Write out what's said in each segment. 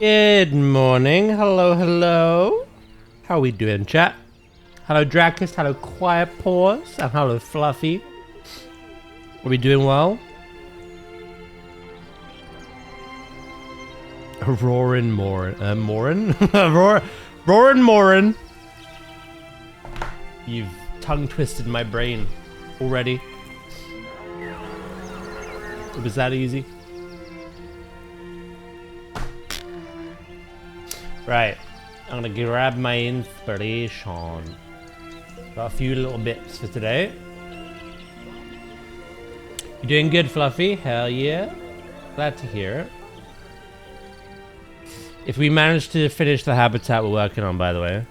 Good morning. Hello, hello. How we doing, chat? Hello, Dracus. Hello, Quiet Paws. And hello, Fluffy. Are we doing well? Roaring Morin? Roaring Morin. You've tongue-twisted my brain already. It was that easy. Right, I'm gonna grab my inspiration. Got a few little bits for today. You doing good, Fluffy? Hell yeah. Glad to hear it. If we manage to finish the habitat we're working on, by the way,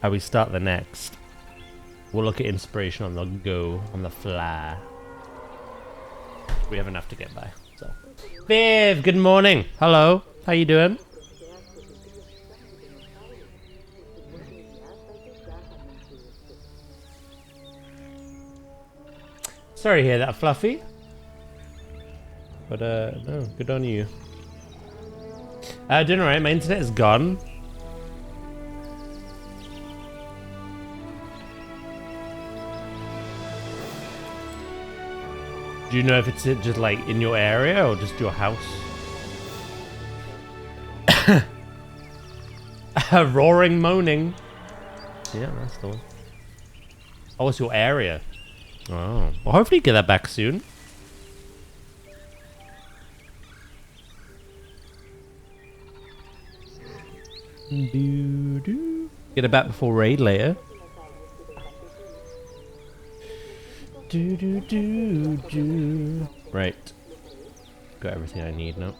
how we start the next, we'll look at inspiration on the go, on the fly. We have enough to get by, so. Viv, good morning. Hello, how you doing? Sorry to hear that, Fluffy. But, no, good on you. Doing alright, my internet is gone. Do you know if it's just like in your area or just your house? Roaring, moaning. Yeah, that's the one. Oh, it's your area. Oh, well, hopefully you get that back soon. Get it back before raid later. Right. Got everything I need now.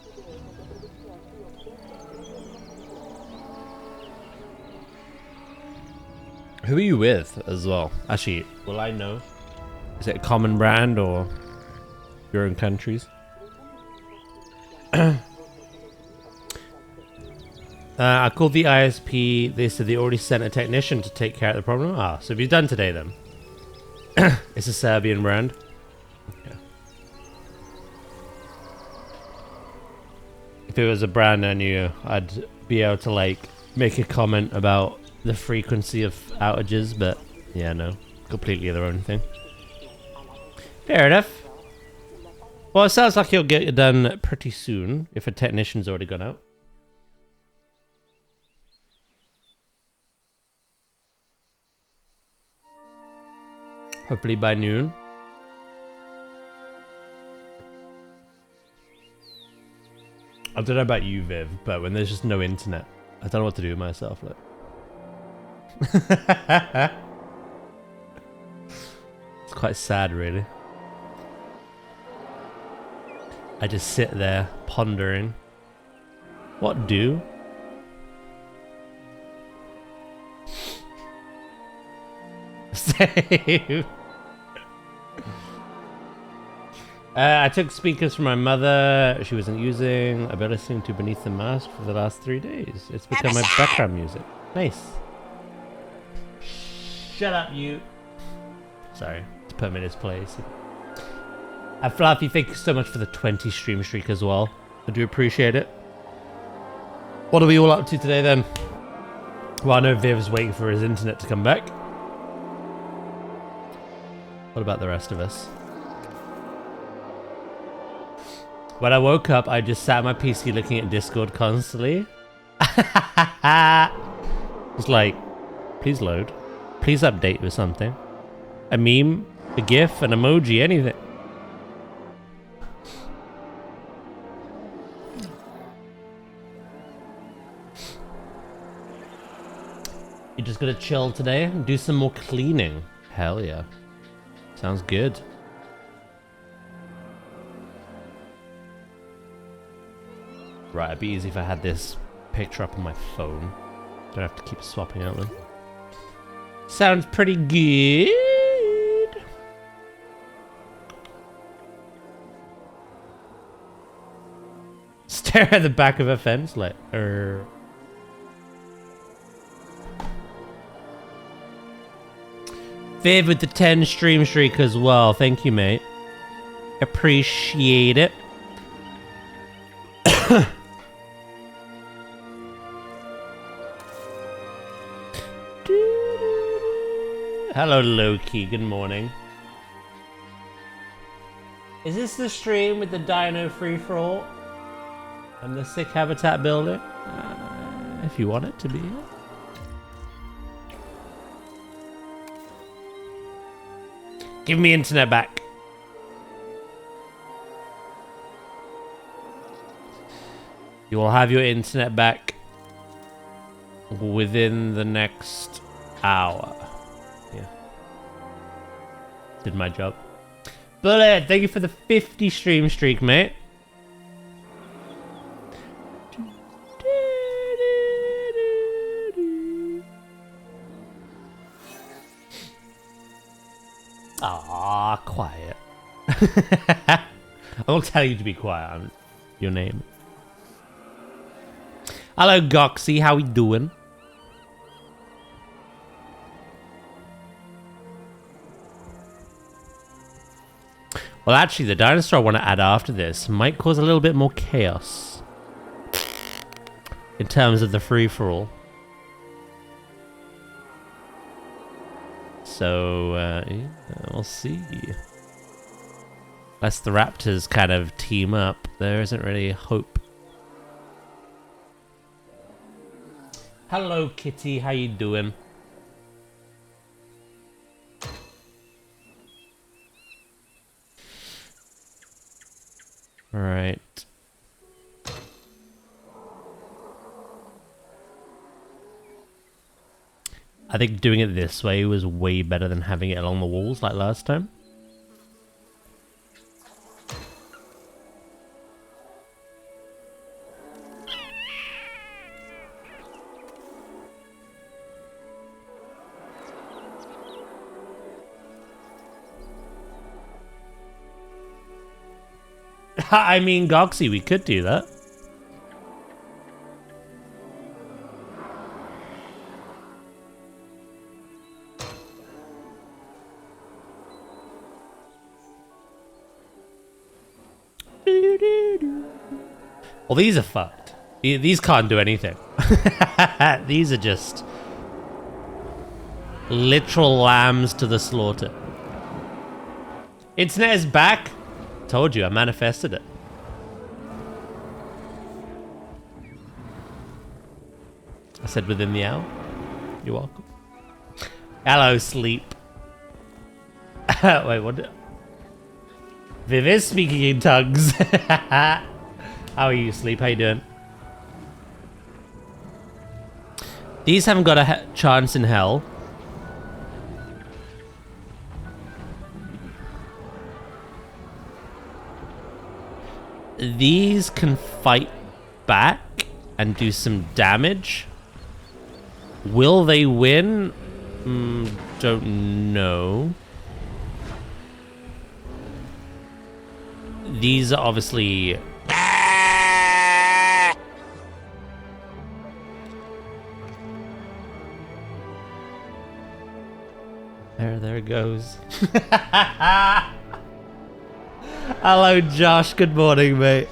Who are you with as well? Actually, will I know? Is it a common brand or your own countries? I called the ISP. They said they already sent a technician to take care of the problem. Ah, so we've done today then. It's a Serbian brand. Yeah. If it was a brand I knew, I'd be able to like make a comment about the frequency of outages, but yeah, no, completely their own thing. Fair enough. Well, it sounds like you'll get it done pretty soon if a technician's already gone out. Hopefully by noon. I don't know about you, Viv, but when there's just no internet, I don't know what to do with myself. Like. It's quite sad, really. I just sit there pondering. What do? Save. I took speakers from my mother. She wasn't using. I've been listening to Beneath the Mask for the last 3 days. It's become my background music. Nice. Shut up, you. Sorry, to put him in his place. Fluffy, thank you so much for the 20 stream streak as well. I do appreciate it. What are we all up to today then? Well, I know Viv's waiting for his internet to come back. What about the rest of us? When I woke up, I just sat at my PC looking at Discord constantly. It's like, please load. Please update with something. A meme, a GIF, an emoji, anything. You're just gonna chill today and do some more cleaning. Hell yeah. Sounds good. Right, it'd be easy if I had this picture up on my phone. Don't have to keep swapping out them. Sounds pretty good. Stare at the back of a fence like, Viv with the 10 stream streak as well. Thank you, mate. Appreciate it. Hello, Loki. Good morning. Is this the stream with the dino free-for-all? And the sick habitat building? If you want it to be. Give me internet back. You will have your internet back within the next hour. Yeah. Did my job. Bullet, thank you for the 50 stream streak, mate. Ah, quiet. I won't tell you to be quiet. I'm your name. Hello, Goxy. How we doing? Well, actually, the dinosaur I want to add after this might cause a little bit more chaos in terms of the free-for-all. So, yeah, we'll see. Unless the raptors kind of team up, there isn't really hope. Hello, Kitty. How you doing? All right. I think doing it this way was way better than having it along the walls like last time. I mean, Goxy, we could do that. Well, these are fucked. These can't do anything. These are just literal lambs to the slaughter. Internet is back. Told you, I manifested it. I said within the hour. You're welcome. Hello, sleep. Wait, what? Viv is speaking in tongues. How are you, sleep? How you doing? These haven't got a chance in hell. These can fight back and do some damage. Will they win? Don't know. These are obviously... There it goes. Hello, Josh. Good morning, mate.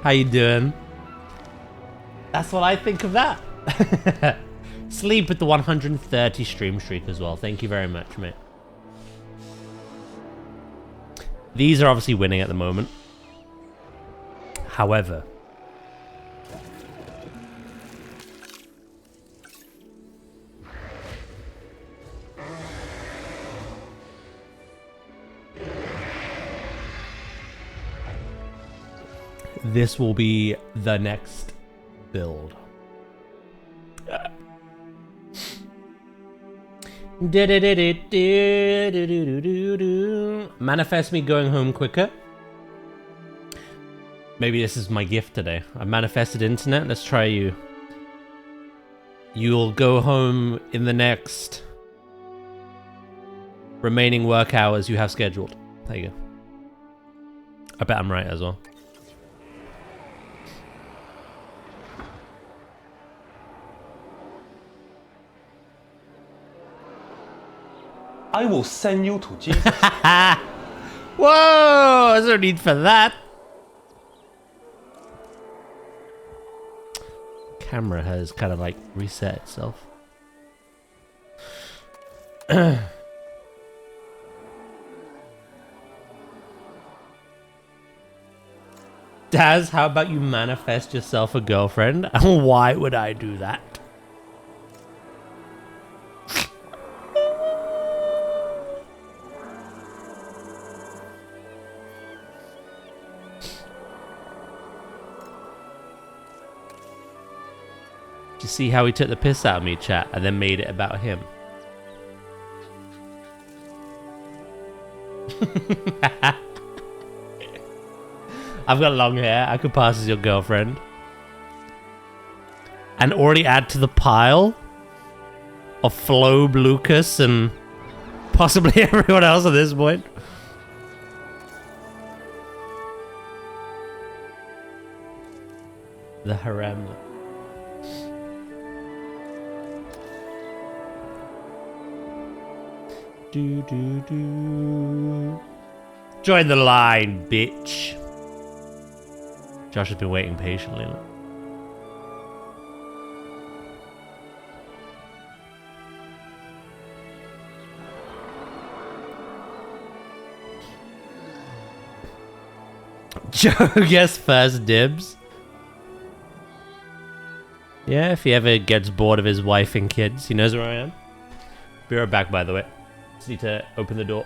How you doing? That's what I think of that. Sleep with the 130 stream streak as well. Thank you very much, mate. These are obviously winning at the moment. However, this will be the next build. Manifest me going home quicker. Maybe this is my gift today. I manifested internet. Let's try you. You'll go home in the next remaining work hours you have scheduled. There you go. I bet I'm right as well. I will send you to Jesus. Whoa! There's no need for that. Camera has kind of like reset itself. Daz, how about you manifest yourself a girlfriend? And why would I do that? Do you see how he took the piss out of me, chat, and then made it about him? I've got long hair. I could pass as your girlfriend. And already add to the pile of Flo, Lucas, and possibly everyone else at this point. The harem. Do do do. Join the line, bitch. Josh has been waiting patiently. Joe gets first dibs. Yeah, if he ever gets bored of his wife and kids, he knows where I am. Be right back, by the way. Just need to open the door.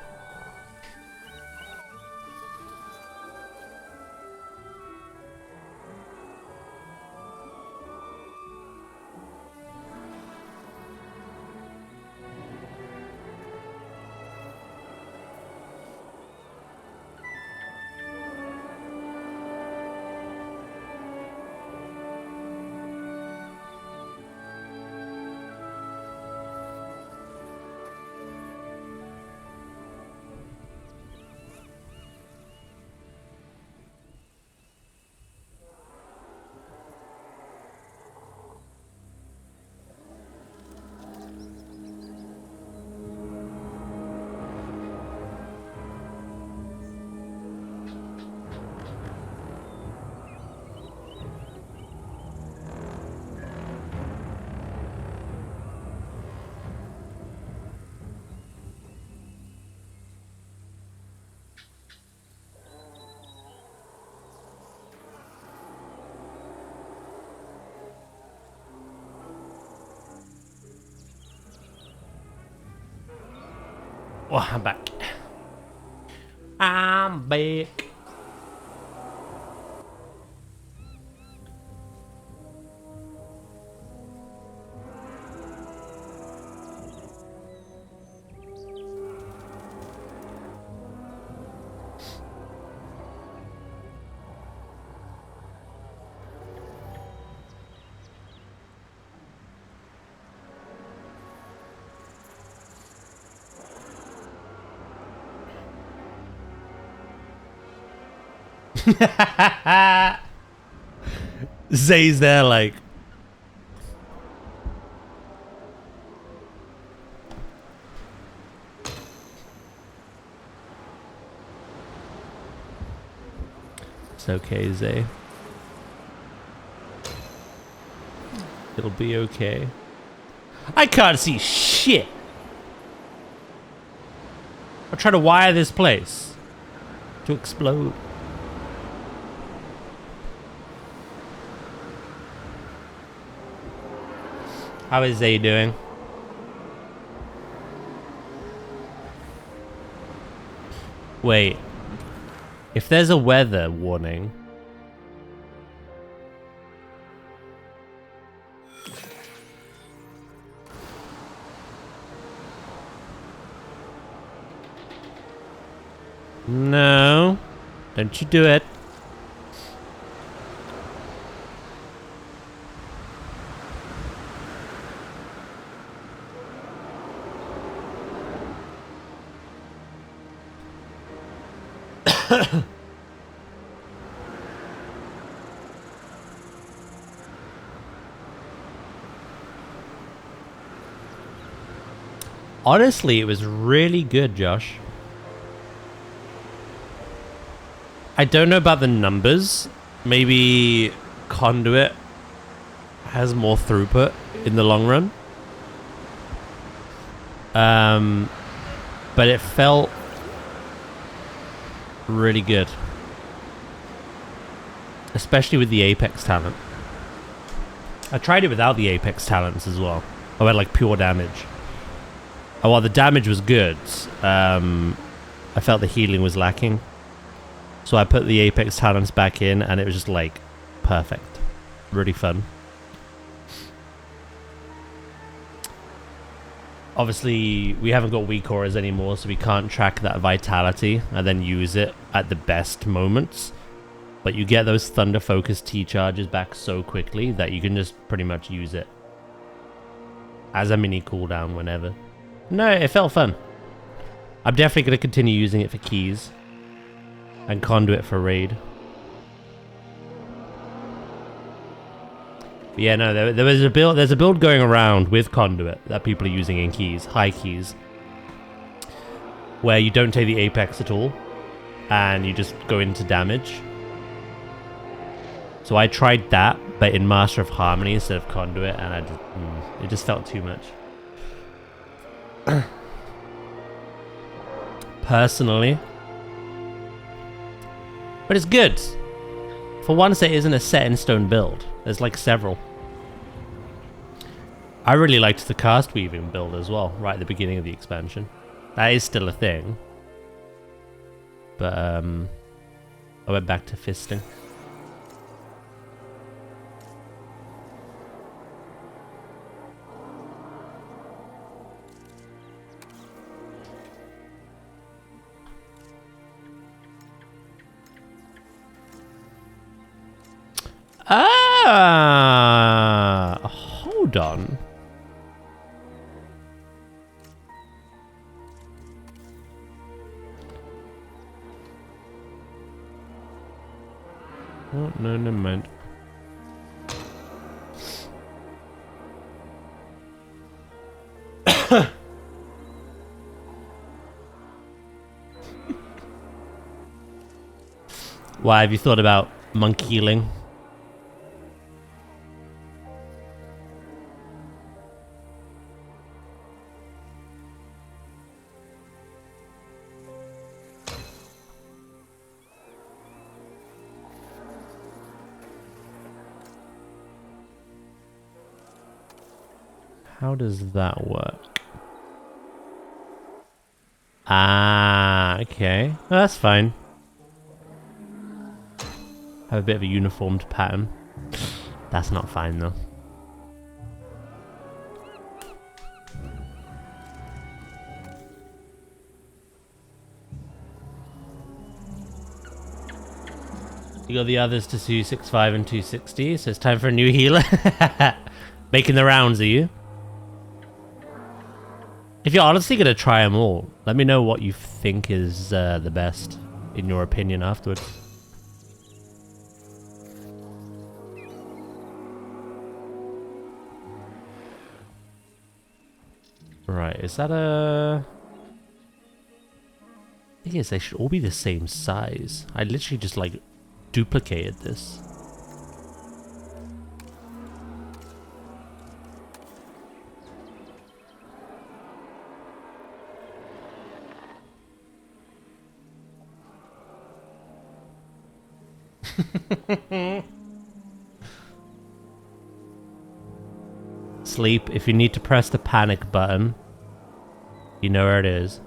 Oh, I'm back. I'm back. Zay's there like, it's okay, Zay. It'll be okay. I can't see shit. I'll try to wire this place to explode. How is Zay doing? Wait. If there's a weather warning... No. Don't you do it. Honestly, it was really good, Josh. I don't know about the numbers. Maybe Conduit has more throughput in the long run. But it felt really good. especially with the Apex talent. I tried it without the Apex talents as well. I went like pure damage. And while the damage was good, I felt the healing was lacking. So I put the Apex talents back in and it was just like perfect. Really fun. Obviously, we haven't got weak auras anymore, so we can't track that vitality and then use it at the best moments. But you get those Thunder Focus T-charges back so quickly that you can just pretty much use it as a mini cooldown whenever. No, it felt fun. I'm definitely going to continue using it for keys and conduit for raid. But yeah, no, there was a build. There's a build going around with conduit that people are using in keys, high keys, where you don't take the apex at all, and you just go into damage. So I tried that, but in Master of Harmony instead of conduit, and it just felt too much. Personally, but it's good. For once, it isn't a set-in-stone build. There's like several. I really liked the cast weaving build as well, right at the beginning of the expansion. That is still a thing. But I went back to fisting. Hold on. Oh, no, never mind. Why, have you thought about monk healing? How does that work? Ah, okay. Well, that's fine. Have a bit of a uniformed pattern. That's not fine though. You got the others to 265 and 260, so it's time for a new healer. Making the rounds, are you? If you're honestly going to try them all, let me know what you think is the best, in your opinion, afterwards. Right, is that a... I think they should all be the same size. I literally just, like, duplicated this. Sleep, if you need to press the panic button, you know where it is.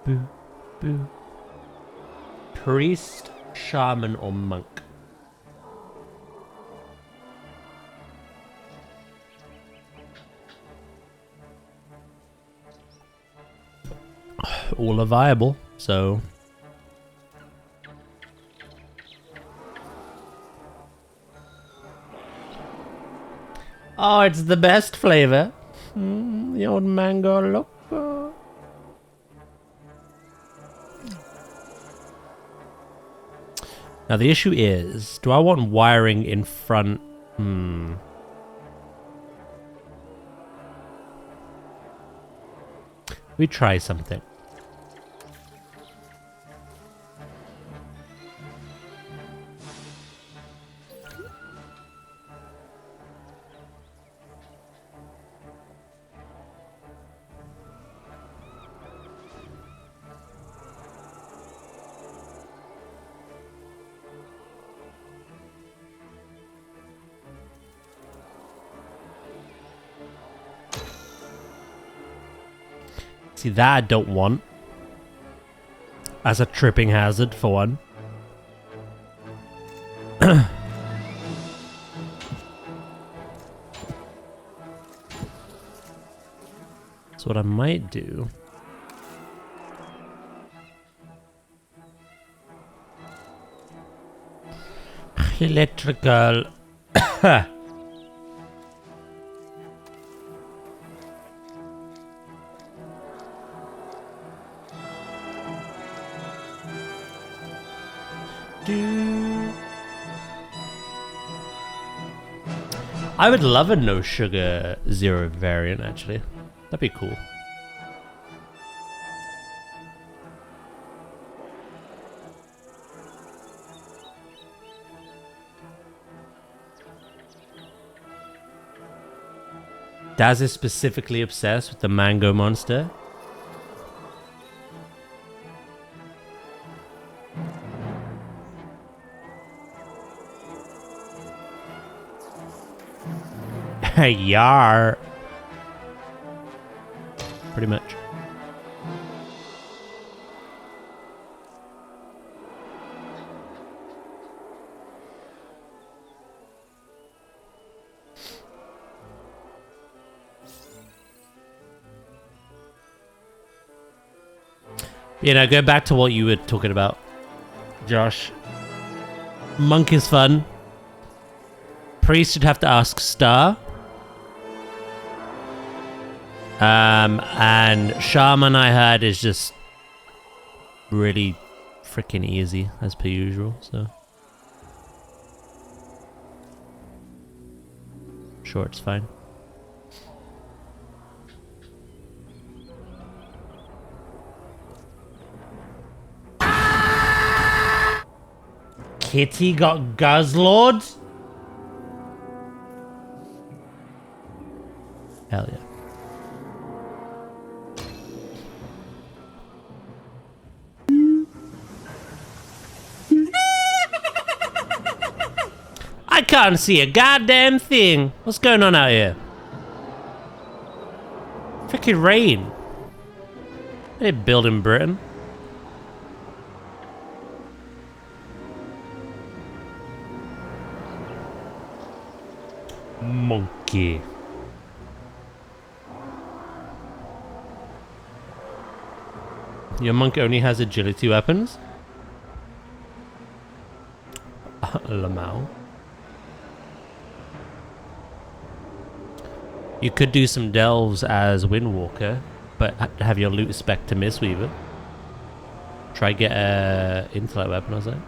Boo, boo. Priest, shaman, or monk? All are viable, so... Oh, it's the best flavor. The old mango loco. Now the issue is, do I want wiring in front? We try something. See, that I don't want. As a tripping hazard, for one. So what I might do... Electrical... I would love a no sugar zero variant, actually. That'd be cool. Daz is specifically obsessed with the mango monster. Yar. Pretty much. You know, go back to what you were talking about, Josh. Monk is fun. Priest should have to ask Star. And Shaman, I heard, is just really freaking easy, as per usual, so. Sure, it's fine. Kitty got Guzzlord? Hell yeah. I can't see a goddamn thing. What's going on out here? Freaking rain. They build in Britain. Monkey. Your monk only has agility weapons? Lamau. You could do some delves as Windwalker, but have your loot spec to Mistweaver. Try get a intellect weapon or something.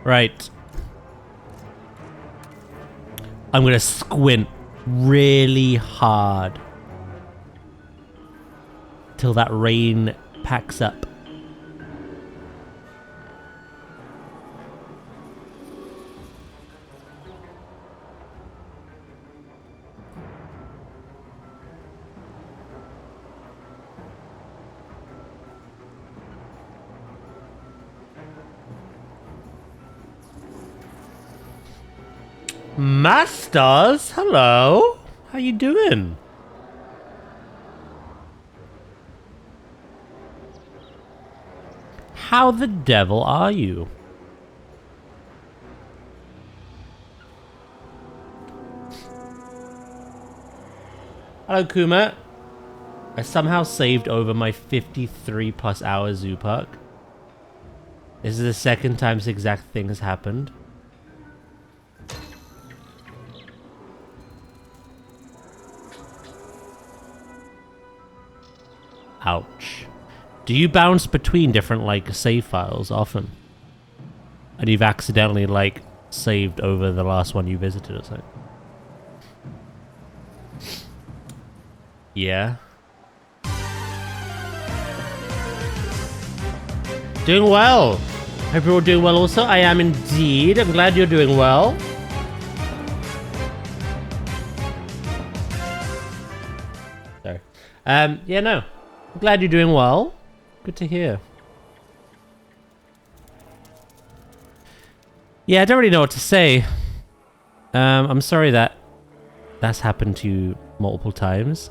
Right. I'm gonna squint really hard till that rain packs up. Masters, hello. How you doing? How the devil are you? Hello, Kuma. I somehow saved over my 53 plus hour zoo park. This is the second time this exact thing has happened. Ouch. Do you bounce between different, like, save files often? And you've accidentally, like, saved over the last one you visited or something? Yeah. Doing well. Hope you're all doing well also. I am indeed. I'm glad you're doing well. Sorry. Yeah, no. I'm glad you're doing well. Good to hear. Yeah, I don't really know what to say. I'm sorry that that's happened to you multiple times.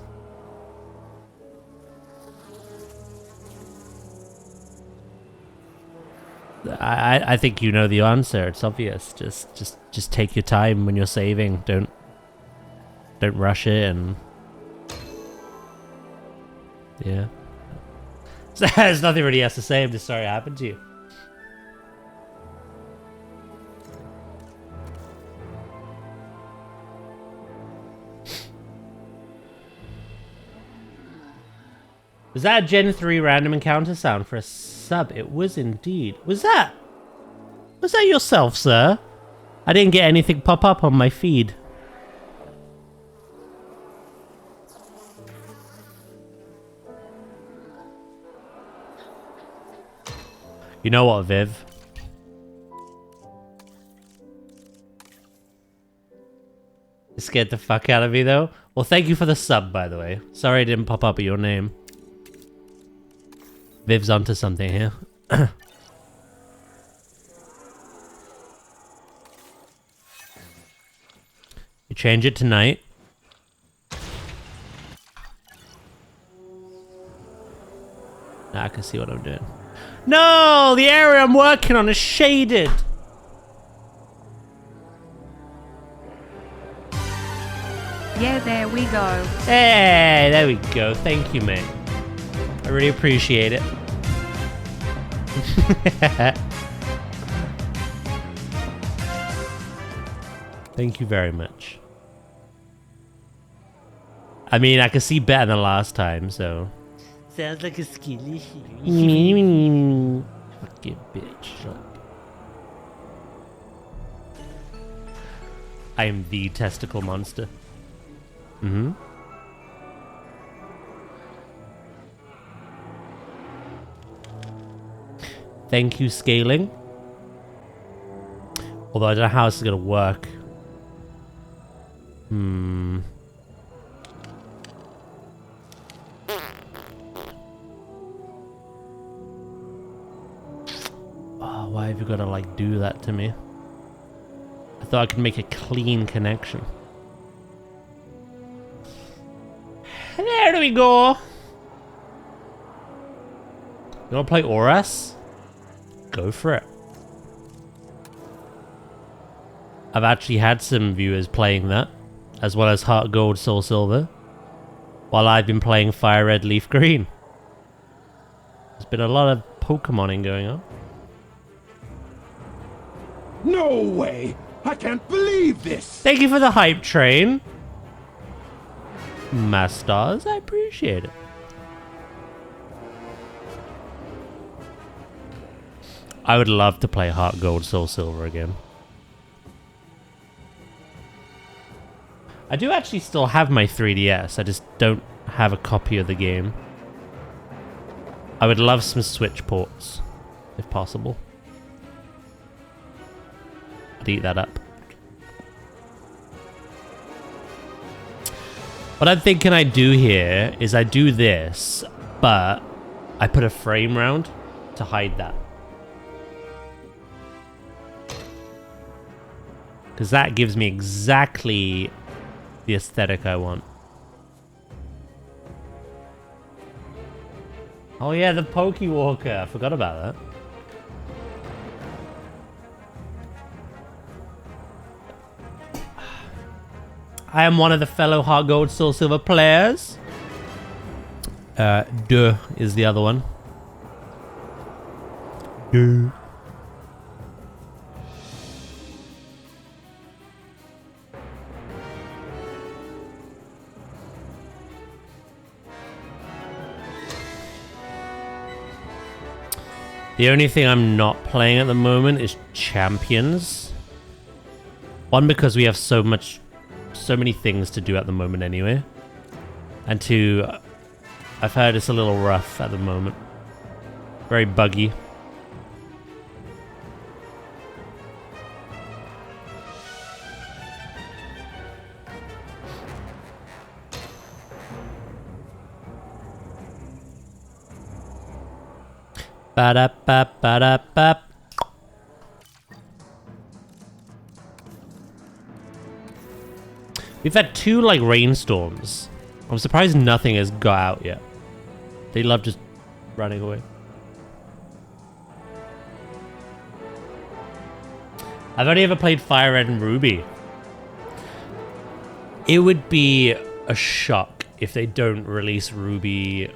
I think you know the answer. It's obvious. Just take your time when you're saving. Don't rush it and yeah. There's nothing really else to say. I'm just sorry it happened to you. Was that a Gen 3 random encounter sound for a sub? It was indeed. Was that yourself, sir? I didn't get anything pop up on my feed. You know what, Viv? It scared the fuck out of me, though. Well, thank you for the sub, by the way. Sorry I didn't pop up at your name. Viv's onto something here. You change it tonight. Now I can see what I'm doing. No! The area I'm working on is shaded! Yeah, there we go. Hey, there we go. Thank you, mate. I really appreciate it. Thank you very much. I mean, I can see better than last time, so... Sounds like a skilly fucking bitch. I am the testicle monster. Mm-hmm. Thank you, scaling. Although I don't know how this is gonna work. Oh, why have you gotta like do that to me? I thought I could make a clean connection. There we go. You wanna play Oras? Go for it. I've actually had some viewers playing that, as well as Heart Gold, Soul Silver, while I've been playing Fire Red, Leaf Green. There's been a lot of Pokemoning going on. No way! I can't believe this! Thank you for the hype train. Masters, I appreciate it. I would love to play Heart Gold, Soul Silver again. I do actually still have my 3DS, I just don't have a copy of the game. I would love some Switch ports, if possible. I'd eat that up. What I'm thinking I do here is I do this, but I put a frame round to hide that. Because that gives me exactly the aesthetic I want. Oh yeah, the Pokewalker. I forgot about that. I am one of the fellow Heart Gold Soul Silver players. Duh is the other one. Duh. The only thing I'm not playing at the moment is Champions. One, because we have so many things to do at the moment anyway. And two, I've heard it's a little rough at the moment. Very buggy. Ba-da-ba, ba-da-ba. We've had 2 like rainstorms. I'm surprised nothing has got out yet. They love just running away. I've only ever played Fire Red and Ruby. It would be a shock if they don't release Ruby,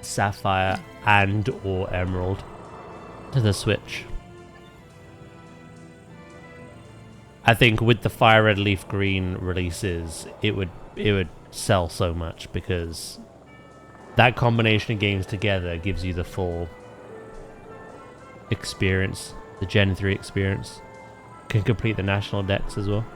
Sapphire, and or Emerald to the Switch. I think with the Fire Red Leaf Green releases, it would sell so much because that combination of games together gives you the full experience, the Gen 3 experience. Can complete the national decks as well.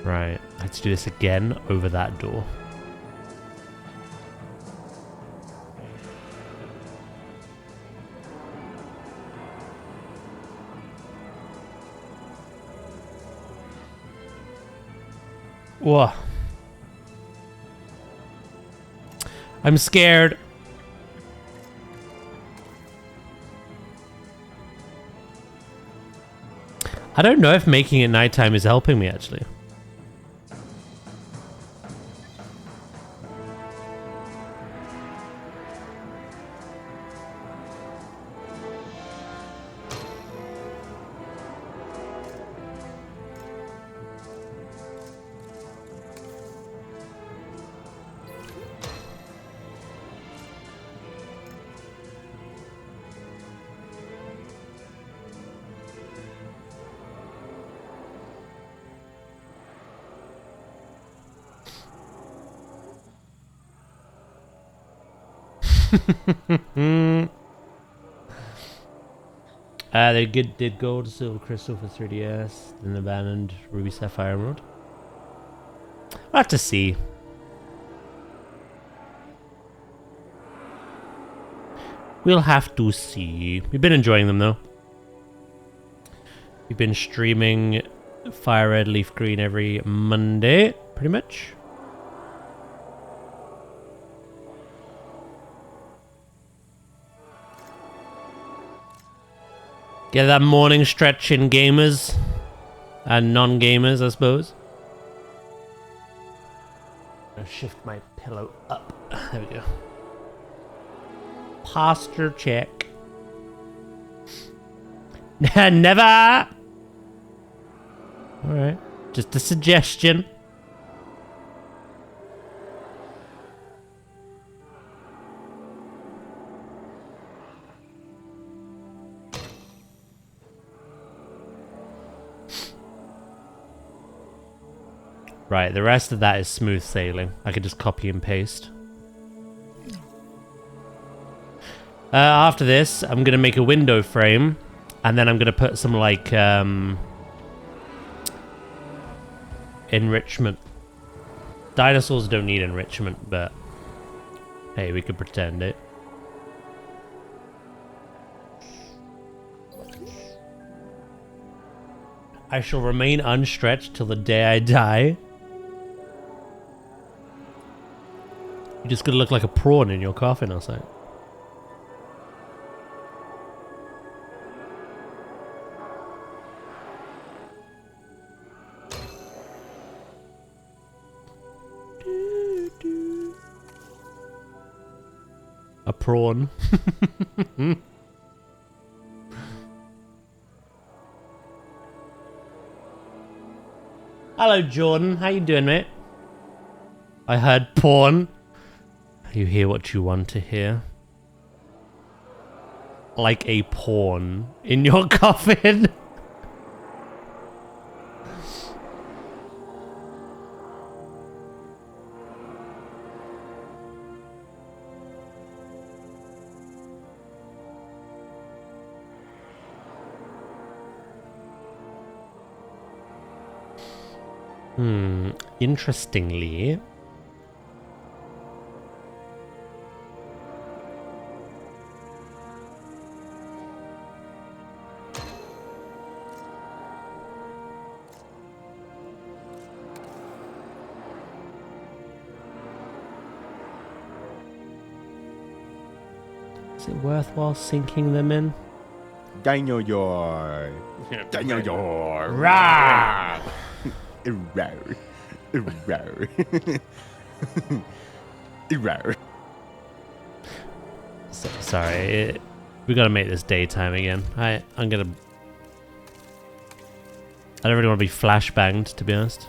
Right, let's do this again over that door. Whoa. I'm scared. I don't know if making it nighttime is helping me actually. They did gold, silver, crystal for 3DS, then abandoned Ruby, Sapphire, Emerald. We'll have to see. We'll have to see. We've been enjoying them though. We've been streaming Fire Red, Leaf Green every Monday, pretty much. Get that morning stretch in gamers and non-gamers, I suppose. I'll shift my pillow up. There we go. Posture check. Never! Alright, just a suggestion. Right, the rest of that is smooth sailing. I could just copy and paste. After this, I'm going to make a window frame. And then I'm going to put some, like, enrichment. Dinosaurs don't need enrichment, but... hey, we could pretend it. I shall remain unstretched till the day I die. You're just gonna look like a prawn in your coffin or something. A prawn. Hello, Jordan. How you doing, mate? I heard porn. You hear what you want to hear. Like a pawn in your coffin. Interestingly, is it worthwhile sinking them in? Dinosaur. Dinosaur. Rah! Rawr. Rawr. Rawr. Sorry, we gotta make this daytime again. I don't really want to be flashbanged, to be honest.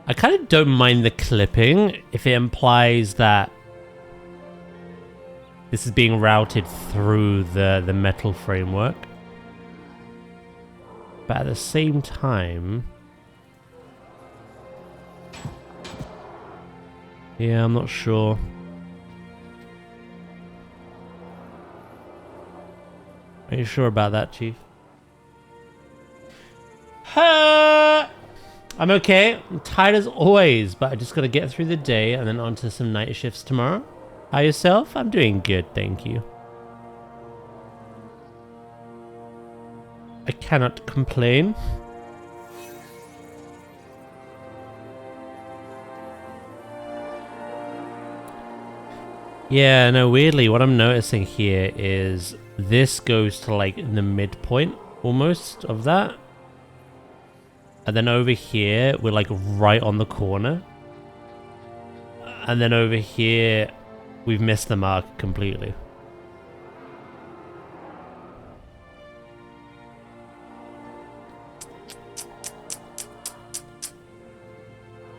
I kind of don't mind the clipping if it implies that this is being routed through the metal framework. But at the same time... yeah, I'm not sure. Are you sure about that, Chief? I'm okay. I'm tired as always, but I just gotta get through the day and then onto some night shifts tomorrow. How yourself? I'm doing good, thank you. I cannot complain. Yeah, no, weirdly, what I'm noticing here is this goes to like the midpoint almost of that. And then over here, we're like right on the corner. And then over here, we've missed the mark completely.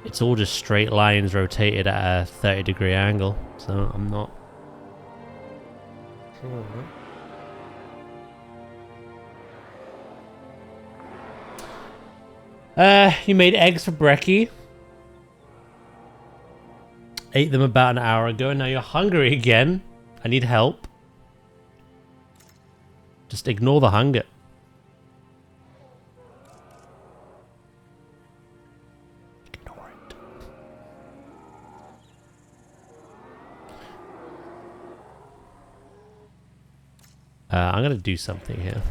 It's all just straight lines rotated at a 30-degree angle. So I'm not sure. You made eggs for brekkie. Ate them about an hour ago, and now you're hungry again. I need help. Just ignore the hunger. Ignore it. I'm gonna do something here.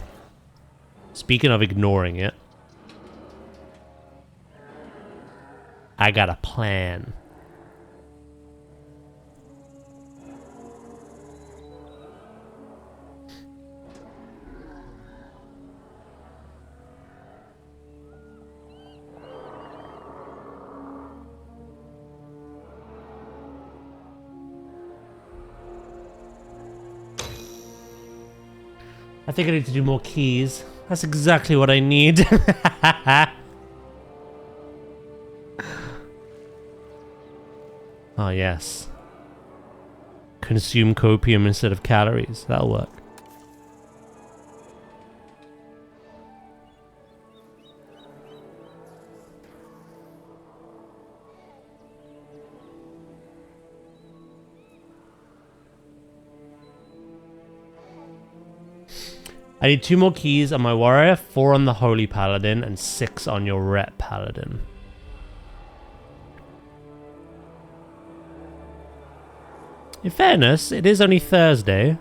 Speaking of ignoring it, I got a plan. I think I need to do more keys. That's exactly what I need. Oh, yes. Consume copium instead of calories. That'll work. I need 2 more keys on my warrior, 4 on the holy paladin, and 6 on your rep paladin. In fairness, it is only Thursday.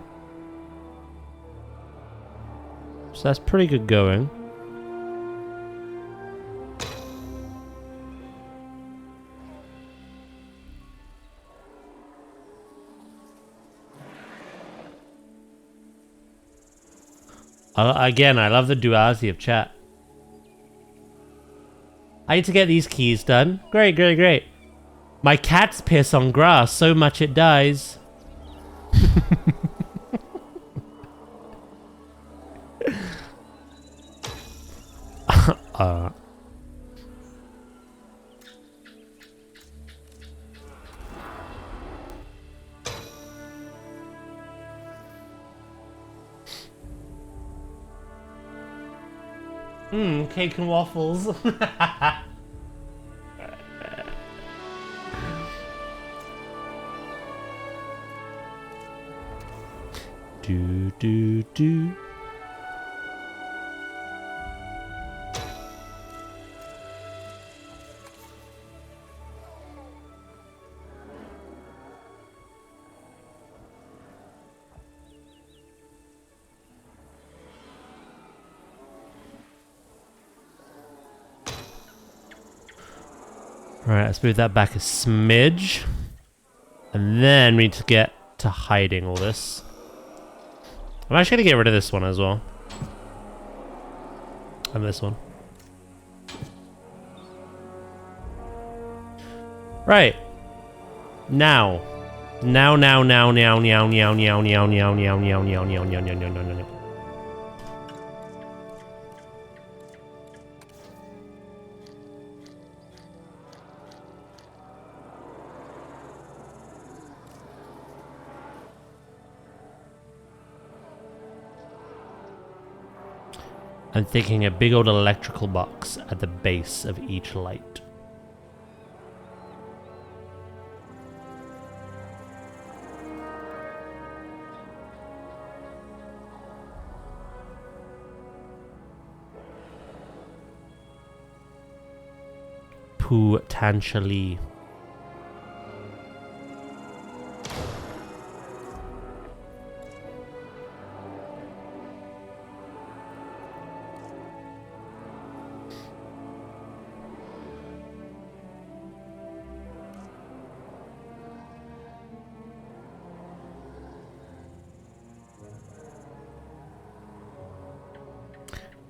So that's pretty good going. Again, I love the duality of chat. I need to get these keys done. Great, great, great. My cats piss on grass so much it dies. Cake and waffles. do. Alright, let's move that back a smidge. And then we need to get to hiding all this. I'm actually going to get rid of this one as well. And this one. Right. Now. Now. I'm thinking a big old electrical box at the base of each light. Potentially.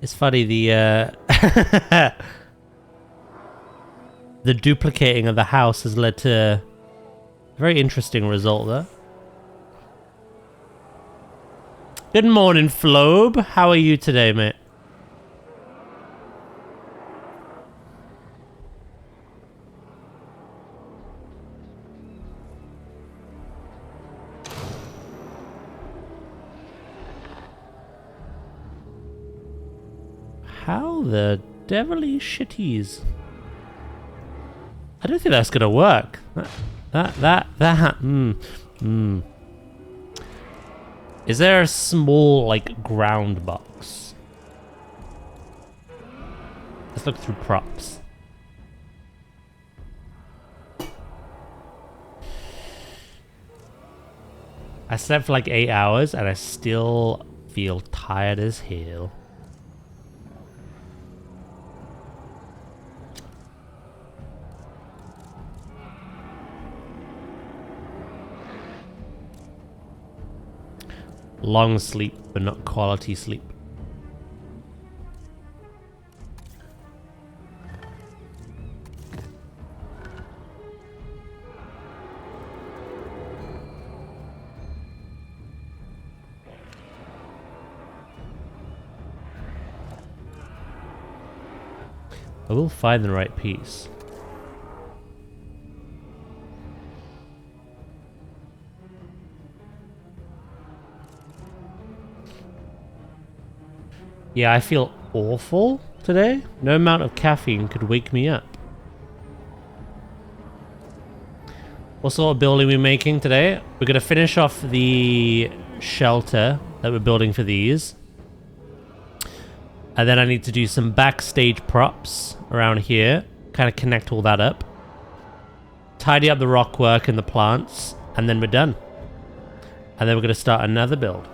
It's funny, the the duplicating of the house has led to a very interesting result there. Good morning, Flobe. How are you today, mate? How the devilly shitties? I don't think that's gonna work. Is there a small, like, ground box? Let's look through props. I slept for like 8 hours and I still feel tired as hell. Long sleep, but not quality sleep. I will find the right piece. Yeah, I feel awful today. No amount of caffeine could wake me up. What sort of building are we making today? We're going to finish off the shelter that we're building for these. And then I need to do some backstage props around here. Kind of connect all that up. Tidy up the rock work and the plants. And then we're done. And then we're going to start another build.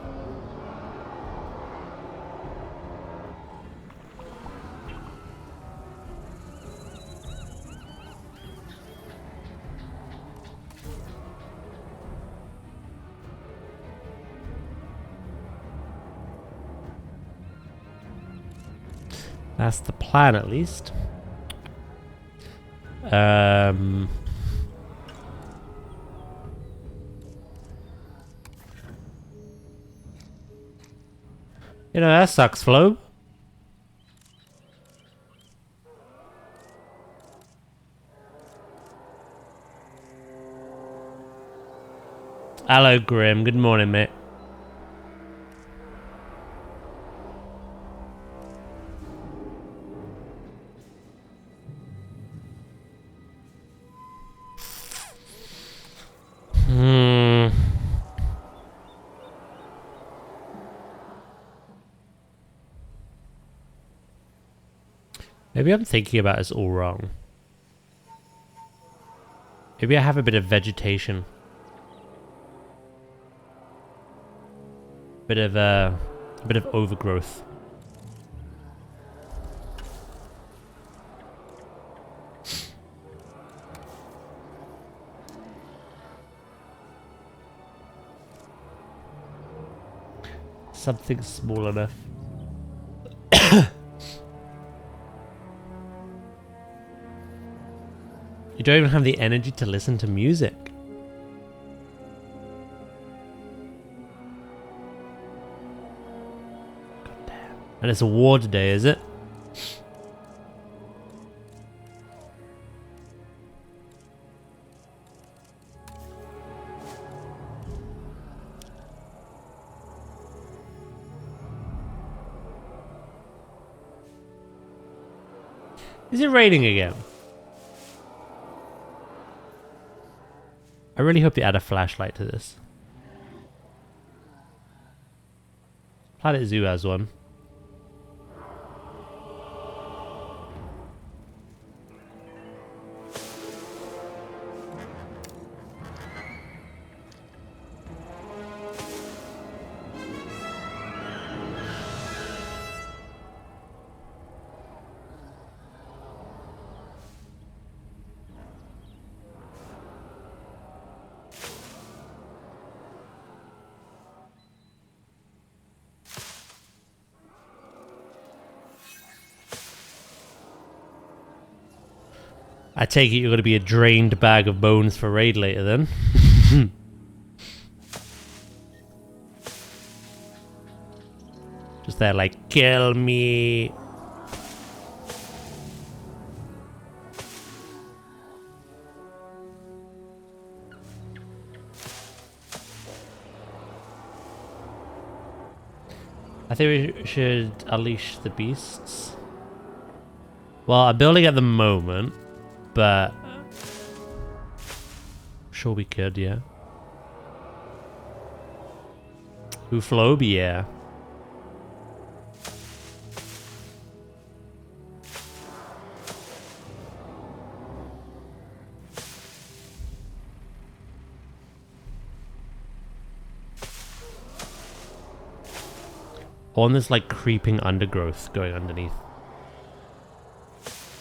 That's the plan, at least. You know, that sucks, Flo. Hello, Grim. Good morning, mate. Maybe I'm thinking about this all wrong. Maybe I have a bit of vegetation. A bit of overgrowth. Something small enough. You don't even have the energy to listen to music. God damn. And it's award day, is it? Is it raining again? I really hope they add a flashlight to this. Planet Zoo has one. I take it you're going to be a drained bag of bones for raid later then. Just there like, kill me. I think we should unleash the beasts. Well, I'm building at the moment. But sure we could, yeah. Ooflobia. On this like creeping undergrowth going underneath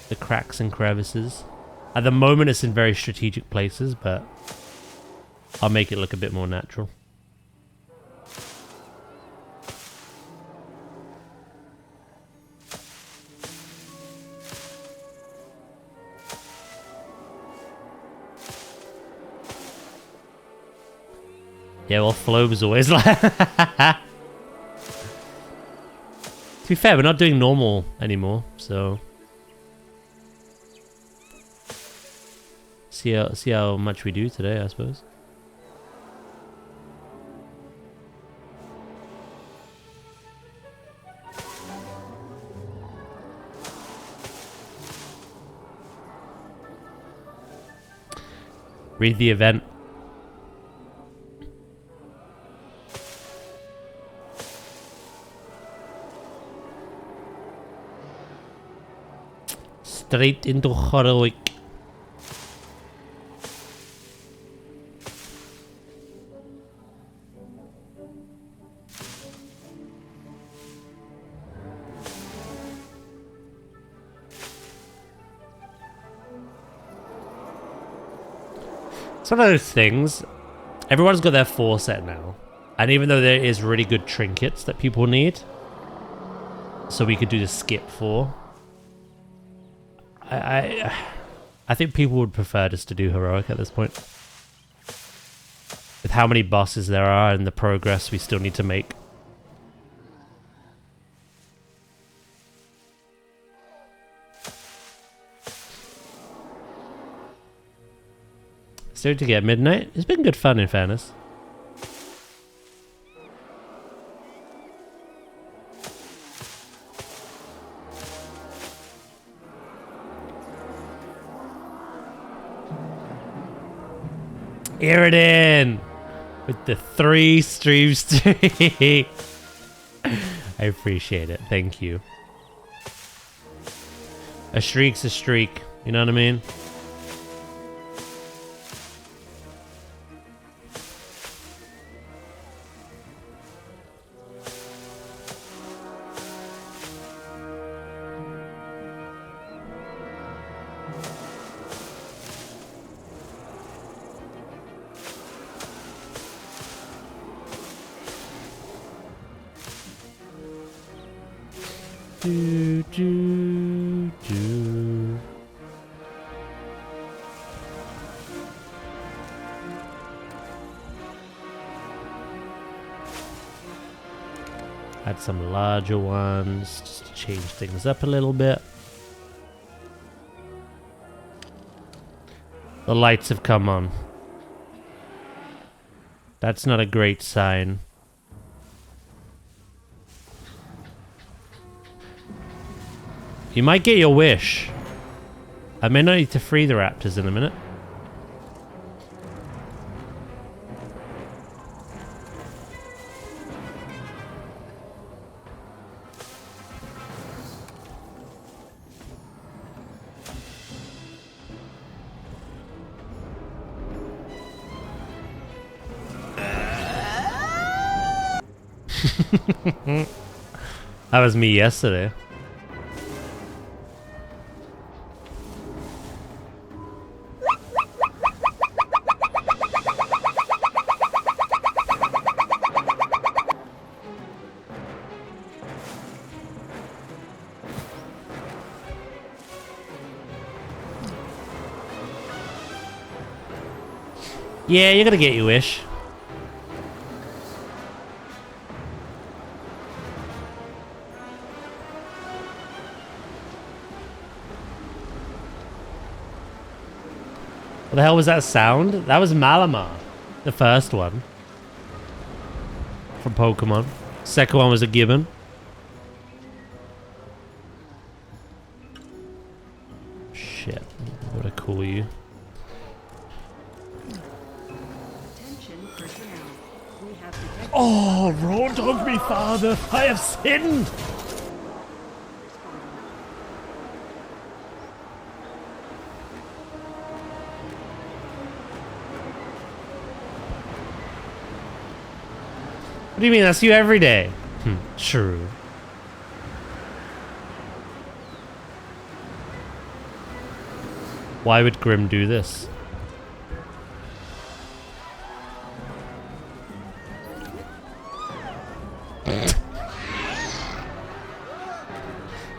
the cracks and crevices. At the moment it's in very strategic places, but I'll make it look a bit more natural. Yeah, well, Flobe's always like... To be fair, we're not doing normal anymore, so... See how much we do today, I suppose. Read the event. Straight into heroic. It's one of those things. Everyone's got their 4 set now. And even though there is really good trinkets that people need, so we could do the skip 4. I think people would prefer just to do heroic at this point. With how many bosses there are and the progress we still need to make. Starting to get midnight. It's been good fun, in fairness. Iridan with the 3 stream streak. I appreciate it. Thank you. A streak's a streak. You know what I mean? Do, do, do. Add some larger ones just to change things up a little bit. The lights have come on. That's not a great sign. You might get your wish. I may not need to free the raptors in a minute. That was me yesterday. Yeah, you're gonna get your wish. What the hell was that sound? That was Malamar. The first one. From Pokemon. Second one was a gibbon. Shit. What a call you. Oh, road dog me, father! I have sinned! What do you mean? That's you every day. True. Why would Grim do this?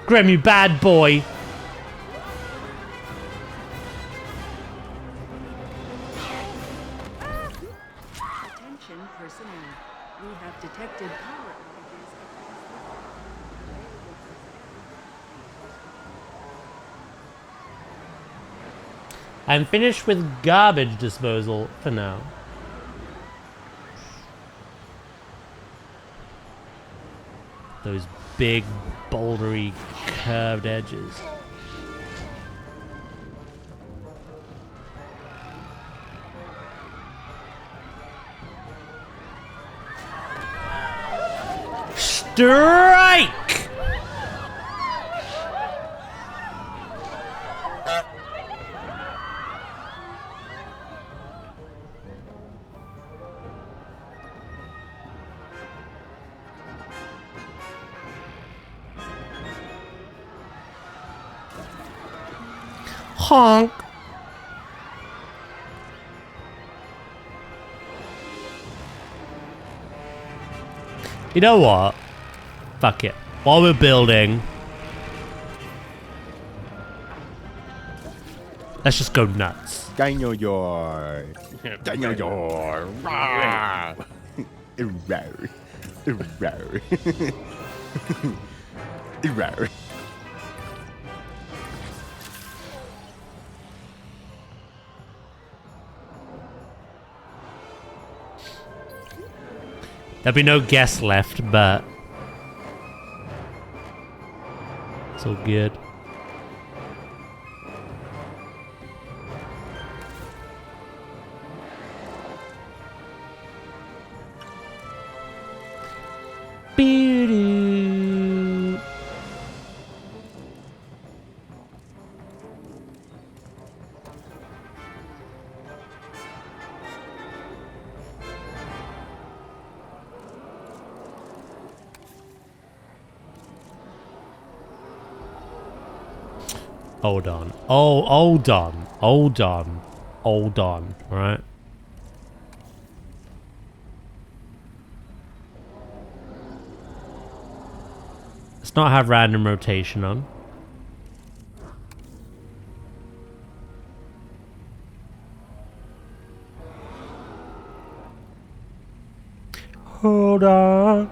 Grim, you bad boy. Attention personnel. We have detected power outages. I'm finished with garbage disposal for now. Those big, bouldery, curved edges. Strike! Honk. You know what? Fuck it. While we're building, let's just go nuts. Dinosaur. Dinosaur. Rawr. Rawr. Rawr. Rawr. There'll be no guests left, but it's all good. Be-doo. Hold on. Oh, hold on. Hold on. Hold on. Right? Let's not have random rotation on. Hold on.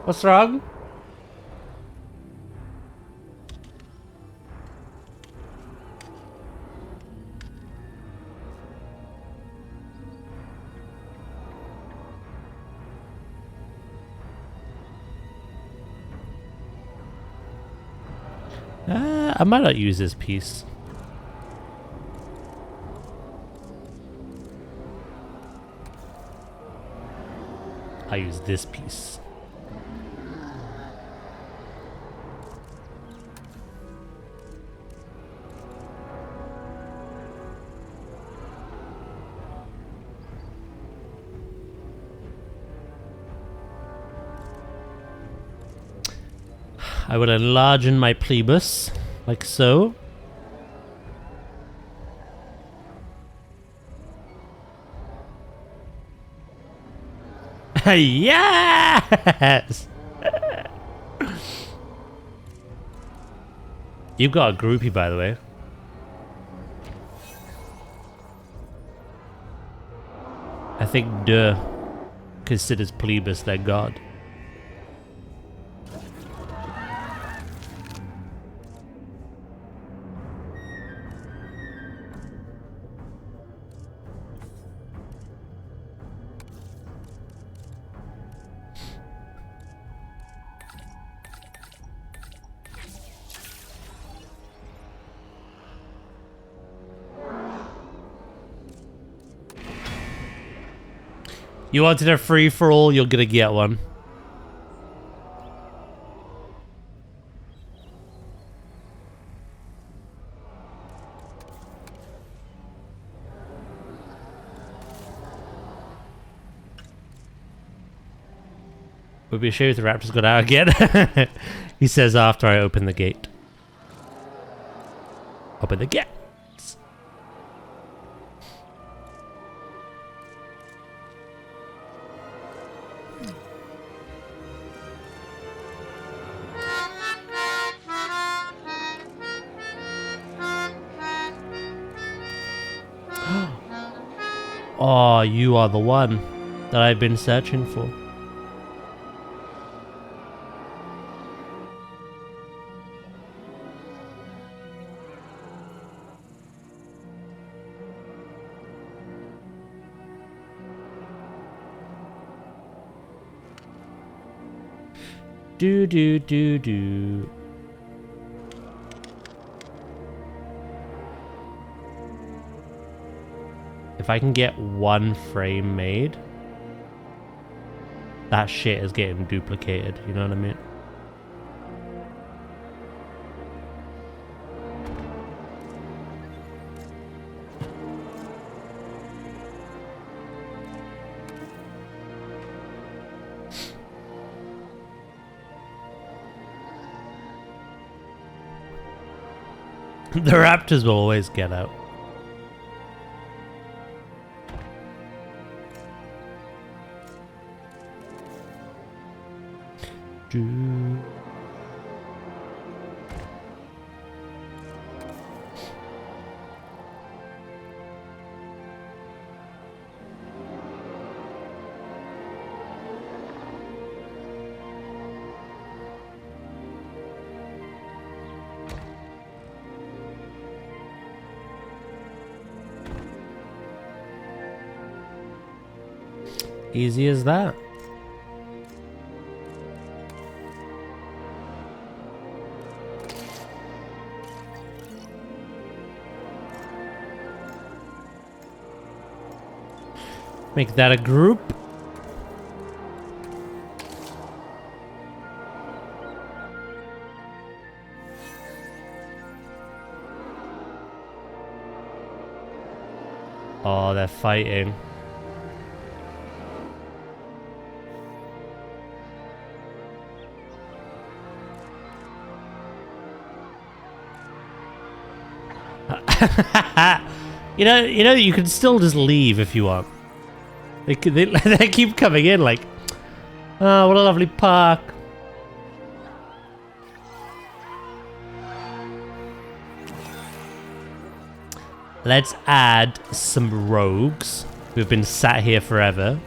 What's wrong? I might not use this piece. I use this piece. I will enlarge in my plebus, like so. Yes! You've got a groupie, by the way. I think Duh considers plebus their god. You wanted a free-for-all, you're gonna get one. Would be a shame if the raptors got out again. He says after I open the gate. Open the gate. Oh, you are the one that I've been searching for. Do do do do. If I can get one frame made, that shit is getting duplicated, you know what I mean? The raptors will always get out. Easy as that. Make that a group. Oh, they're fighting. you know, you can still just leave if you want. They keep coming in like, oh, what a lovely park. Let's add some rogues who've been sat here forever.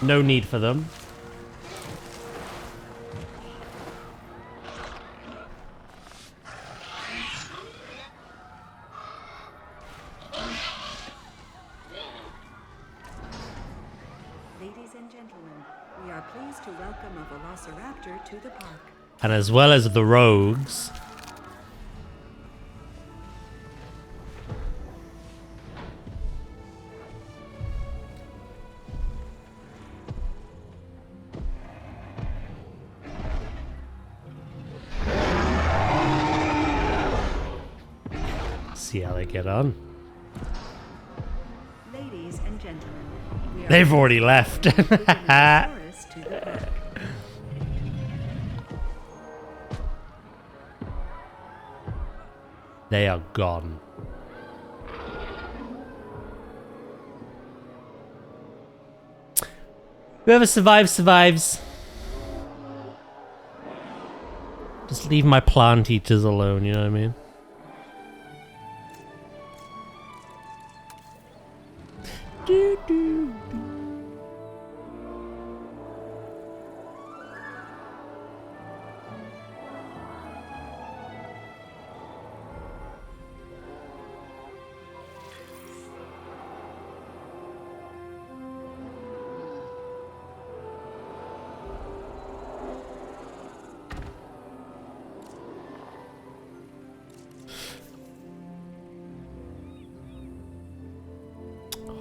No need for them. Ladies and gentlemen, we are pleased to welcome a velociraptor to the park. And as well as the rogues, see how they get on. Ladies and gentlemen, we are They've already left. pleased to welcome Dinosaurus to the park. They are gone. Whoever survives, survives. Just leave my plant eaters alone, you know what I mean? Do, do, do.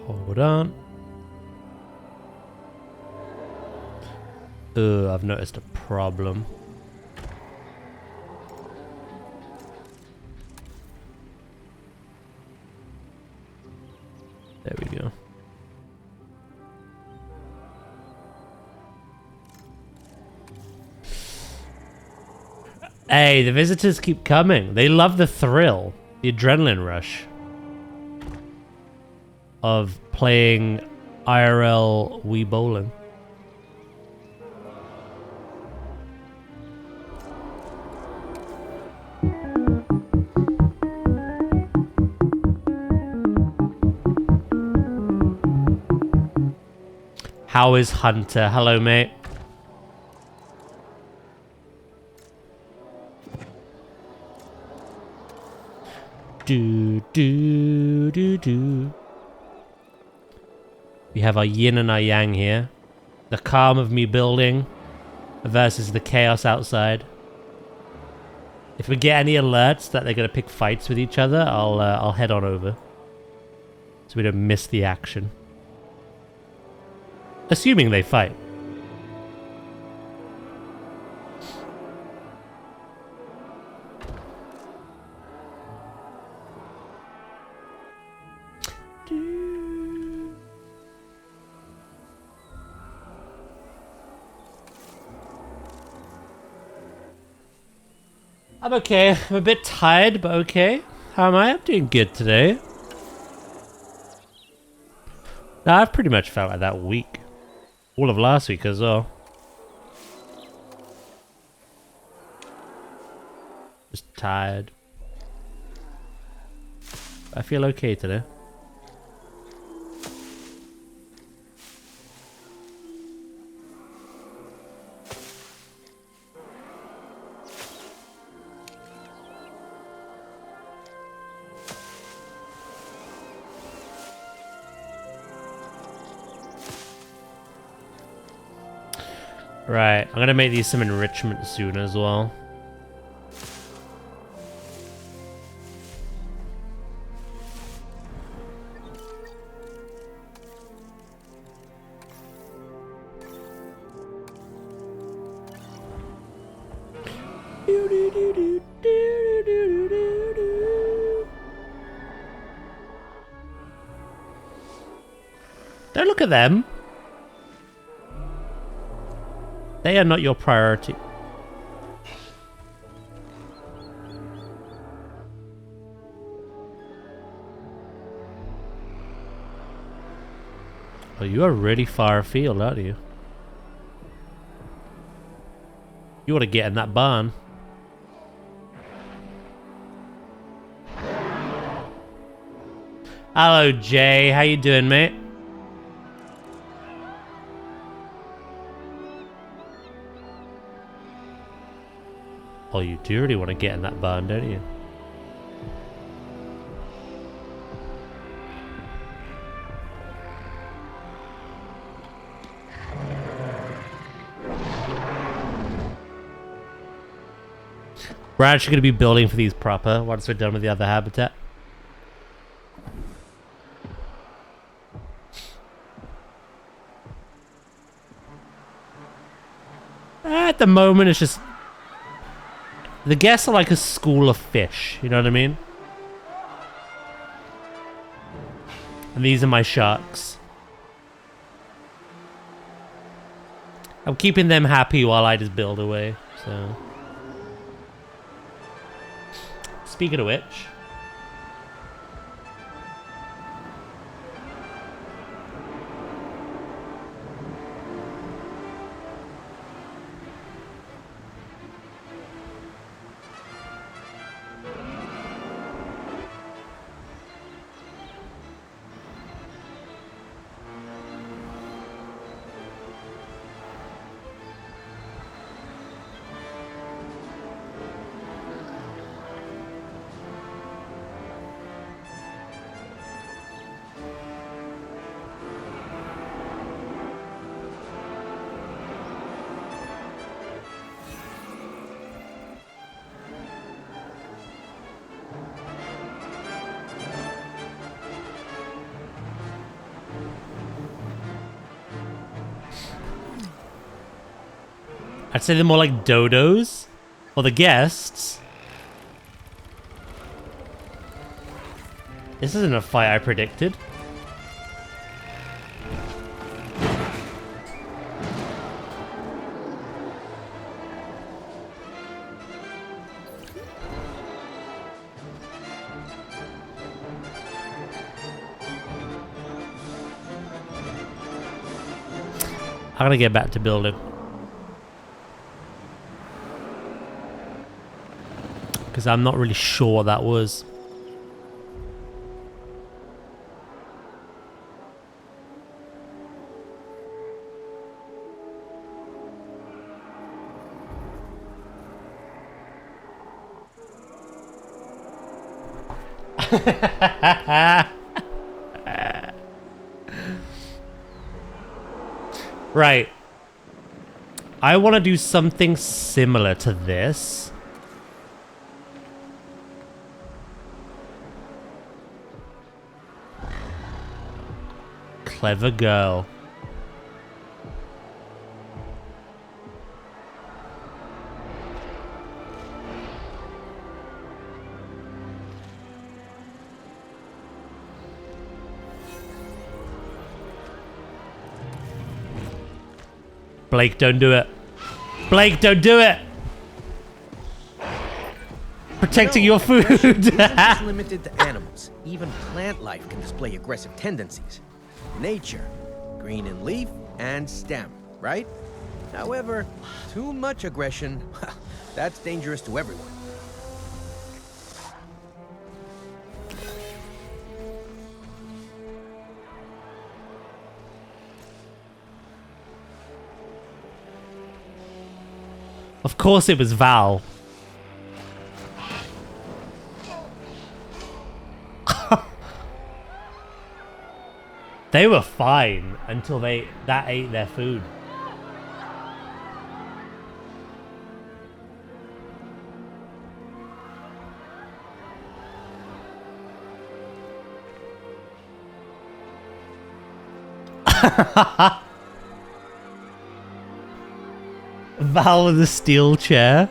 Hold on. I've noticed a problem. There we go. Hey, the visitors keep coming. They love the thrill, the adrenaline rush of playing IRL Wii bowling. How is Hunter? Hello, mate. Do do do do. We have our yin and our yang here. The calm of me building versus the chaos outside. If we get any alerts that they're gonna pick fights with each other, I'll head on over so we don't miss the action. Assuming they fight. I'm okay. I'm a bit tired, but okay. How am I? I'm doing good today. Nah, I've pretty much felt like that week. All of last week as well. Just tired. I feel okay today. Right, I'm gonna make these some enrichment soon as well. Don't look at them. They are not your priority. Oh, you are really far afield, aren't you? You want to get in that barn. Hello, Jay. How you doing, mate? Oh, you do really want to get in that barn, don't you? We're actually going to be building for these proper once we're done with the other habitat. At the moment, it's just... The guests are like a school of fish, you know what I mean? And these are my sharks. I'm keeping them happy while I just build away, so... Speaking of which... I'd say they're more like dodos. Or the guests. This isn't a fight I predicted. I'm gonna get back to building. Because I'm not really sure what that was. Right. I want to do something similar to this. Clever girl. Blake, don't do it. Blake, don't do it. Protecting your food. It's limited to animals. Even plant life can display aggressive tendencies. Nature, green in leaf and stem, right? However, too much aggression, that's dangerous to everyone. Of course it was Val. They were fine until that ate their food. Val with a steel chair.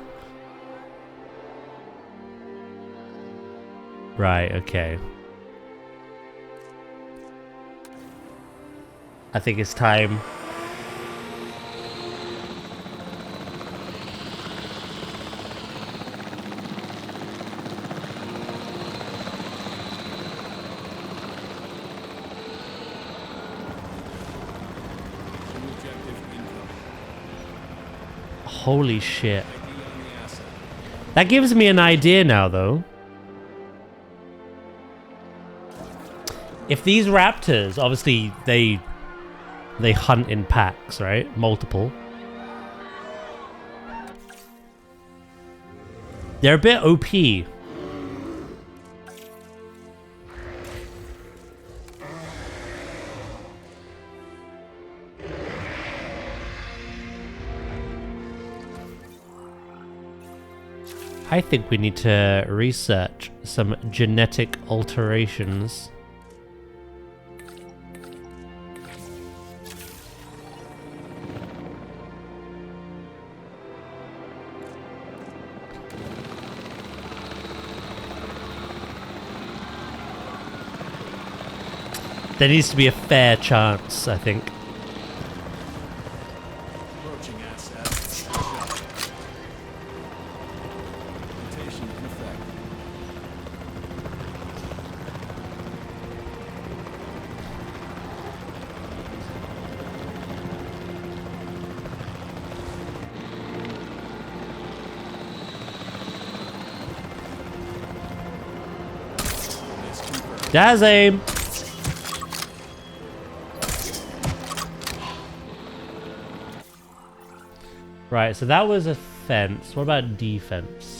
Right, okay. I think it's time. Holy shit. That gives me an idea now, though. If these raptors, obviously, they hunt in packs, right? Multiple. They're a bit OP. I think we need to research some genetic alterations. There needs to be a fair chance, I think. Approaching asset. Rotation in effect. That's aim. Right, so that was offense. What about defense?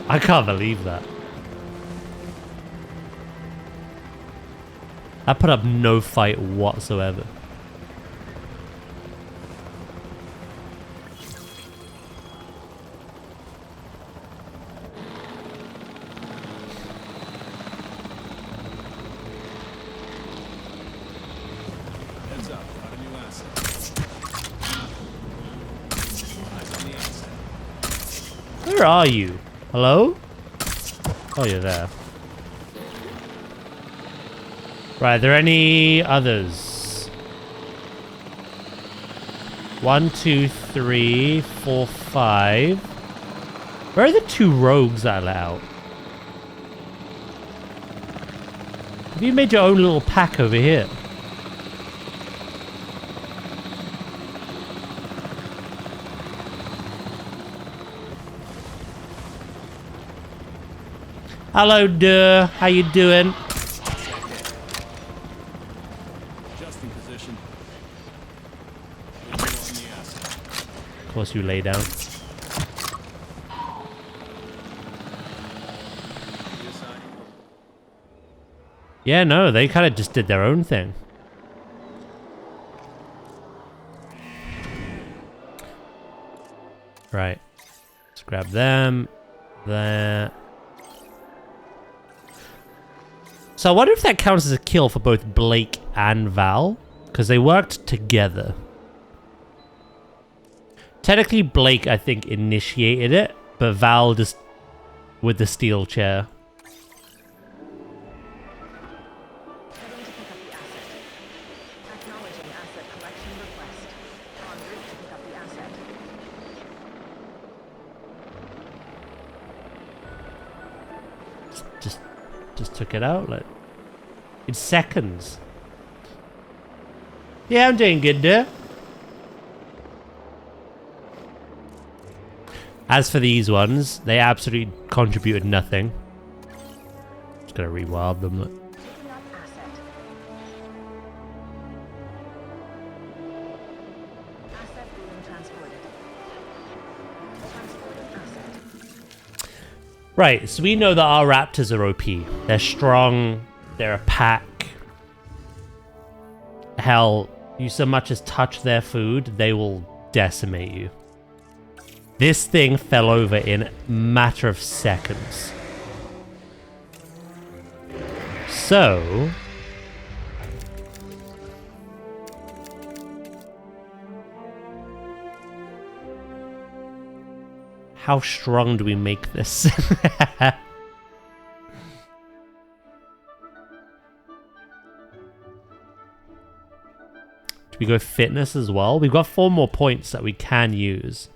I can't believe that. I put up no fight whatsoever. Heads up, got a new asset. Eyes on the asset. Where are you? Hello? Oh, you're there. Right, are there any others? 1, 2, 3, 4, 5. Where are the 2 rogues that I let out? Have you made your own little pack over here? Hello, duh. How you doing? Just in position. Visual on the asset. Of course you lay down. Yeah, no, they kind of just did their own thing. Right. Let's grab them. There. So I wonder if that counts as a kill for both Blake and Val, because they worked together. Technically, Blake, I think, initiated it, but Val just with the steel chair. Heading to pick up the asset. Acknowledging asset collection request. En route to pick up the asset. Just took it out like in seconds. Yeah, I'm doing good there. As for these ones, they absolutely contributed nothing. Just gonna rewild them. Look. Picking up asset. Asset being transported. Transporting asset. Right, so we know that our raptors are OP. They're strong. They're a pack. Hell, you so much as touch their food, they will decimate you. This thing fell over in a matter of seconds. So... how strong do we make this? Do we go fitness as well? We've got 4 more points that we can use.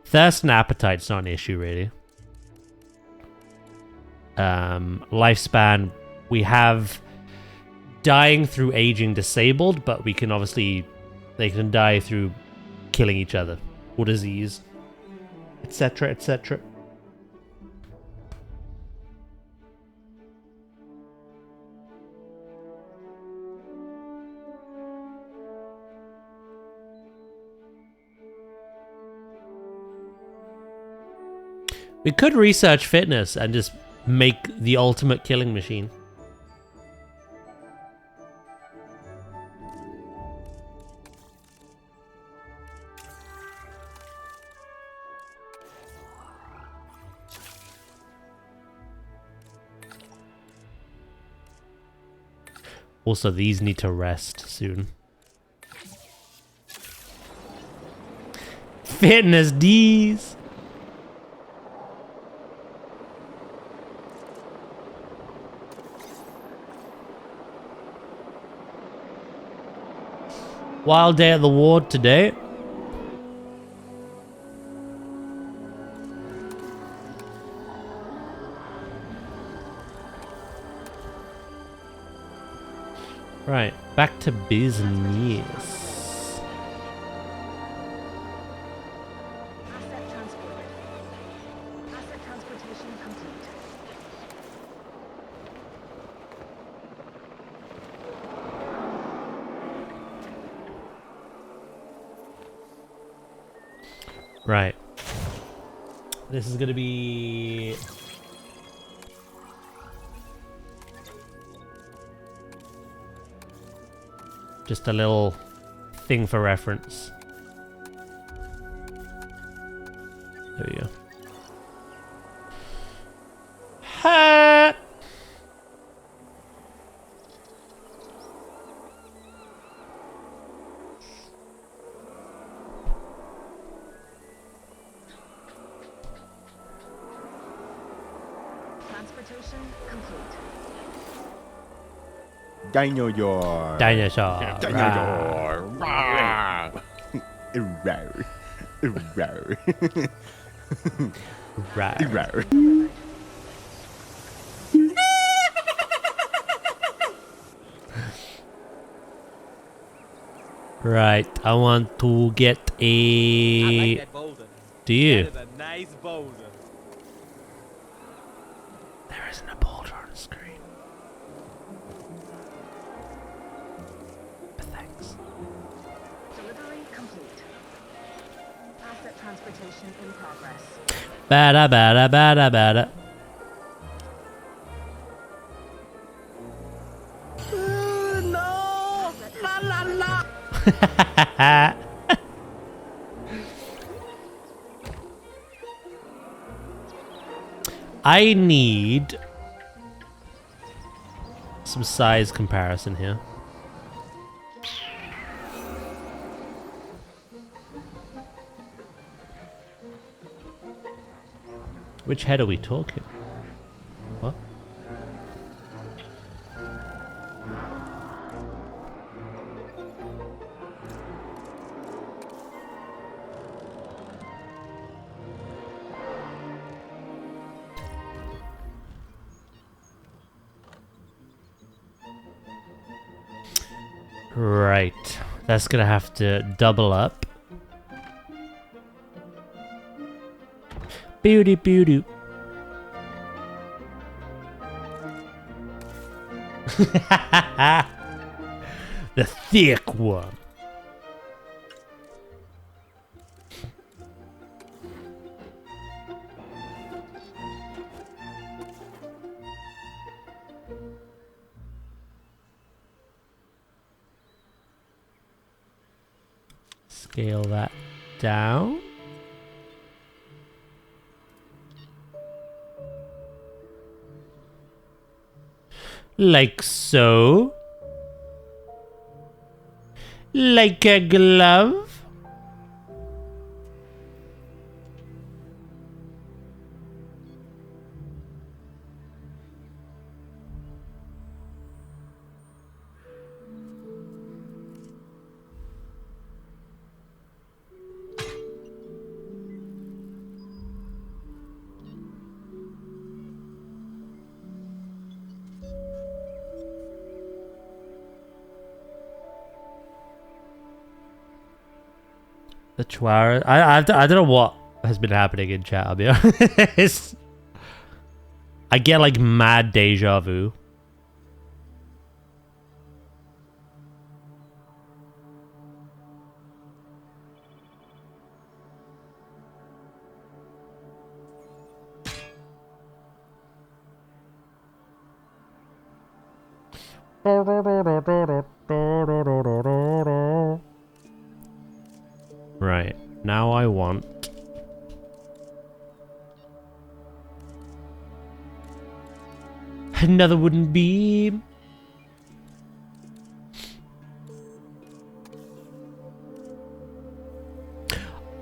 Thirst and appetite's not an issue, really. Lifespan, we have dying through aging disabled, but we can obviously... they can die through killing each other. Or disease. Etc, etc. We could research fitness and just make the ultimate killing machine. Also, these need to rest soon. Fitness D's. Wild day at the ward today. Right, back to business. Asset transported. Asset transportation complete. Right. This is gonna be... just a little thing for reference. There we go. Ha! Transportation complete. Dinosaur. Dinosaur. Dinosaur. Rah. Rawr. Rawr. Right. Rawr. Right. I want to get a... Do you? That is a nice boulder. There isn't a boulder on the screen. But thanks. Delivery complete. Asset transportation in progress. Bada bada bada bada. No! La la la! I need some size comparison here. Which head are we talking? What? Right. That's gonna have to double up. Beauty, beauty. The thick one. scale that down. Like so. Like a glove. The Chihuahua. I don't know what has been happening in chat, I'll be honest. I get like mad deja vu. Right, now I want another wooden beam.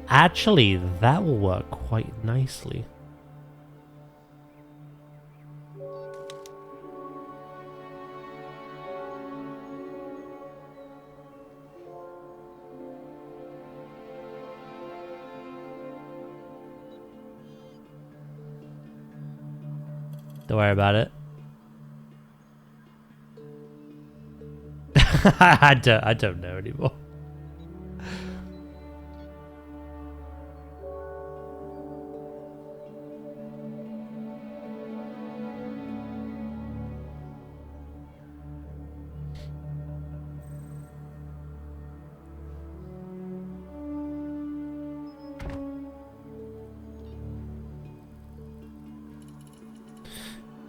Actually, that will work quite nicely. Don't worry about it. I don't know anymore.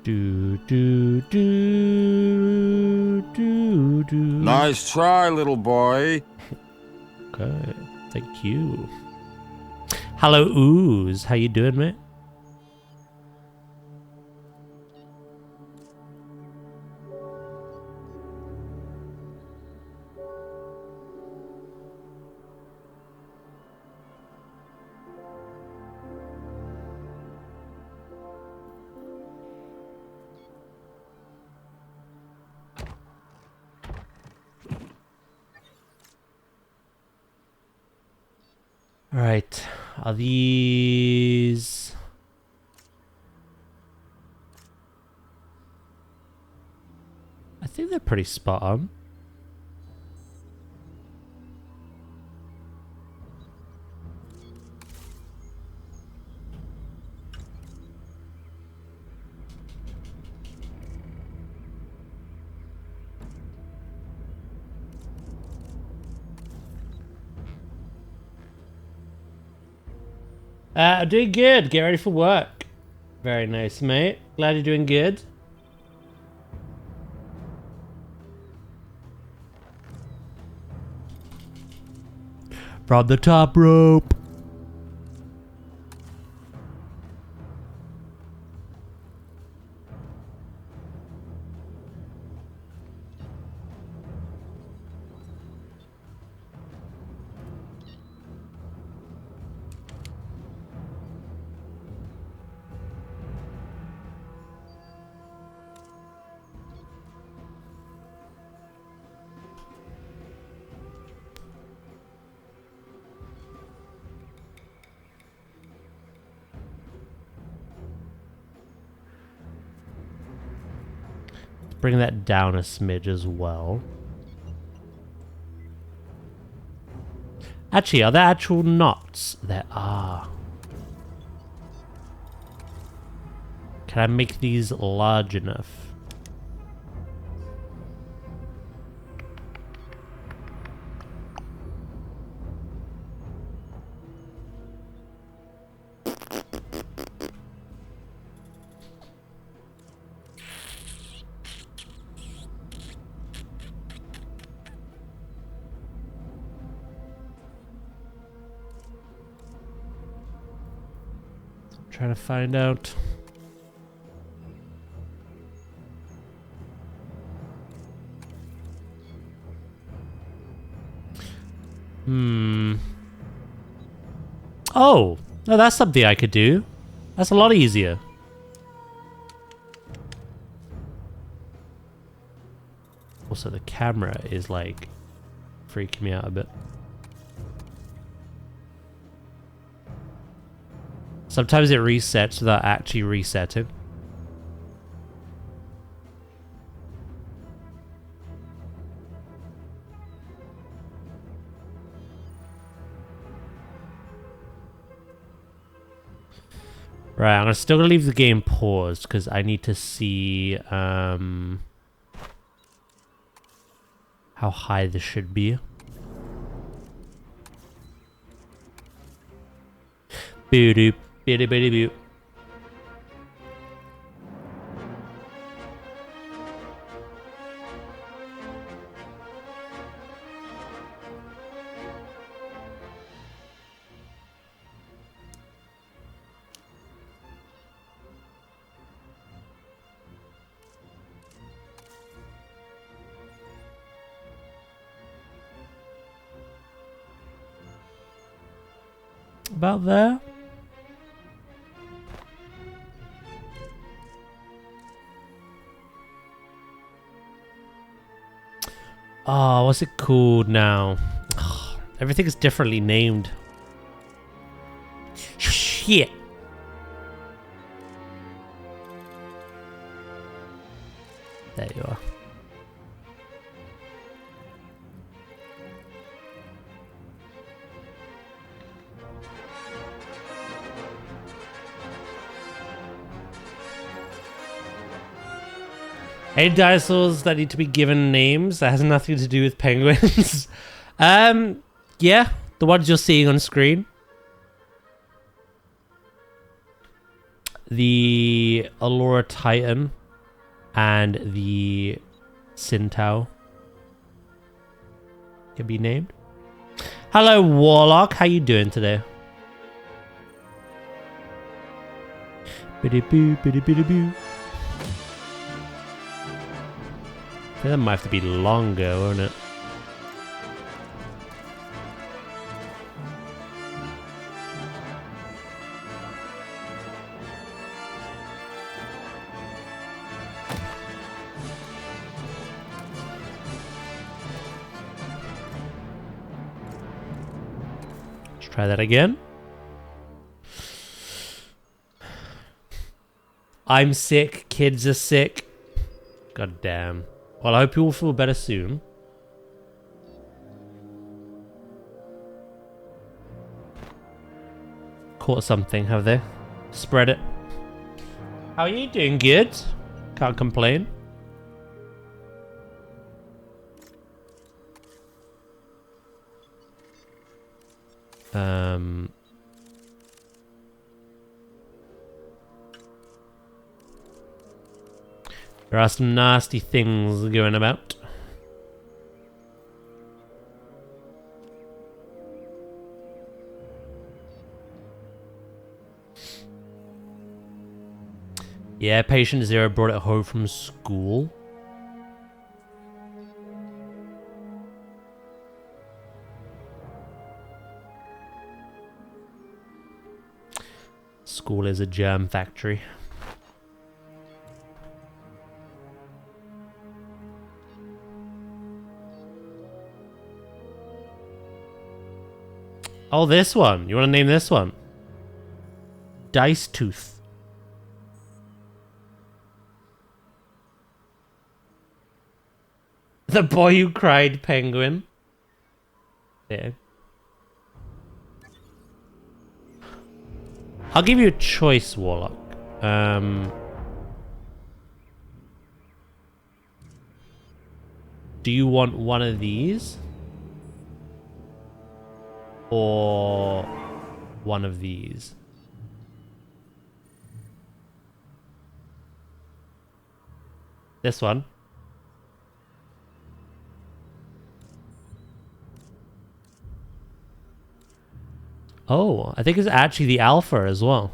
Do. Nice try, little boy. Okay, thank you. Hello, Ooze. How you doing, mate? Alright, are these... I think they're pretty spot on. I'm doing good. Get ready for work. Very nice, mate. Glad you're doing good. From the top rope. Bring that down a smidge as well. Actually, are there actual knots? There are. Can I make these large enough? Trying to find out. Oh, no, that's something I could do. That's a lot easier. Also, the camera is like freaking me out a bit. Sometimes it resets without actually resetting. Right, I'm still gonna leave the game paused because I need to see how high this should be. Boo doop, biddy biddy boo. About there. Oh, what's it called now? Everything is differently named. Shit. There you are. Any dinosaurs that need to be given names that has nothing to do with penguins? Yeah, the ones you're seeing on screen. The Allura Titan and the Sintao can be named. Hello, Warlock. How you doing today? Biddy boo, biddy biddy boo. I think that might have to be longer, won't it? Let's try that again. I'm sick, kids are sick. God damn. Well, I hope you all feel better soon. Caught something, have they? Spread it. How are you doing? Good? Can't complain. There are some nasty things going about. Yeah, patient zero brought it home from school. School is a germ factory. Oh, this one. You want to name this one? Dice Tooth. The boy who cried penguin. Yeah. I'll give you a choice, Warlock. Do you want one of these? Or one of these? This one. Oh, I think it's actually the alpha as well.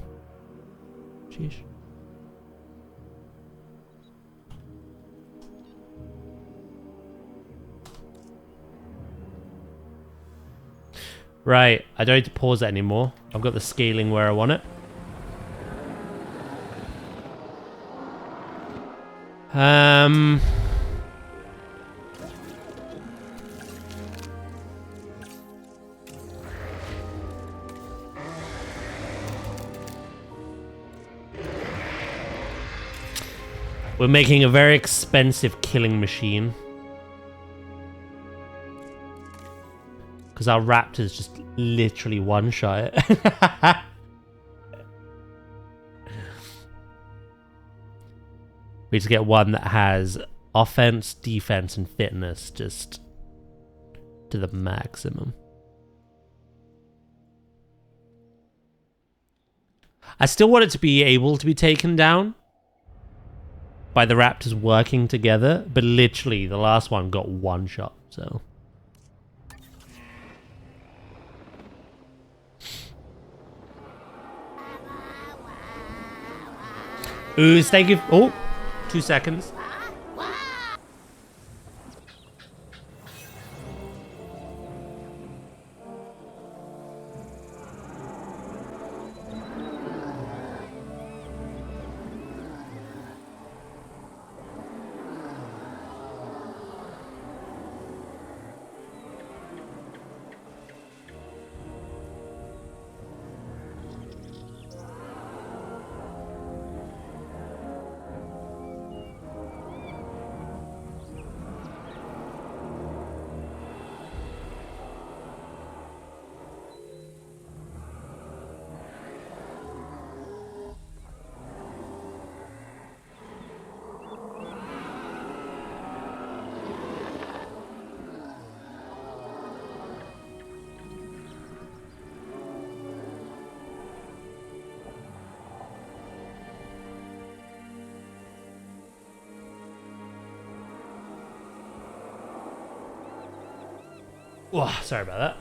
Sheesh. Right, I don't need to pause it anymore. I've got the scaling where I want it. We're making a very expensive killing machine. Because our raptors just literally one-shot it. We need to get one that has offense, defense, and fitness just to the maximum. I still want it to be able to be taken down by the raptors working together, but literally the last one got one shot, so... Ooh, thank you. Oh, 2 seconds. Whoa, sorry about that.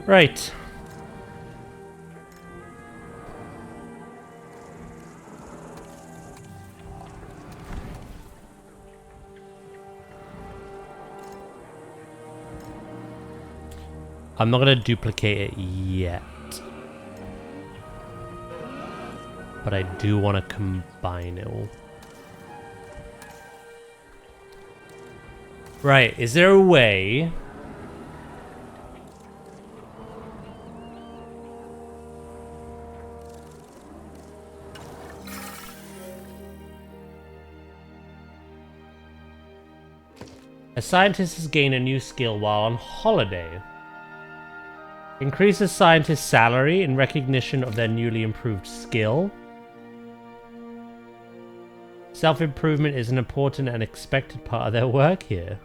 Right. I'm not going to duplicate it yet. But I do want to combine it all. Right, is there a way... A scientist has gained a new skill while on holiday. Increases scientist's salary in recognition of their newly improved skill. Self-improvement is an important and expected part of their work here.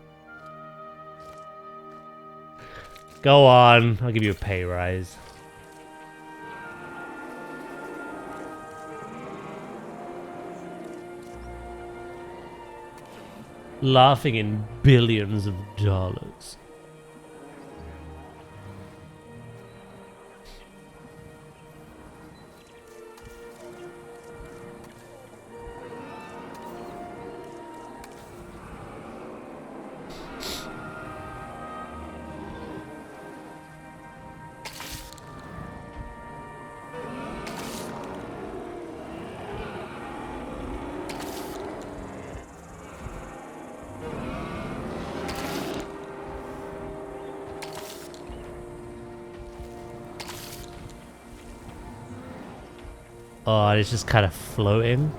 Go on, I'll give you a pay rise. Laughing in billions of dollars. Oh, it's just kind of floating.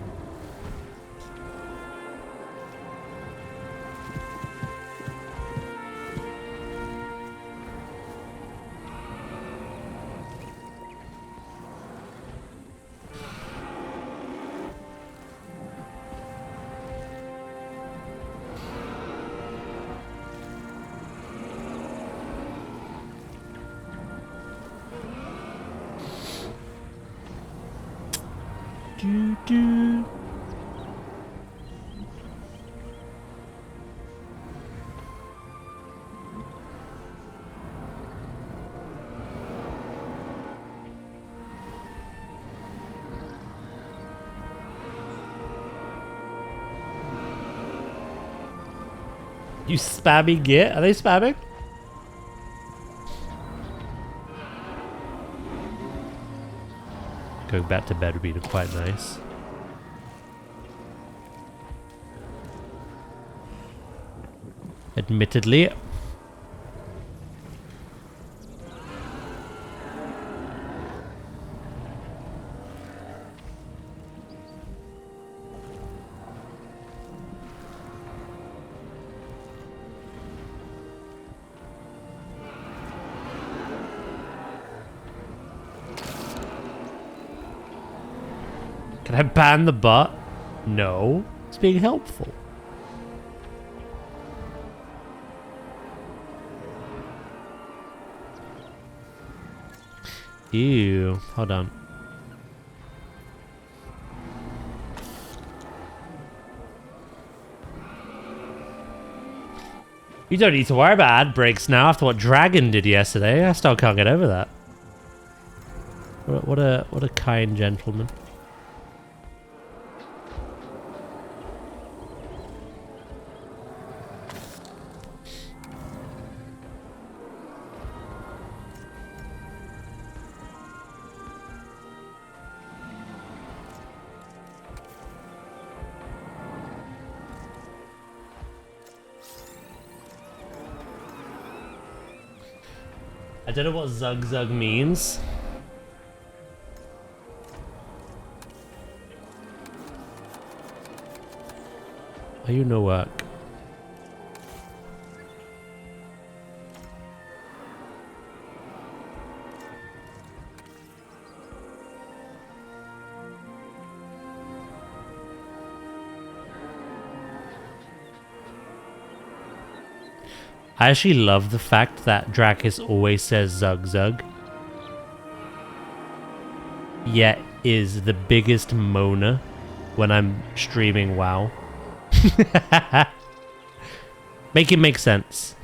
You spammy git? Are they spamming? Going back to bed would be quite nice. Admittedly. Can I ban the bot? No. It's being helpful. Ew. Hold on. You don't need to worry about ad breaks now after what Dragon did yesterday. I still can't get over that. What a kind gentleman. I don't know what Zug Zug means. Are you no work? I actually love the fact that Drakis always says Zug Zug, yet is the biggest moaner when I'm streaming WoW. Make it make sense.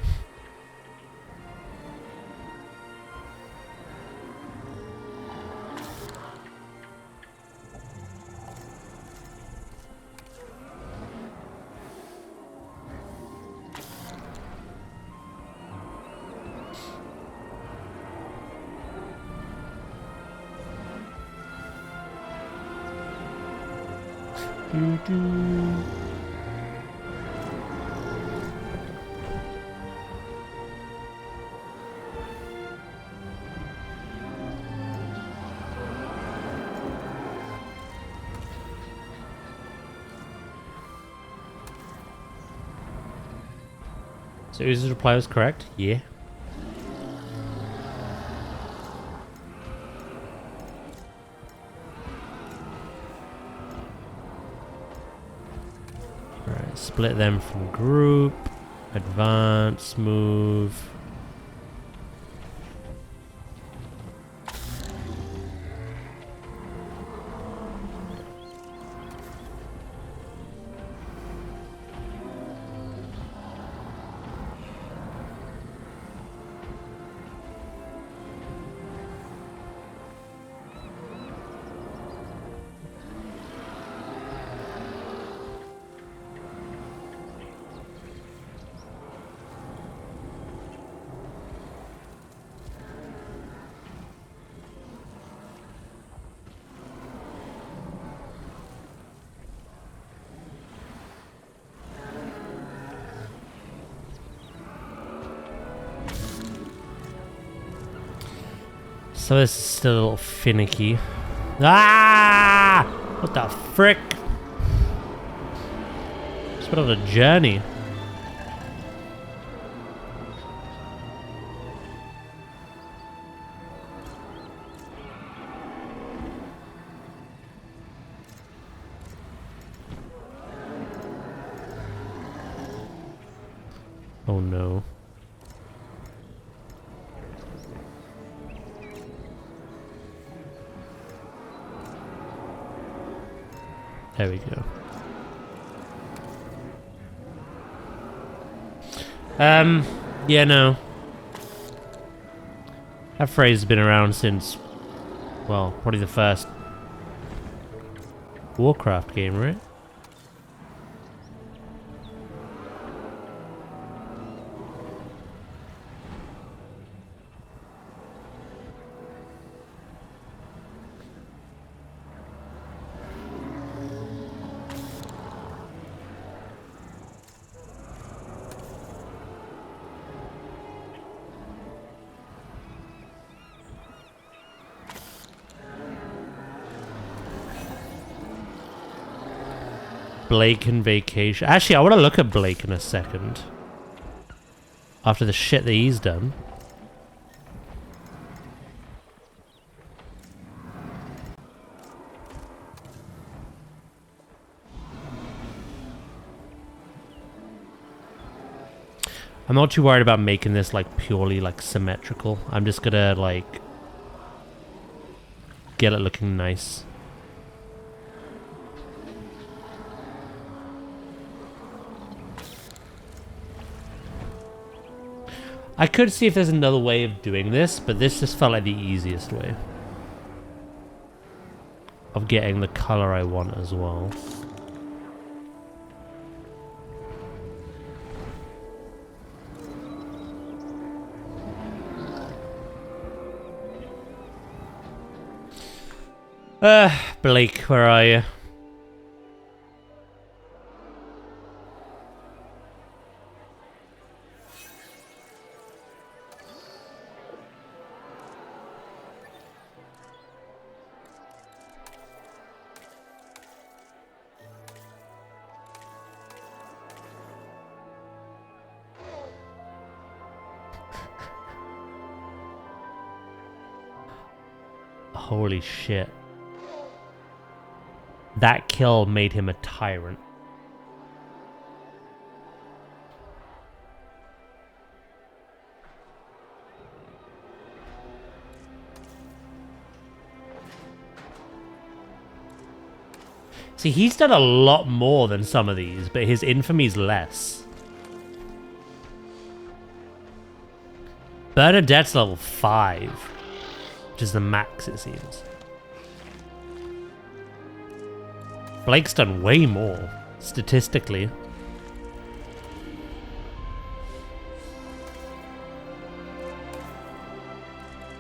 So his reply was correct? Yeah. Alright, split them from group, advance, move. So this is still a little finicky. Ah! What the frick? Just went on a journey. Oh no. There we go. Yeah, no. That phrase has been around since, well, probably the first Warcraft game, right? Blake and vacation. Actually, I want to look at Blake in a second. After the shit that he's done. I'm not too worried about making this like purely like symmetrical. I'm just gonna like get it looking nice. I could see if there's another way of doing this, but this just felt like the easiest way of getting the color I want as well. Blake, where are you? Holy shit. That kill made him a tyrant. See, he's done a lot more than some of these, but his infamy's less. Bernadette's level 5, which is the max, it seems. Blake's done way more, statistically.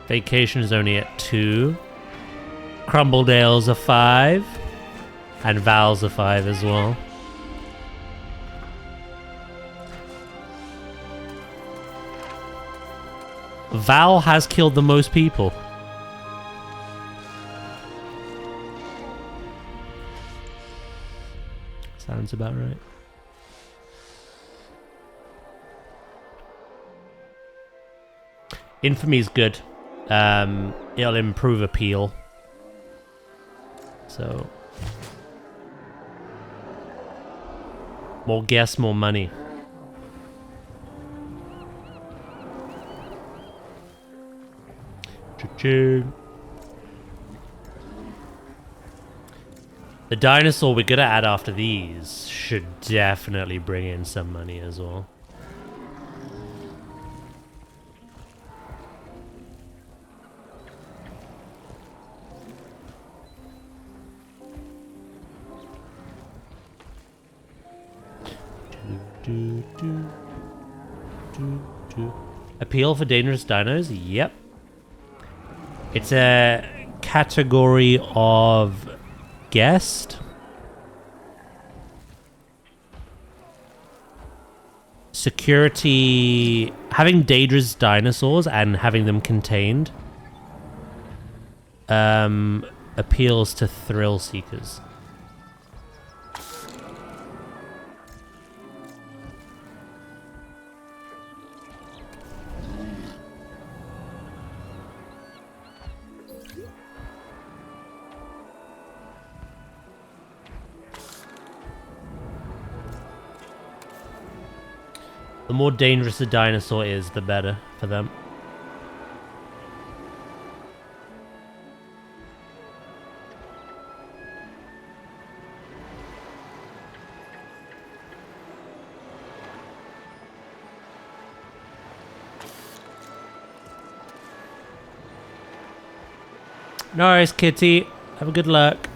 Vacation is only at 2. Crumbledale's a 5. And Val's a 5 as well. Val has killed the most people. Sounds about right. Infamy's good. It'll improve appeal. So more guests, more money. Cha-ching. The dinosaur we're gonna add after these should definitely bring in some money as well. Appeal for dangerous dinos? Yep. It's a category of guest. Security. Having dangerous dinosaurs and having them contained appeals to thrill seekers. The more dangerous a dinosaur is, the better for them. No worries, kitty. Have a good luck.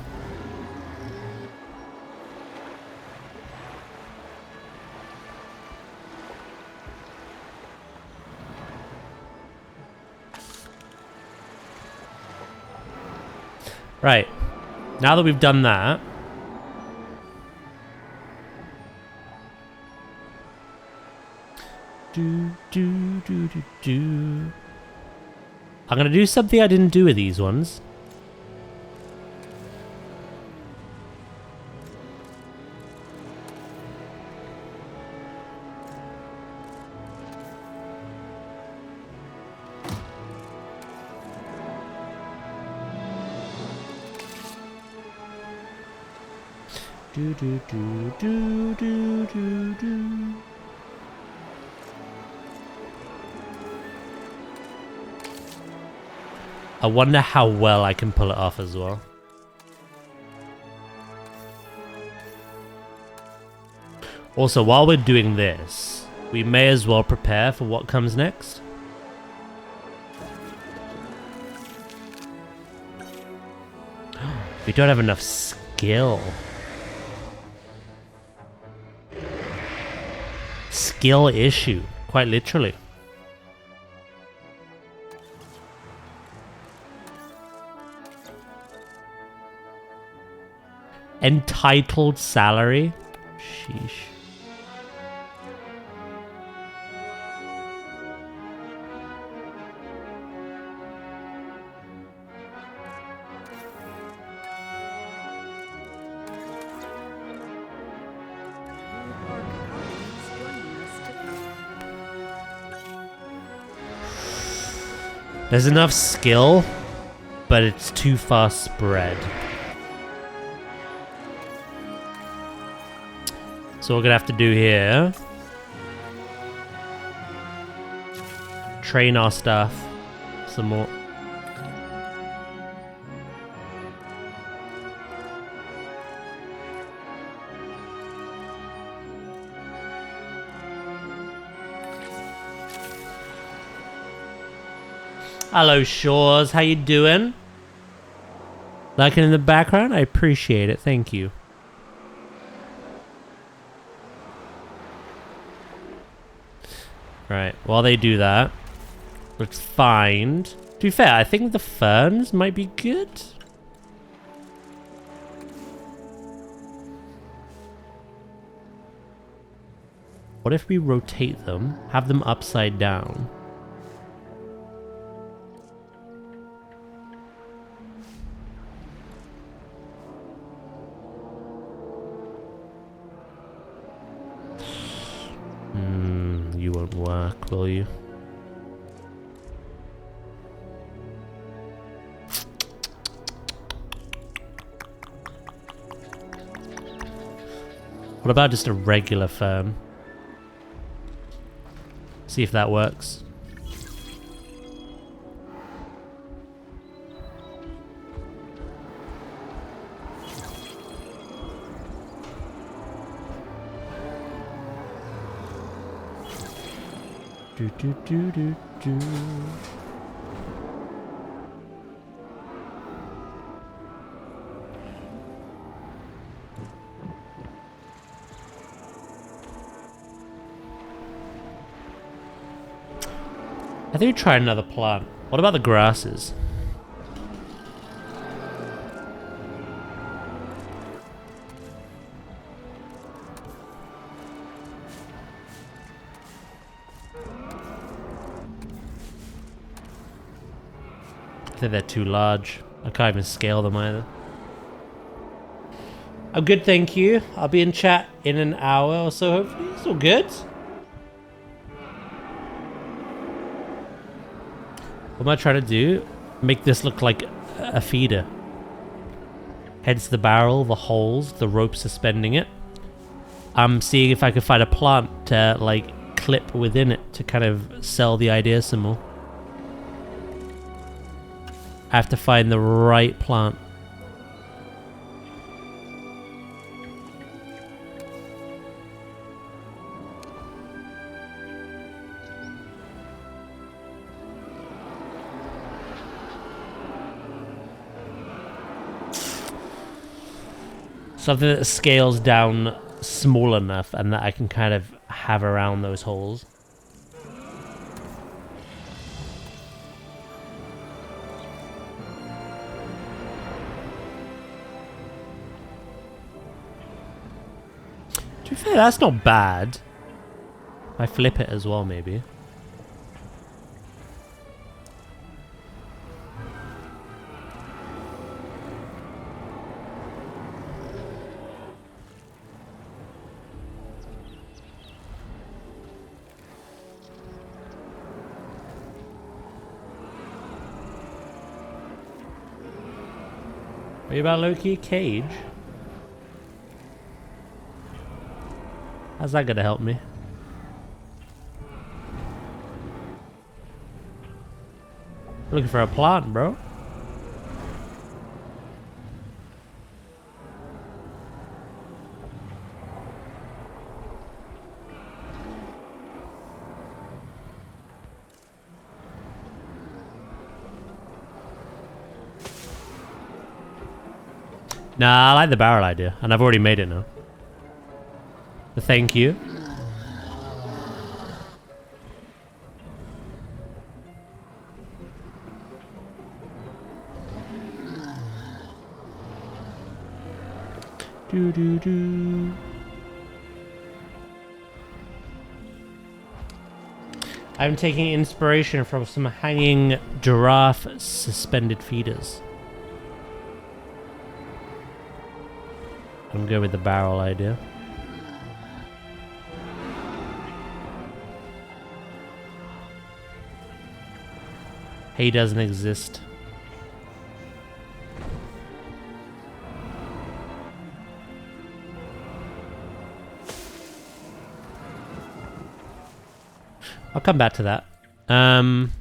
Right. Now that we've done that, I'm gonna do something I didn't do with these ones. Do do do do do do do. I wonder how well I can pull it off as well. Also, while we're doing this, we may as well prepare for what comes next. We don't have enough skill. Skill issue, quite literally. Entitled salary? Sheesh. There's enough skill, but it's too far spread. So we're gonna have to do here. Train our stuff some more. Hello, Shores. How you doing? Liking in the background? I appreciate it. Thank you. Right. While they do that, let's find... To be fair, I think the ferns might be good. What if we rotate them, have them upside down? You won't work, will you? What about just a regular fern? See if that works. Do do do do do. I think we try another plant. What about the grasses? I think they're too large. I can't even scale them either. I'm good, thank you. I'll be in chat in an hour or so, hopefully. It's all good. What am I trying to do? Make this look like a feeder. Hence the barrel, the holes, the rope suspending it. I'm seeing if I can find a plant to like clip within it to kind of sell the idea some more. I have to find the right plant. Something that scales down small enough and that I can kind of have around those holes. To be fair, that's not bad. I flip it as well, maybe. What about Loki? Cage? How's that gonna help me? Looking for a plant, bro. Nah, I like the barrel idea, and I've already made it now. So thank you. Do do do. I'm taking inspiration from some hanging giraffe suspended feeders. I'm gonna go with the barrel idea. Hay doesn't exist. I'll come back to that. I'm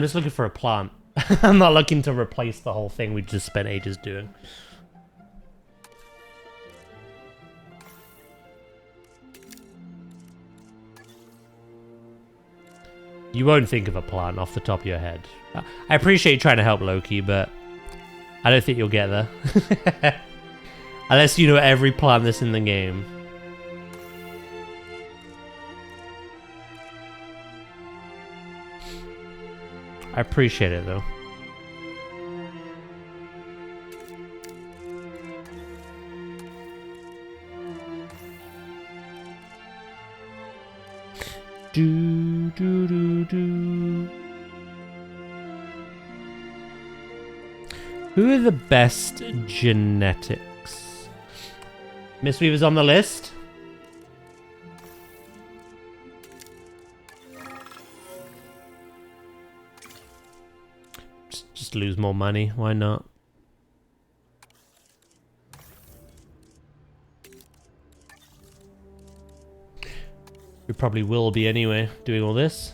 just looking for a plant. I'm not looking to replace the whole thing we just spent ages doing. You won't think of a plant off the top of your head. I appreciate you trying to help Loki, but I don't think you'll get there. Unless you know every plant that's in the game. I appreciate it though. Do do do do. Who are the best genetics? Mistweaver's on the list. Just lose more money. Why not? We probably will be anyway, doing all this.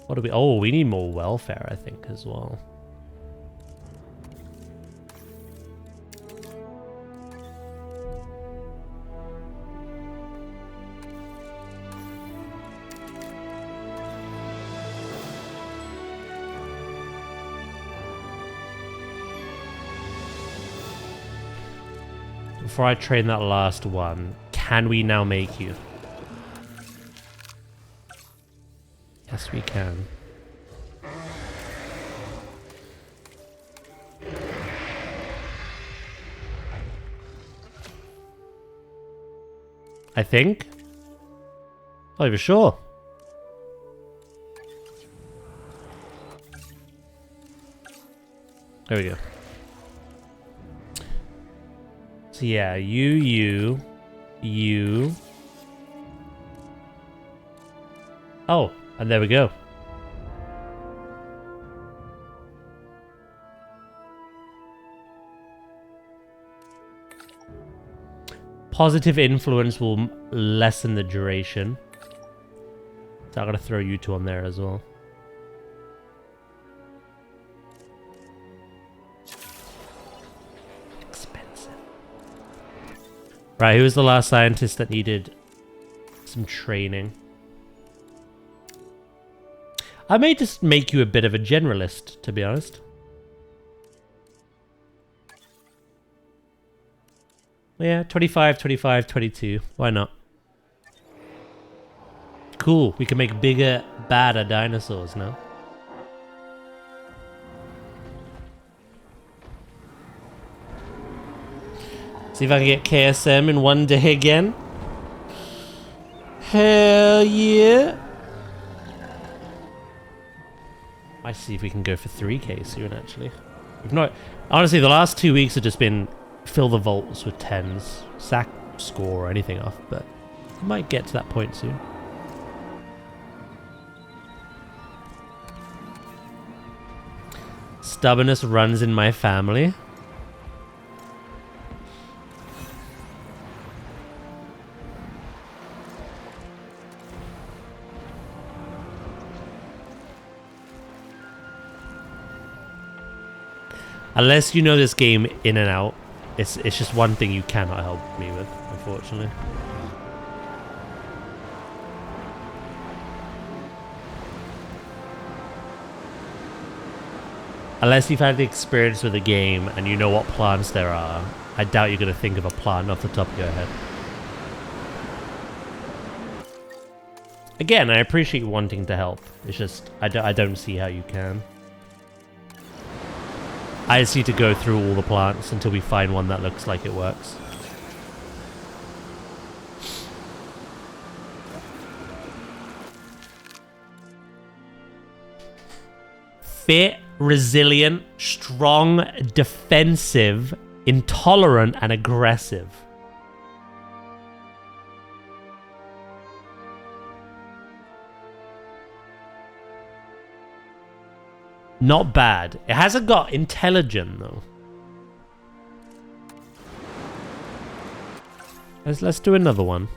What do we... Oh, we need more welfare, I think, as well. Before I train that last one, can we now make you? Yes, we can. I think. Not even sure. There we go. So yeah, you. Oh, and there we go. Positive influence will lessen the duration. So I'm gonna throw you two on there as well. Right, who was the last scientist that needed some training? I may just make you a bit of a generalist, to be honest. Yeah, 25, 25, 22. Why not? Cool, we can make bigger, badder dinosaurs now. See if I can get KSM in one day again. Hell yeah. Might see if we can go for 3k soon, actually. We've not... Honestly, the last 2 weeks have just been fill the vaults with 10s. Sack score or anything off, but we might get to that point soon. Stubbornness runs in my family. Unless you know this game in and out, it's just one thing you cannot help me with, unfortunately. Unless you've had the experience with the game and you know what plants there are, I doubt you're going to think of a plant off the top of your head. Again, I appreciate wanting to help. It's just, I don't see how you can. I just need to go through all the plants until we find one that looks like it works. Fit, resilient, strong, defensive, intolerant, and aggressive. Not bad. It hasn't got intelligent though. Let's do another one.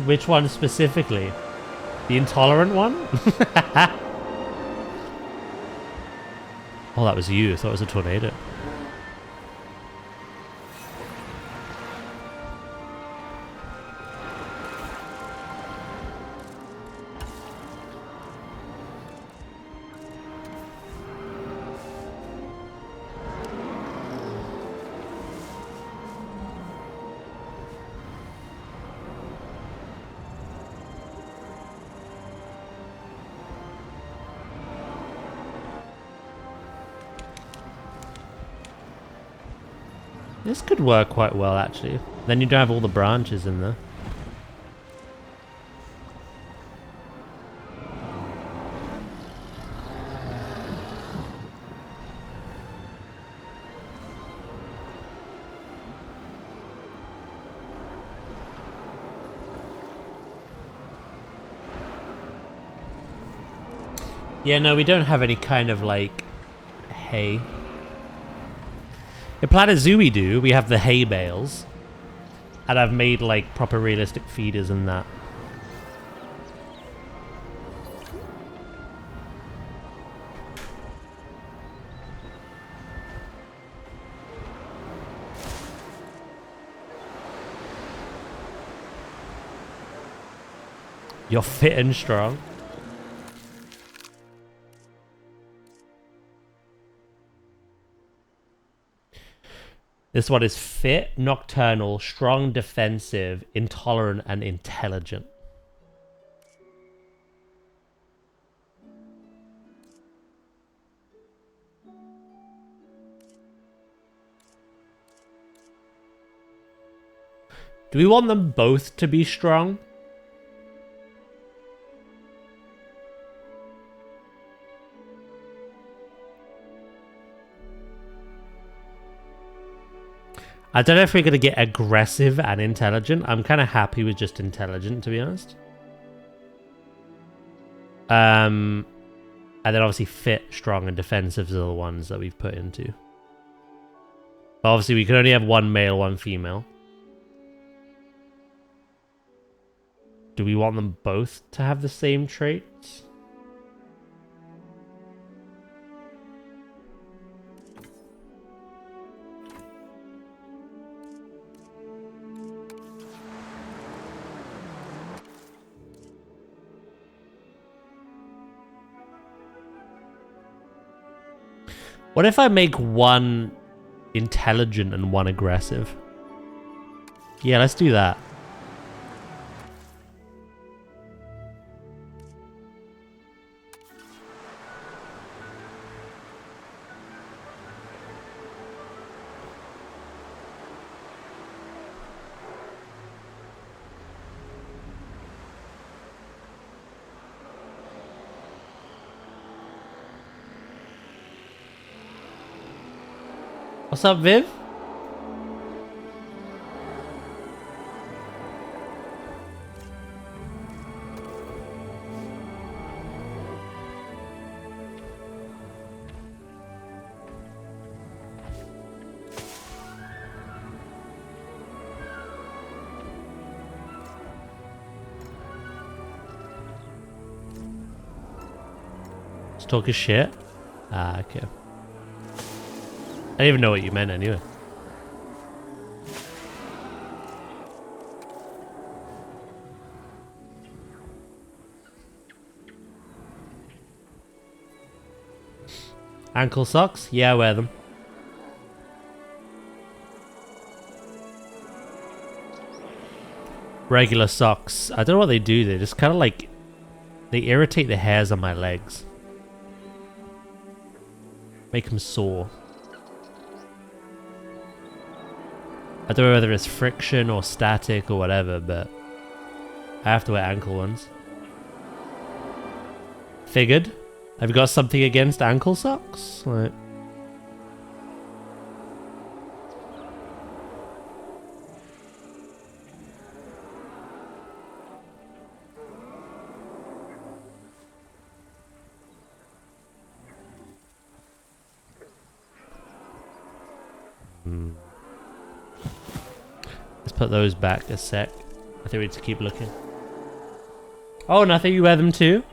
Which one specifically? The intolerant one? Oh, that was you. I thought it was a tornado. This could work quite well, actually. Then you don't have all the branches in there. Yeah, no, we don't have any kind of, like, hay. In Planet Zoo we do. We have the hay bales. And I've made, like, proper realistic feeders and that. You're fit and strong. This one is fit, nocturnal, strong, defensive, intolerant, and intelligent. Do we want them both to be strong? I don't know if we're going to get aggressive and intelligent. I'm kind of happy with just intelligent, to be honest. And then obviously fit, strong, and defensive are the ones that we've put into. But obviously we can only have one male, one female. Do we want them both to have the same traits? What if I make one intelligent and one aggressive? Yeah, let's do that. What's up, Viv? talk his shit? Ah, okay. I didn't even know what you meant anyway. Ankle socks? Yeah, I wear them. Regular socks. I don't know what they do. They just kind of like... They irritate the hairs on my legs. Make them sore. I don't know whether it's friction or static or whatever, but... I have to wear ankle ones. Figured. Have you got something against ankle socks? Like... Let's put those back a sec. I think we need to keep looking. Oh, nothing. You wear them too?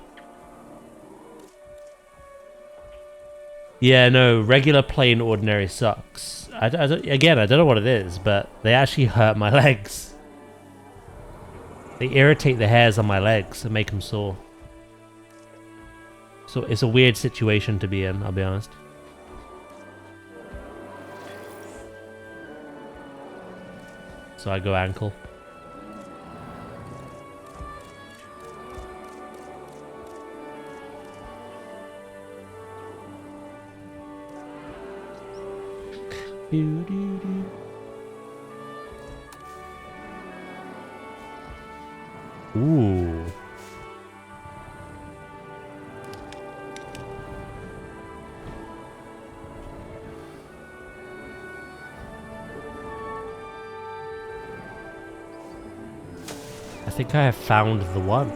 Yeah, no, regular plain ordinary socks. Again, I don't know what it is, but they actually hurt my legs. They irritate the hairs on my legs and make them sore. So it's a weird situation to be in, I'll be honest. So I go ankle. Ooh. I think I have found the one.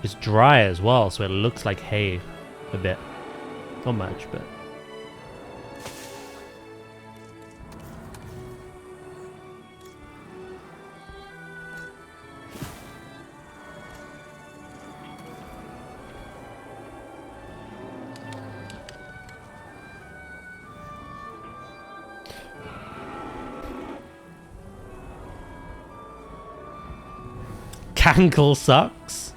It's dry as well, so it looks like hay a bit. Not much, but... Ankle socks.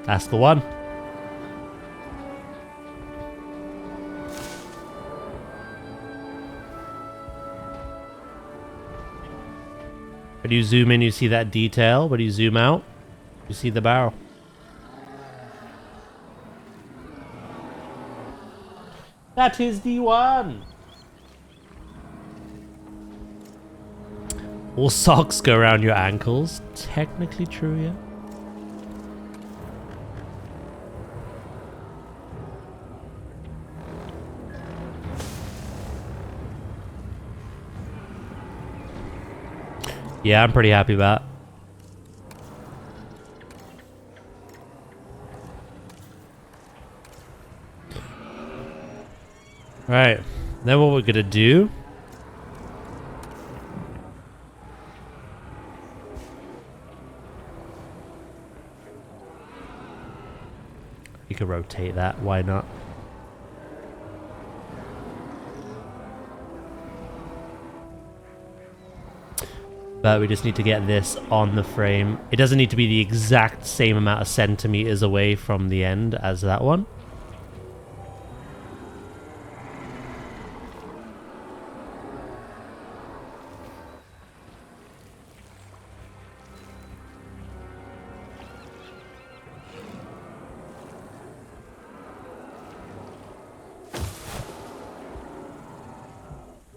That's the one. When you zoom in, you see that detail. When you zoom out, you see the barrel. That is the one. All socks go around your ankles. Technically true, yeah. Yeah, I'm pretty happy about it. Right, then what we're gonna do... You can rotate that, why not? But we just need to get this on the frame. It doesn't need to be the exact same amount of centimeters away from the end as that one.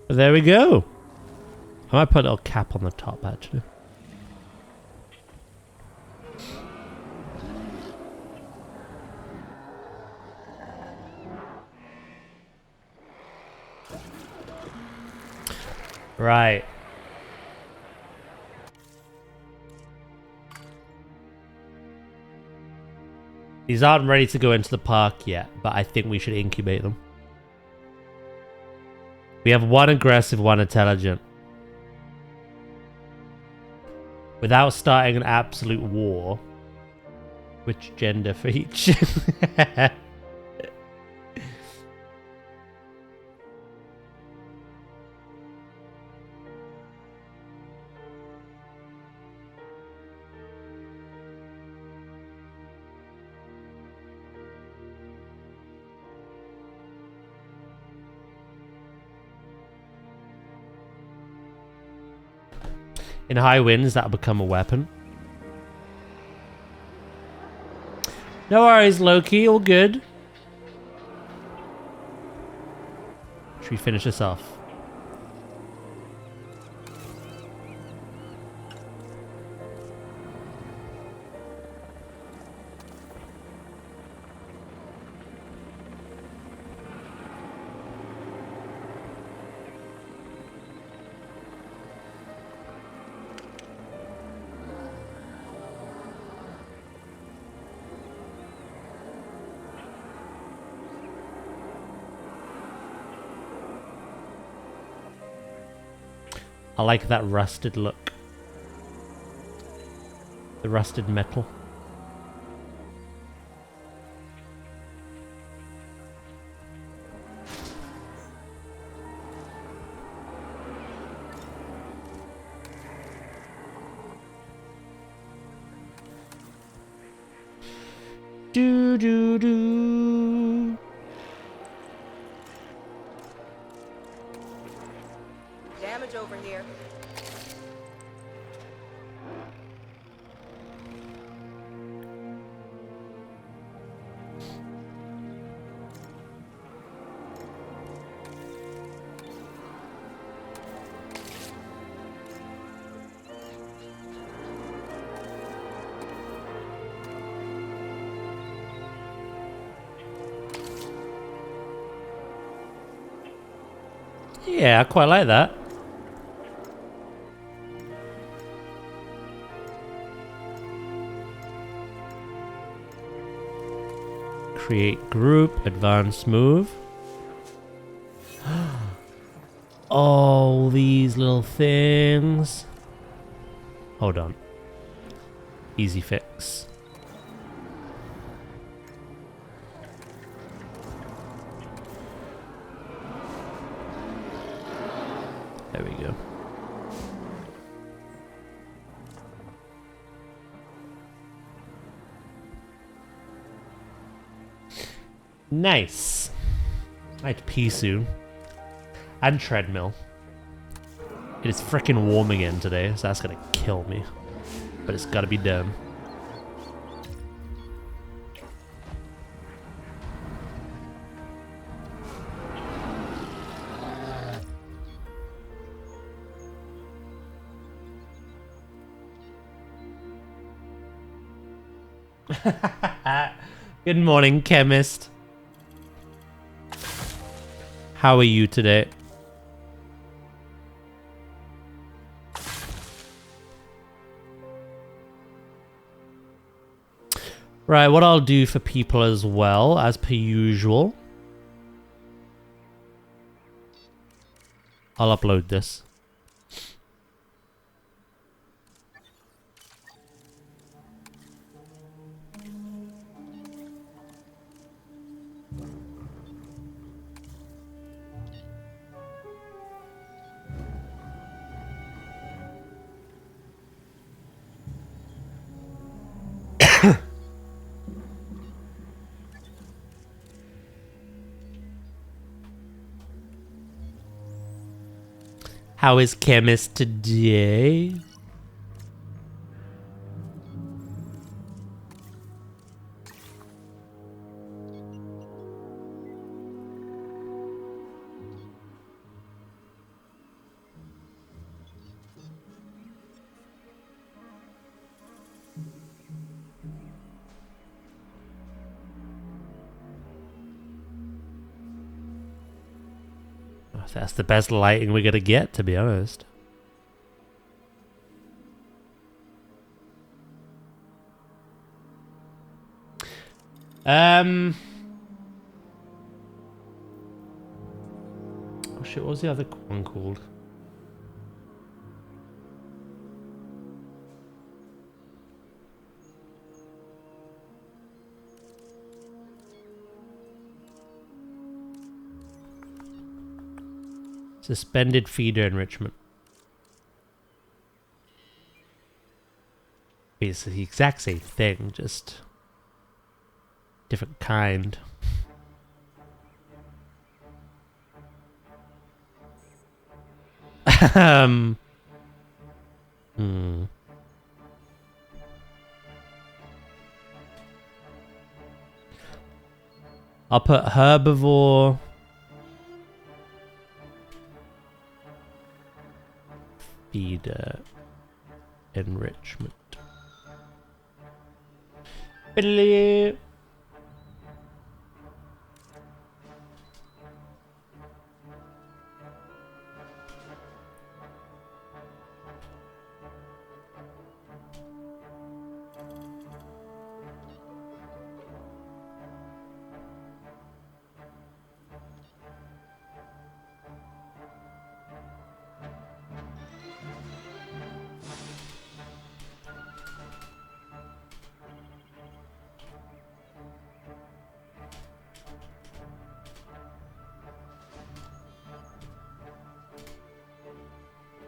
There we go. I might put a little cap on the top, actually. Right. These aren't ready to go into the park yet, but I think we should incubate them. We have one aggressive, one intelligent. Without starting an absolute war. Which gender for each? In high winds, that'll become a weapon. No worries, Loki. All good. Should we finish this off? I like that rusted look. The rusted metal. Do do do. Damage over here. Yeah, I quite like that. Create group, advanced move. Oh, these little things. Hold on. Easy fix. There we go. Nice. I had to pee soon. And treadmill. It is freaking warm again today, so that's gonna kill me. But it's gotta be done. Good morning, chemist. How are you today? Right, what I'll do for people as well, as per usual, I'll upload this. How is chemist today? That's the best lighting we're gonna get, to be honest. Oh shit, what was the other one called? Suspended feeder enrichment. It's the exact same thing, just different kind. I'll put herbivore. Feeder enrichment. Billy.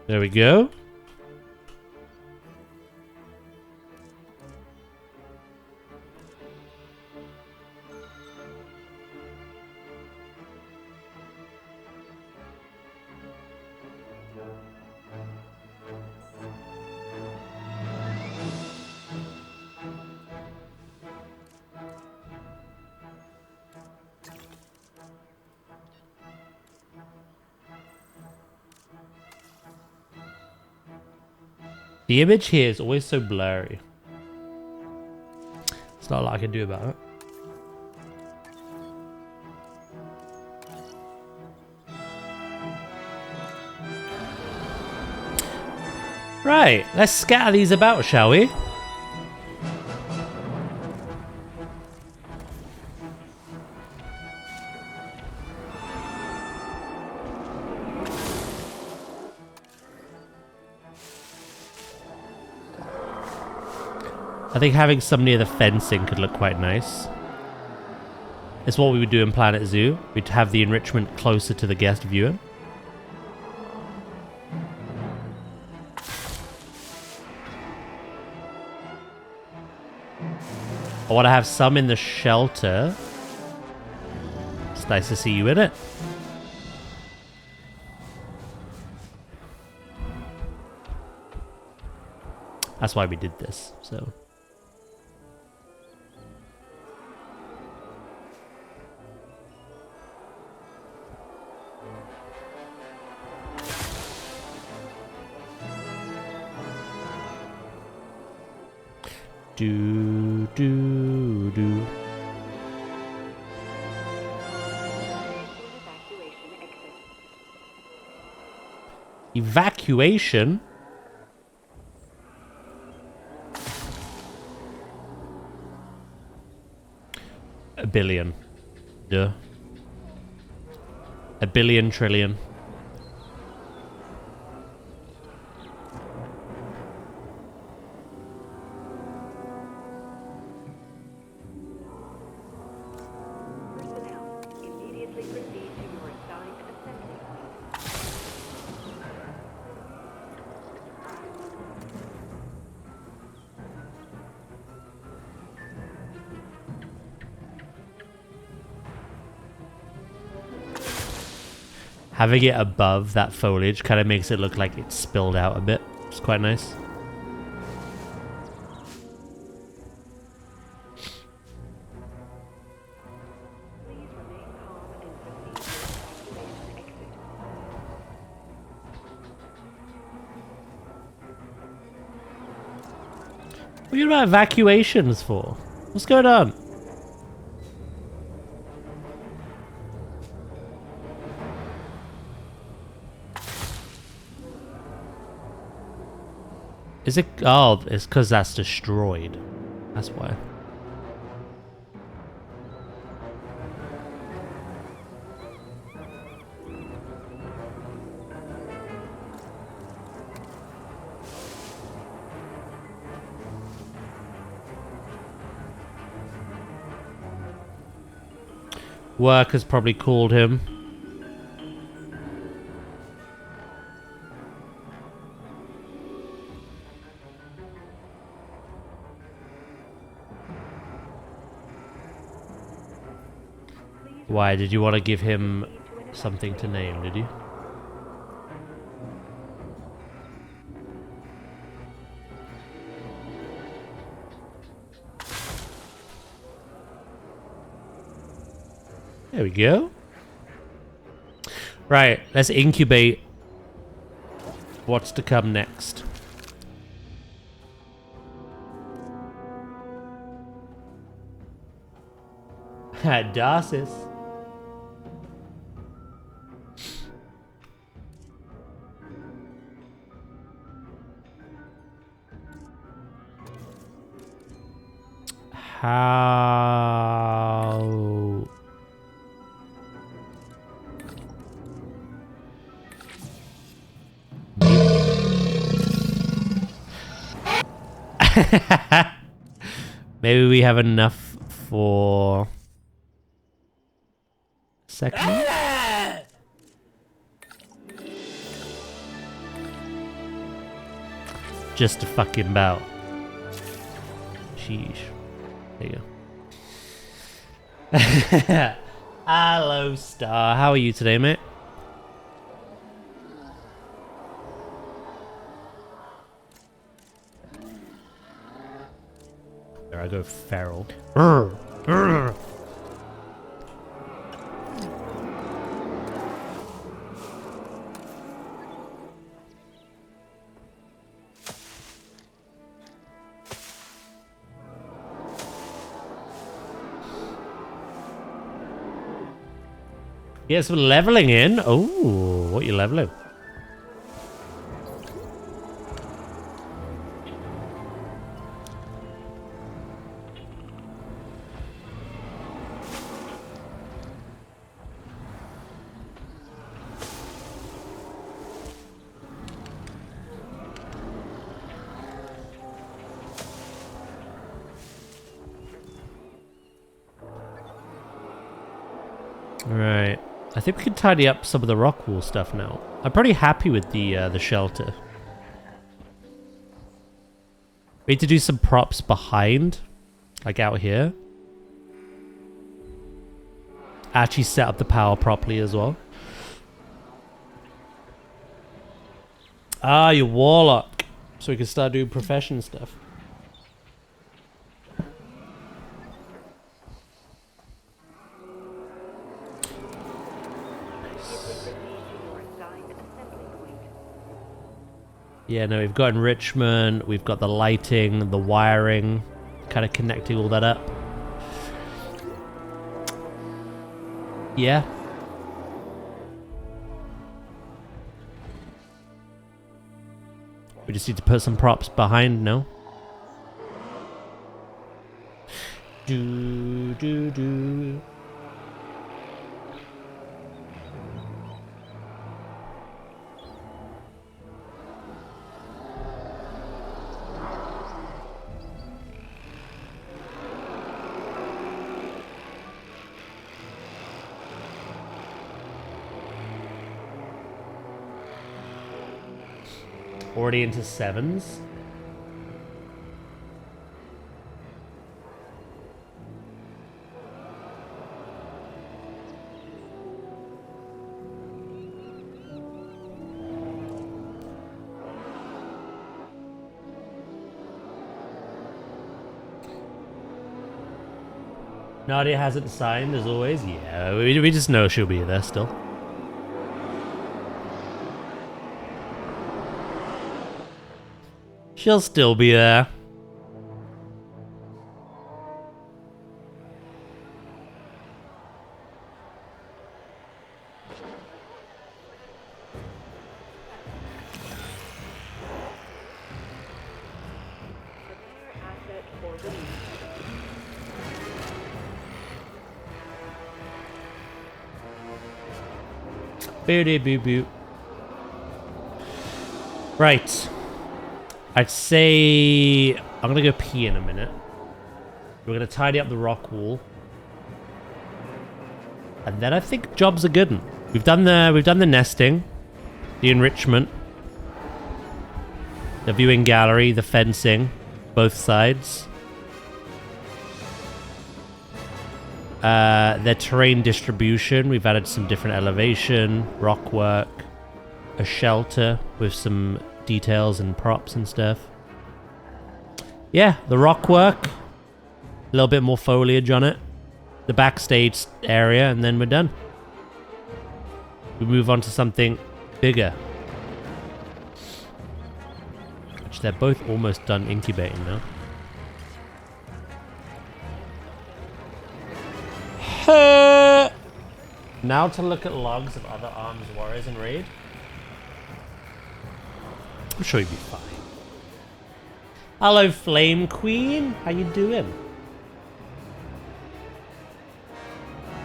There we go. The image here is always so blurry. It's not a lot I can do about it. Right, let's scatter these about, shall we? I think having some near the fencing could look quite nice. It's what we would do in Planet Zoo. We'd have the enrichment closer to the guest viewer. I want to have some in the shelter. It's nice to see you in it. That's why we did this, so... Do, do, do. Evacuation? A billion. Duh. A billion trillion. Having it above that foliage kind of makes it look like it's spilled out a bit. It's quite nice. What are you about evacuations for? What's going on? Is it? Oh, it's because that's destroyed. That's why. Workers probably called him. Why, did you want to give him something to name, did you? There we go. Right, let's incubate what's to come next. Darcis. How... Maybe we have enough for... second? Just a fucking bout. Sheesh. There you go. Hello, Star. How are you today, mate? There I go, feral. Yeah, some leveling in. Oh, what are you leveling? Right. I think we can tidy up some of the rock wall stuff now. I'm pretty happy with the shelter. We need to do some props behind, like out here. Actually set up the power properly as well. Ah, you're warlock. So we can start doing profession stuff. Yeah, no, we've got enrichment, we've got the lighting, the wiring, kind of connecting all that up. Yeah. We just need to put some props behind now. Do, do, do. Already into sevens. Nadia hasn't signed as always. Yeah, we just know she'll be there still. She'll still be there. Boo boo boo. Right. I'd say I'm gonna go pee in a minute. We're gonna tidy up the rock wall. And then I think jobs are good. We've done the nesting, the enrichment, the viewing gallery, the fencing, both sides. The terrain distribution, we've added some different elevation, rock work, a shelter with some details and props and stuff. Yeah, the rock work, a little bit more foliage on it, the backstage area, and then we're done. We move on to something bigger. Which they're both almost done incubating now. Now to look at logs of other arms warriors in raid. I'm sure you'll be fine. Hello, Flame Queen. How you doing?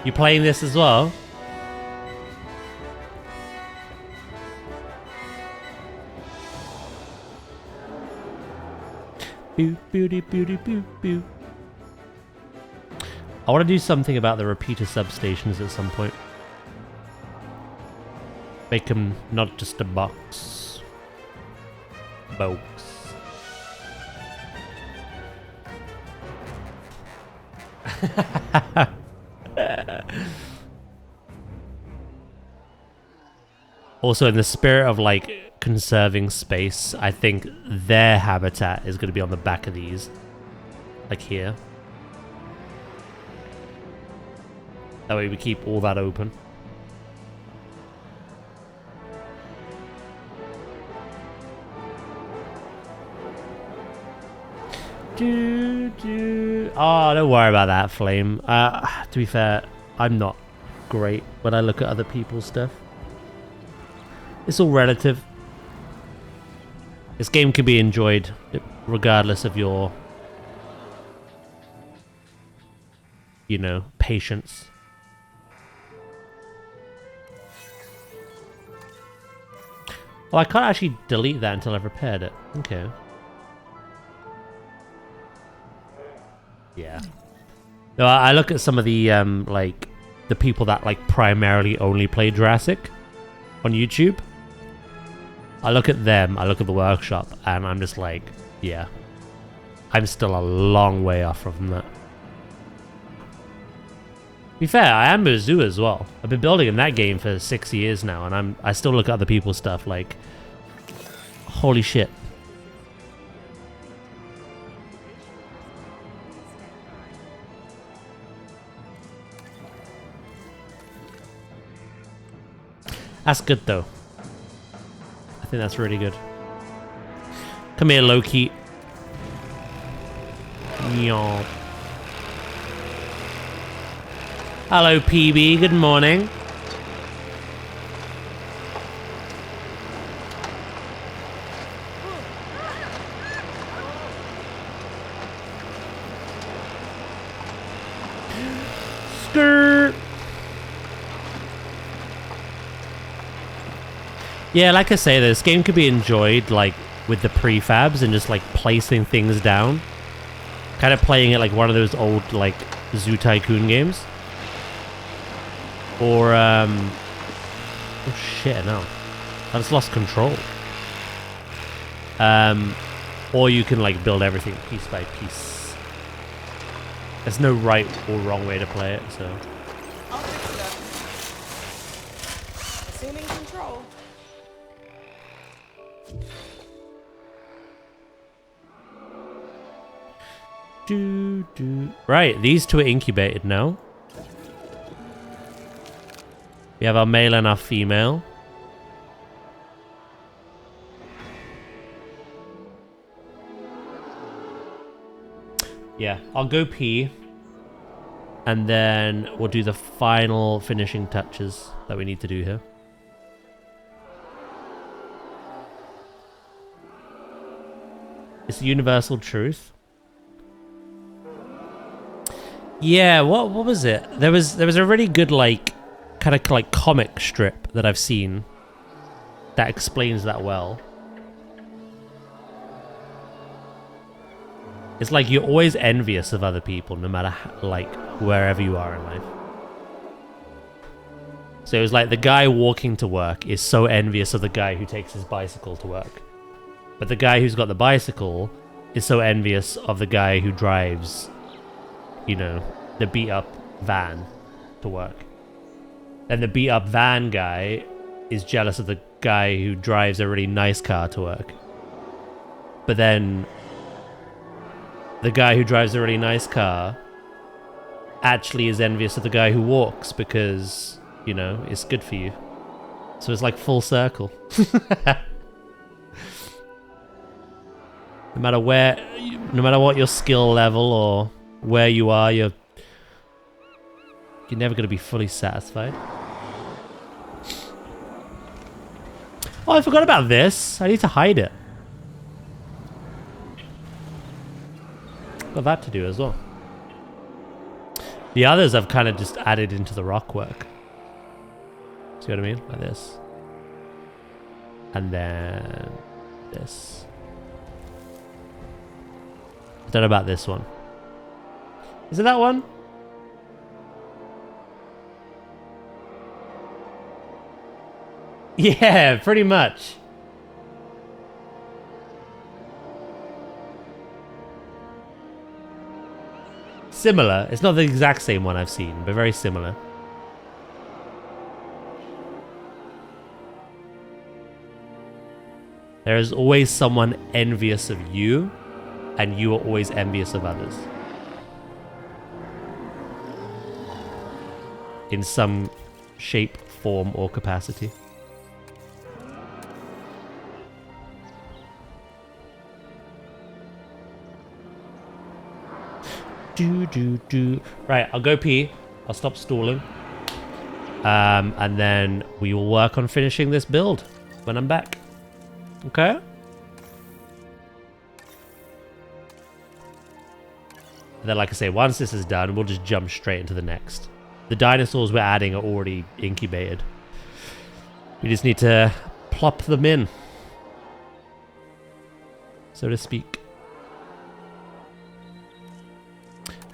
You playing this as well? Boo, booty, booty, boo, boo. I want to do something about the repeater substations at some point. Make them not just a box. Box. Also, in the spirit of like conserving space, I think their habitat is going to be on the back of these, like here. That way we keep all that open. Oh, don't worry about that, Flame. To be fair, I'm not great when I look at other people's stuff. It's all relative. This game can be enjoyed regardless of your, you know, patience. Oh, I can't actually delete that until I've repaired it. Okay. Yeah. No, I look at some of the, like, the people that, like, primarily only play Jurassic on YouTube. I look at them, I look at the workshop, and I'm just like, yeah. I'm still a long way off from that. To be fair, I am a zoo as well. I've been building in that game for 6 years now, and I still look at other people's stuff like, holy shit. That's good though. I think that's really good. Come here, Loki. Yaw. Hello, PB. Good morning. Skirt. Yeah, like I say, this game could be enjoyed like with the prefabs and just like placing things down. Kind of playing it like one of those old like Zoo Tycoon games. Or, oh shit, no. I just lost control. Or you can like build everything piece by piece. There's no right or wrong way to play it, so. I'll fix it up. Assuming control. Right, these two are incubated now. We have our male and our female. Yeah, I'll go pee. And then we'll do the final finishing touches that we need to do here. It's a universal truth. Yeah, what was it? There was a really good like kind of like comic strip that I've seen that explains that well. It's like you're always envious of other people no matter like wherever you are in life. So it was like the guy walking to work is so envious of the guy who takes his bicycle to work. But the guy who's got the bicycle is so envious of the guy who drives, you know, the beat up van to work. And the beat up van guy is jealous of the guy who drives a really nice car to work. But then the guy who drives a really nice car actually is envious of the guy who walks because, you know, it's good for you. So it's like full circle. No matter what your skill level or where you are, you're never going to be fully satisfied. Oh, I forgot about this. I need to hide it. Got that to do as well. The others I've kind of just added into the rock work. See what I mean? Like this. And then this. I don't know about this one. Is it that one? Yeah, pretty much. Similar. It's not the exact same one I've seen, but very similar. There is always someone envious of you, and you are always envious of others. In some shape, form, or capacity. Right, I'll go pee. I'll stop stalling. And then we will work on finishing this build when I'm back. Okay? And then, like I say, once this is done, we'll just jump straight into the next. The dinosaurs we're adding are already incubated. We just need to plop them in, so to speak.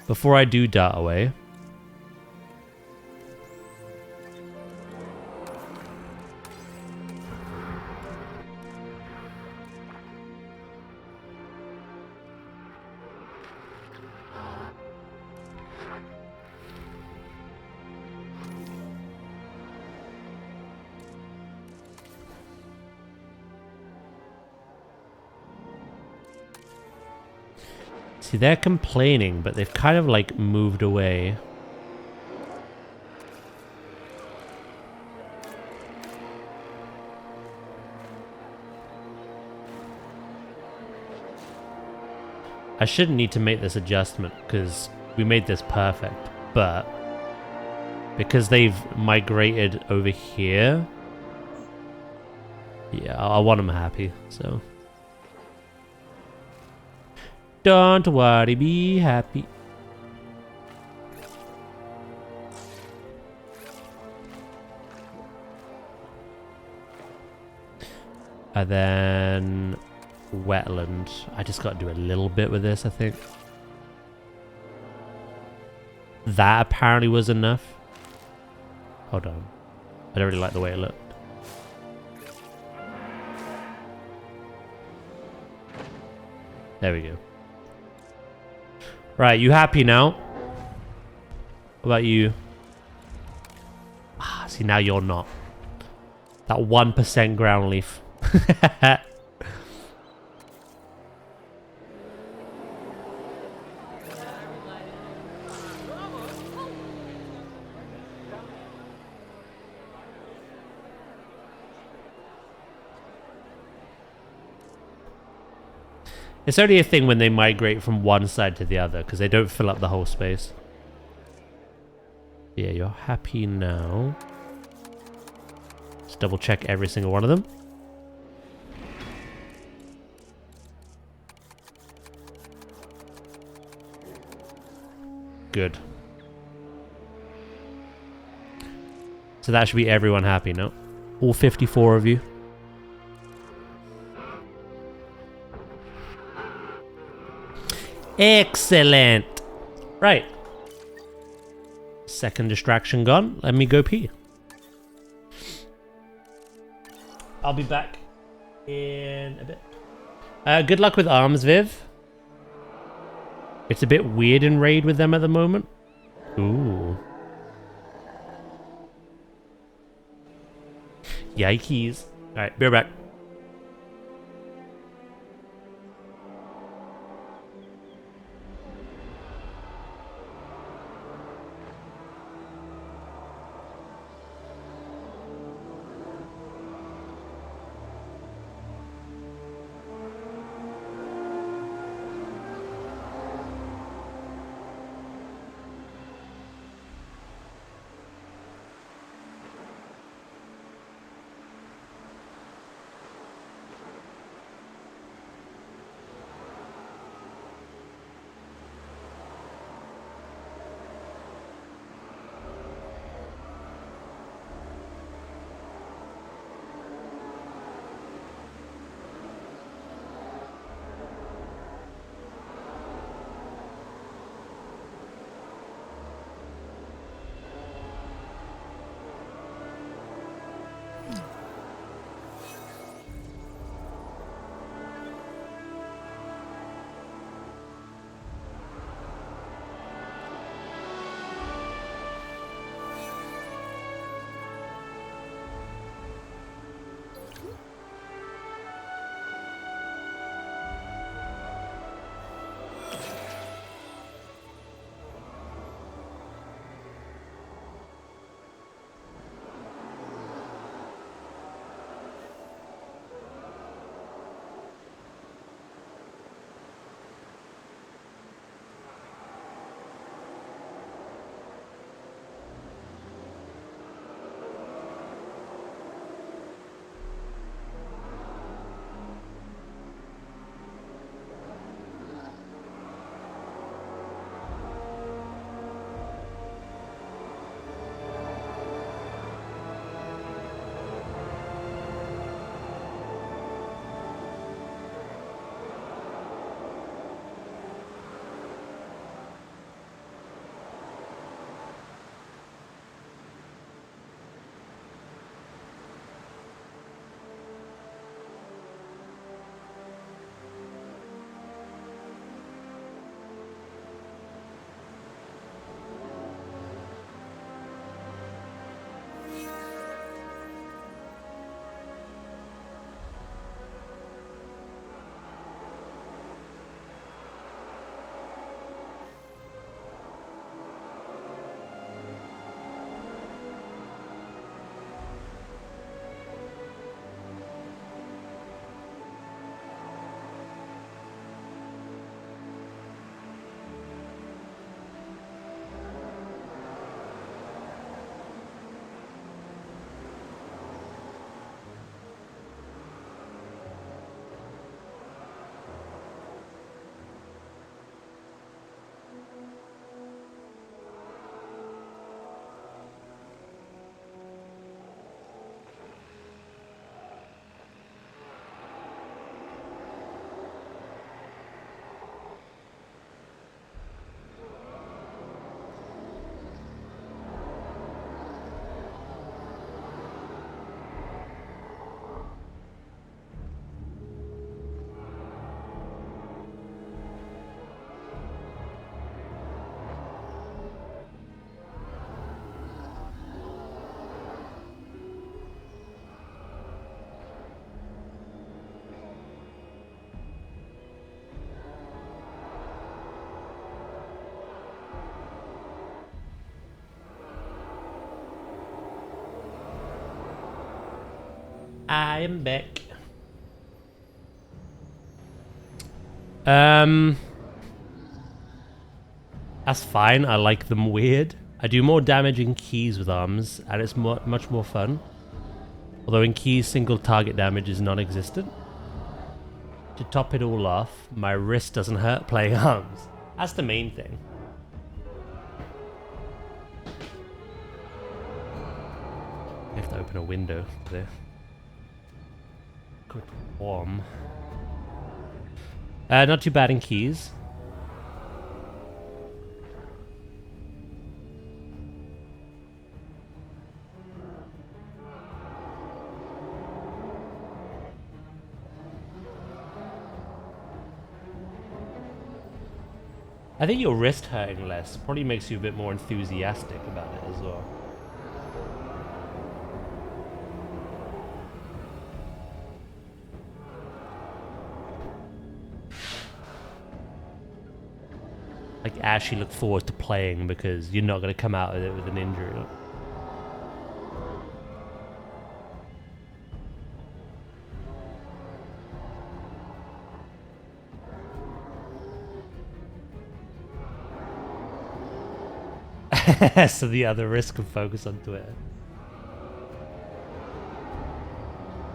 Before I do dart away, see, they're complaining, but they've kind of like moved away. I shouldn't need to make this adjustment because we made this perfect, but because they've migrated over here, yeah, I want them happy, so. Don't worry, be happy. And then wetland. I just got to do a little bit with this, I think. That apparently was enough. Hold on. I don't really like the way it looked. There we go. Right, you happy now? What about you? Ah, see, now you're not. That 1% ground leaf. It's only a thing when they migrate from one side to the other, because they don't fill up the whole space. Yeah, you're happy now. Let's double check every single one of them. Good. So that should be everyone happy, no? All 54 of you. Excellent. Right. Second distraction gone. Let me go pee. I'll be back in a bit. Good luck with arms, Viv. It's a bit weird in raid with them at the moment. Ooh. Yikes. Alright, be right back. I am back. That's fine. I like them weird. I do more damage in keys with arms, and it's much more fun. Although in keys, single target damage is non-existent. To top it all off, my wrist doesn't hurt playing arms. That's the main thing. I have to open a window there. Good warm. Not too bad in keys. I think your wrist hurting less probably makes you a bit more enthusiastic about it as well. Like actually look forward to playing because you're not going to come out of it with an injury. So the other wrist can focus on Twitter.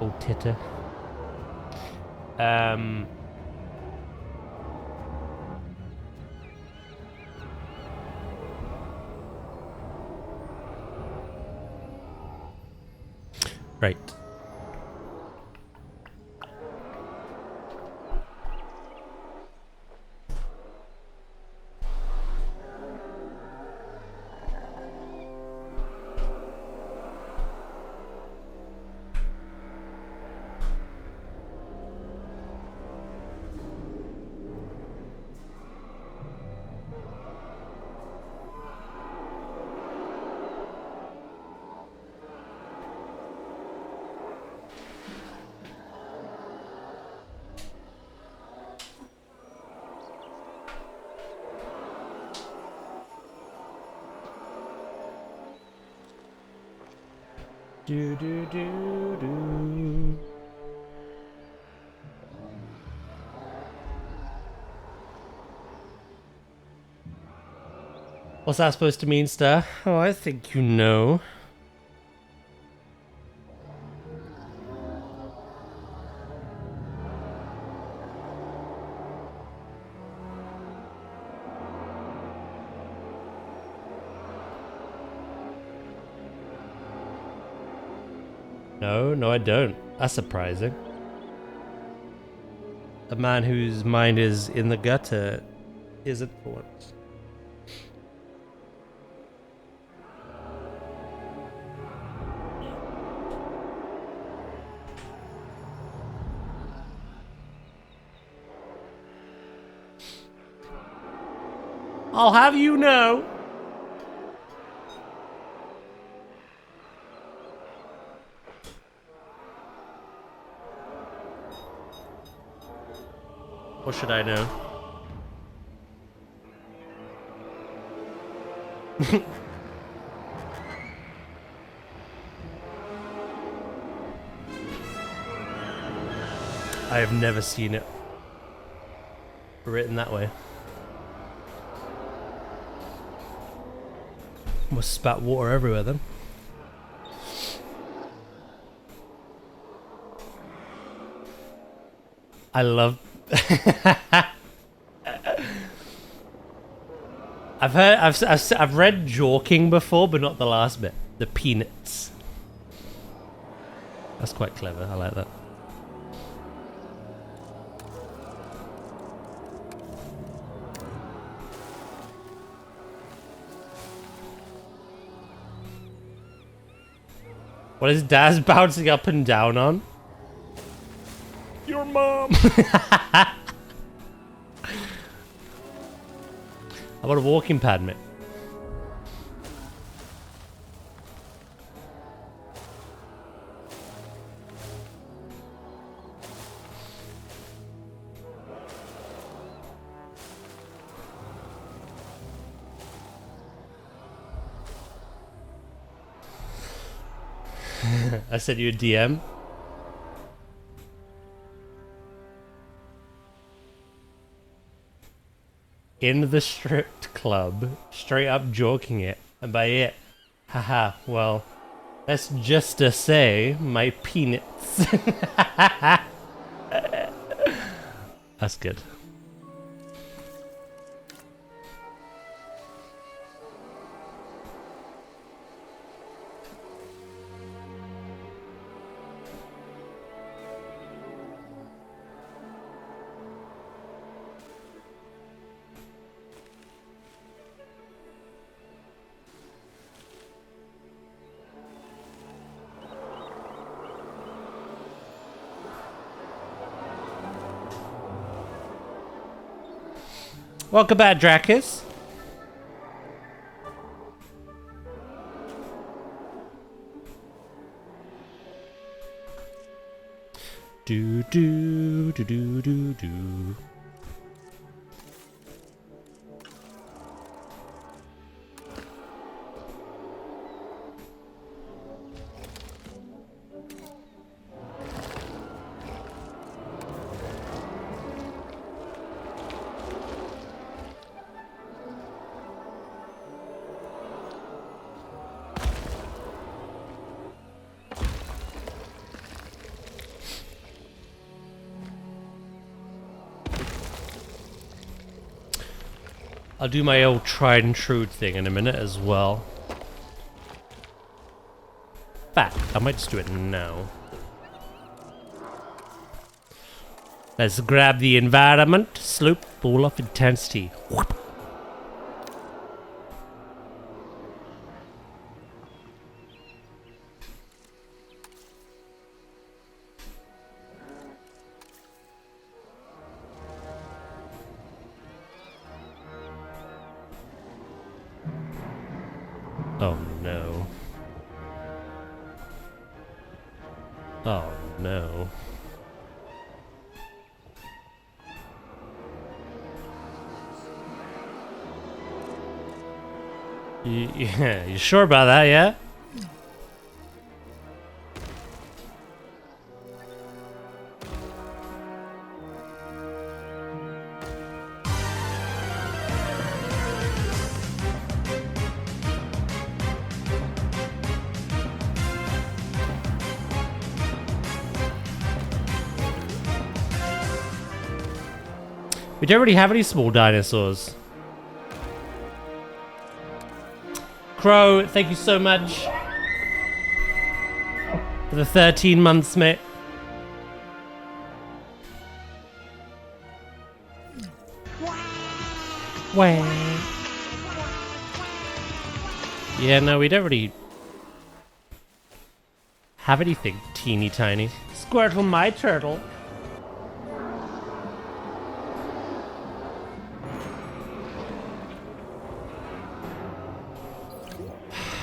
Oh, titter. Right. Do do do do. What's that supposed to mean, Star? Oh, I think you know. No, I don't. That's surprising. A man whose mind is in the gutter isn't for once. I'll have you know. What should I know? I have never seen it written that way. Must spat water everywhere then. I love I've read jorking before, but not the last bit. The peanuts. That's quite clever. I like that. What is Daz bouncing up and down on? Your mom. How about a walking pad, mate? I sent you a DM. In the stripped club, straight up joking it, and by it, haha, well, that's just to say, my peanuts. That's good. Welcome back, Dracus. Do do do do do do. I'll do my old tried and true thing in a minute as well. In fact, I might just do it now. Let's grab the environment, slope, ball of intensity. Whoop. Oh no. Oh no. Yeah, you sure about that, yeah? We don't really have any small dinosaurs. Crow, thank you so much for the 13 months, mate. Wah. Yeah, no, we don't really have anything teeny tiny. Squirtle, my turtle.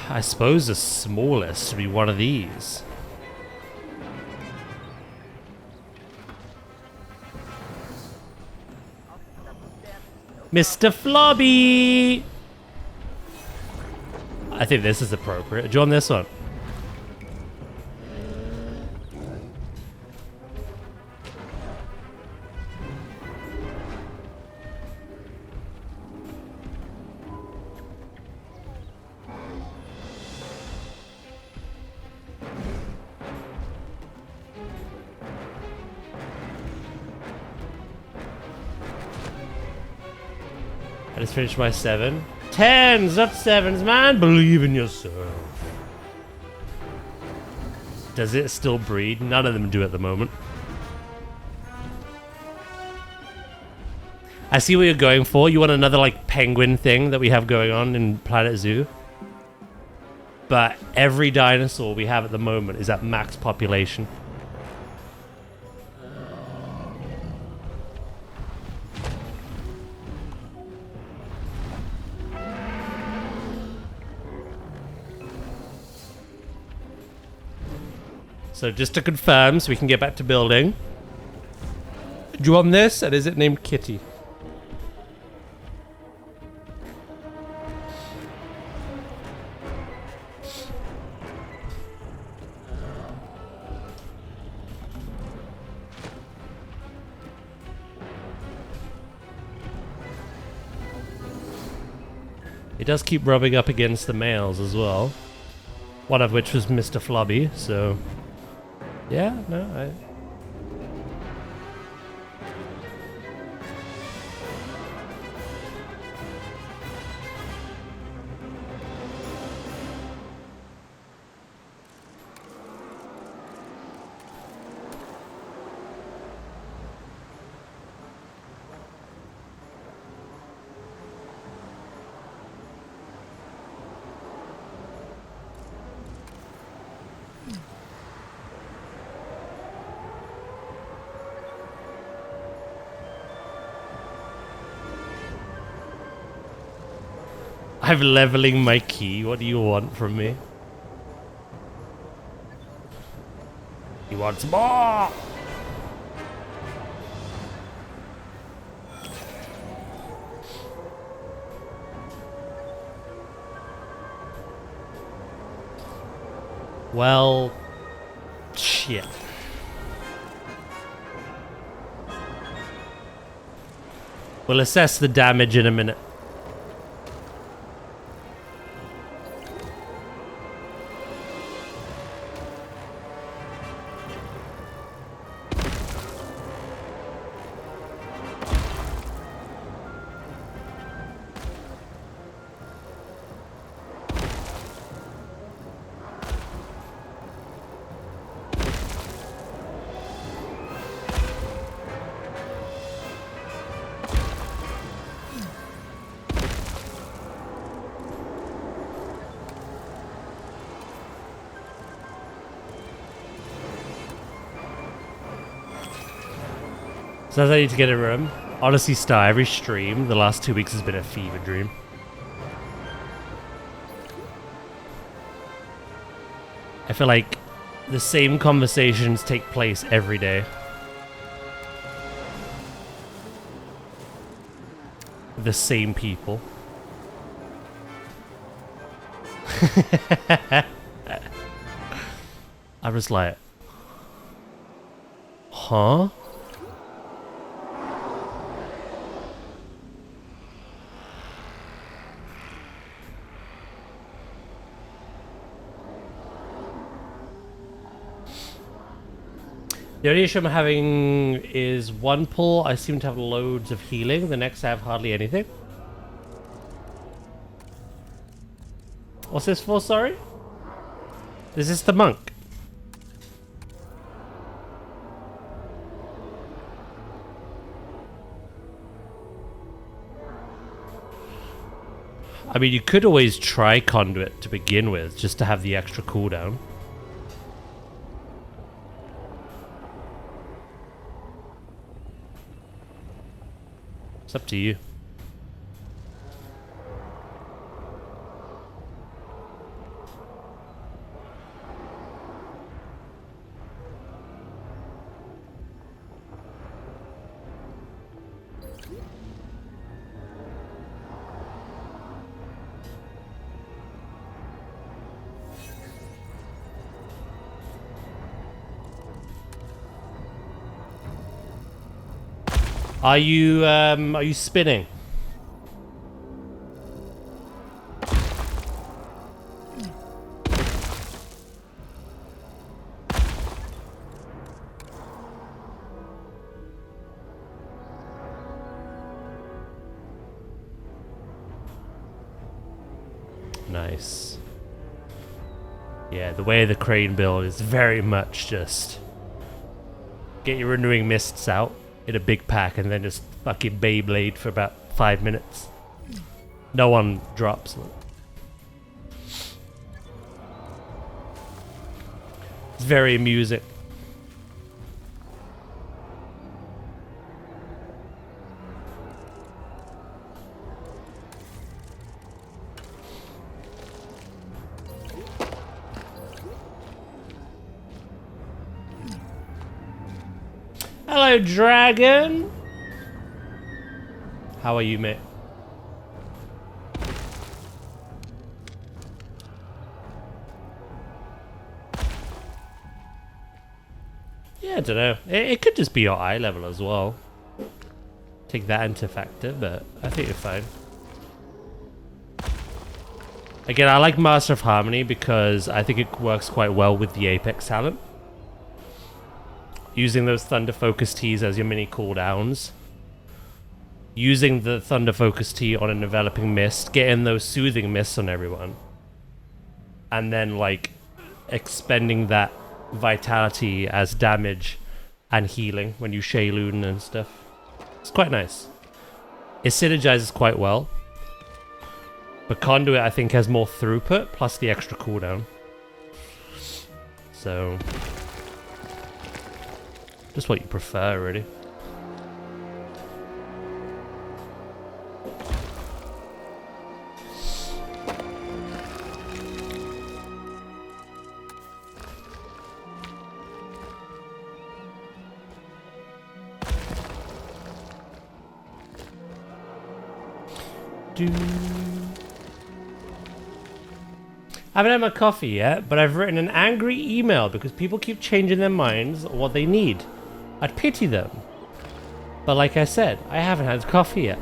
I suppose the smallest would be one of these. Mr. Flobby! I think this is appropriate. Do you want this one? I just finished my 7. 10s, not 7s, man. Believe in yourself. Does it still breed? None of them do at the moment. I see what you're going for. You want another like penguin thing that we have going on in Planet Zoo. But every dinosaur we have at the moment is at max population. So just to confirm, so we can get back to building. Do you want this? And is it named Kitty? It does keep rubbing up against the males as well. One of which was Mr. Flobby, so... Yeah, no, I... I'm leveling my key. What do you want from me? He wants more! Well, shit. We'll assess the damage in a minute. Sounds like I need to get a room. Honestly, Star, every stream the last 2 weeks has been a fever dream. I feel like the same conversations take place every day. The same people. I was like, huh? The only issue I'm having is one pull, I seem to have loads of healing. The next I have hardly anything. What's this for, sorry? Is this the monk? I mean, you could always try Conduit to begin with, just to have the extra cooldown. It's up to you. Are you spinning? Nice. Yeah, the way the crane build is very much just get your renewing mists out in a big pack and then just fucking Beyblade for about 5 minutes. No one drops. It's very amusing. Hello, dragon. How are you, mate? Yeah, I don't know. It could just be your eye level as well. Take that into factor, but I think you're fine. Again, I like Master of Harmony because I think it works quite well with the Apex talent. Using those Thunder Focus Teas as your mini cooldowns. Using the Thunder Focus Tea on an enveloping mist, getting those soothing mists on everyone. And then, like, expending that vitality as damage and healing when you Shaylun and stuff. It's quite nice. It synergizes quite well. But Conduit, I think, has more throughput, plus the extra cooldown. So... just what you prefer, really. I haven't had my coffee yet, but I've written an angry email because people keep changing their minds on what they need. I'd pity them. But like I said, I haven't had coffee yet.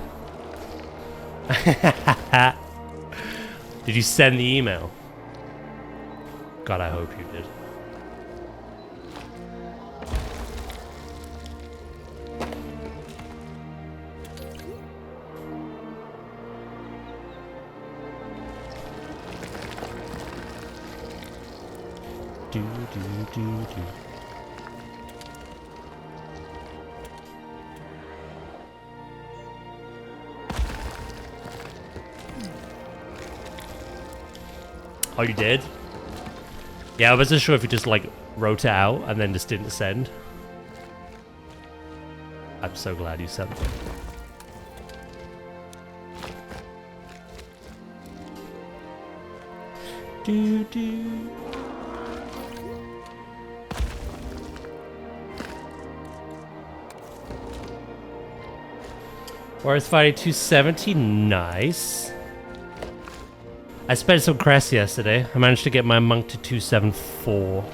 Did you send the email? God, I hope you did. Do, do, do, do. Oh, you did? Yeah, I wasn't sure if you just like wrote it out and then just didn't send. I'm so glad you sent it. Do do. Where's Friday 270? Nice. I spent some crest yesterday. I managed to get my monk to 274.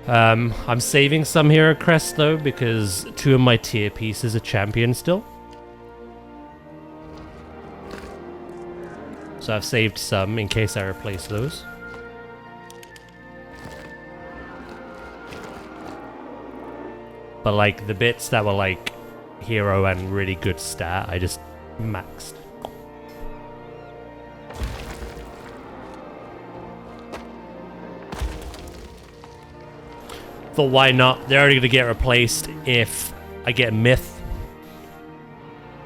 I'm saving some hero crests though because 2 of my tier pieces are champion still. So I've saved some in case I replace those. But like the bits that were like hero and really good stat, I just maxed. Thought why not? They're only gonna get replaced if I get myth.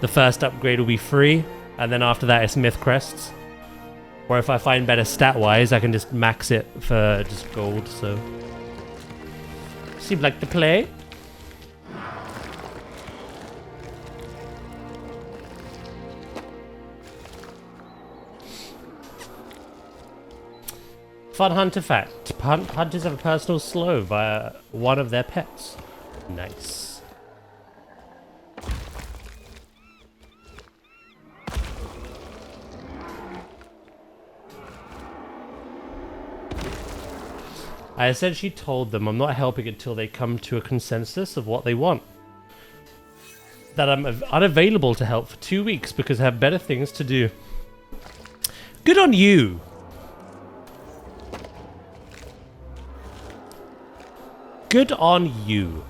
The first upgrade will be free, and then after that it's myth crests. Or if I find better stat wise, I can just max it for just gold, so. Seemed like the play. Fun hunter fact. Hunters have a personal slow via one of their pets. Nice. I essentially told them I'm not helping until they come to a consensus of what they want. That I'm unavailable to help for 2 weeks because I have better things to do. Good on you! Good on you.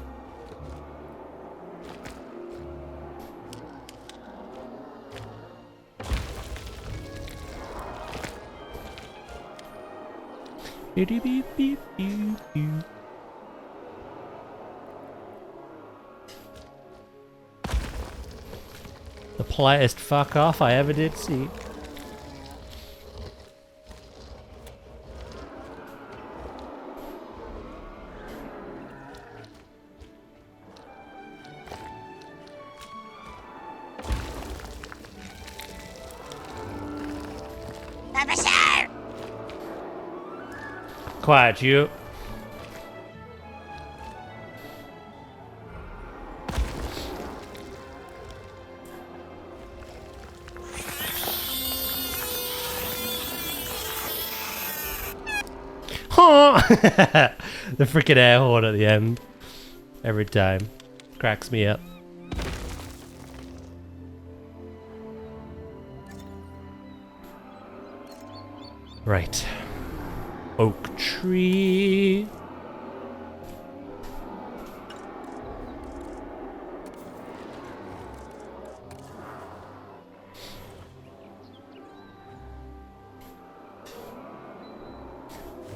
Beep, beep, beep, beep, beep. The politest fuck off I ever did see. Quiet, you. The freaking air horn at the end. Every time. Cracks me up. Right. Oak tree.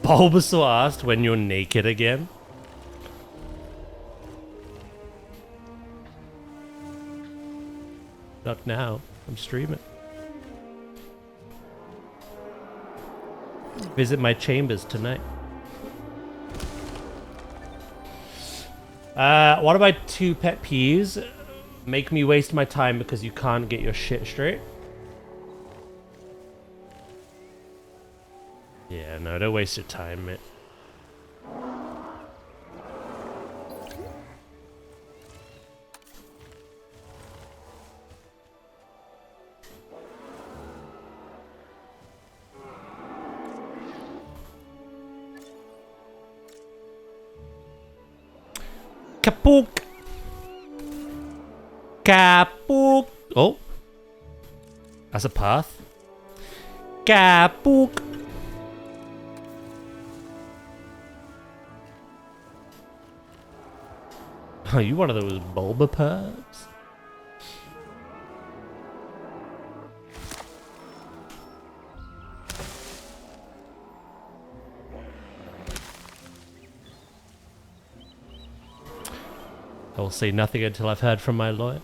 Bulbasaur asked when you're naked again. Not now. I'm streaming. Visit my chambers tonight. One of my 2 pet peeves make me waste my time because you can't get your shit straight. Yeah, no, don't waste your time, mate. Kapook. Kapook. Oh. That's a path. Kapook. Are you one of those Bulbaperbs? I will say nothing until I've heard from my lawyer.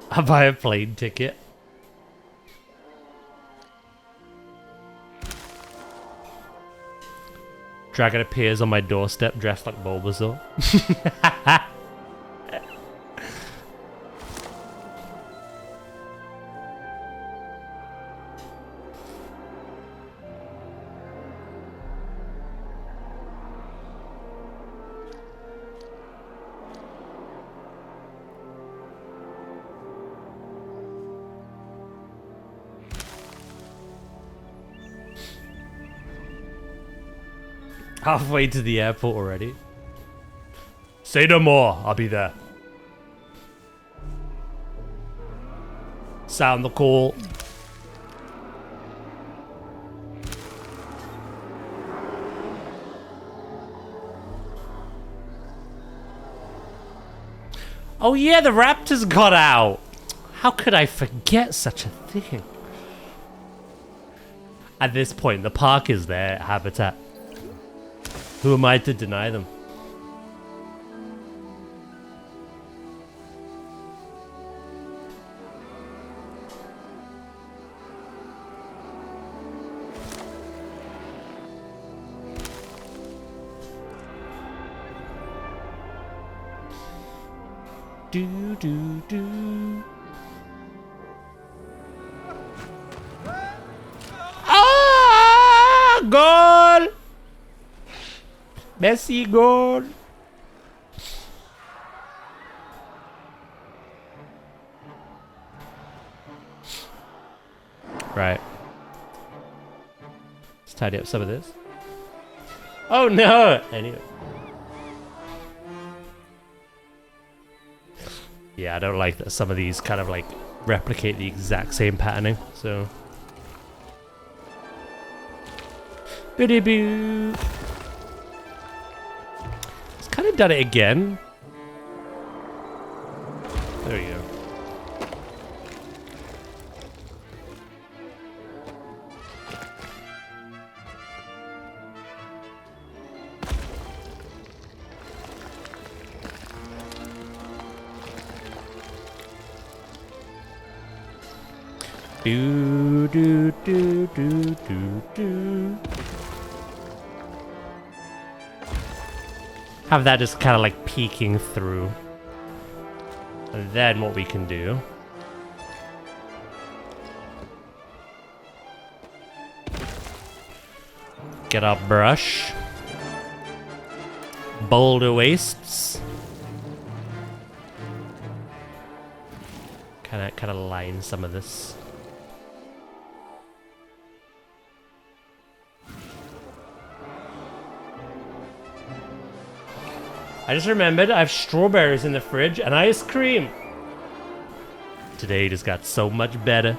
I buy a plane ticket. Dragon appears on my doorstep dressed like Bulbasaur. Halfway to the airport already. Say no more, I'll be there. Sound the call. Oh yeah, the raptors got out. How could I forget such a thing? At this point, the park is their habitat. Who am I to deny them? Do do do. Ah! Goal! Messi goal! Right. Let's tidy up some of this. Oh no! Anyway. Yeah, I don't like that some of these kind of like replicate the exact same patterning, so. Biddy-boo! It's kind of done it again. There we go. Do do do do do do. Have that just kind of like peeking through. And then what we can do. Get our brush. Boulder wastes. Kind of line some of this. I just remembered I have strawberries in the fridge and ice cream. Today just got so much better.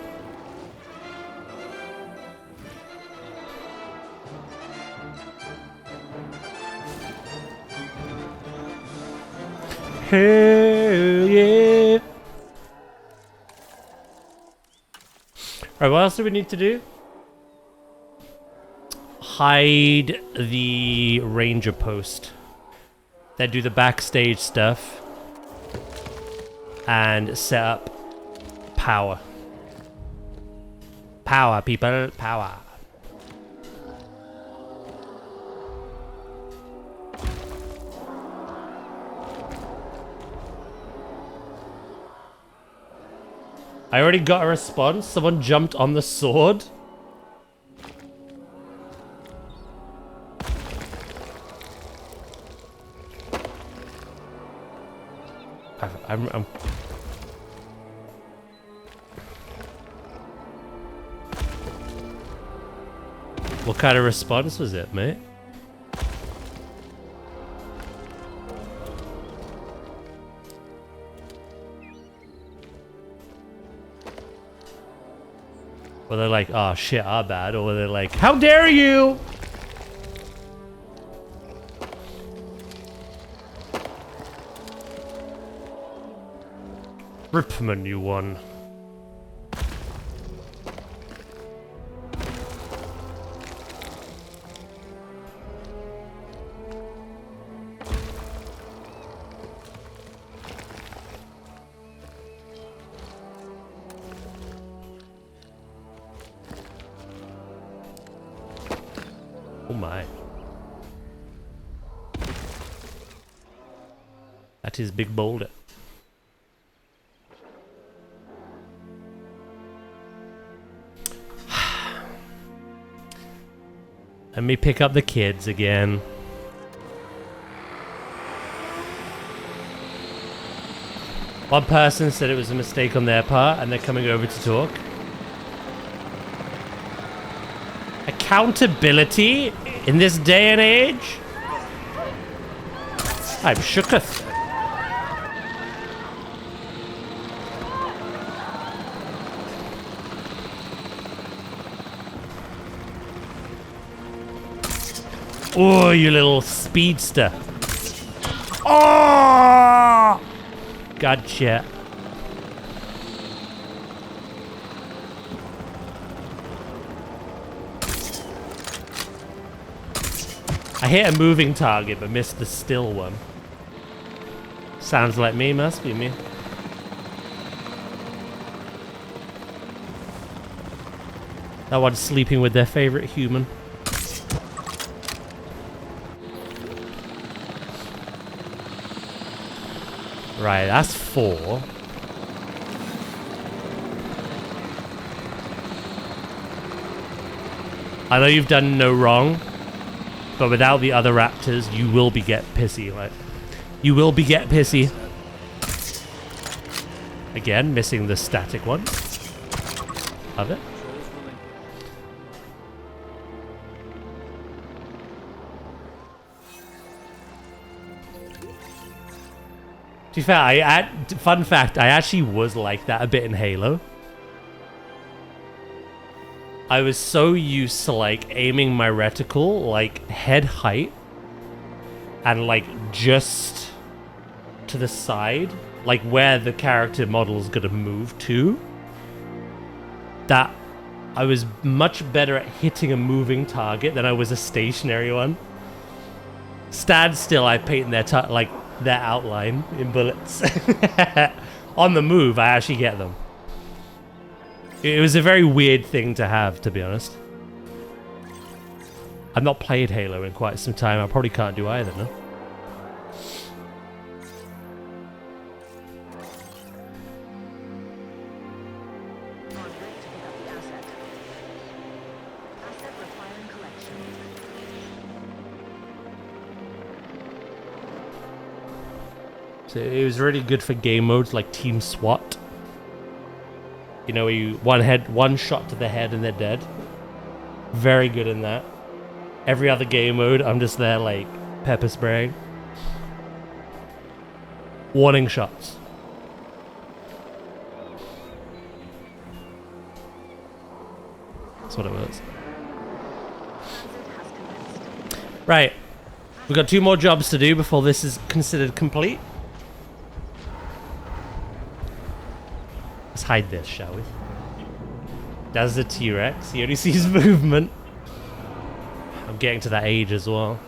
Hell yeah. Alright, what else do we need to do? Hide the ranger post. Then do the backstage stuff and set up power. Power, people, power. I already got a response. Someone jumped on the sword. I'm What kind of response was it, mate? Were they like, oh shit, our bad? Or were they like, how dare you? Ripman, you won. Oh my. That is big boulder. Let me pick up the kids again. One person said it was a mistake on their part and they're coming over to talk. Accountability in this day and age? I'm shooketh. Oh, you little speedster. Oh! Gotcha. I hit a moving target but missed the still one. Sounds like me, must be me. That one's sleeping with their favorite human. Right, that's 4. I know you've done no wrong, but without the other raptors, you will be get pissy. Like, you will be get pissy. Again, missing the static one of it. To be fair, fun fact, I actually was like that a bit in Halo. I was so used to like aiming my reticle like head height and like just to the side, like where the character model is gonna move to, that I was much better at hitting a moving target than I was a stationary one. Stand still, I paint their outline in bullets. On the move, I actually get them. It was a very weird thing to have, to be honest. I've not played Halo in quite some time. I probably can't do either, no? So it was really good for game modes like Team SWAT. You know, where you one shot to the head and they're dead. Very good in that. Every other game mode, I'm just there like pepper spraying. Warning shots. That's what it was. Right. We've got 2 more jobs to do before this is considered complete. Let's hide this, shall we? That's the T-Rex. He only sees movement. I'm getting to that age as well.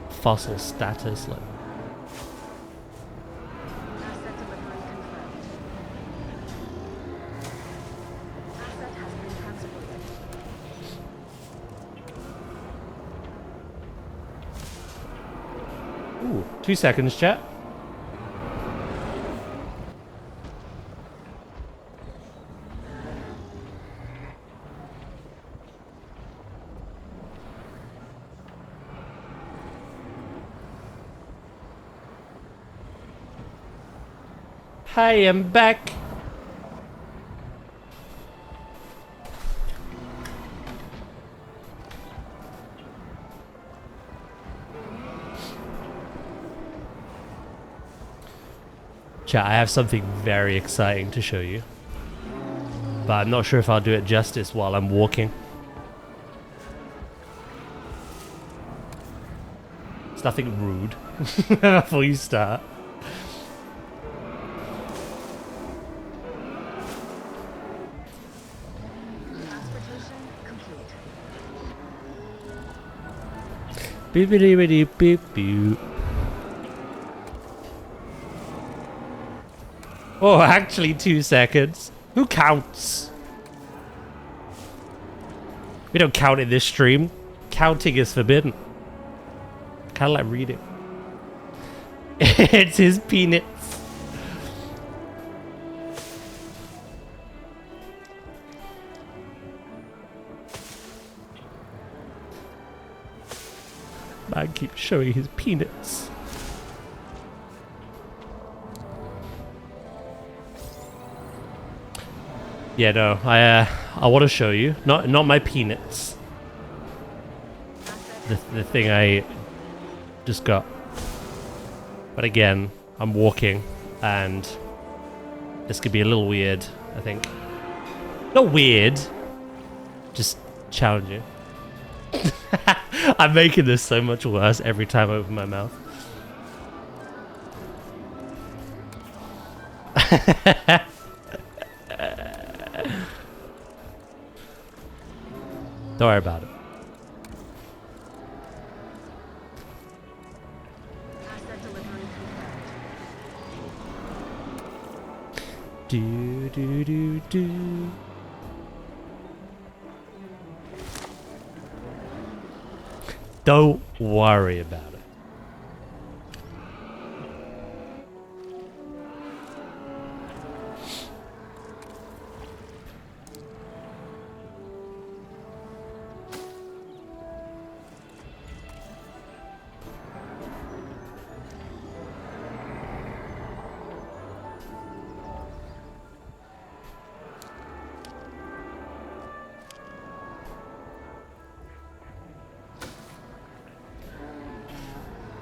Fossil status, like. Ooh, 2 seconds, chat. I am back. Chat, I have something very exciting to show you. But I'm not sure if I'll do it justice while I'm walking. It's nothing rude before you start. Transportation complete. Beep beep beep. Oh, actually 2 seconds. Who counts? We don't count in this stream. Counting is forbidden. Kind of like reading. It's his peanuts. Man keeps showing his peanuts. Yeah, no, I want to show you. Not my peanuts. The thing I just got. But again, I'm walking, and this could be a little weird, I think. Not weird, just challenging. I'm making this so much worse every time I open my mouth. Don't worry about it. Asset delivery confirmed. Do do do do. Don't worry about it.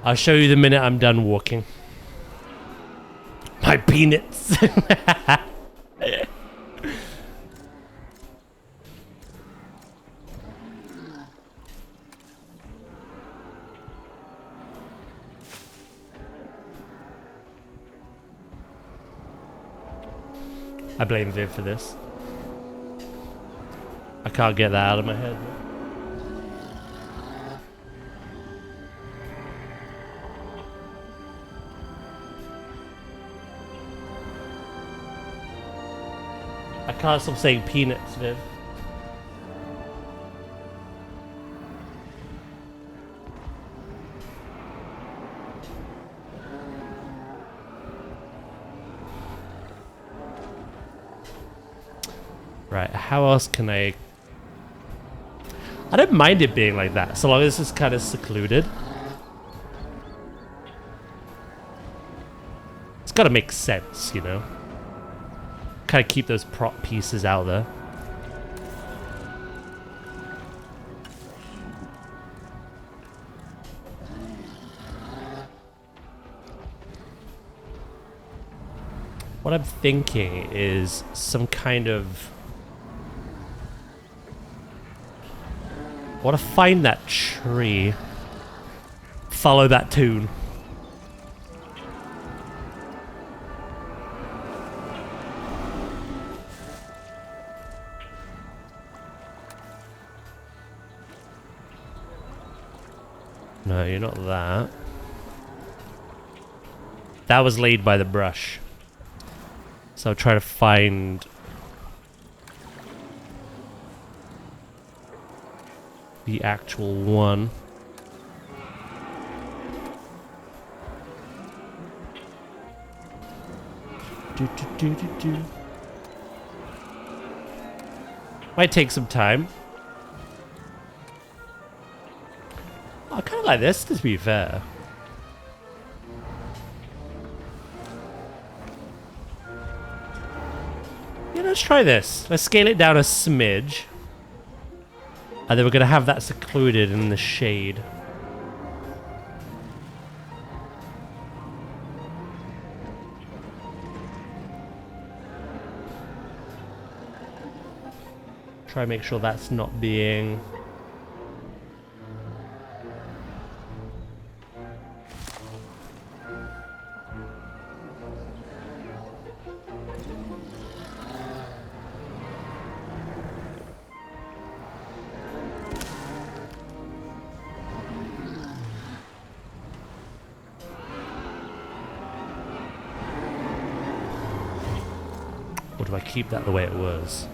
I'll show you the minute I'm done walking. My peanuts. I blame Viv for this. I can't get that out of my head. I can't stop saying peanuts, Viv. Right, how else can I don't mind it being like that, so long as it's kind of secluded. It's gotta make sense, you know? Kind of keep those prop pieces out there. What I'm thinking is some kind of... I want to find that tree. Follow that tune. No, you're not that. That was laid by the brush. So I'll try to find... the actual one. Might take some time. I kind of like this, to be fair. Let's try this. Let's scale it down a smidge. And then we're going to have that secluded in the shade. Try and make sure that's not being... Or do I keep that the way it was?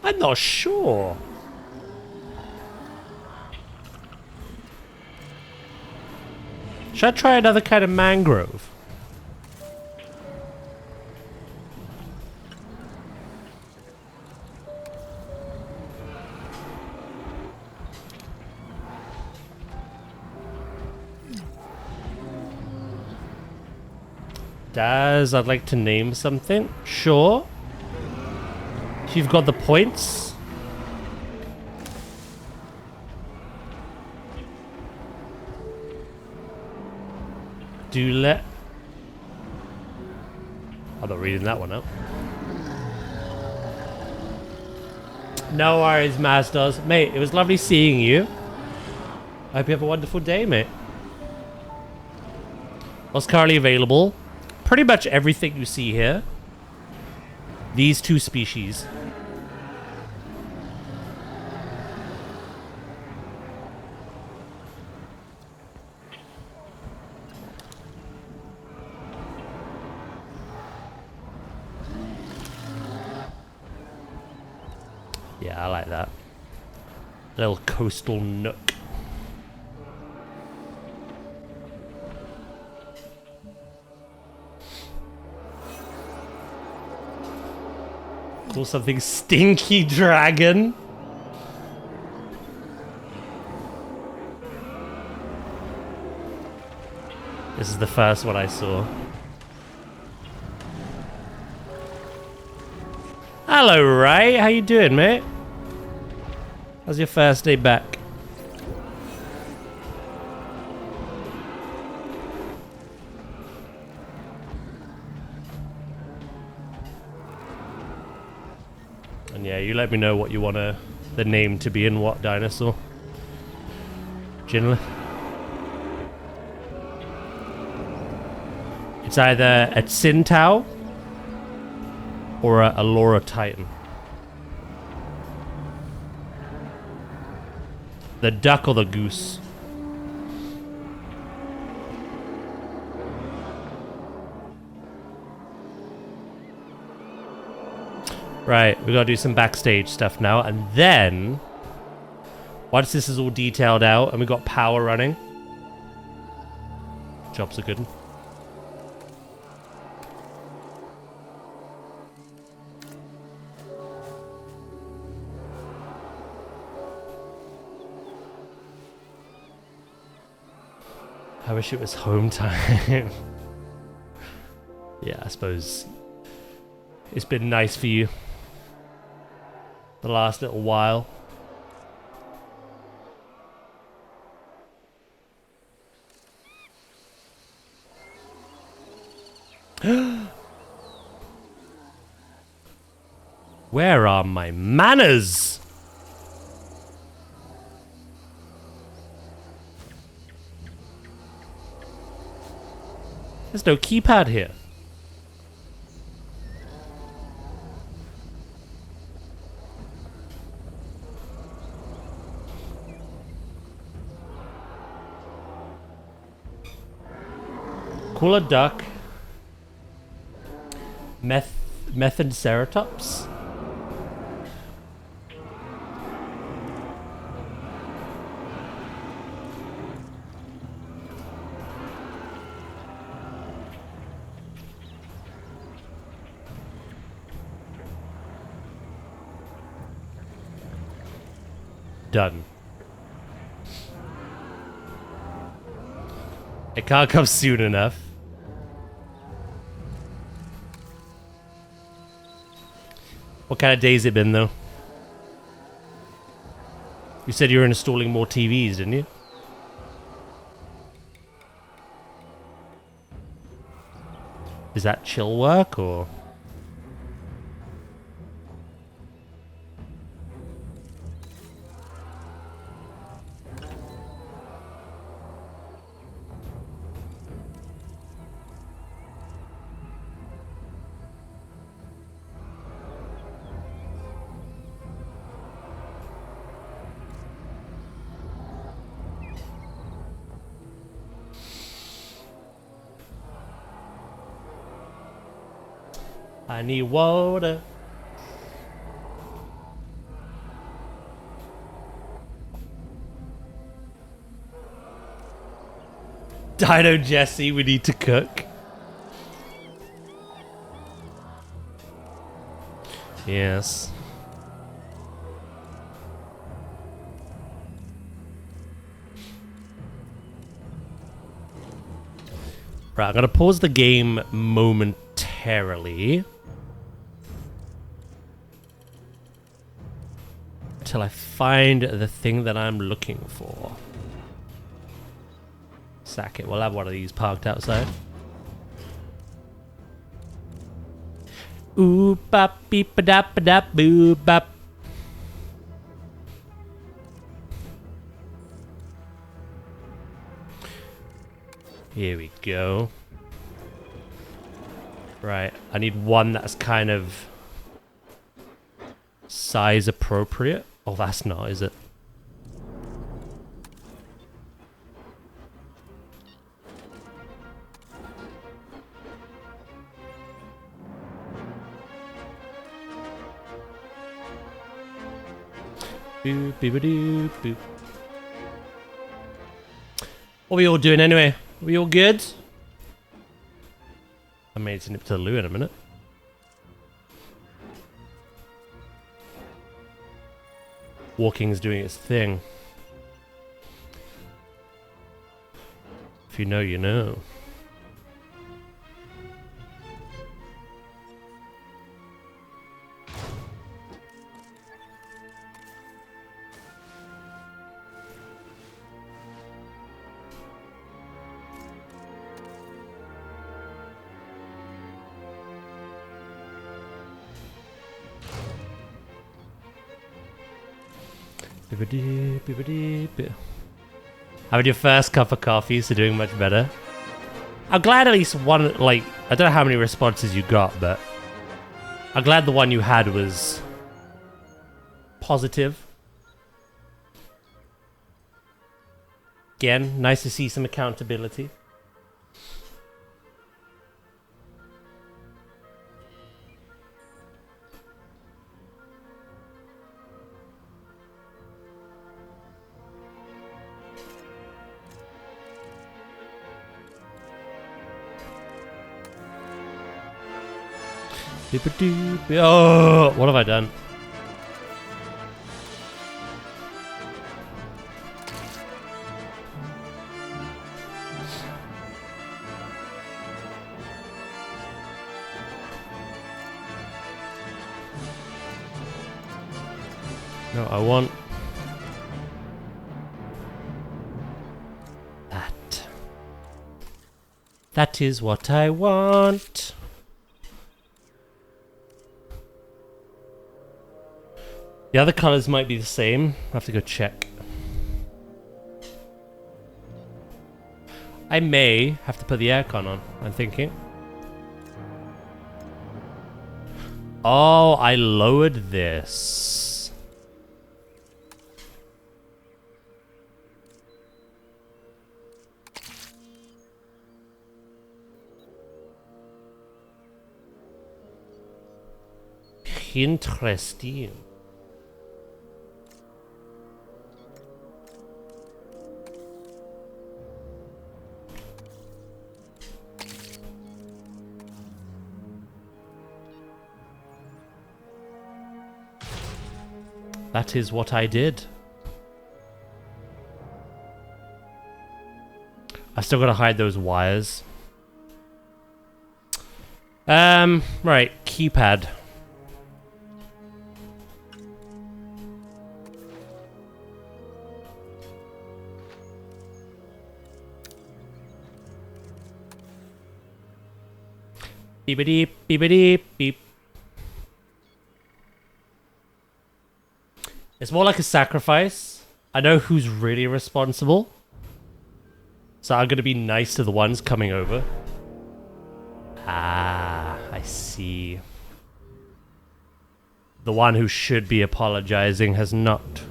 I'm not sure. Should I try another kind of mangrove? Daz, I'd like to name something. Sure. If you've got the points. Do let... I'm not reading that one out. No worries, Mazdos. Mate, it was lovely seeing you. I hope you have a wonderful day, mate. What's currently available? Pretty much everything you see here. These two species. Yeah, I like that. Little coastal nook. Call something Stinky Dragon. This is the first one I saw. Hello, Ray. How you doing, mate? How's your first day back? And yeah, you let me know what you want the name to be in what dinosaur. Generally. It's either a Tsintao or a Laura Titan. The duck or the goose. Right, we gotta do some backstage stuff now, and then once this is all detailed out and we got power running, jobs are good. I wish it was home time. Yeah, I suppose it's been nice for you the last little while. Where are my manners? There's no keypad here. Cooler duck. Methoceratops. done. It can't come soon enough. What kind of day's it been, though? You said you were installing more TVs, didn't you? Is that chill work, or...? I need water. Dino Jesse, we need to cook. Yes. Right, I'm gonna pause the game momentarily. Till I find the thing that I'm looking for. Sack it. We'll have one of these parked outside. Ooh bop beep a dap boo bop. Here we go. Right, I need one that's kind of size appropriate. Oh, that's not, is it? Boop, boop, boop. What are we all doing anyway? Are we all good? I may nip to the loo in a minute. Walking's doing its thing. If you know, you know. Having your first cup of coffee, so doing much better. I'm glad at least one, like, I don't know how many responses you got, but I'm glad the one you had was positive. Again, nice to see some accountability. Oh, what have I done? No, I want that. That is what I want. The other colors might be the same. I have to go check. I may have to put the aircon on, I'm thinking. Oh, I lowered this. Interesting. That is what I did. still gotta hide those wires. Right, keypad. Beep-a-deep, beep-a-deep, beep. It's more like a sacrifice. I know who's really responsible. So I'm gonna be nice to the ones coming over. Ah, I see. The one who should be apologizing has not.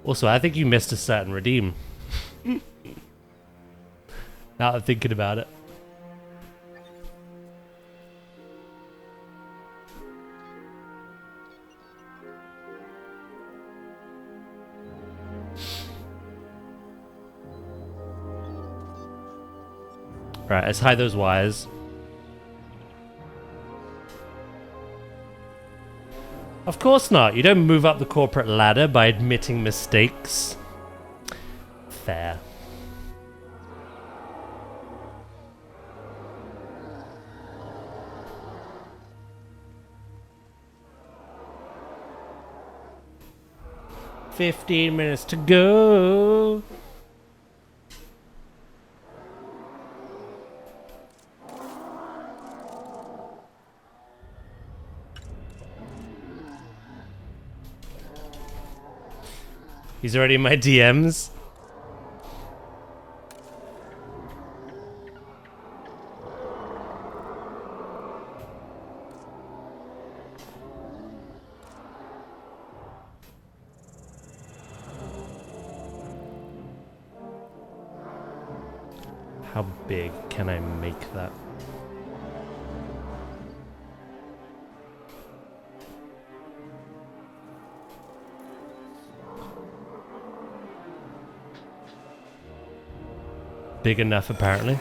Also, I think you missed a certain redeem. Now I'm thinking about it. Right, let's hide those wires. Of course not. You don't move up the corporate ladder by admitting mistakes. Fair. "15 minutes to go." He's already in my DMs. How big can I make that? Big enough, apparently.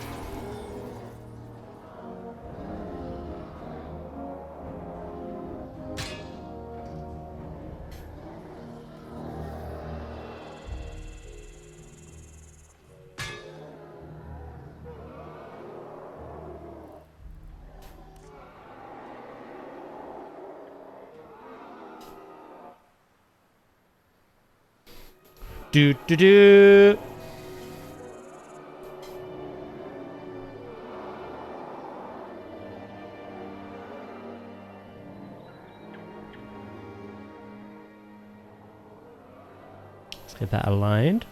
Do do do. Let's get that aligned.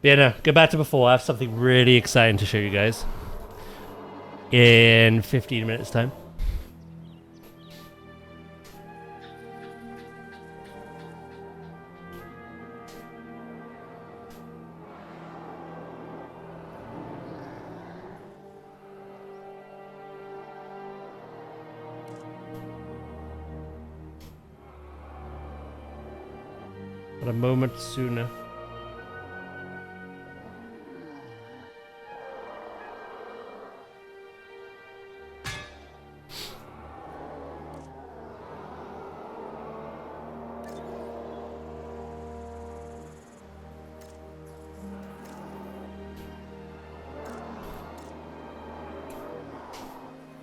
Yeah, no, go back to before. I have something really exciting to show you guys in 15 minutes time. But a moment sooner.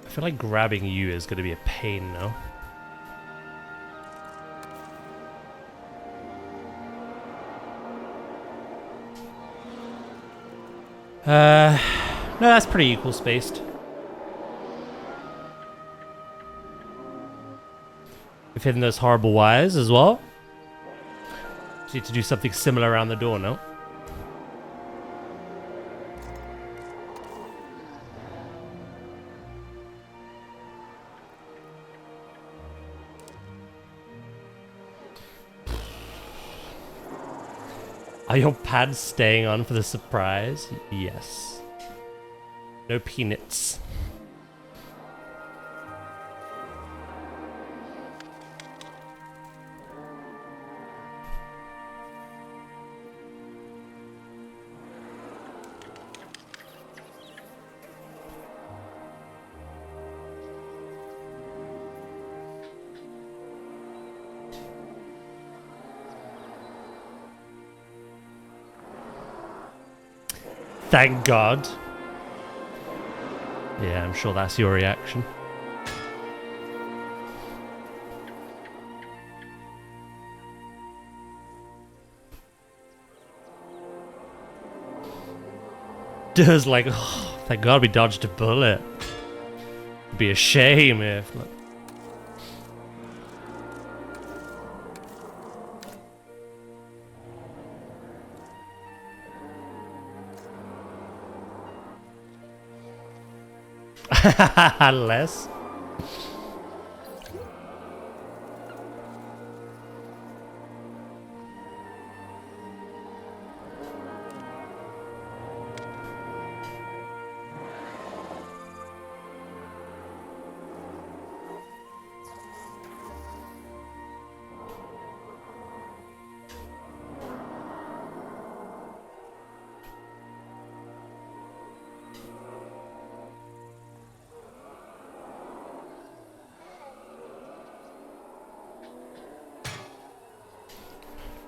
I feel like grabbing you is going to be a pain now. No, that's pretty equal spaced. We've hidden those horrible wires as well. Just need to do something similar around the door now. Are your pads staying on for the surprise? Yes. No peanuts. Thank God. Yeah, I'm sure that's your reaction. Does like, oh, thank God we dodged a bullet. It'd be a shame if. Like, less.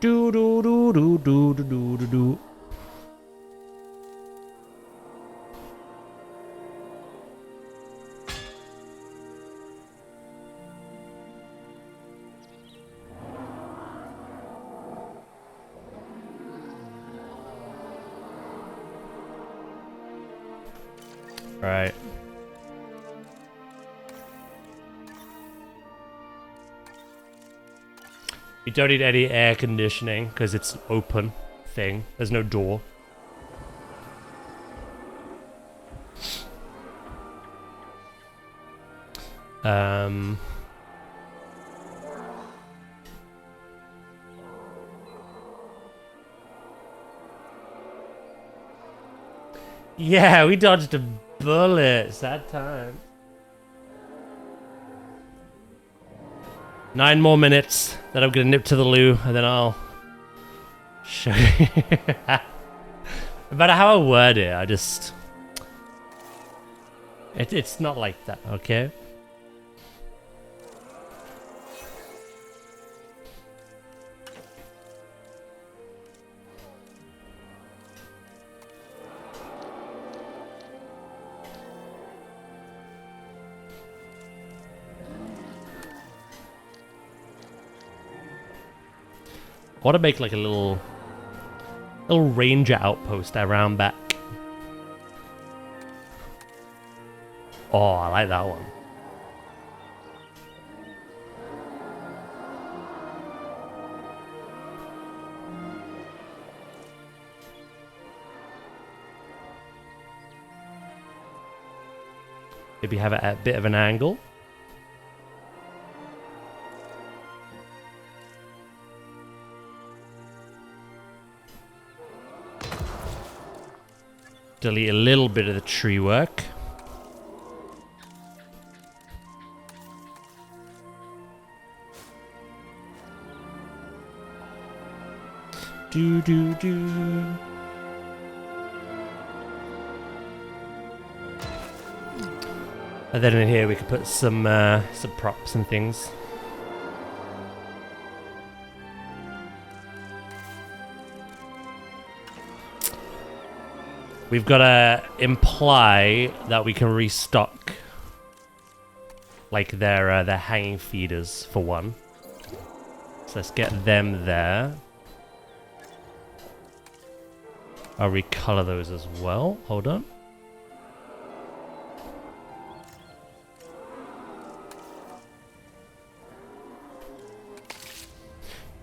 Do do do do do do do do do. Right. You don't need any air conditioning because it's an open thing. There's no door. Yeah, we dodged a bullet. Sad time. 9 more minutes. Then I'm gonna nip to the loo, and then I'll show you. No matter how I word it, I just it's not like that, okay? I want to make like a little ranger outpost around back. Oh, I like that one. Maybe have it at a bit of an angle. Delete a little bit of the tree work. Do do do. And then in here we could put some props and things. We've got to imply that we can restock, like their hanging feeders for one. So let's get them there. I'll recolor those as well. Hold on.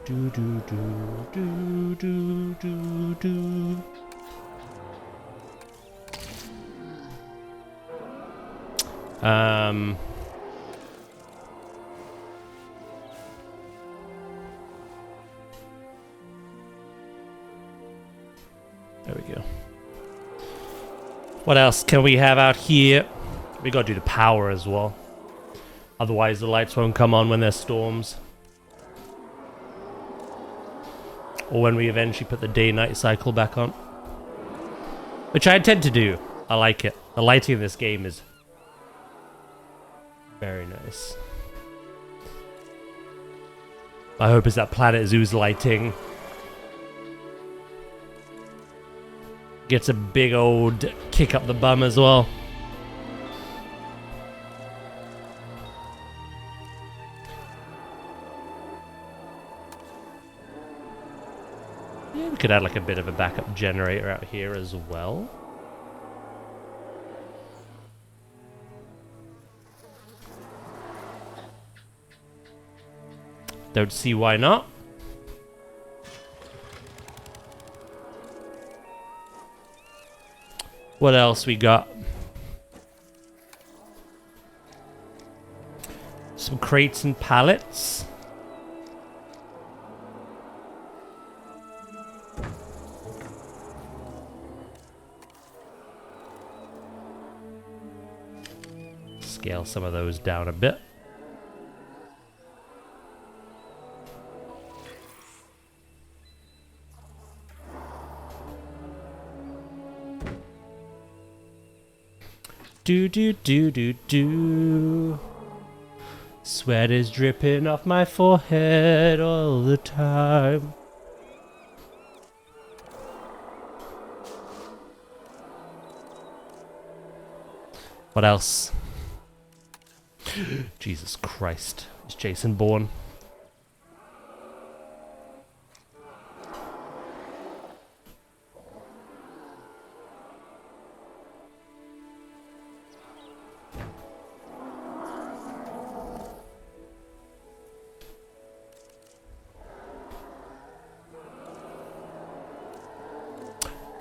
Do do do do do do do. What else can we have out here? We gotta do the power as well. Otherwise the lights won't come on when there's storms. Or when we eventually put the day-night cycle back on. Which I intend to do. I like it. The lighting in this game is very nice. My hope is that Planet Zoo's lighting gets a big old kick up the bum as well. Yeah, we could add like a bit of a backup generator out here as well. Don't see why not. What else we got? Some crates and pallets. Scale some of those down a bit. Do do do do do. Sweat is dripping off my forehead all the time. What else? Jesus Christ. Is Jason born?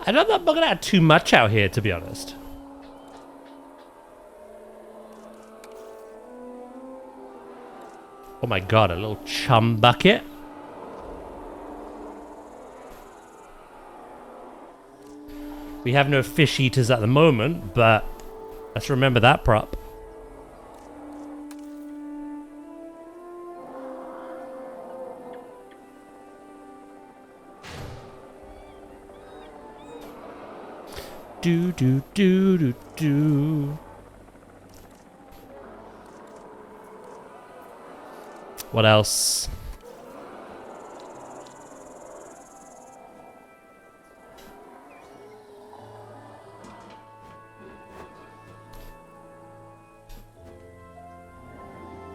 I don't know, I'm not gonna add too much out here, to be honest. Oh my god, a little chum bucket. We have no fish eaters at the moment, but let's remember that prop. Do do do do do. What else?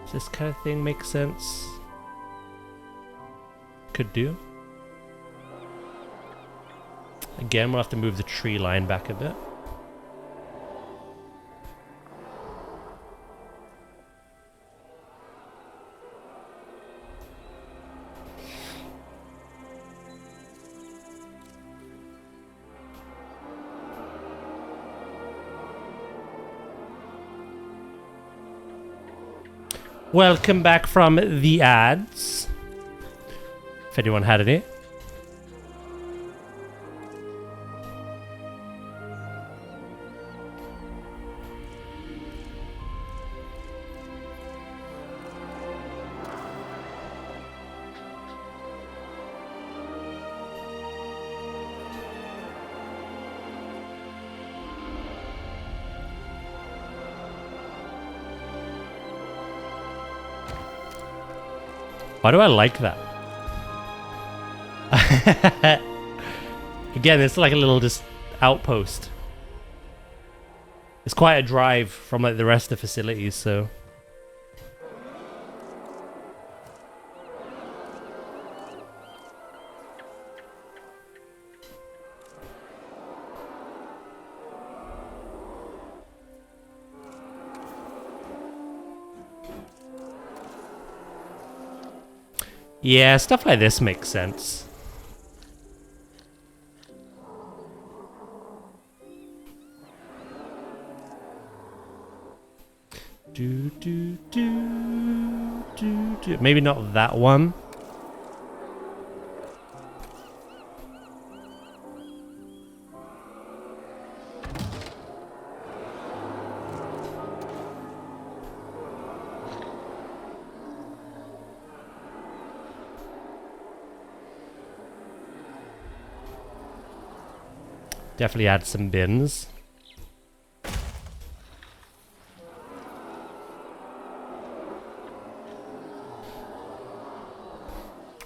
Does this kind of thing make sense? Could do. Again, we'll have to move the tree line back a bit. Welcome back from the ads. If anyone had any. Why do I like that? Again, it's like a little just outpost. It's quite a drive from like the rest of the facilities, so. Yeah, stuff like this makes sense. Do do do do do. Maybe not that one. Definitely add some bins.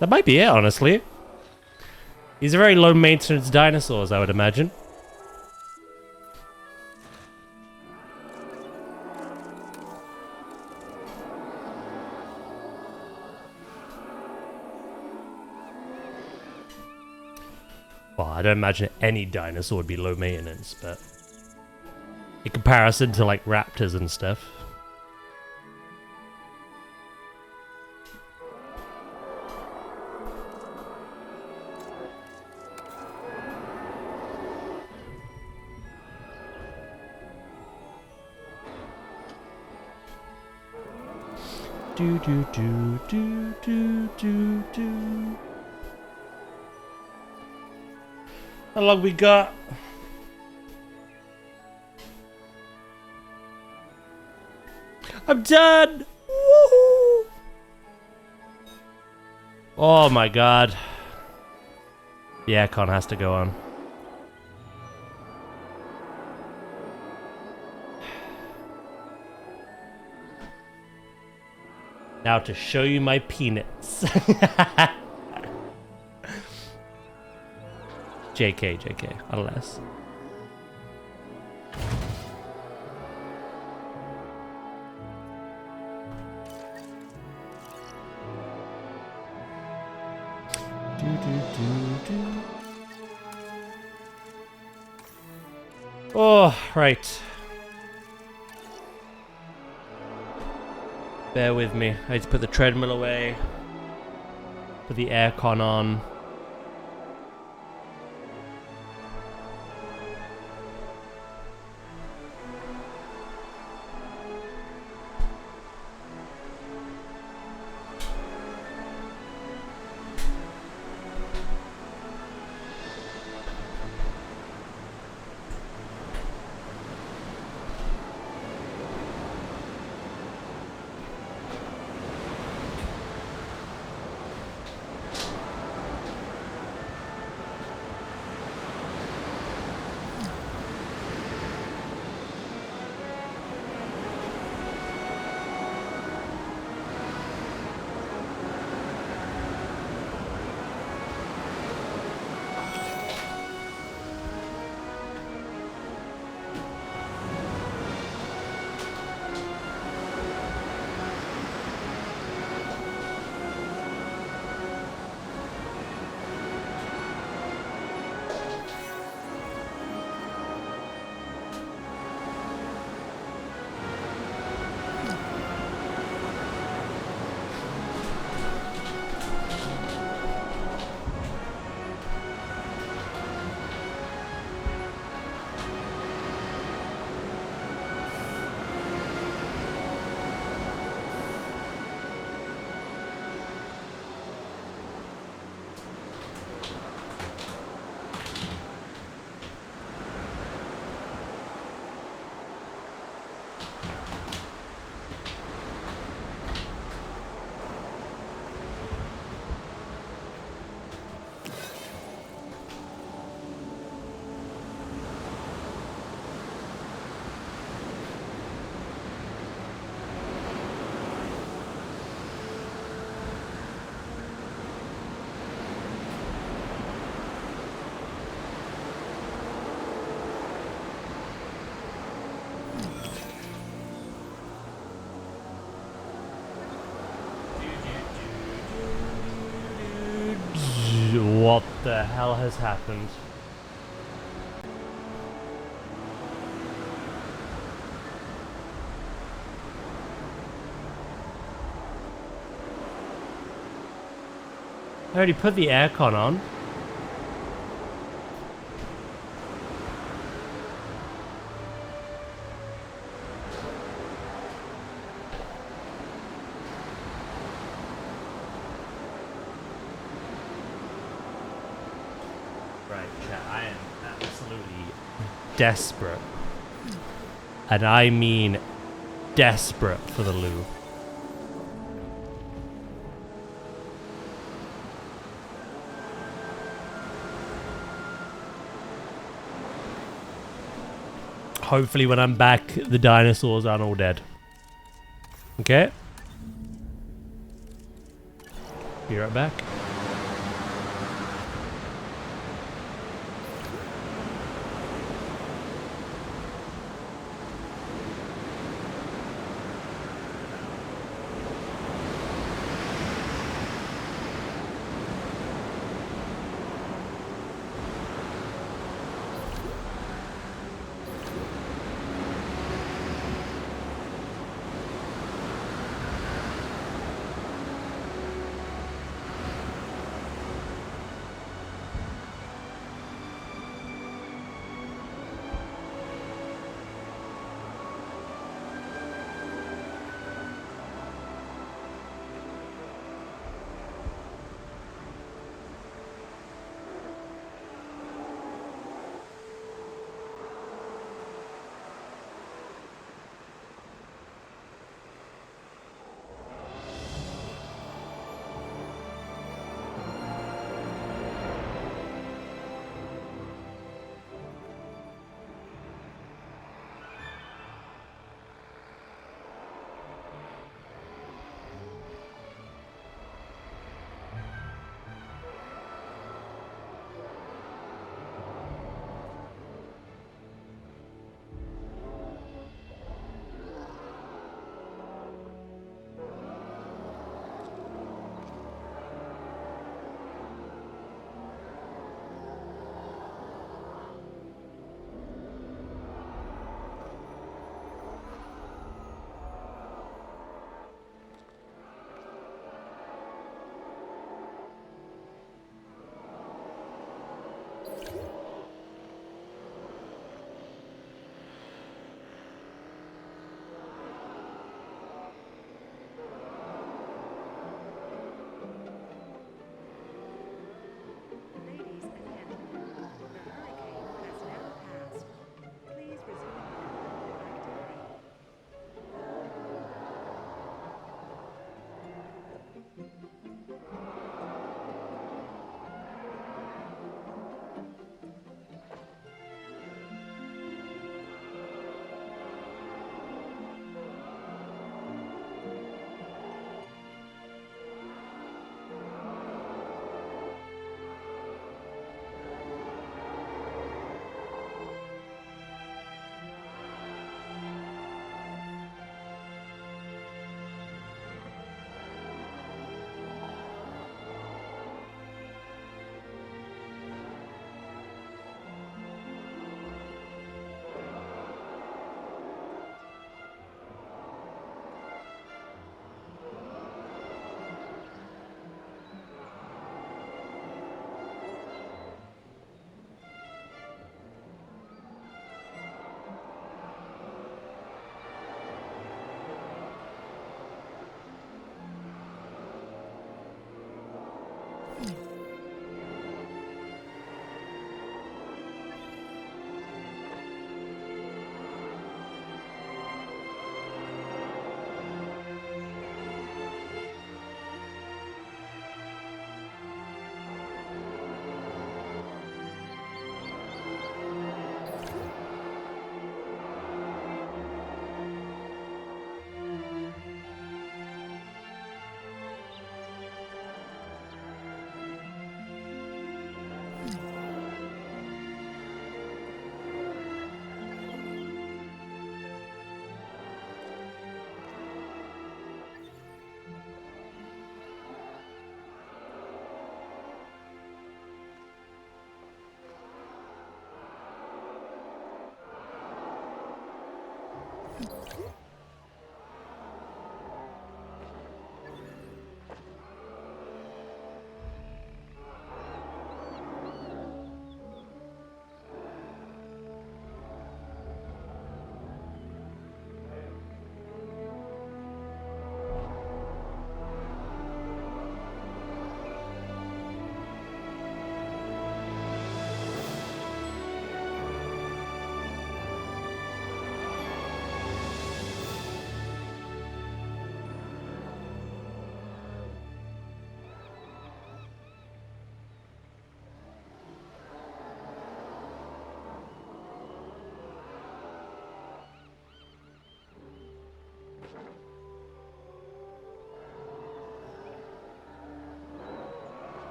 That might be it, honestly. These are very low maintenance dinosaurs, I would imagine. Well, I don't imagine any dinosaur would be low maintenance, but in comparison to like raptors and stuff. Do do do do do do do. How long we got? I'm done! Woohoo! Oh my god. The aircon has to go on. Now to show you my peanuts. JK, unless. Oh, right. Bear with me. I need to put the treadmill away. Put the aircon on. What the hell has happened? I already put the aircon on. Right, chat, I am absolutely desperate. And I mean desperate for the loo. Hopefully when I'm back, the dinosaurs aren't all dead. Okay? Be right back.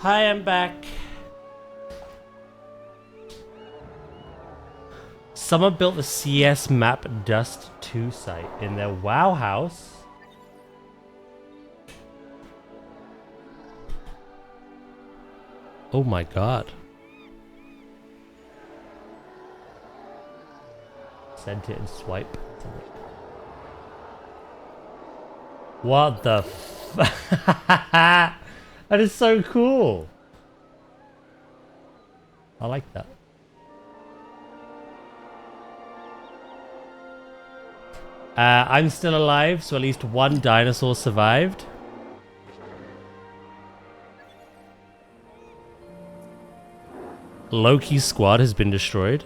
Hi, I'm back. Someone built the CS map Dust 2 site in their WoW house. Oh my god. Sent it and swipe. What the f- That is so cool. I like that. I'm still alive, so at least one dinosaur survived. Loki's squad has been destroyed.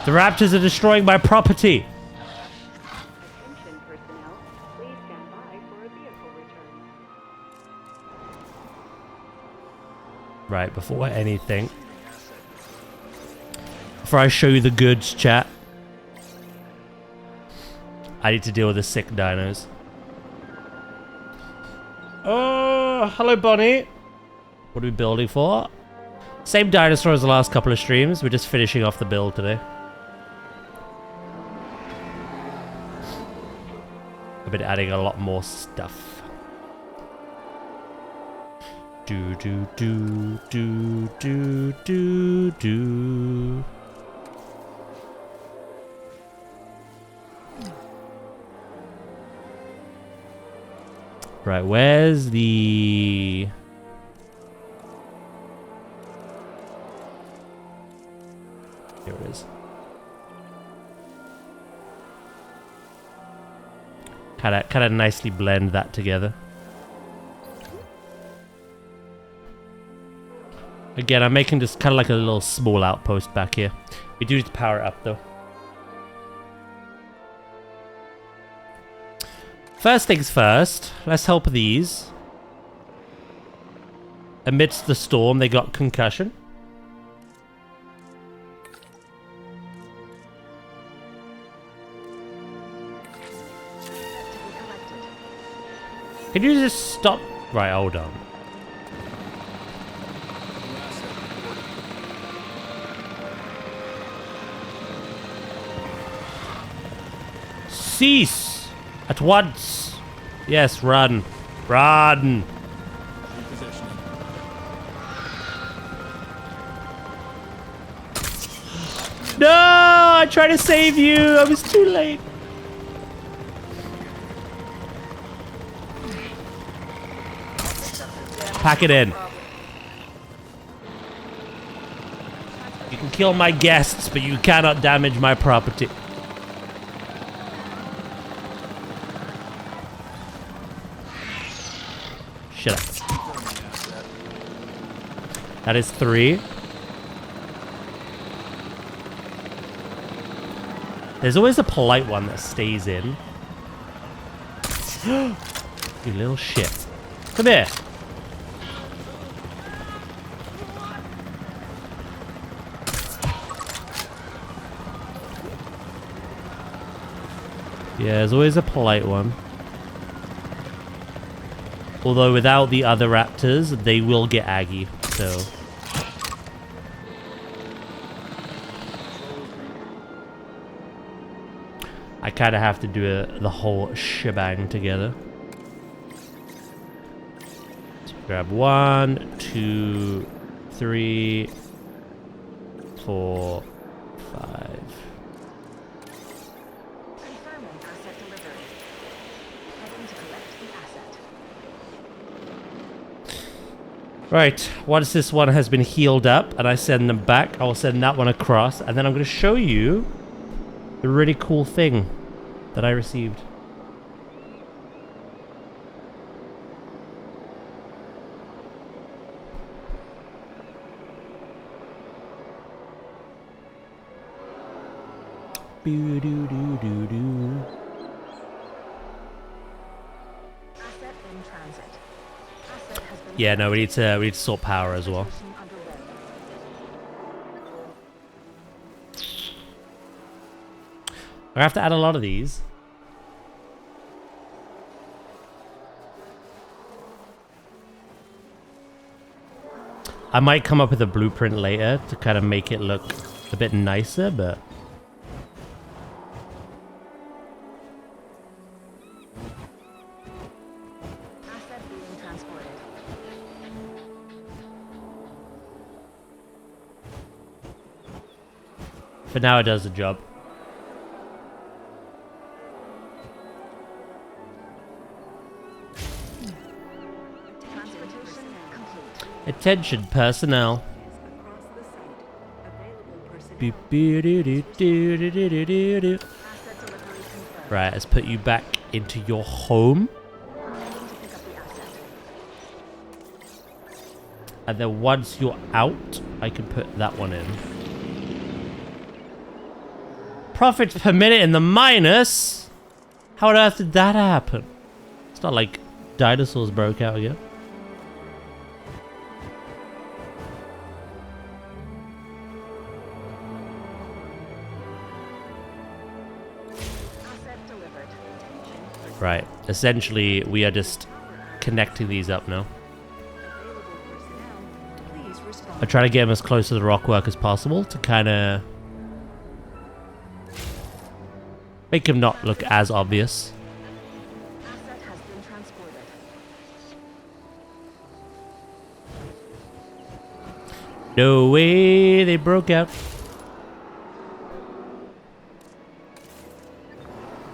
The raptors are destroying my property. Attention personnel, please stand by for a vehicle return. Right, before anything. Before I show you the goods, chat. I need to deal with the sick dinos. Oh, hello Bonnie. What are we building for? Same dinosaur as the last couple of streams. We're just finishing off the build today. I've been adding a lot more stuff. Do do do do do do do. Right, where's the... Here it is. Kind of nicely blend that together. Again, I'm making this kind of like a little small outpost back here. We do need to power it up though. First things first, let's help these. Amidst the storm, they got concussion. Can you just stop? Right, hold on. Cease! At once! Yes, run. Run! Repositioning. No! I tried to save you! I was too late. Pack it in. You can kill my guests, but you cannot damage my property. Shut up. That is 3. There's always a polite one that stays in. You little shit. Come here. Yeah, there's always a polite one. Although without the other raptors, they will get aggy, so... I kind of have to do the whole shebang together. So grab 1, 2, 3, 4, 5. Confirming asset delivery. Heading to collect the asset. Right, once this one has been healed up and I send them back, I will send that one across, and then I'm going to show you the really cool thing that I received. Boo doo doo doo doo. Asset in transit. Asset has been Yeah, no, we need to sort power as well. underway. I have to add a lot of these. I might come up with a blueprint later to kind of make it look a bit nicer, but... Asset being transported. For now it does the job. Transportation complete. Attention personnel. Across the site. Available personnel. Boop-bee-doo-doo-doo-doo-doo-doo-doo. Asset delivery confirmed. Right, let's put you back into your home. Remaining to pick up the asset. And then once you're out, I can put that one in. Profit per minute in the minus? How on earth did that happen? It's not like dinosaurs broke out again. Asset delivered. Right, essentially we are just connecting these up now. Available personnel. Please respond. I try to get them as close to the rockwork as possible to kind of make them not look as obvious. Asset has been transported. No way they broke out.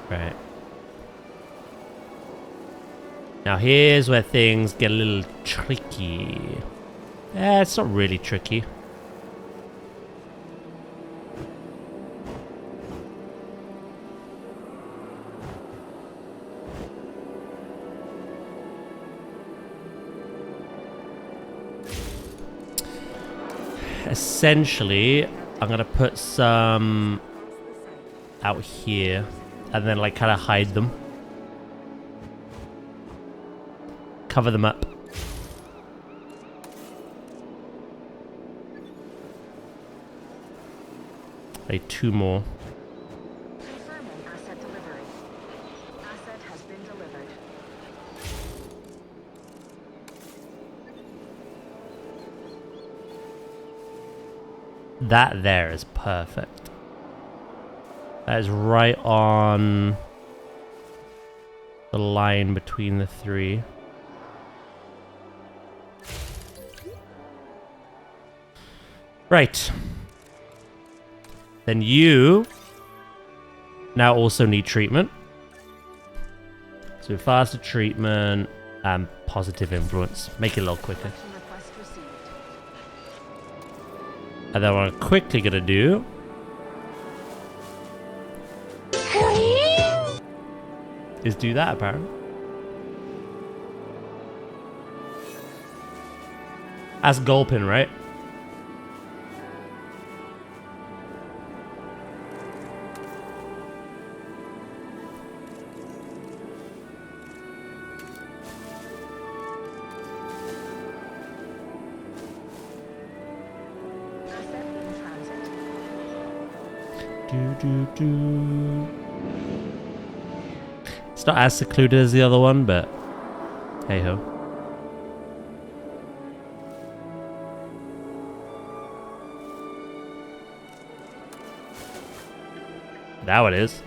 Right. Now here's where things get a little tricky. It's not really tricky. Essentially, I'm gonna put some out here and then like kind of hide them. Cover them up. Like 2 more. Confirming asset delivery. Asset has been delivered. That there is perfect. That is right on the line between the 3. Right. Then you now also need treatment. So faster treatment and positive influence. Make it a little quicker. Collection request received. And then what I'm quickly gonna do is do that apparently. That's Gulpin, right? Asset in transit. It's not as secluded as the other one, but hey ho. Now it is.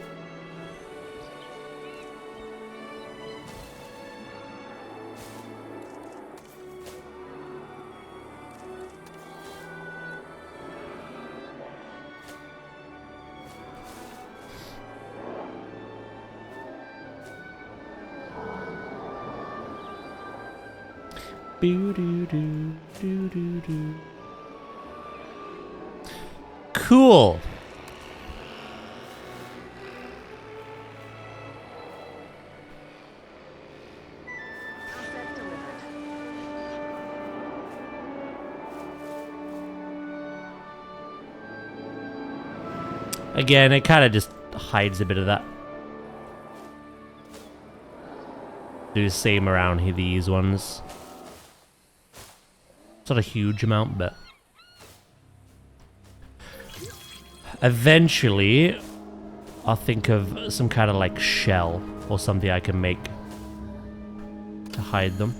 Boo-doo-doo, cool. Asset delivered. Again, it kind of just hides a bit of that. Do the same around here, these ones. It's not a huge amount, but eventually I'll think of some kind of like shell or something I can make to hide them.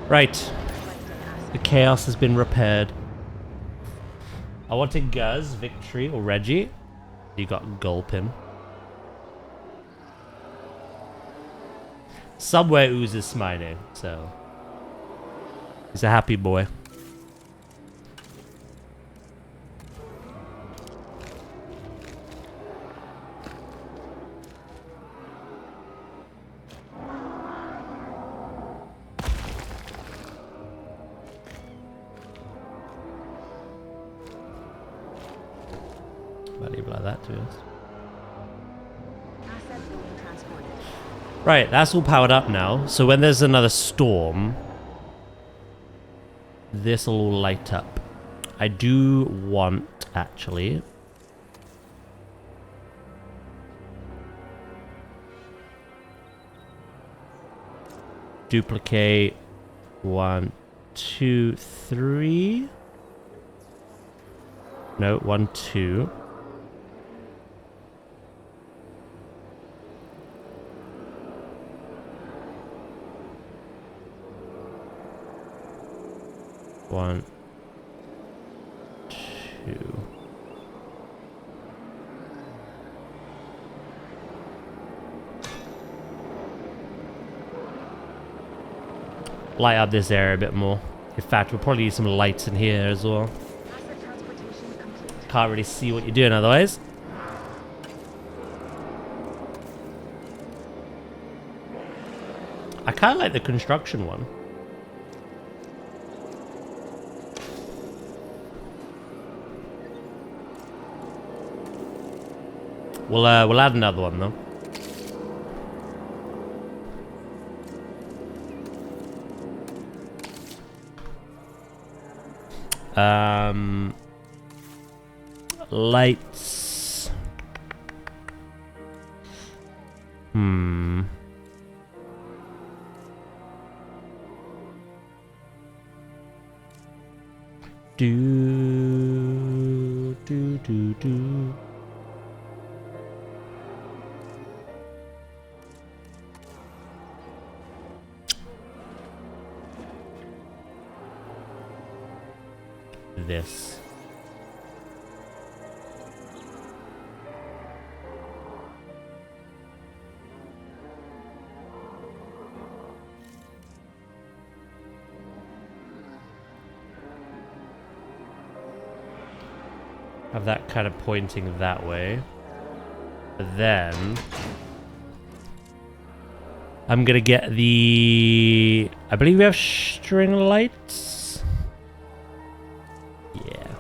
Right. The chaos has been repaired. I wanted Guz, Victory, or Reggie. You got Gulpin. Somewhere oozes smiling, so he's a happy boy. I'll leave it like that, to be honest. Asset being transported. Right, that's all powered up now. So when there's another storm, this will all light up. I do want, actually, duplicate 1, 2, 3. No, 1, 2. One, 2. Light up this area a bit more. In fact, we'll probably need some lights in here as well. Asset transportation complete. Can't really see what you're doing otherwise. I kind of like the construction one. We'll add another one though. Lights. Do. This. Have that kind of pointing that way. But then I'm gonna get the, I believe we have string lights. Yeah.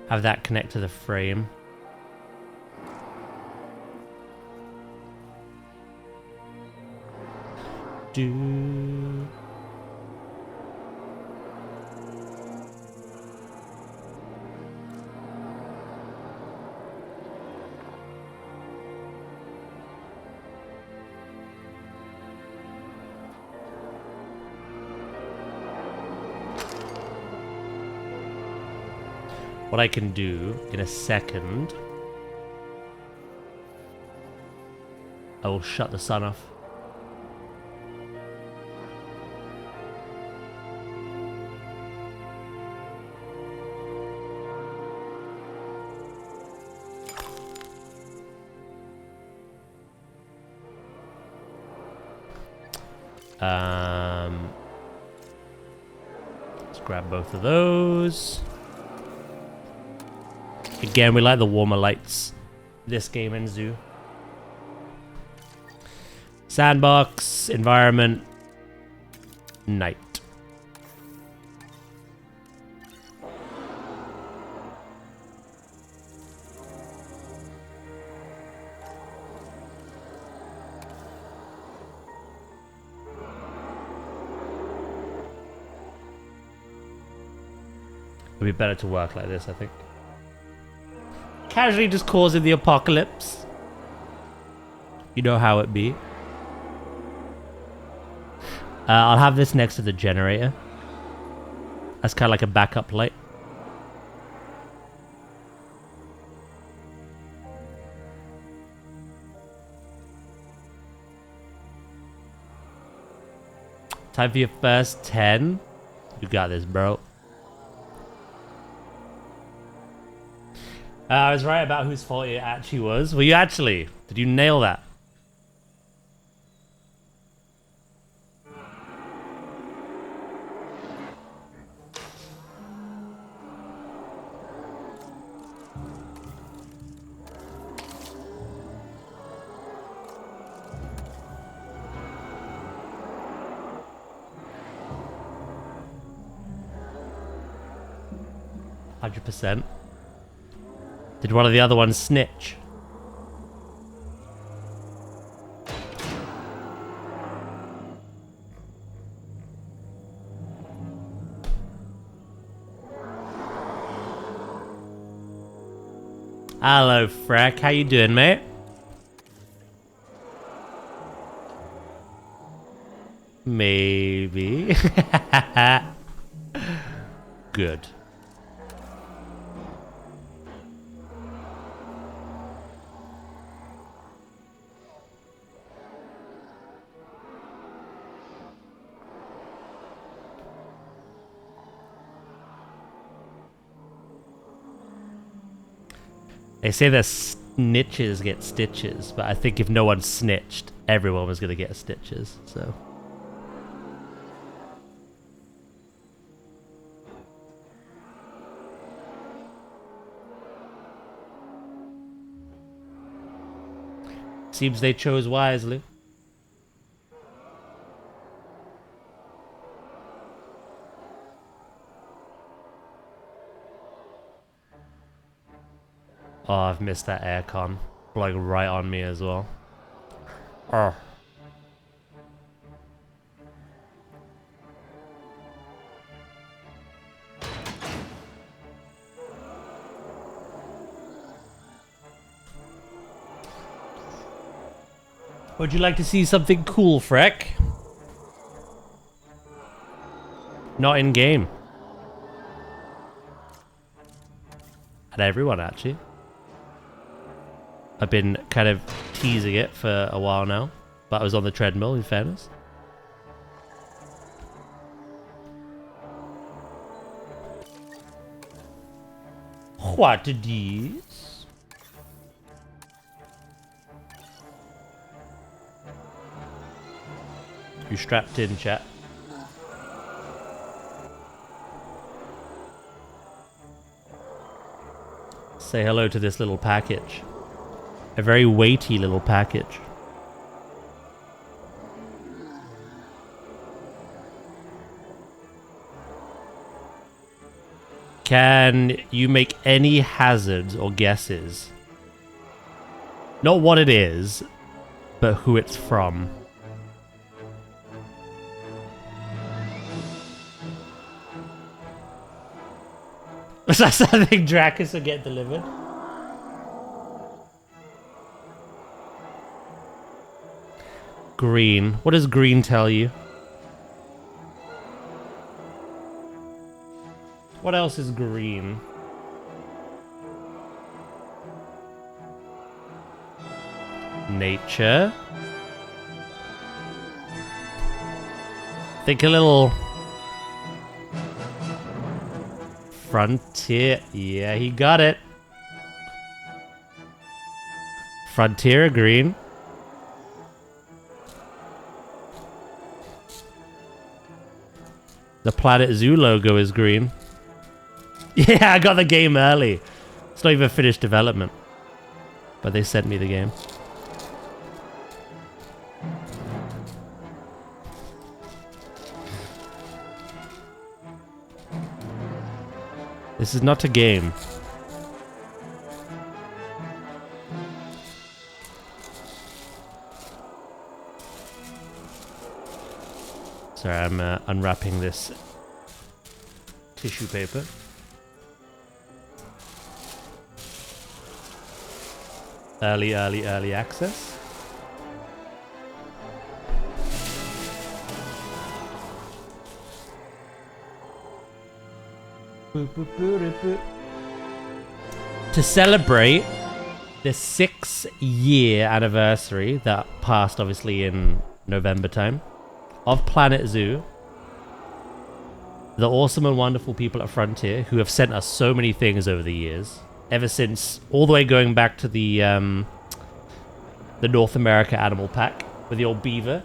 Have that connect to the frame. Do. What I can do in a second, I will shut the sun off. Let's grab both of those. Again, we like the warmer lights. This game in Zoo. Sandbox, environment, night. It'd be better to work like this, I think. Casually just causing the apocalypse. You know how it be. I'll have this next to the generator. That's kind of like a backup light. Time for your first 10. You got this, bro. I was right about whose fault it actually was. Were you actually? Did you nail that? %. Did one of the other ones snitch? Hello, Freck. How you doing, mate? Maybe. Good. They say that snitches get stitches, but I think if no one snitched, everyone was going to get stitches, so... Seems they chose wisely. Oh, I've missed that aircon. Blowing right on me as well. Oh. Would you like to see something cool, Freck? Not in game. And everyone, actually. I've been kind of teasing it for a while now, but I was on the treadmill, in fairness. What are these? You strapped in, chat. Say hello to this little package. A very weighty little package. Can you make any hazards or guesses? Not what it is, but who it's from. Was that something Dracus will get delivered? Green. What does green tell you? What else is green? Nature. Think a little... Frontier. Yeah, he got it. Frontier green. The Planet Zoo logo is green. Yeah, I got the game early. It's not even finished development. But they sent me the game. This is not a game. Sorry, I'm unwrapping this tissue paper. Early access. To celebrate the 6-year anniversary that passed obviously in November time of Planet Zoo, the awesome and wonderful people at Frontier who have sent us so many things over the years, ever since all the way going back to the North America Animal Pack with the old beaver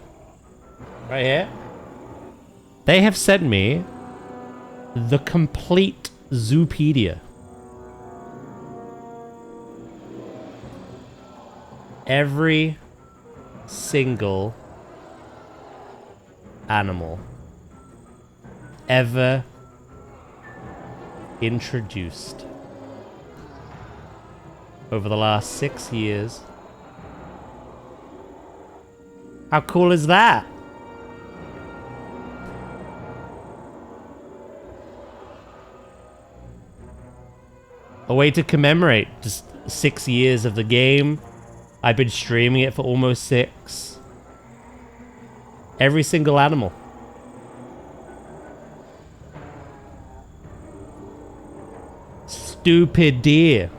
right here. They have sent me the complete Zoopedia. Every single animal ever introduced over the last 6 years. How cool is that? A way to commemorate just 6 years of the game. I've been streaming it for almost 6. Every single animal. Stupid deer.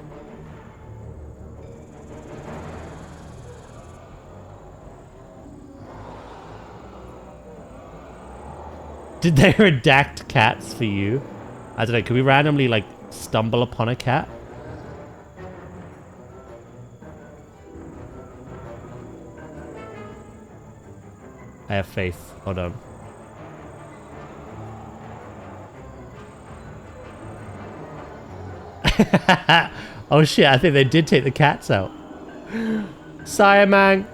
Did they redact cats for you? I don't know, can we randomly like stumble upon a cat? I have faith. Hold on. Oh shit, I think they did take the cats out. Siamang.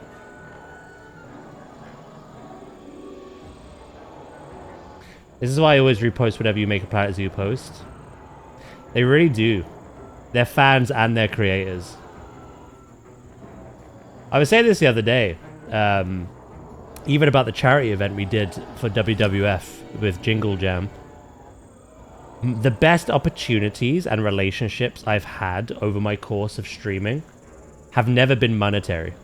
This is why I always repost whenever you make a Planet Zoo post. They really do. They're fans and they're creators. I was saying this the other day. Even about the charity event we did for WWF with Jingle Jam. The best opportunities and relationships I've had over my course of streaming have never been monetary.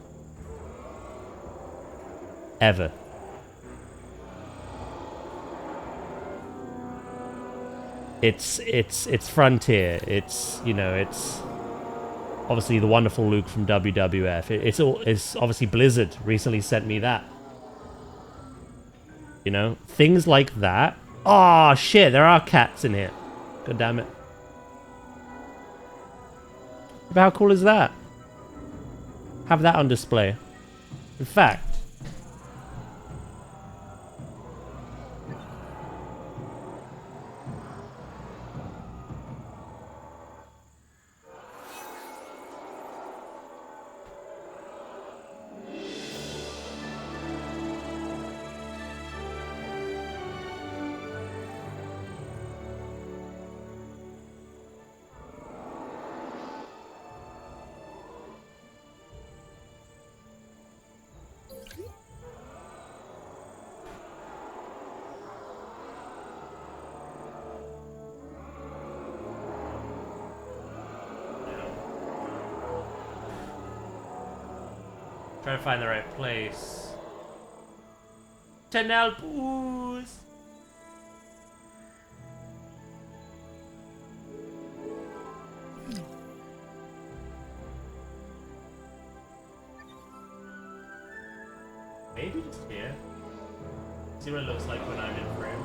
Ever. It's Frontier. It's, you know, it's obviously the wonderful Luke from WWF. It's obviously Blizzard recently sent me that. You know, things like that. Oh shit, there are cats in here. God damn it. But how cool is that? Have that on display. In fact, try to find the right place. Tenel Poos. Maybe just here. See what it looks like when I'm in frame.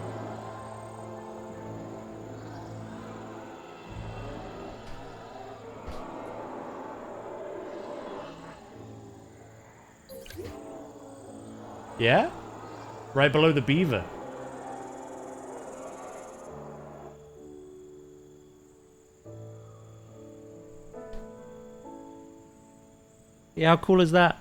Yeah? Right below the beaver. Yeah, how cool is that?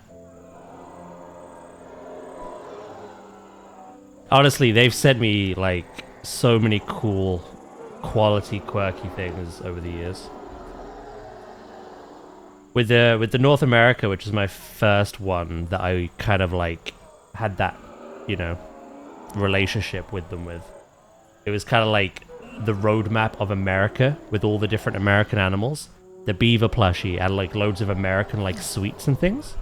Honestly, they've sent me like so many cool, quality, quirky things over the years. With the North America, which is my first one that I kind of like had that, you know, relationship with them with. It was kind of like the roadmap of America with all the different American animals. The beaver plushie and like loads of American like sweets and things.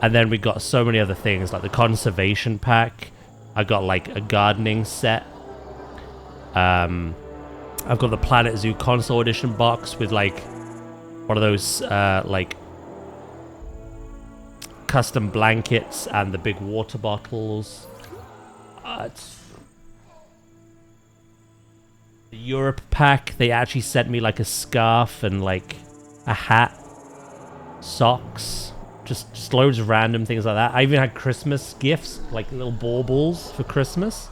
And then we got so many other things like the conservation pack. I got like a gardening set. I've got the Planet Zoo console edition box with like one of those like custom blankets and the big water bottles. It's the Europe pack. They actually sent me like a scarf and like a hat, socks, just loads of random things like that. I even had Christmas gifts, like little baubles for Christmas.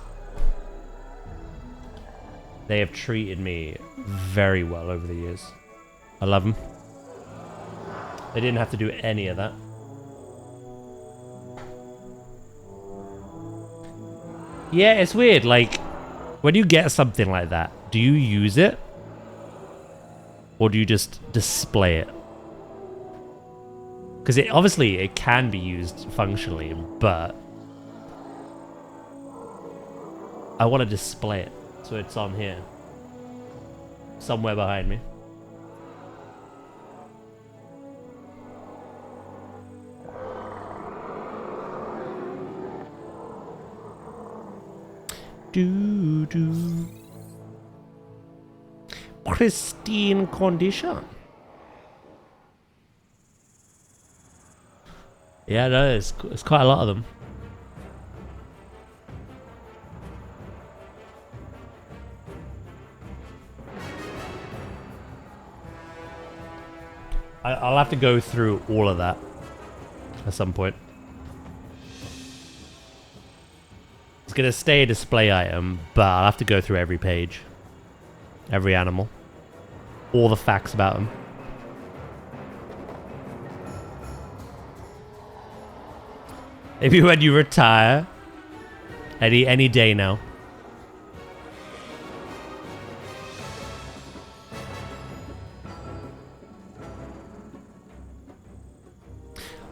They have treated me very well over the years. I love them. They didn't have to do any of that. Yeah, it's weird. Like, when you get something like that, do you use it? Or do you just display it? Because obviously it can be used functionally, but I want to display it. So it's on here. Somewhere behind me. Do. Pristine condition. Yeah, no, it's quite a lot of them. I'll have to go through all of that at some point. It's going to stay a display item, but I'll have to go through every page. Every animal. All the facts about them. Maybe when you retire. Any day now.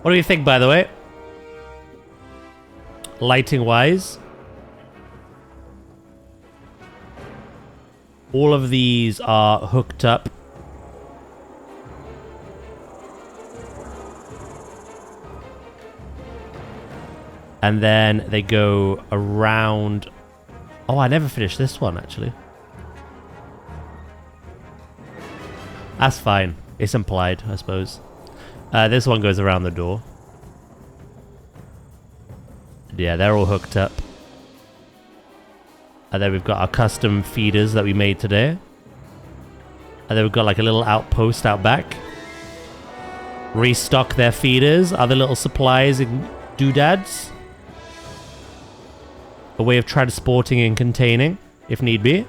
What do you think, by the way? Lighting-wise? All of these are hooked up. And then they go around... Oh, I never finished this one, actually. That's fine. It's implied, I suppose. This one goes around the door. Yeah, they're all hooked up. And then we've got our custom feeders that we made today. And then we've got like a little outpost out back. Restock their feeders, other little supplies and doodads. A way of transporting and containing, if need be.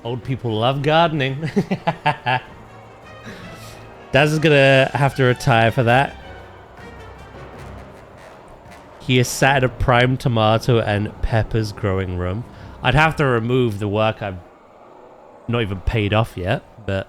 Old people love gardening. Daz is gonna have to retire for that. He is sat in a prime tomato and peppers growing room. I'd have to remove the work I've not even paid off yet, but...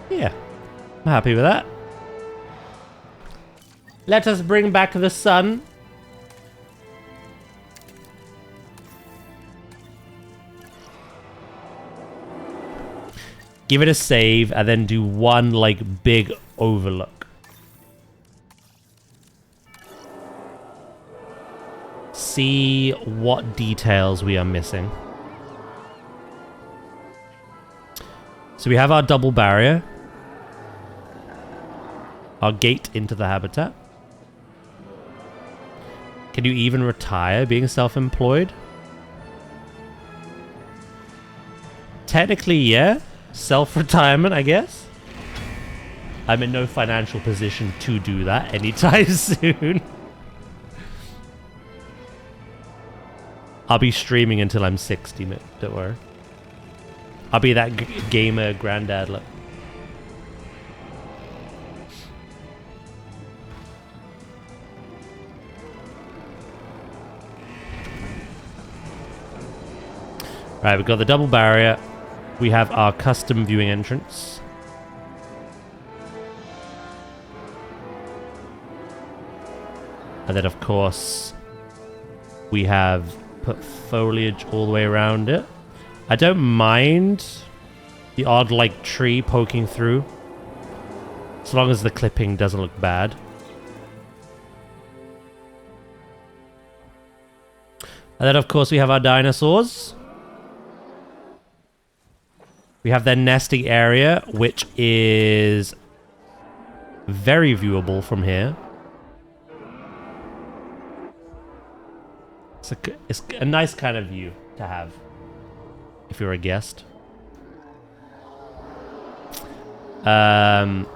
yeah, I'm happy with that. Let us bring back the sun. Give it a save and then do one like big overlook. See what details we are missing. So we have our double barrier. Our gate into the habitat. Can you even retire being self-employed? Technically, yeah. Self-retirement, I guess. I'm in no financial position to do that anytime soon. I'll be streaming until I'm 60, mate. Don't worry. I'll be that gamer granddad, look. Right, we've got the double barrier. We have our custom viewing entrance. And then, of course, we have put foliage all the way around it. I don't mind the odd, like, tree poking through. As long as the clipping doesn't look bad. And then, of course, we have our dinosaurs. We have their nesting area, which is very viewable from here. It's a nice kind of view to have if you're a guest. You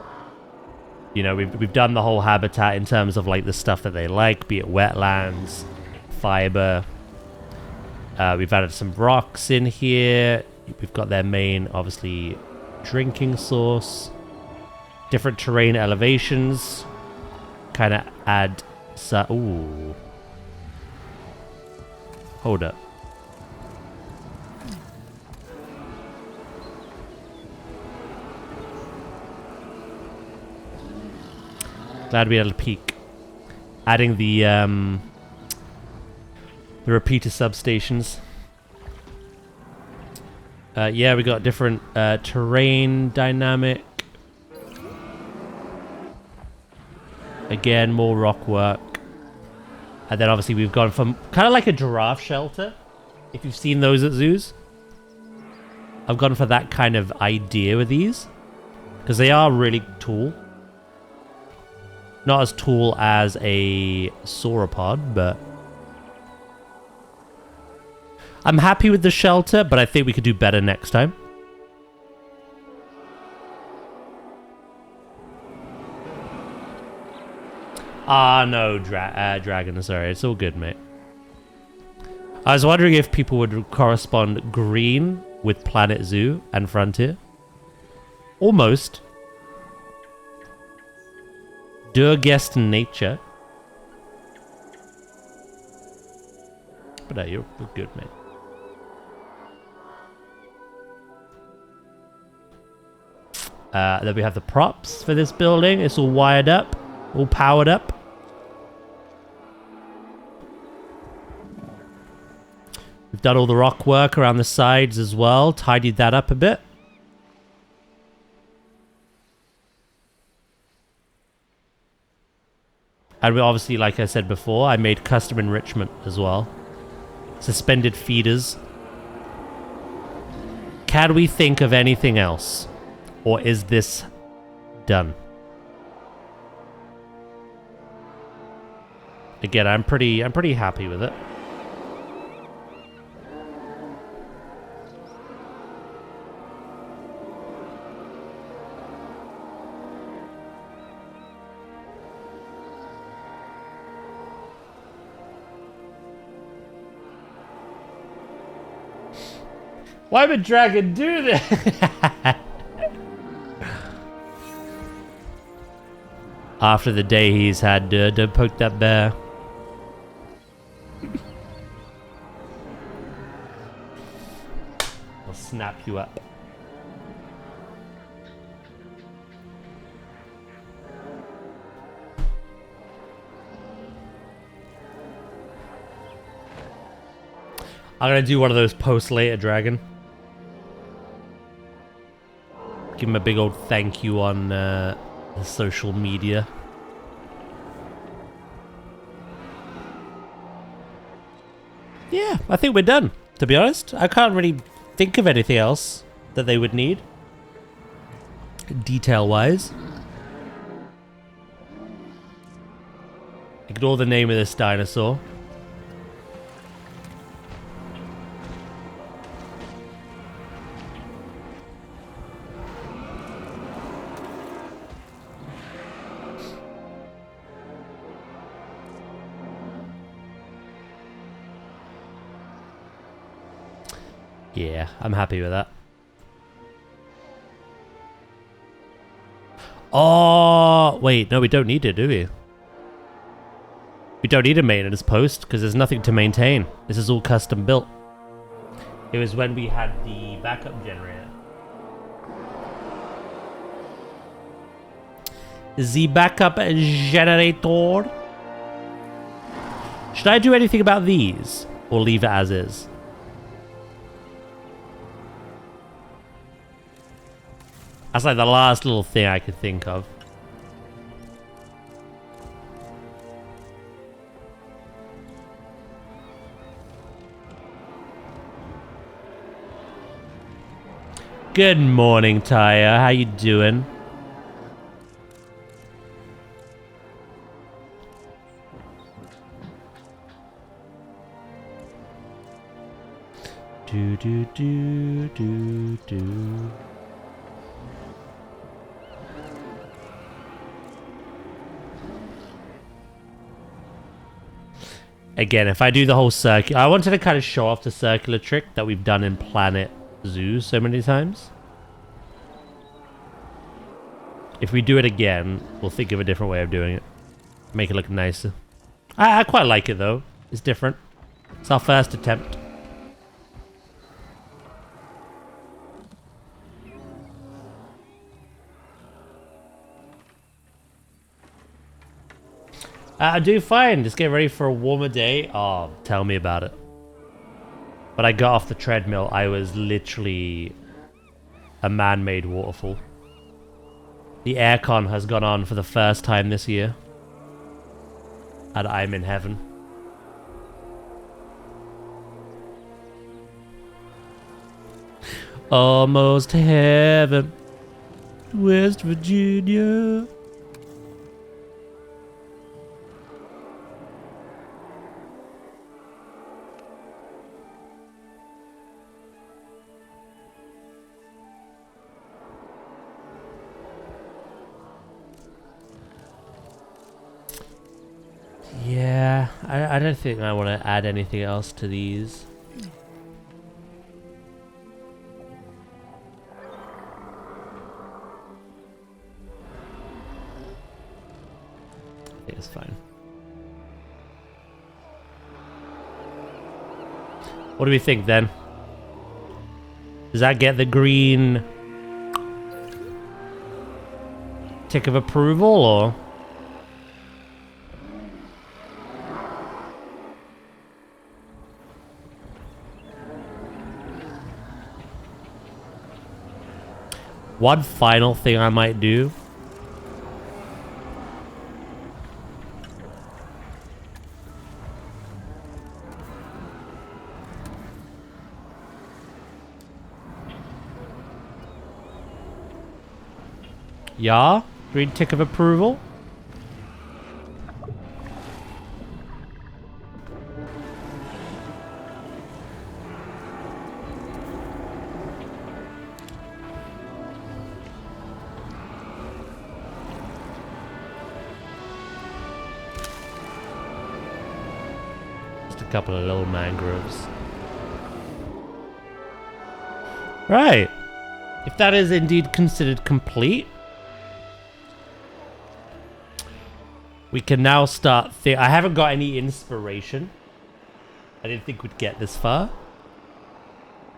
know, we've done the whole habitat in terms of like the stuff that they like, be it wetlands, fiber. We've added some rocks in here. We've got their main, obviously, drinking source. Different terrain elevations. Kind of add... Ooh. Hold up. Glad we had a peek. Adding the repeater substations. Yeah, we got different terrain dynamic. Again, more rock work. And then obviously we've gone from kind of like a giraffe shelter. If you've seen those at zoos. I've gone for that kind of idea with these. Because they are really tall. Not as tall as a sauropod, but... I'm happy with the shelter, but I think we could do better next time. Ah, no, Dragon, sorry. It's all good, mate. I was wondering if people would correspond green with Planet Zoo and Frontier. Almost. Der Guest Nature. But no, you're good, mate. Then we have the props for this building. It's all wired up, all powered up. We've done all the rock work around the sides as well, tidied that up a bit. And we obviously, like I said before, I made custom enrichment as well. Suspended feeders. Can we think of anything else? Or is this done? Again, I'm pretty happy with it. Why would Dragon do this? After the day he's had, don't poke that bear. I'll snap you up. I'm gonna do one of those posts later, Dragon. Give him a big old thank you on the social media. Yeah, I think we're done, to be honest. I can't really think of anything else that they would need. Detail-wise. Ignore the name of this dinosaur. Yeah, I'm happy with that. Oh, wait, no, we don't need it, do we? We don't need a maintenance post because there's nothing to maintain. This is all custom built. It was when we had the backup generator. The backup generator. Should I do anything about these? Or leave it as is? That's like the last little thing I could think of. Good morning, Taya. How you doing? Do do do do do. Again, if I do the whole circuit, I wanted to kind of show off the circular trick that we've done in Planet Zoo so many times. If we do it again, we'll think of a different way of doing it. Make it look nicer. I quite like it though. It's different. It's our first attempt. I'm doing fine. Just getting ready for a warmer day. Oh, tell me about it. When I got off the treadmill, I was literally a man-made waterfall. The aircon has gone on for the first time this year. And I'm in heaven. Almost heaven. West Virginia. Yeah, I don't think I want to add anything else to these. I think it's fine. What do we think then? Does that get the green tick of approval or? One final thing I might do. Yeah? Green tick of approval? Couple of little mangroves. Right. If that is indeed considered complete, we can now start I haven't got any inspiration. I didn't think we'd get this far.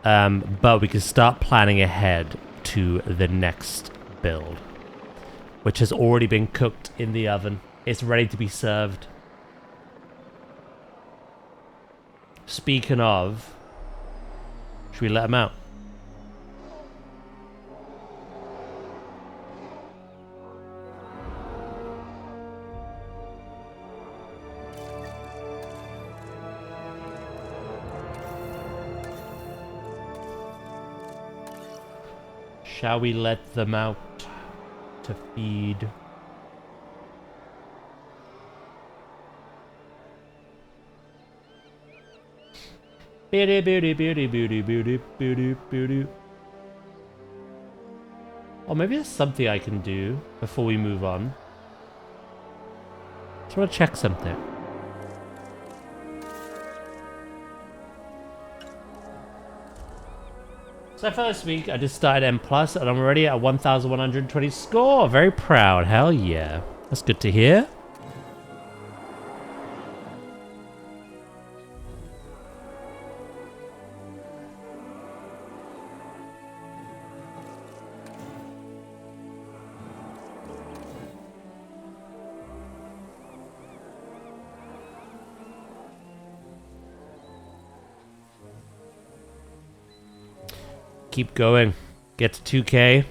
But we can start planning ahead to the next build, which has already been cooked in the oven. It's ready to be served. Speaking of, should we let him out? Shall we let them out to feed? Beauty, beauty, beauty, beauty, beauty, beauty, beauty. Or maybe there's something I can do before we move on. Just want to check something. So for this week, I just started M+, and I'm already at a 1,120 score. Very proud. Hell yeah. That's good to hear. Keep going. Get to 2K.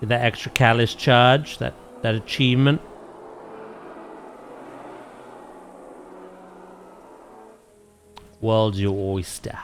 Get that extra catalyst charge, that achievement. World's your oyster.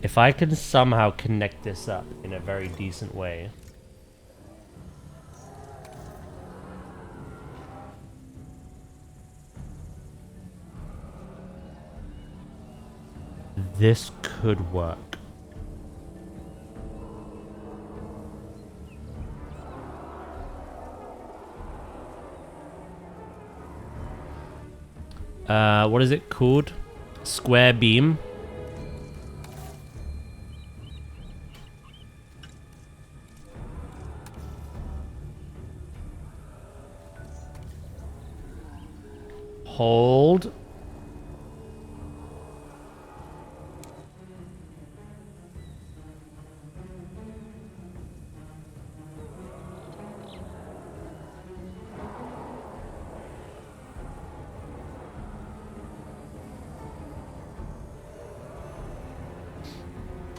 If I can somehow connect this up in a very decent way. This could work. What is it called? Square beam. Hold.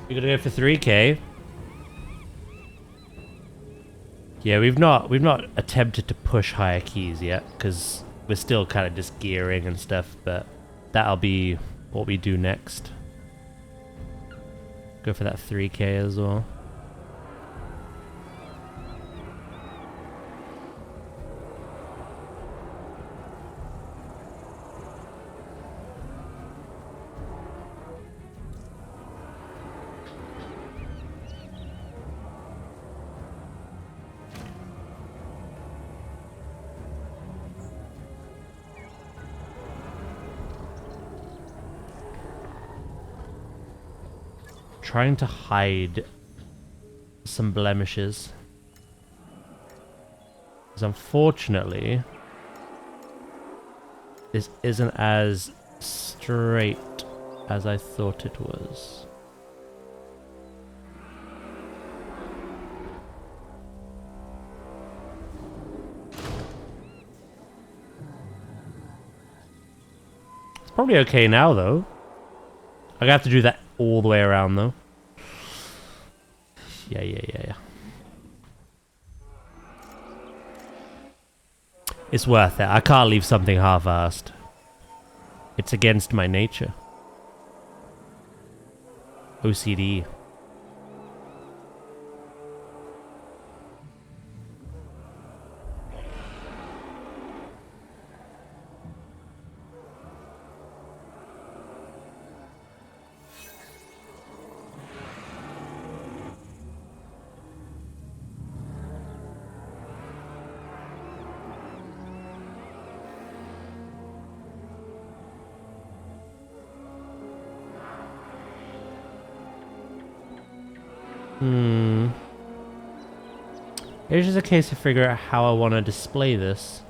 We're gonna go for 3K. Yeah, we've not attempted to push higher keys yet, because we're still kind of just gearing and stuff, but that'll be what we do next. Go for that 3K as well. Trying to hide some blemishes. Because unfortunately, this isn't as straight as I thought it was. It's probably okay now, though. I'm gonna have to do that all the way around, though. Yeah. It's worth it. I can't leave something half-assed. It's against my nature. OCD. It's just a case of figuring out how I want to display this.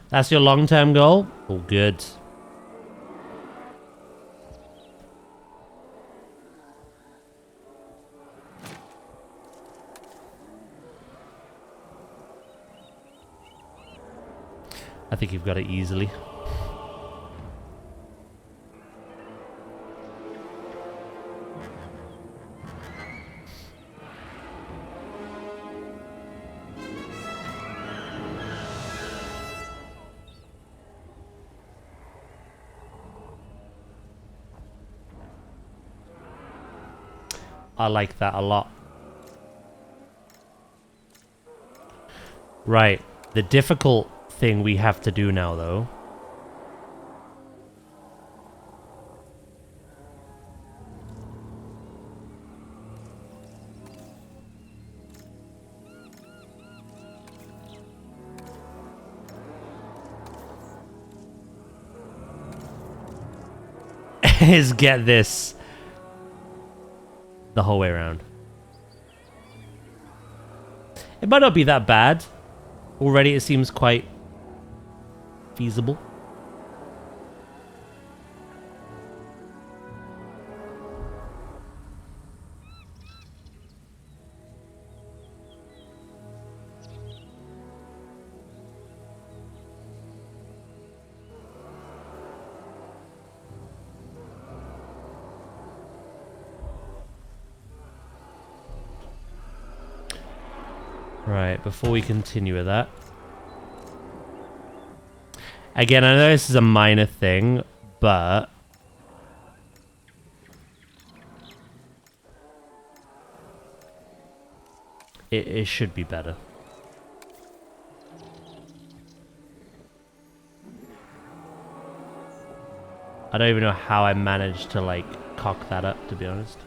That's your long-term goal? Oh, good. I think you've got it easily. I like that a lot. Right. The difficult thing we have to do now, though. Is get this the whole way around. It might not be that bad. Already it seems quite feasible. Right, before we continue with that. Again, I know this is a minor thing, but it should be better. I don't even know how I managed to, like, cock that up, to be honest.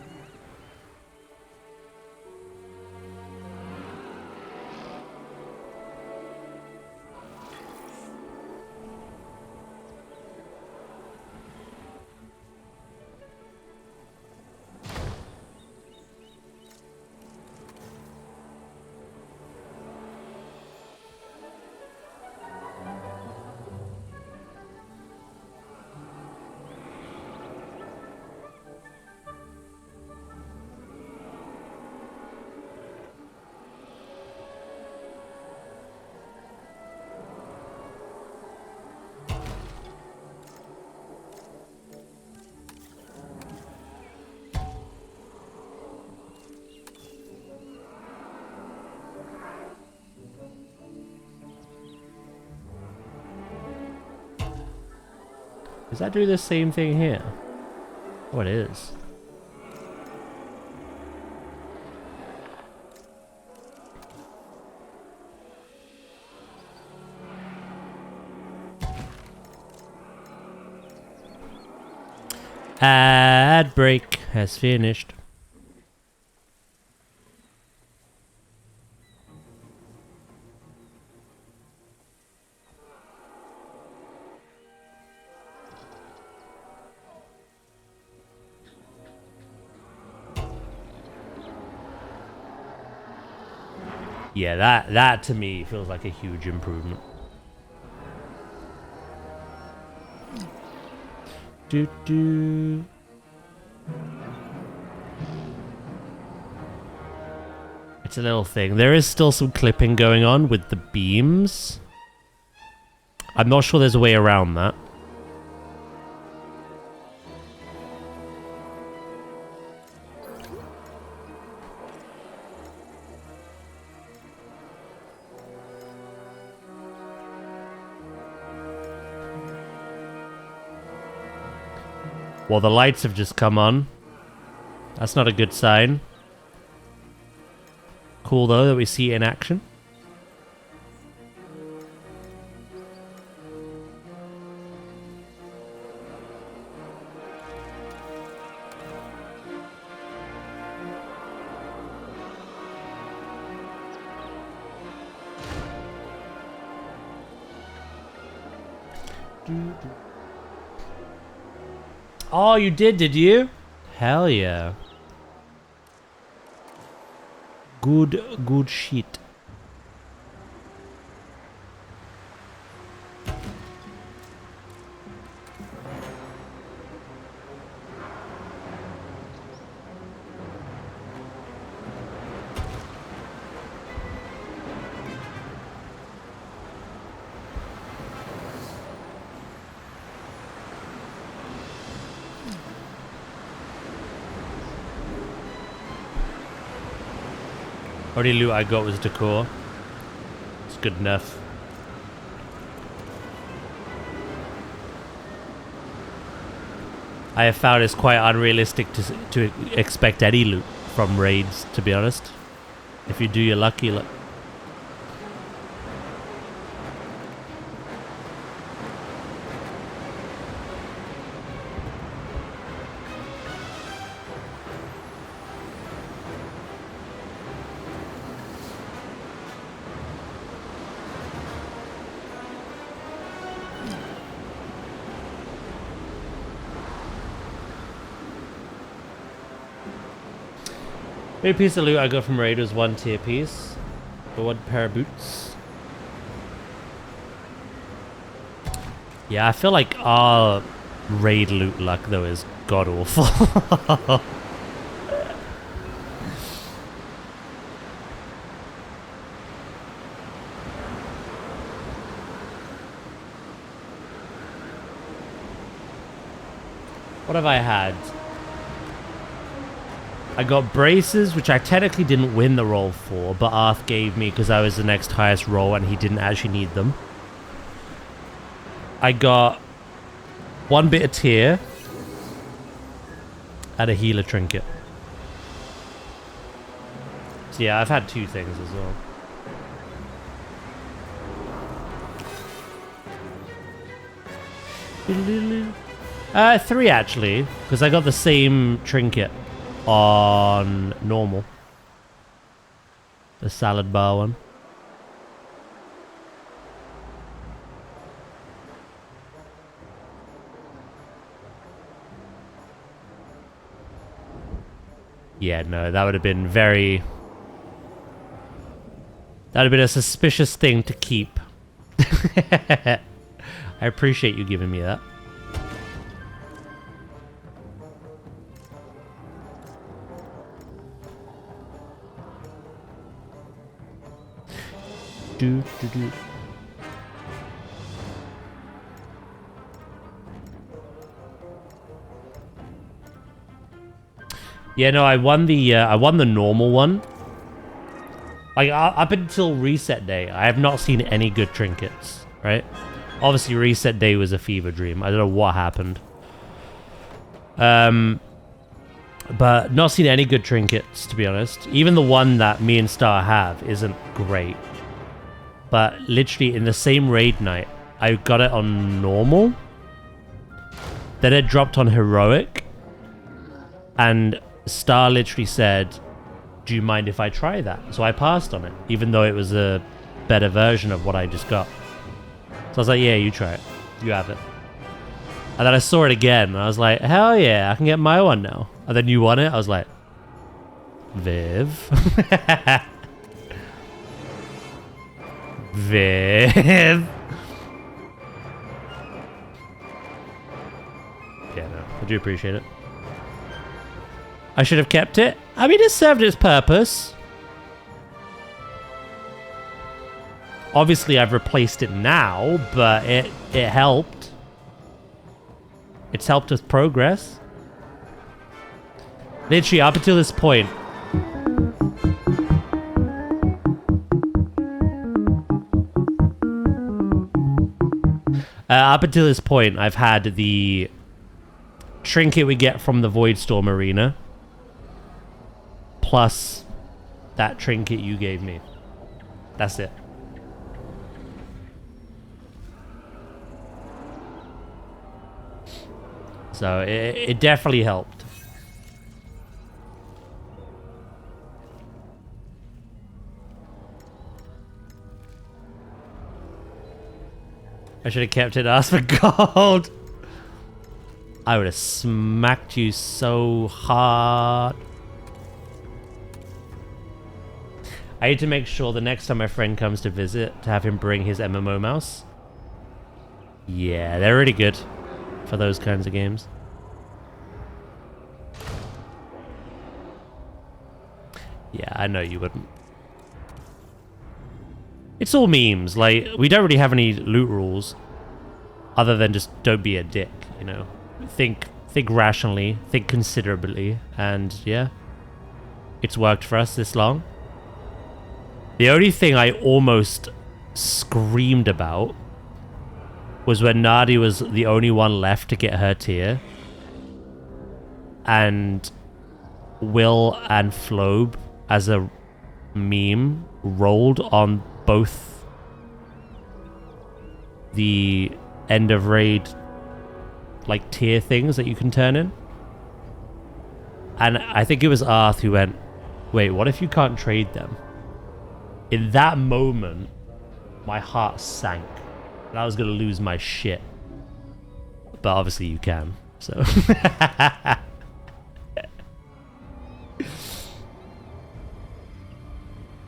Does that do the same thing here? Oh, it is. Ad break has finished. Yeah, that to me feels like a huge improvement. Do. It's a little thing. There is still some clipping going on with the beams. I'm not sure there's a way around that. Well, the lights have just come on. That's not a good sign. Cool, though, that we see it in action. Oh, you did you? Hell yeah. Good shit. Only loot I got was decor. It's good enough. I have found it's quite unrealistic to expect any loot from raids, to be honest. If you do, you're lucky. Maybe piece of loot I got from raid was 1 tier piece. Or 1 pair of boots. Yeah, I feel like our raid loot luck though is god awful. What have I had? I got braces, which I technically didn't win the roll for, but Arth gave me because I was the next highest roll and he didn't actually need them. I got 1 bit of tier and a healer trinket. So yeah, I've had 2 things as well. 3 actually, because I got the same trinket on normal. The salad bar one. Yeah, no, that would have been very... That would have been a suspicious thing to keep. I appreciate you giving me that. Do. Yeah, no, I won the normal one. Like up until reset day, I have not seen any good trinkets, right? Obviously, reset day was a fever dream. I don't know what happened. But not seen any good trinkets, to be honest. Even the one that me and Star have isn't great. But literally in the same raid night, I got it on normal. Then it dropped on heroic. And Star literally said, do you mind if I try that? So I passed on it, even though it was a better version of what I just got. So I was like, yeah, you try it. You have it. And then I saw it again, and I was like, hell yeah, I can get my one now. And then you won it. I was like, Viv. Viv. Yeah, no, I do appreciate it. I should have kept it. I mean, it served its purpose. Obviously, I've replaced it now, but it helped. It's helped with progress. Literally, up until this point. Up until this point, I've had the trinket we get from the Voidstorm Arena. Plus that trinket you gave me. That's it. So it definitely helped. I should have kept it, asked for gold. I would have smacked you so hard. I need to make sure the next time my friend comes to visit to have him bring his MMO mouse. Yeah, they're really good for those kinds of games. Yeah, I know you wouldn't. It's all memes. Like, we don't really have any loot rules other than just don't be a dick, you know. Think rationally, think considerably, and yeah, it's worked for us this long. The only thing I almost screamed about was when Nadi was the only one left to get her tier, and Will and Flobe as a meme rolled on both the end of raid like tier things that you can turn in. And I think it was Arth who went, wait, what if you can't trade them? In that moment, my heart sank. And I was going to lose my shit. But obviously you can, so.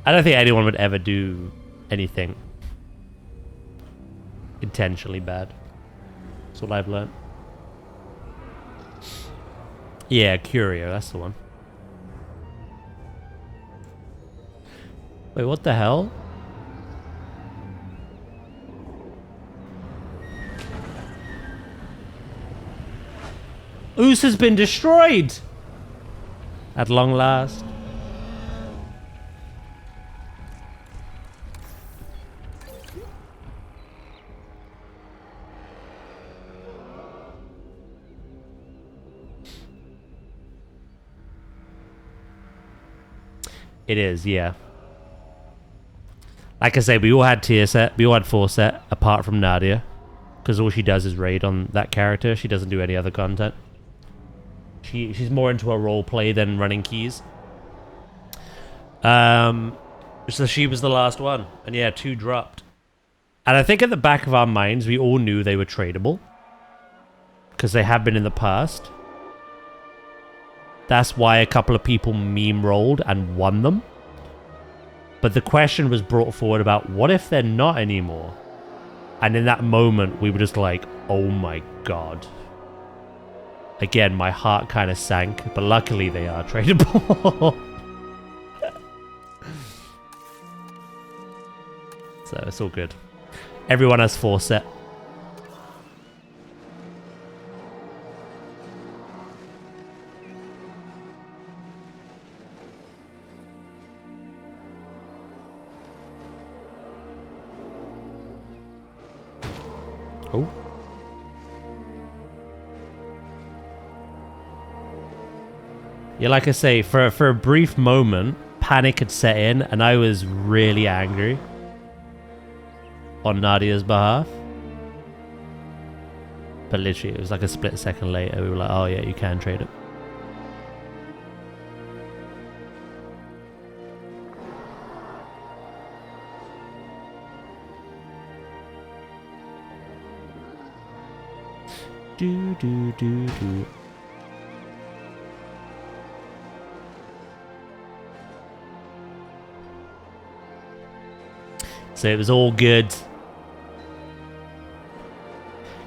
I don't think anyone would ever do anything intentionally bad. That's what I've learned. Yeah, Curio, that's the one. Wait, what the hell? Oos has been destroyed! At long last. It is, yeah. Like I say, we all had tier set, we all had 4 set, apart from Nadia. Because all she does is raid on that character, she doesn't do any other content. She's more into a role play than running keys. So she was the last one. And yeah, 2 dropped. And I think at the back of our minds, we all knew they were tradable. Because they have been in the past. That's why a couple of people meme rolled and won them. But the question was brought forward about, what if they're not anymore? And in that moment, we were just like, oh my god. Again, my heart kind of sank, but luckily they are tradable. So it's all good. Everyone has 4 set. Oh. Yeah, like I say, for a brief moment, panic had set in, and I was really angry on Nadia's behalf. But literally, it was like a split second later, we were like, oh yeah, you can trade it. Do do do do. So it was all good.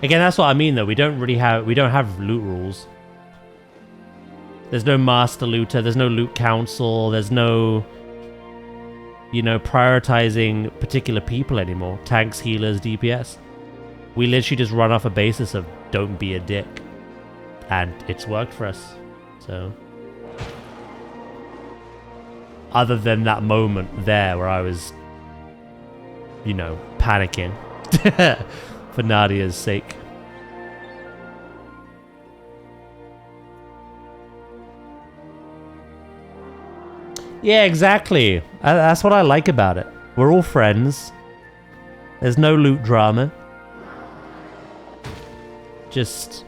Again, that's what I mean though. We don't have loot rules. There's no master looter, there's no loot council, there's no, you know, prioritizing particular people anymore. Tanks, healers, DPS. We literally just run off a basis of don't be a dick. And it's worked for us. So other than that moment there where I was, you know, panicking for Nadia's sake. Yeah, exactly. That's what I like about it. We're all friends. There's no loot drama. Just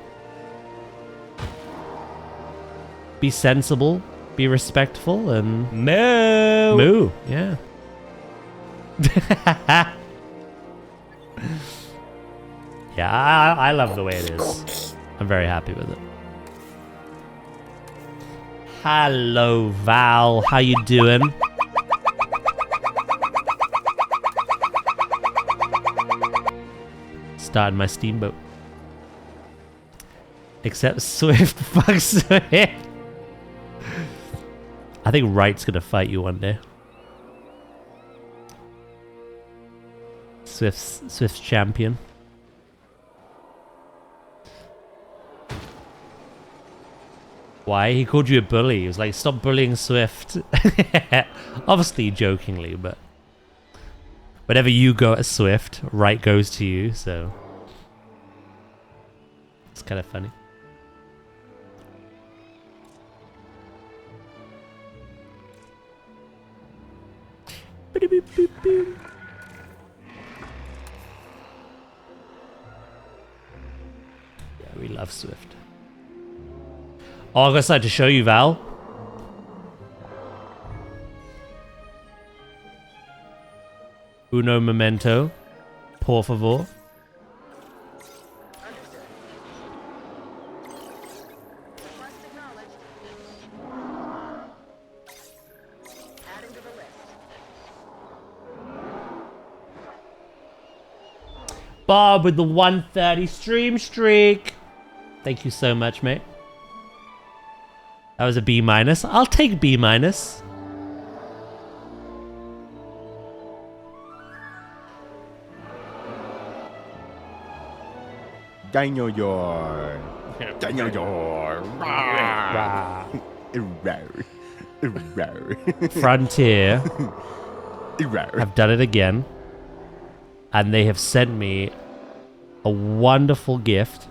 be sensible, be respectful, and moo. Moo, yeah. Yeah, I love the way it is. I'm very happy with it. Hello, Val. How you doing? Starting my steamboat. Except Swift. Fuck Swift. I think Wright's gonna fight you one day. Swift's champion. Why? He called you a bully. He was like, stop bullying Swift. Obviously jokingly, but whenever you go at Swift, Wright goes to you, so it's kind of funny. Yeah, we love Swift. Oh, I got to show you, Val. Uno momento. Por favor. Bob with the 130 stream streak. Thank you so much, mate. That was a B minus. I'll take B minus. Dinosaur. Dinosaur. Frontier have done it again. And they have sent me a wonderful gift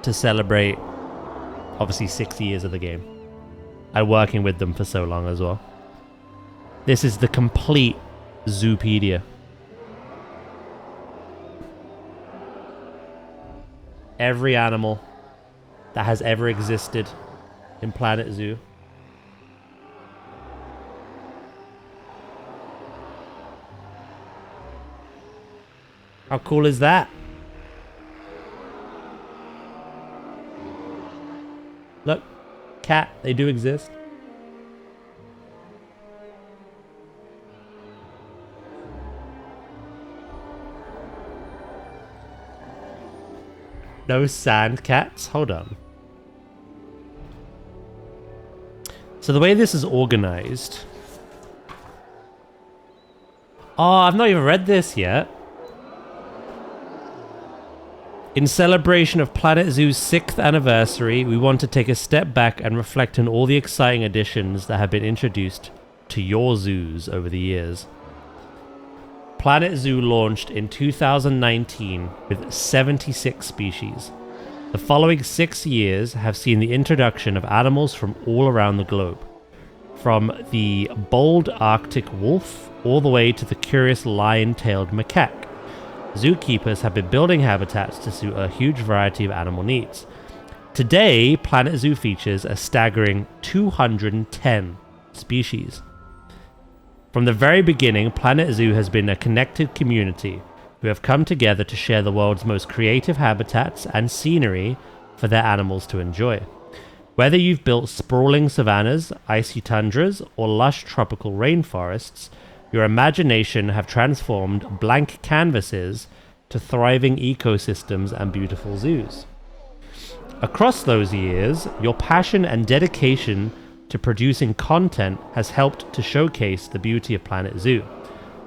to celebrate, obviously, 6 years of the game. And working with them for so long as well. This is the complete Zoopedia. Every animal that has ever existed in Planet Zoo. How cool is that? Look, cat, they do exist. No sand cats? Hold on. So the way this is organized... Oh, I've not even read this yet. In celebration of Planet Zoo's 6th anniversary, we want to take a step back and reflect on all the exciting additions that have been introduced to your zoos over the years. Planet Zoo launched in 2019 with 76 species. The following 6 years have seen the introduction of animals from all around the globe. From the bold Arctic wolf all the way to the curious lion-tailed macaque. Zookeepers have been building habitats to suit a huge variety of animal needs. Today, Planet Zoo features a staggering 210 species. From the very beginning, Planet Zoo has been a connected community who have come together to share the world's most creative habitats and scenery for their animals to enjoy. Whether you've built sprawling savannas, icy tundras, or lush tropical rainforests, your imagination have transformed blank canvases to thriving ecosystems and beautiful zoos. Across those years, your passion and dedication to producing content has helped to showcase the beauty of Planet Zoo,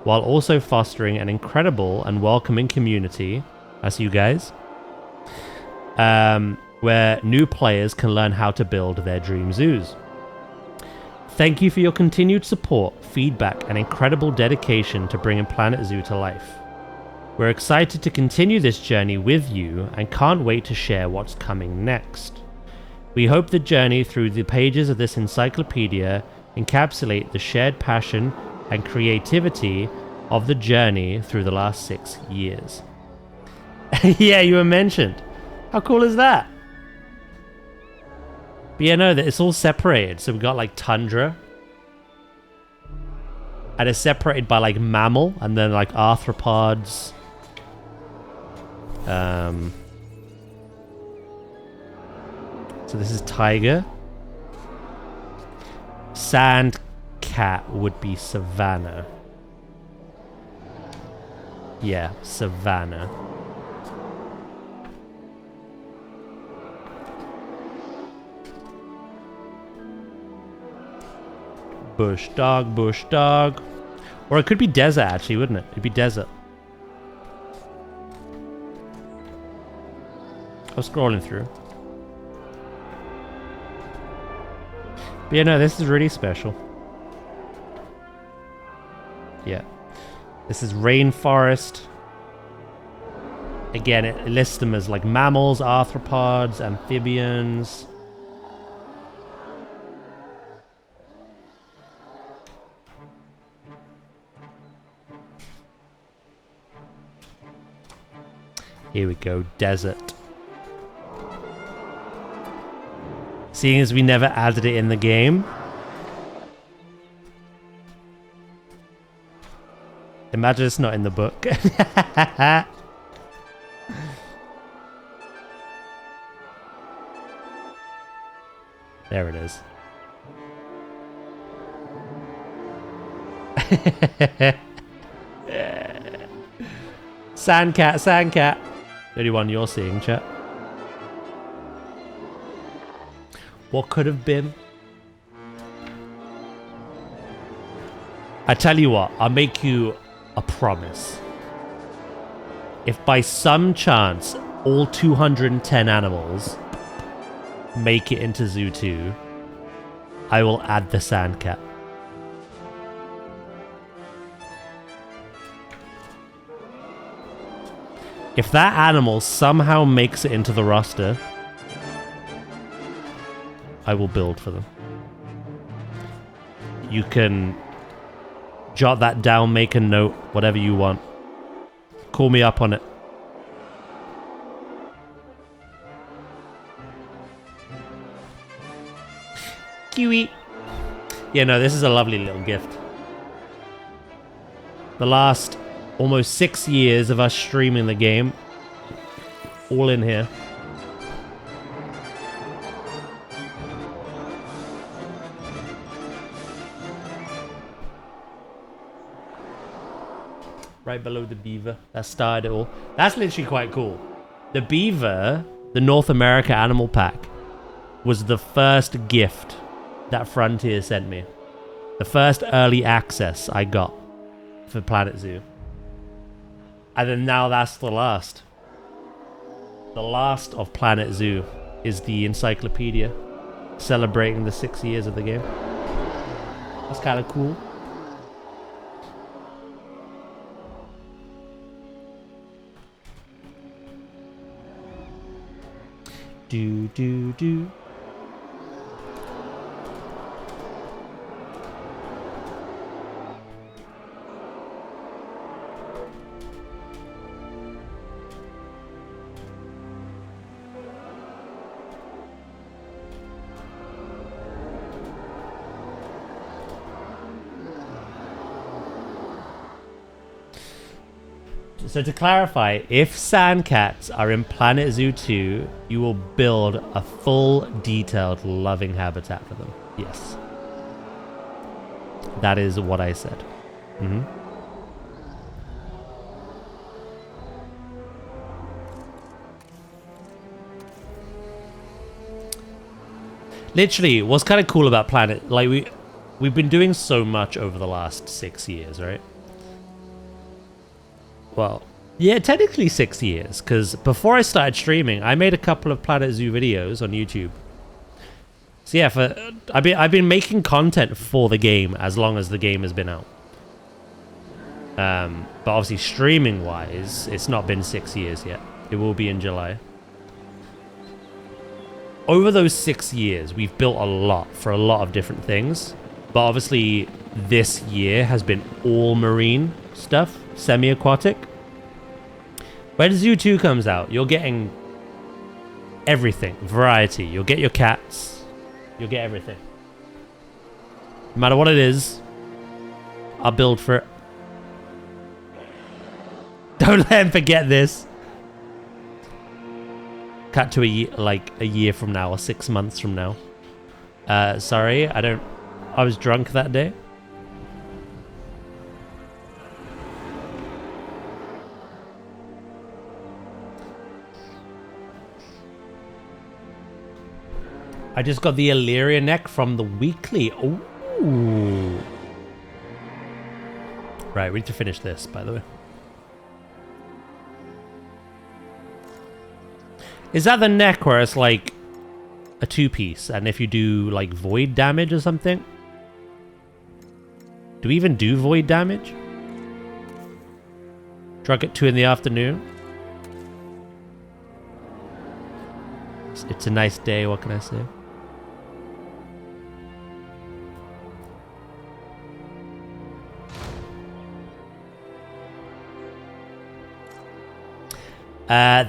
while also fostering an incredible and welcoming community, that's you guys, where new players can learn how to build their dream zoos. Thank you for your continued support, feedback, and incredible dedication to bringing Planet Zoo to life. We're excited to continue this journey with you and can't wait to share what's coming next. We hope the journey through the pages of this encyclopedia encapsulate the shared passion and creativity of the journey through the last 6 years. Yeah, you were mentioned. How cool is that? But yeah, no, it's all separated. So we've got like tundra. And it's separated by like mammal and then like arthropods. So this is tiger. Sand cat would be savanna. Yeah, savanna. Bush dog, bush dog. Or it could be desert actually, wouldn't it? It'd be desert. I was scrolling through. But yeah, no, this is really special. Yeah. This is rainforest. Again, it lists them as like mammals, arthropods, amphibians. Here we go, desert. Seeing as we never added it in the game. Imagine it's not in the book. There it is. Sandcat, Sandcat. The only one you're seeing, chat. What could have been? I tell you what, I'll make you a promise. If by some chance all 210 animals make it into Zoo 2, I will add the Sandcat. If that animal somehow makes it into the roster, I will build for them. You can jot that down, make a note, whatever you want. Call me up on it. Kiwi. Yeah, no, this is a lovely little gift. The last almost 6 years of us streaming the game, all in here. Right below the beaver. That started it all. That's literally quite cool. The beaver, the North America Animal Pack, was the first gift that Frontier sent me. The first early access I got for Planet Zoo. And then now that's the last. The last of Planet Zoo is the encyclopedia celebrating the 6 years of the game. That's kind of cool. Do, do, do. So to clarify, if Sandcats are in Planet Zoo 2, you will build a full, detailed, loving habitat for them. Yes. That is what I said. Mm-hmm. Literally, what's kind of cool about Planet... Like, we've been doing so much over the last 6 years, right? Well, yeah, technically 6 years, because before I started streaming, I made a couple of Planet Zoo videos on YouTube. So yeah, I've been making content for the game as long as the game has been out. But obviously streaming-wise, it's not been 6 years yet. It will be in July. Over those 6 years, we've built a lot for a lot of different things. But obviously, this year has been all marine stuff. Semi-aquatic. When Zoo 2 comes out, you're getting everything. Variety. You'll get your cats. You'll get everything. No matter what it is, I'll build for it. Don't let him forget this. Cut to a year from now or 6 months from now. Sorry, I was drunk that day. I just got the Illyria neck from the weekly. Ooh. Right, we need to finish this, by the way. Is that the neck where it's like a 2-piece, and if you do like void damage or something? Do we even do void damage? Drunk at 2 in the afternoon. It's a nice day, what can I say?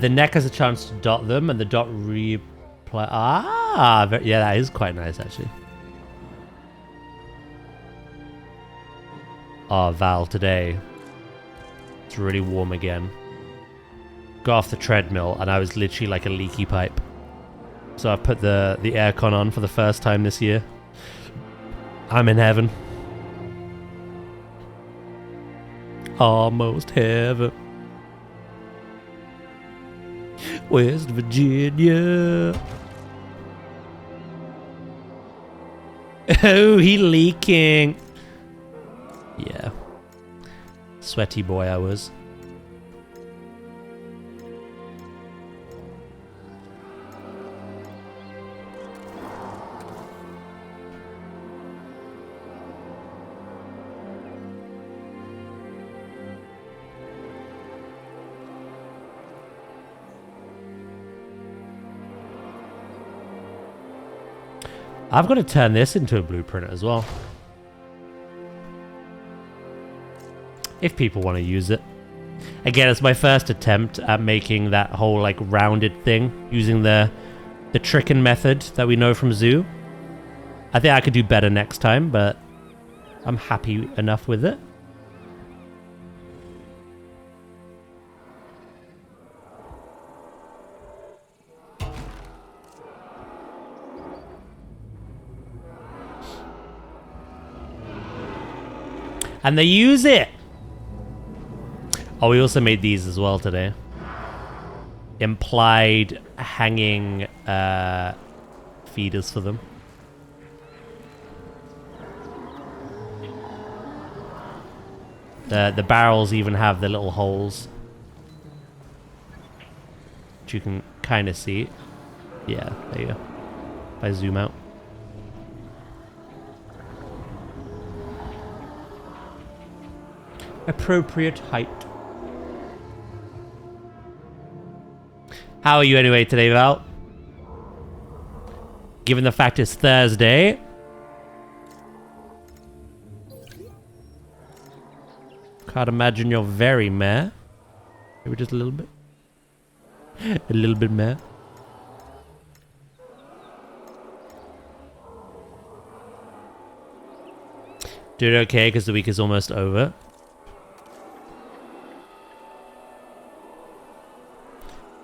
The neck has a chance to dot them, and the dot replay. Yeah, that is quite nice, actually. Oh, Val, today. It's really warm again. Got off the treadmill, and I was literally like a leaky pipe. So I've put the aircon on for the first time this year. I'm in heaven. Almost heaven. West Virginia. Oh, he leaking. Yeah. Sweaty boy I was. I've got to turn this into a blueprint as well. If people want to use it. Again, it's my first attempt at making that whole like rounded thing using the tricking method that we know from Zoo. I think I could do better next time, but I'm happy enough with it. And they use it! Oh, we also made these as well today. Implied hanging feeders for them. The barrels even have the little holes. Which you can kind of see. Yeah, there you go. If I zoom out. Appropriate height. How are you anyway today, Val? Given the fact it's Thursday. Can't imagine you're very meh. Maybe just a little bit. A little bit meh. Doing okay because the week is almost over.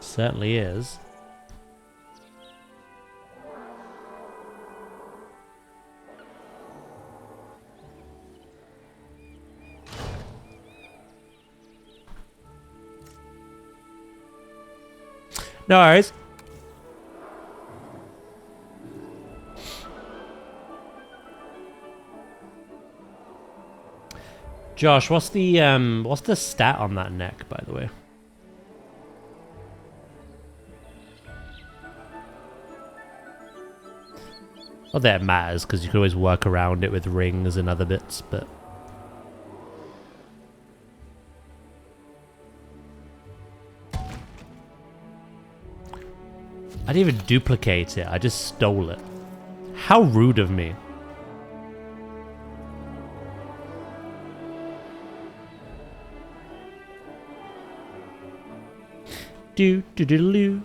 Certainly is. No worries. Josh, what's the stat on that neck, by the way? Not that it matters, because you can always work around it with rings and other bits, but... I didn't even duplicate it, I just stole it. How rude of me. Do-do-do-do-do.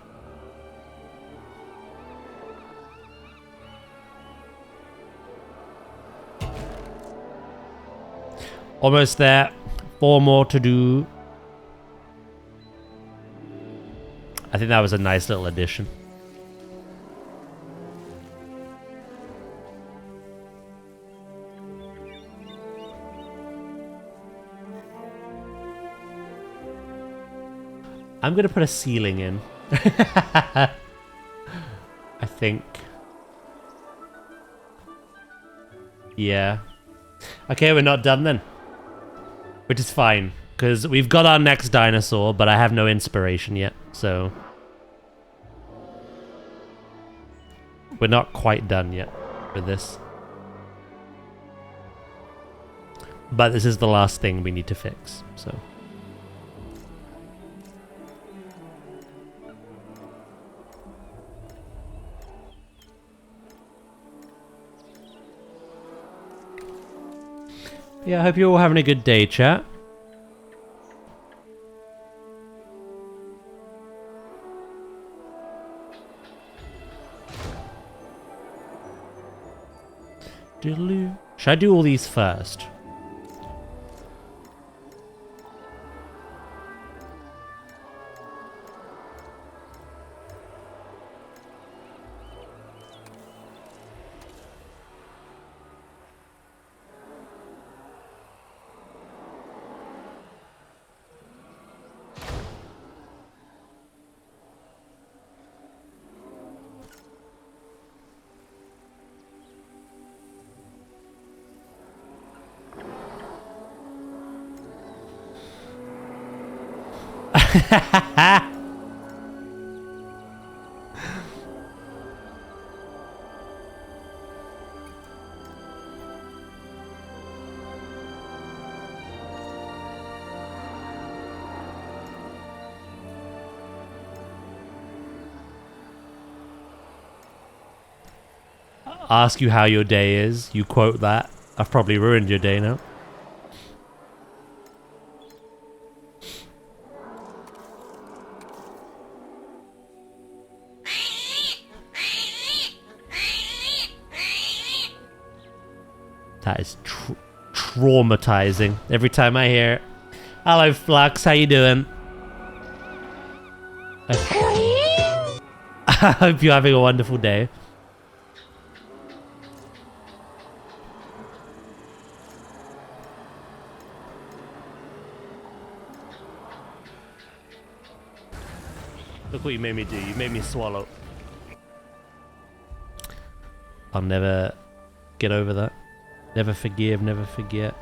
Almost there. 4 more to do. I think that was a nice little addition. I'm gonna put a ceiling in. I think. Yeah. Okay, we're not done then. Which is fine, because we've got our next dinosaur, but I have no inspiration yet, so... We're not quite done yet with this. But this is the last thing we need to fix, so... Yeah, I hope you're all having a good day, chat. Should I do all these first? Ask you how your day is. You quote that. I've probably ruined your day now. That is traumatizing. Every time I hear it. Hello, Flux. How you doing? I hope you're having a wonderful day. Look what you made me do. You made me swallow. I'll never get over that. Never forgive, never forget.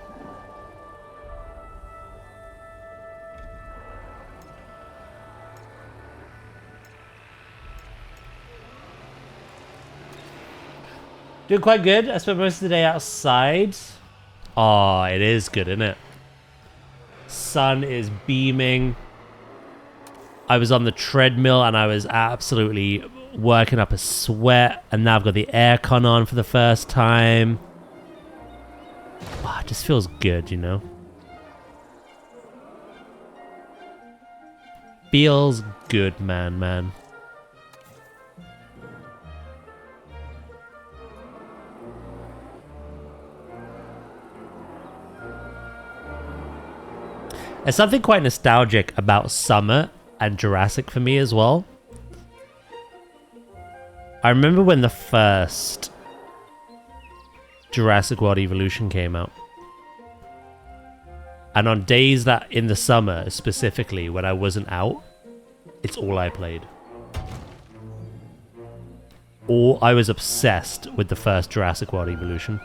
Doing quite good. I spent most of the day outside. Oh, it is good, isn't it? Sun is beaming. I was on the treadmill and I was absolutely working up a sweat, and now I've got the aircon on for the first time. Oh, it just feels good, you know? Feels good, man. There's something quite nostalgic about summer and Jurassic for me as well. I remember when the first Jurassic World Evolution came out. And on days that in the summer, specifically, when I wasn't out, it's all I played. I was obsessed with the first Jurassic World Evolution.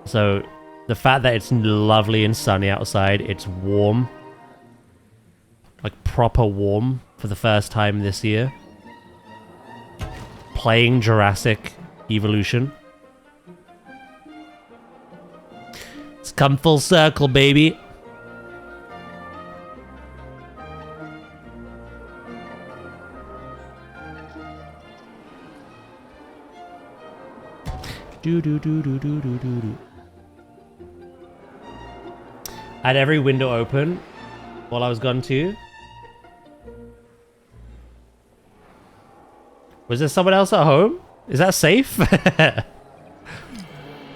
So, the fact that it's lovely and sunny outside, it's warm. Like, proper warm for the first time this year. Playing Jurassic Evolution. It's come full circle, baby. Do. I had every window open while I was gone too. Was there someone else at home? Is that safe? I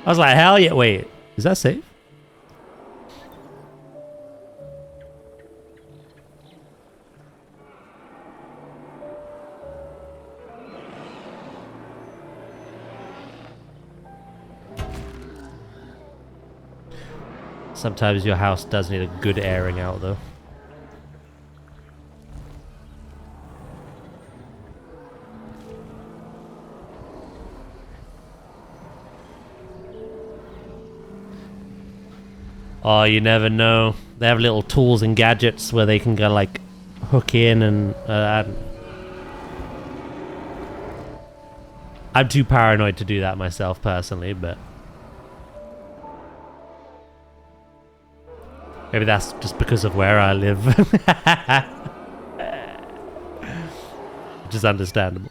was like, hell yeah. Wait, is that safe? Sometimes your house does need a good airing out, though. Oh, you never know. They have little tools and gadgets where they can go, like, hook in and... I'm too paranoid to do that myself, personally, but... Maybe that's just because of where I live. Which is understandable.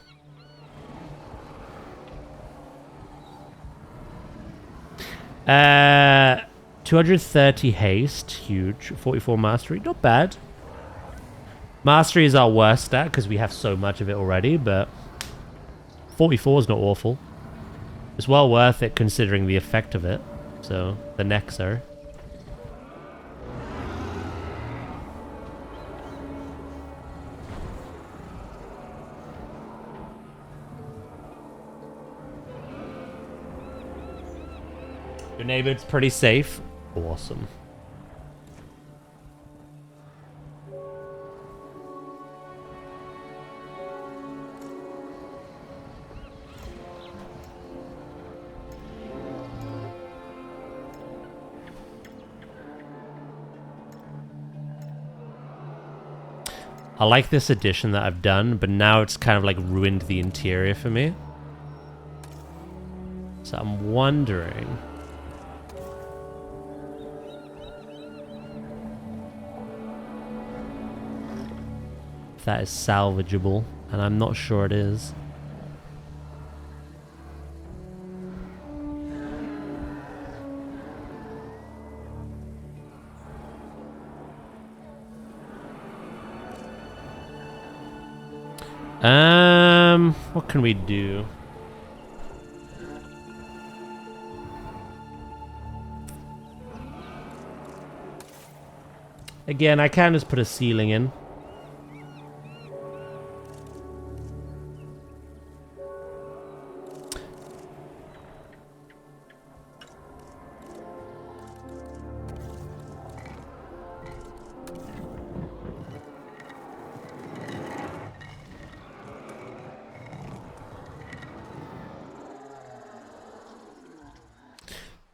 Uh, 230 haste, huge. 44 mastery, not bad. Mastery is our worst stat because we have so much of it already, but 44 is not awful. It's well worth it considering the effect of it. So, the Nexer. Your neighbor's pretty safe. Awesome. I like this addition that I've done, but now it's kind of like ruined the interior for me. So I'm wondering... if that is salvageable, and I'm not sure it is. What can we do? Again, I can just put a ceiling in.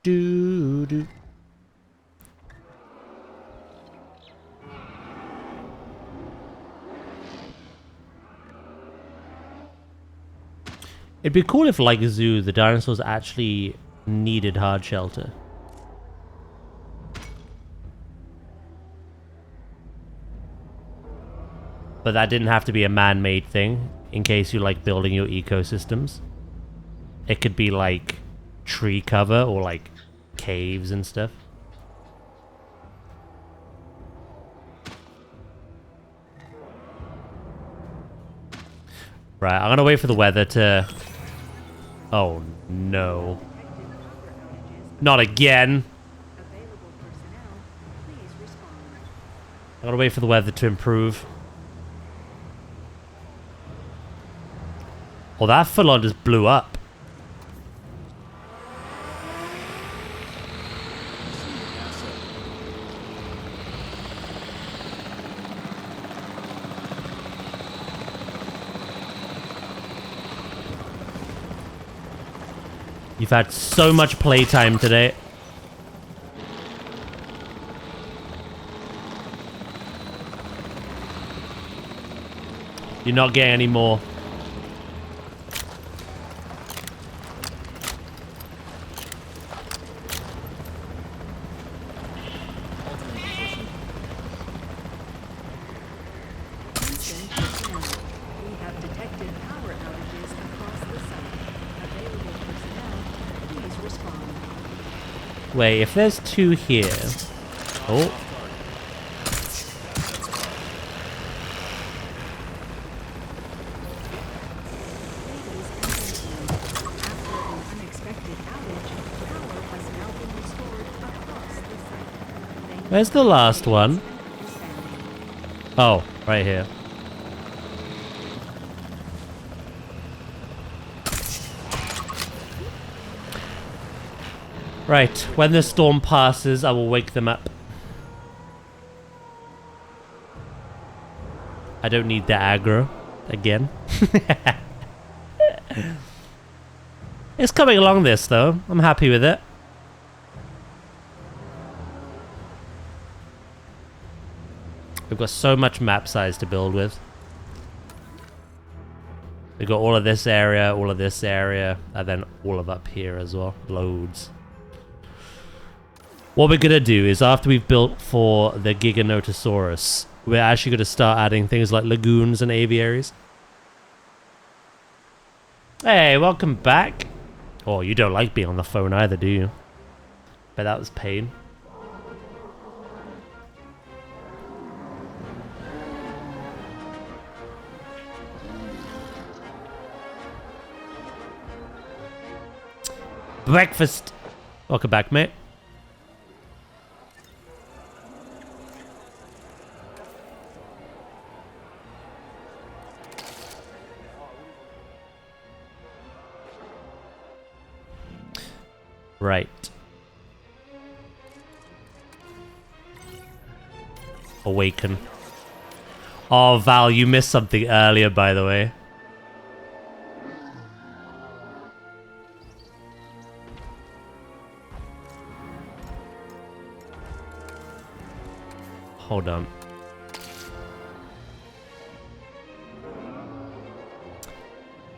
Do. It'd be cool if, like Zoo, the dinosaurs actually needed hard shelter. But that didn't have to be a man-made thing, in case you like building your ecosystems. It could be like tree cover or like caves and stuff. Right, I'm gonna wait for the weather to... Oh no. Not again! Available personnel, please respond. I'm gonna wait for the weather to improve. Oh, that full-on just blew up. You've had so much playtime today. You're not getting any more. Attention personnel. We have detected power outages across the site. Available personnel, please respond. Wait, if there's two here... Oh. Where's the last one? Oh, right here. Right, when the storm passes, I will wake them up. I don't need the aggro again. It's coming along this, though. I'm happy with it. We've got so much map size to build with. We've got all of this area, and then all of up here as well. Loads. What we're gonna do is, after we've built for the Giganotosaurus, we're actually gonna start adding things like lagoons and aviaries. Hey, welcome back. Oh, you don't like being on the phone either, do you? Bet that was pain. Breakfast. Welcome back, mate. Right. Awaken. Oh, Val, you missed something earlier, by the way. Hold on.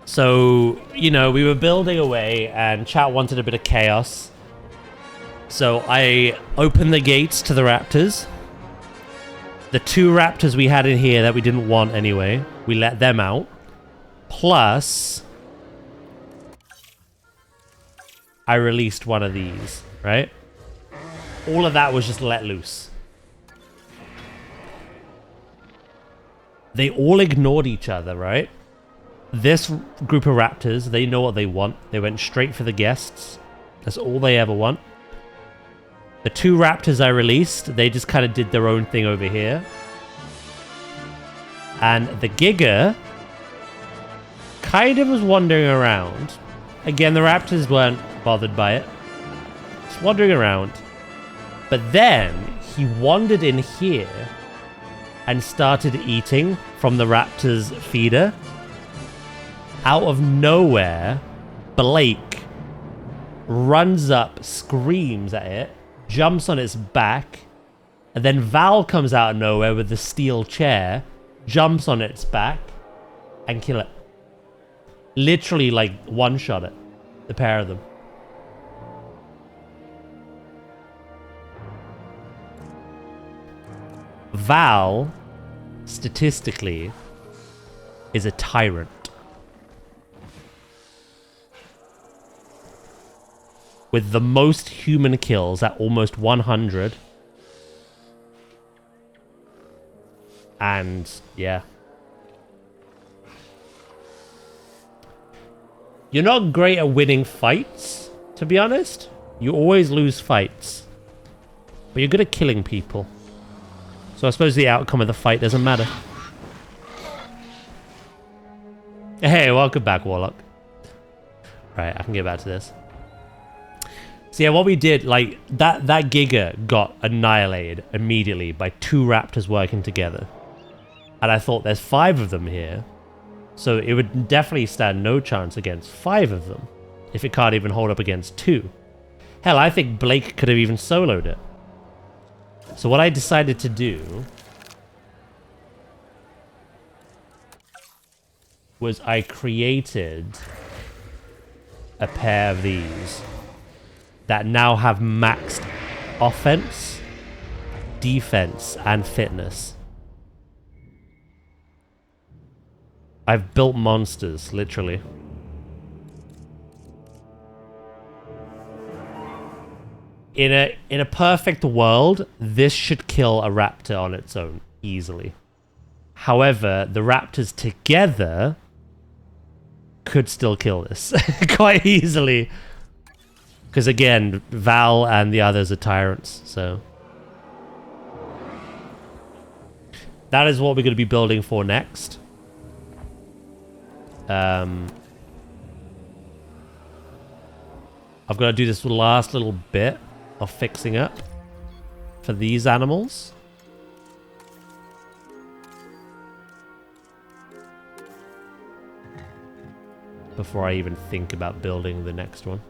So, you know, we were building away and chat wanted a bit of chaos. So I opened the gates to the raptors. The 2 raptors we had in here that we didn't want anyway, we let them out. Plus, I released one of these, right? All of that was just let loose. They all ignored each other, right? This group of raptors, they know what they want. They went straight for the guests. That's all they ever want. The 2 raptors I released, they just kind of did their own thing over here. And the Giga kind of was wandering around. Again, the raptors weren't bothered by it. Just wandering around. But then he wandered in here and started eating from the raptor's feeder. Out of nowhere, Blake runs up, screams at it, jumps on its back, and then Val comes out of nowhere with the steel chair, jumps on its back, and kill it. Literally, like, one-shot it. The pair of them. Val, statistically, is a tyrant. With the most human kills at almost 100. And, yeah. You're not great at winning fights, to be honest. You always lose fights. But you're good at killing people. So I suppose the outcome of the fight doesn't matter. Hey, welcome back, Warlock. Right, I can get back to this. So yeah, what we did, like, that Giga got annihilated immediately by 2 raptors working together. And I thought there's 5 of them here. So it would definitely stand no chance against 5 of them. If it can't even hold up against 2. Hell, I think Blake could have even soloed it. So what I decided to do was I created a pair of these that now have maxed offense, defense, and fitness. I've built monsters, literally. In a perfect world, this should kill a raptor on its own, easily. However, the raptors together could still kill this quite easily. Because again, Val and the others are tyrants, so... That is what we're going to be building for next. I've got to do this last little bit of fixing up for these animals. Before I even think about building the next one.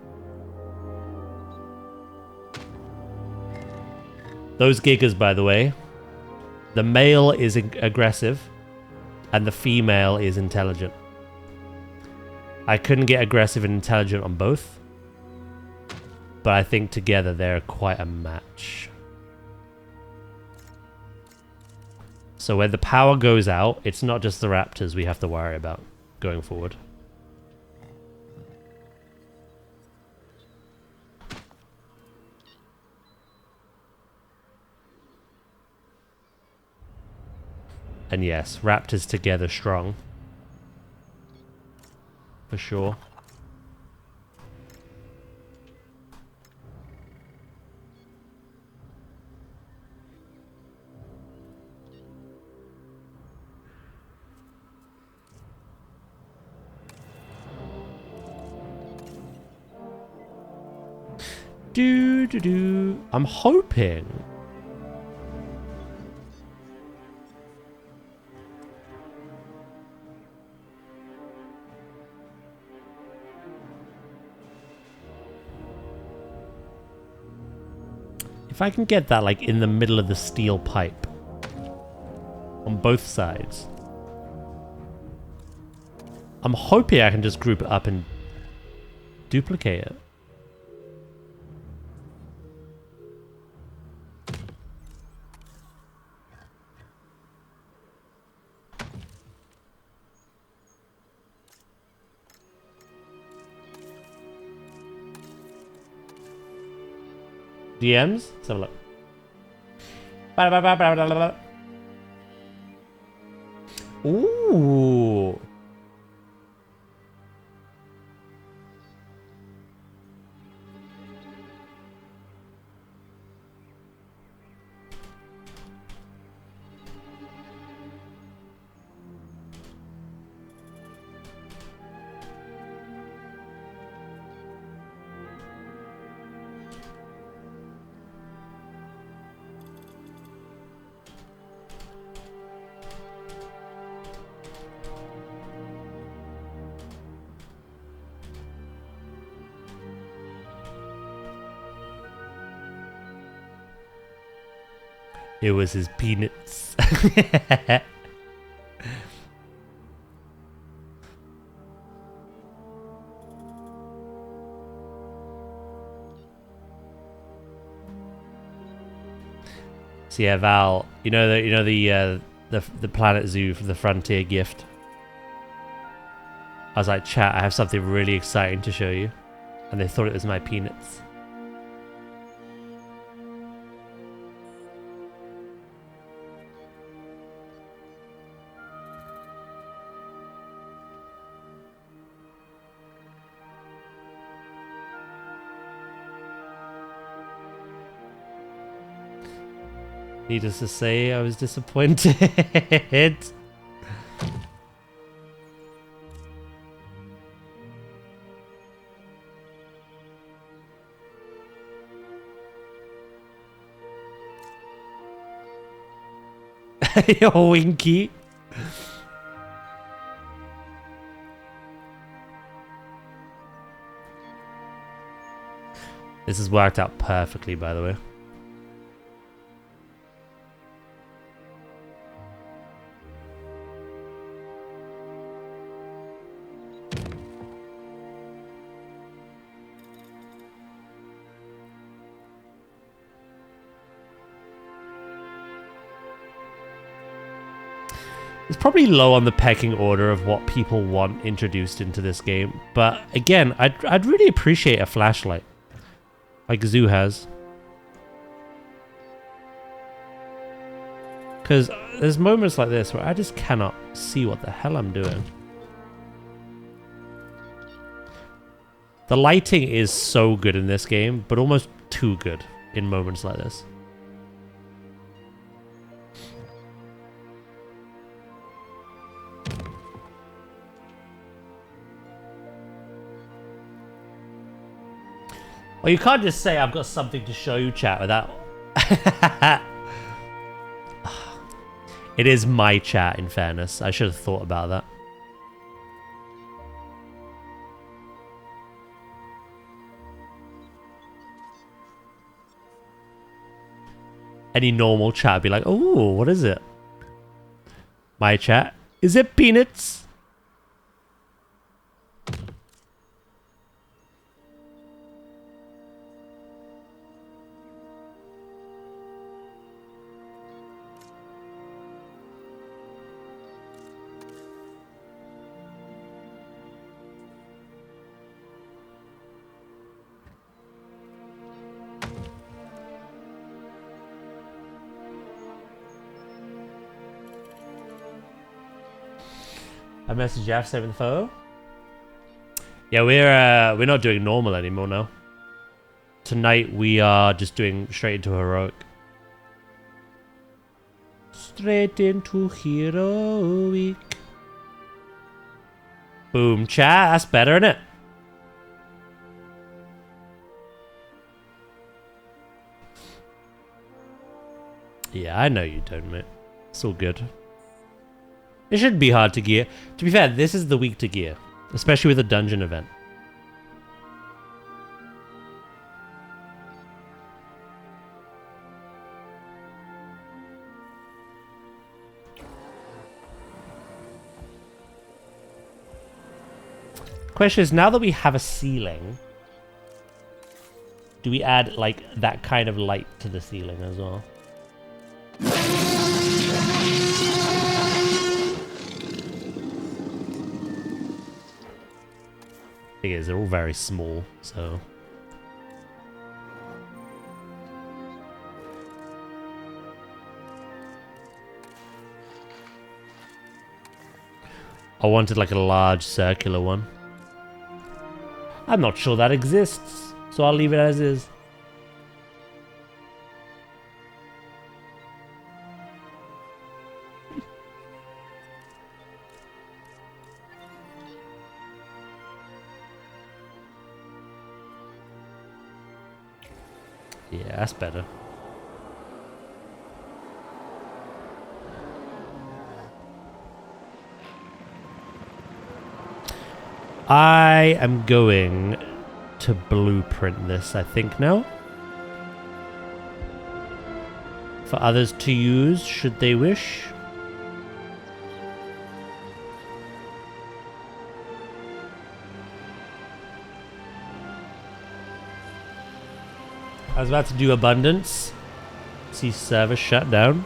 Those Gigas, by the way, the male is aggressive and the female is intelligent. I couldn't get aggressive and intelligent on both, but I think together they're quite a match. So when the power goes out, it's not just the raptors we have to worry about going forward. And yes, raptors together strong. For sure. I'm hoping... If I can get that, like, in the middle of the steel pipe. On both sides. I'm hoping I can just group it up and duplicate it. DMs? Let's have a look. Ooh. It was his peanuts. So yeah, Val, you know the Planet Zoo for the Frontier gift. I was like, chat, I have something really exciting to show you, and they thought it was my peanuts. Needless to say, I was disappointed. Yo, Winky. This has worked out perfectly, by the way. It's probably low on the pecking order of what people want introduced into this game, but again, I'd really appreciate a flashlight, like Zoo has, because there's moments like this where I just cannot see what the hell I'm doing. The lighting is so good in this game, but almost too good in moments like this. Well, you can't just say I've got something to show you, chat, without... It is my chat, in fairness. I should have thought about that. Any normal chat would be like, oh, what is it? My chat? Is it peanuts? I messaged Jeff saving the photo. Yeah, we're not doing normal anymore now. Tonight we are just doing straight into heroic. Straight into heroic. Boom, chat. That's better, isn't it? Yeah, I know you don't, mate. It's all good. It shouldn't be hard to gear. To be fair, this is the week to gear. Especially with a dungeon event. Question is, now that we have a ceiling, do we add like that kind of light to the ceiling as well? Thing is, they're all very small, so. I wanted like a large circular one. I'm not sure that exists, so I'll leave it as is. Yeah, that's better. I am going to blueprint this, I think, now. For others to use, should they wish. I was about to do abundance. See server shut down.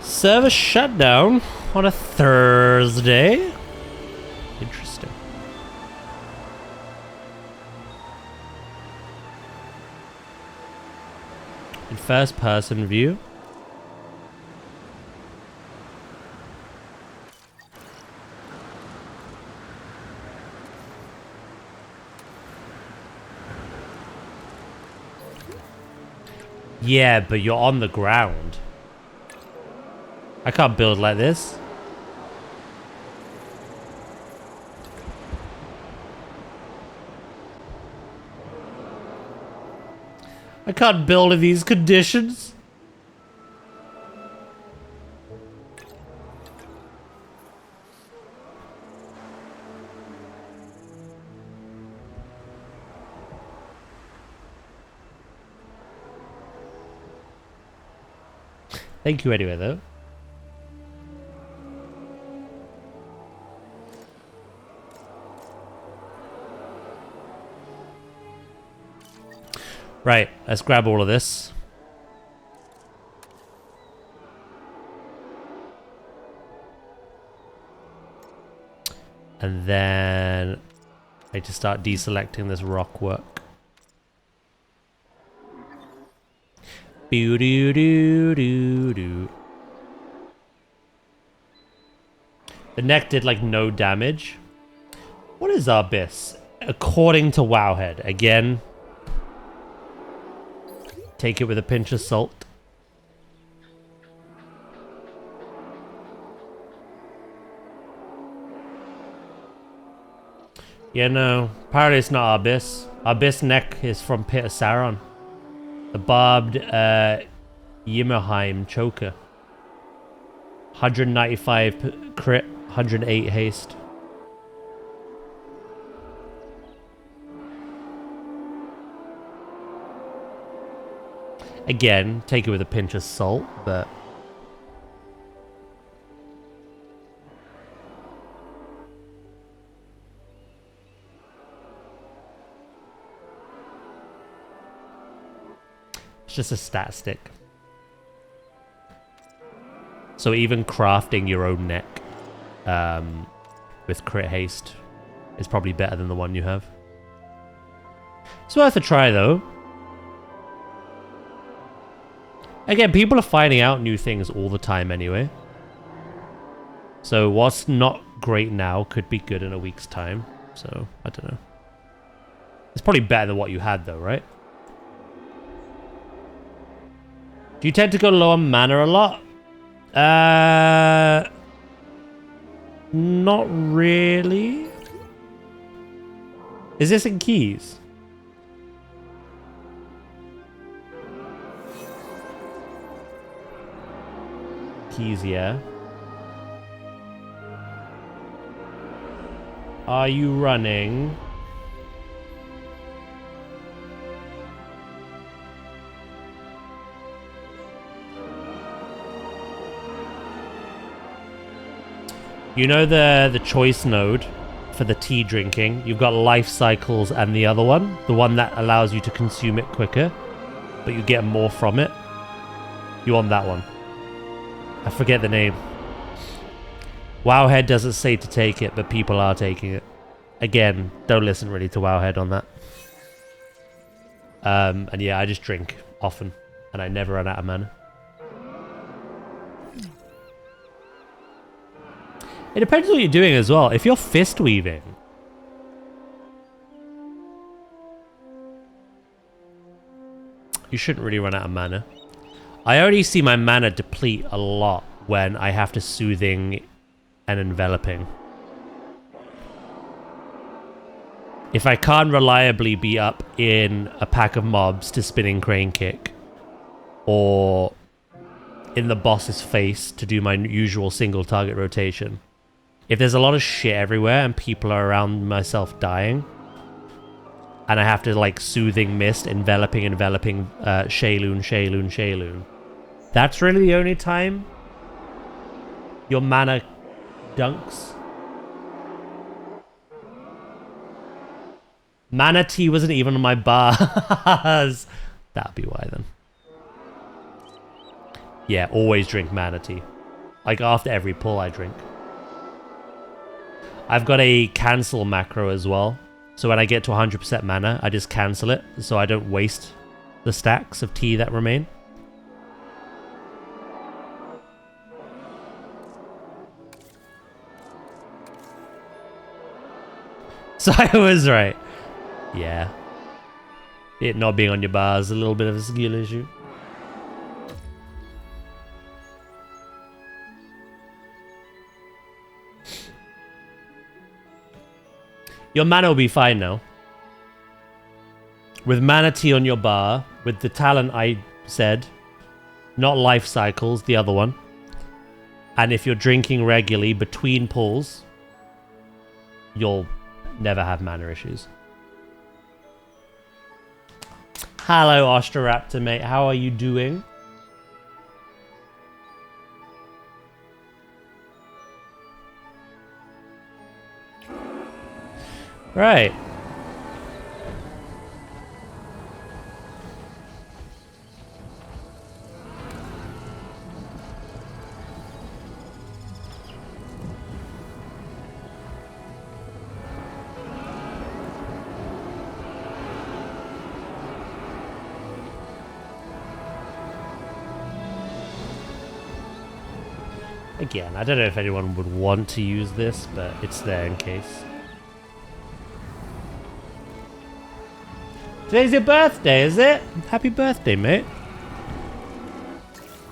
Server shutdown on a Thursday. Interesting. In first person view. Yeah, but you're on the ground. I can't build like this. I can't build in these conditions. Thank you anyway, though. Right, let's grab all of this. And then I need to start deselecting this rock work. Boo-doo-doo-doo-doo. The neck did like no damage. What is Abyss? According to Wowhead. Again, take it with a pinch of salt. Yeah, no. Apparently it's not Abyss. Abyss neck is from Pit of Sauron. The barbed Yimmerheim choker. 195 crit, 108 haste. Again, take it with a pinch of salt, but... It's just a stat stick. So even crafting your own neck with crit haste is probably better than the one you have. It's worth a try though. Again, people are finding out new things all the time anyway. So what's not great now could be good in a week's time. So, I don't know. It's probably better than what you had though, right? Do you tend to go low on mana a lot? Not really. Is this in keys? Keys, yeah. Are you running? You know the choice node for the tea drinking? You've got life cycles and the other one. The one that allows you to consume it quicker, but you get more from it. You want that one. I forget the name. Wowhead doesn't say to take it, but people are taking it. Again, don't listen really to Wowhead on that. And yeah, I just drink often, and I never run out of mana. It depends what you're doing as well. If you're fist weaving, you shouldn't really run out of mana. I already see my mana deplete a lot when I have to soothing and enveloping. If I can't reliably be up in a pack of mobs to spinning crane kick, or in the boss's face to do my usual single target rotation, if there's a lot of shit everywhere and people are around myself dying, and I have to like soothing mist, enveloping, Shayloon, that's really the only time your mana dunks. Mana tea wasn't even on my bars. That'd be why then. Yeah, always drink mana tea. Like after every pull I drink. I've got a cancel macro as well. So when I get to 100% mana, I just cancel it so I don't waste the stacks of tea that remain. So I was right. Yeah. It not being on your bar is a little bit of a skill issue. Your mana will be fine now. With mana tea on your bar, with the talent I said, not life cycles, the other one. And if you're drinking regularly between pulls, you'll never have mana issues. Hello, Ostroraptor, mate. How are you doing? Right. Again, I don't know if anyone would want to use this, but it's there in case. Today's your birthday, is it? Happy birthday, mate.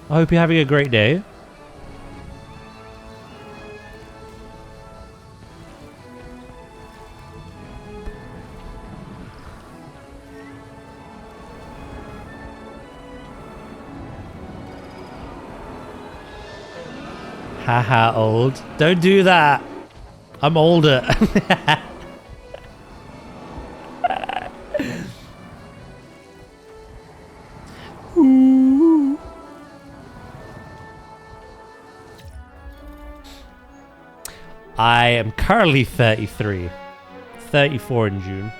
I hope you're having a great day. Haha, old. Don't do that. I'm older. I am currently 33. 34 in June.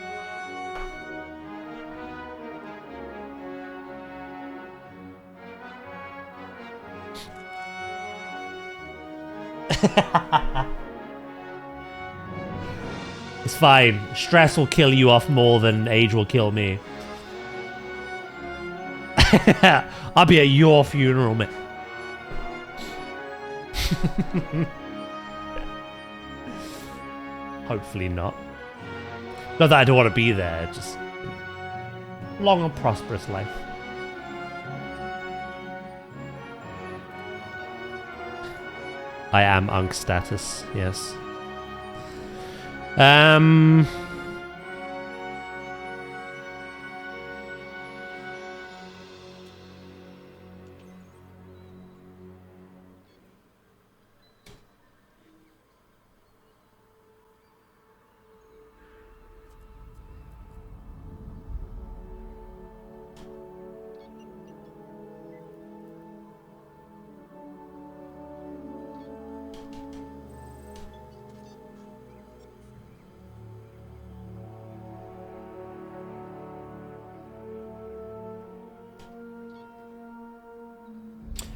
It's fine. Stress will kill you off more than age will kill me. I'll be at your funeral, man. Hopefully not. Not that I don't want to be there, just long and prosperous life. I am Unk status, yes.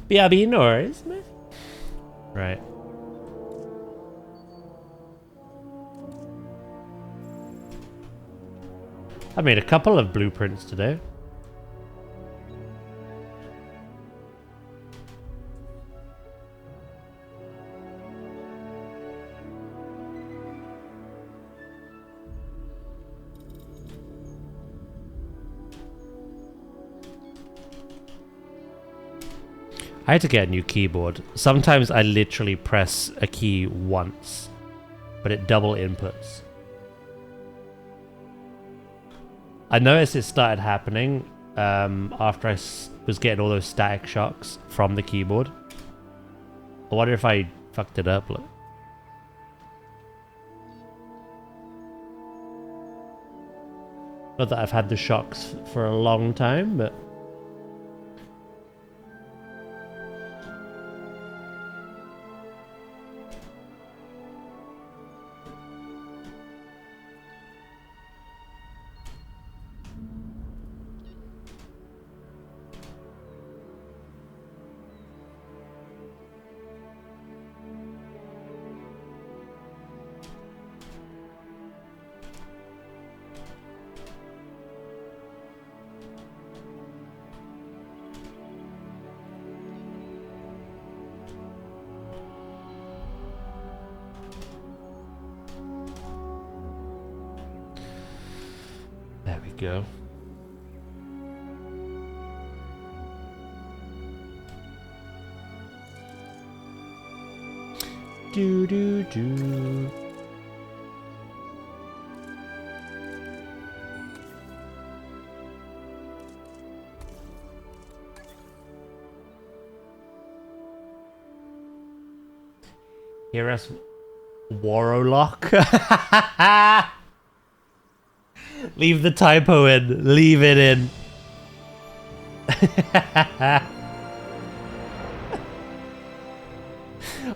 BRB noise, man. Right. I made a couple of blueprints today. I had to get a new keyboard. Sometimes I literally press a key once, but it double inputs. I noticed it started happening after I was getting all those static shocks from the keyboard. I wonder if I fucked it up. Look. Not that I've had the shocks for a long time, but... There we go. Do do do. Hear us, Warlock. Leave the typo in. Leave it in.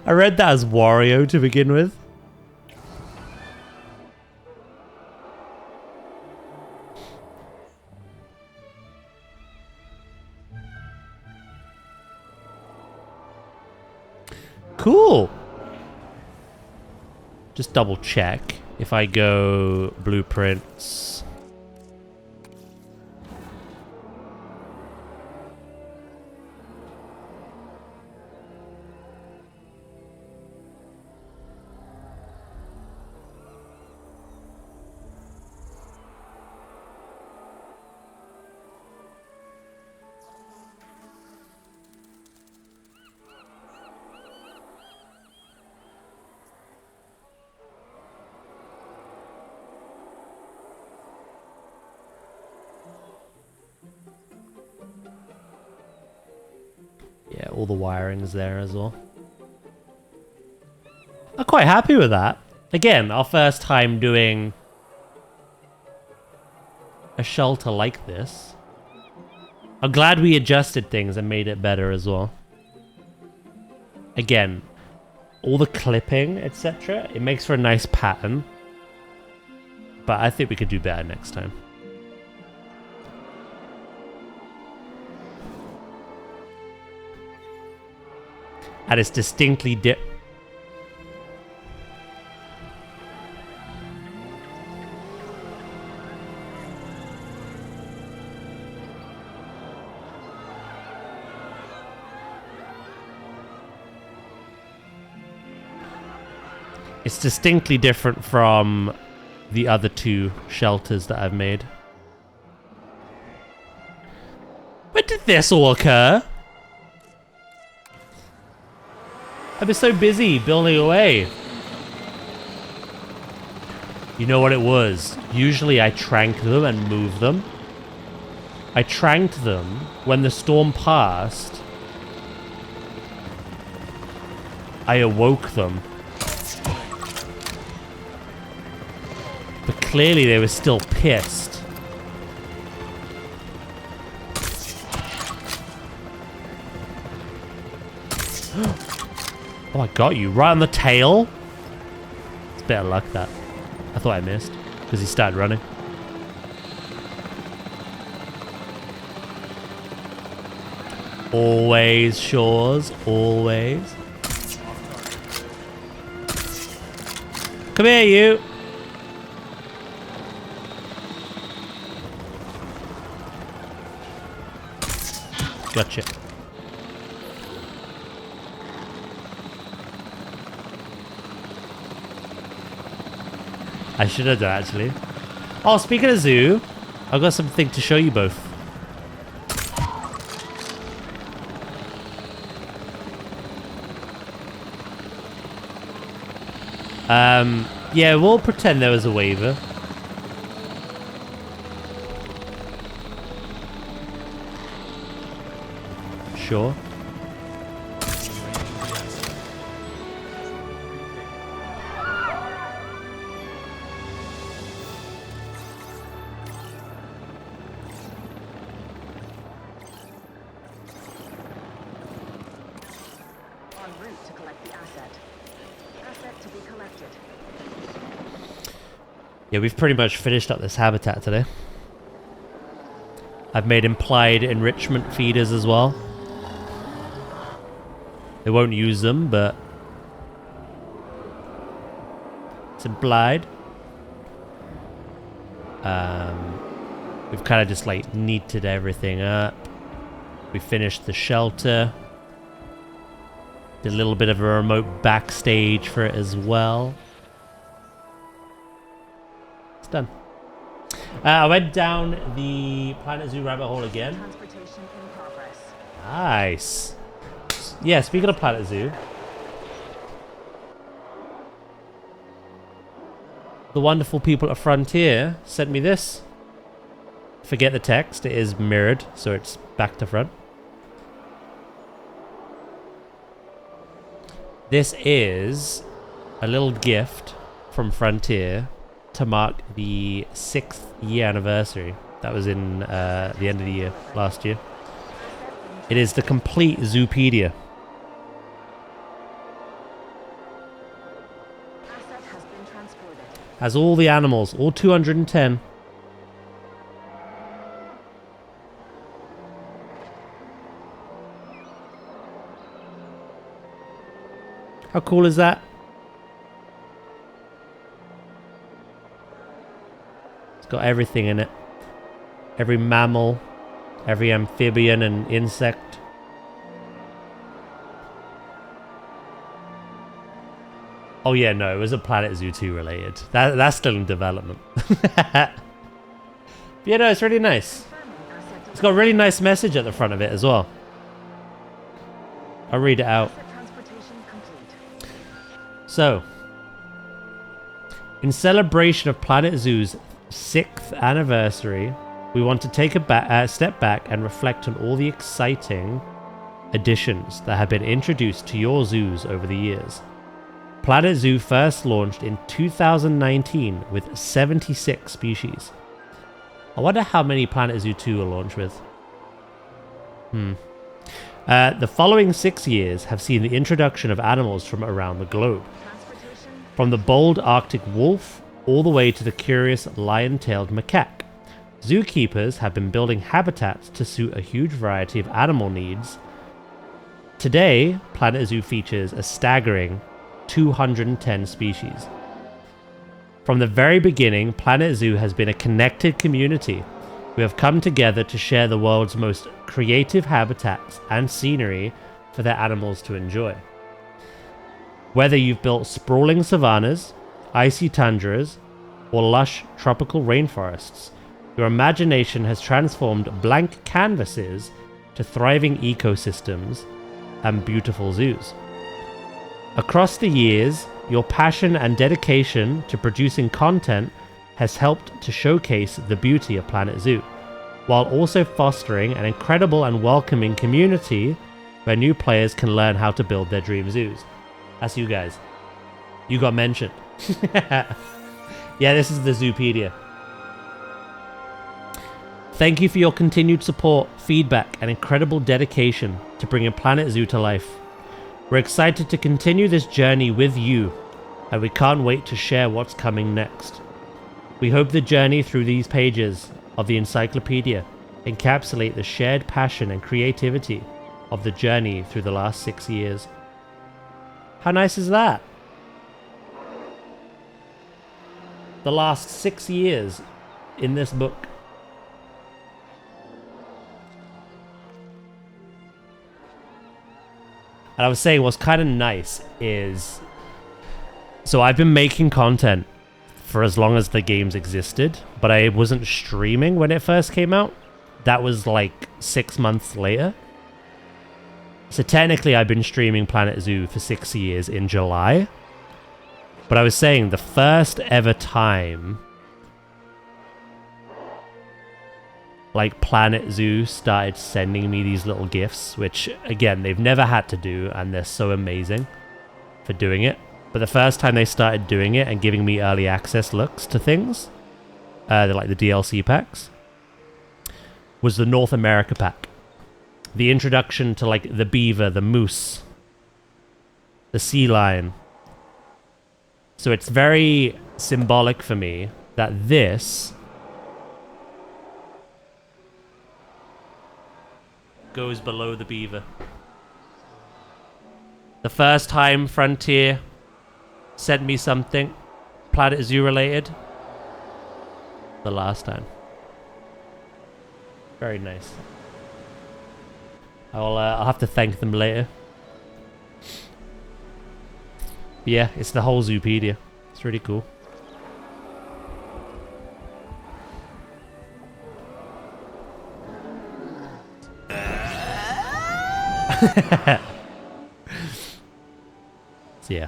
I read that as Wario to begin with. Cool. Just double check. If I go blueprints. Yeah, all the wiring's there as well. I'm quite happy with that. Again, our first time doing a shelter like this. I'm glad we adjusted things and made it better as well. Again, all the clipping, etc. It makes for a nice pattern. But I think we could do better next time. And it's distinctly It's distinctly different from the other two shelters that I've made. When did this all occur? I've been so busy building away. You know what it was? Usually I trank them and moved them. I tranked them when the storm passed. I awoke them. But clearly they were still pissed. Oh, I got you. Right on the tail? It's better luck, that. I thought I missed. Because he started running. Always, Shores. Always. Come here, you. Gotcha. I should have done, actually. Oh, speaking of zoo, I've got something to show you both. Yeah, we'll pretend there was a waiver. Sure. En route to collect the asset. Asset to be collected. Yeah, we've pretty much finished up this habitat today. I've made implied enrichment feeders as well. They won't use them, but it's implied. We've kind of just like neated everything up. We finished the shelter. Did a little bit of a remote backstage for it as well. It's done. I went down the Planet Zoo rabbit hole again. Transportation in progress. Nice. Yeah, speaking of Planet Zoo, the wonderful people at Frontier sent me this. Forget the text, it is mirrored, so it's back to front. This is a little gift from Frontier to mark the 6th year anniversary. That was in the end of the year, last year. It is the complete Zoopedia. Asset has been transported. Has all the animals, all 210. How cool is that? It's got everything in it. Every mammal, every amphibian and insect. Oh yeah, no, it was a Planet Zoo 2 related. That's still in development. Yeah, no, it's really nice. It's got a really nice message at the front of it as well. I'll read it out. So, in celebration of Planet Zoo's 6th anniversary, we want to take a step back and reflect on all the exciting additions that have been introduced to your zoos over the years. Planet Zoo first launched in 2019 with 76 species. I wonder how many Planet Zoo 2 will launch with. The following 6 years have seen the introduction of animals from around the globe. From the bold Arctic wolf all the way to the curious lion-tailed macaque. Zookeepers have been building habitats to suit a huge variety of animal needs. Today, Planet Zoo features a staggering 210 species. From the very beginning, Planet Zoo has been a connected community. We have come together to share the world's most creative habitats and scenery for their animals to enjoy. Whether you've built sprawling savannas, icy tundras, or lush tropical rainforests, your imagination has transformed blank canvases to thriving ecosystems and beautiful zoos. Across the years, your passion and dedication to producing content has helped to showcase the beauty of Planet Zoo, while also fostering an incredible and welcoming community where new players can learn how to build their dream zoos. That's you guys. You got mentioned. Yeah, this is the Zoopedia. Thank you for your continued support, feedback, and incredible dedication to bringing Planet Zoo to life. We're excited to continue this journey with you, and we can't wait to share what's coming next. We hope the journey through these pages of the encyclopedia encapsulate the shared passion and creativity of the journey through the last 6 years. How nice is that? The last 6 years in this book. And I was saying what's kind of nice is... So I've been making content for as long as the games existed, but I wasn't streaming when it first came out. That was like 6 months later. So technically I've been streaming Planet Zoo for 6 years in July. But I was saying the first ever time like Planet Zoo started sending me these little gifts, which again they've never had to do and they're so amazing for doing it. But the first time they started doing it and giving me early access looks to things, they're like the DLC packs, was the North America pack. The introduction to like the beaver, the moose, the sea lion. So it's very symbolic for me that this goes below the beaver. The first time Frontier sent me something Planet Zoo related. The last time. Very nice. I'll have to thank them later. But yeah, it's the whole Zoopedia. It's really cool. So yeah.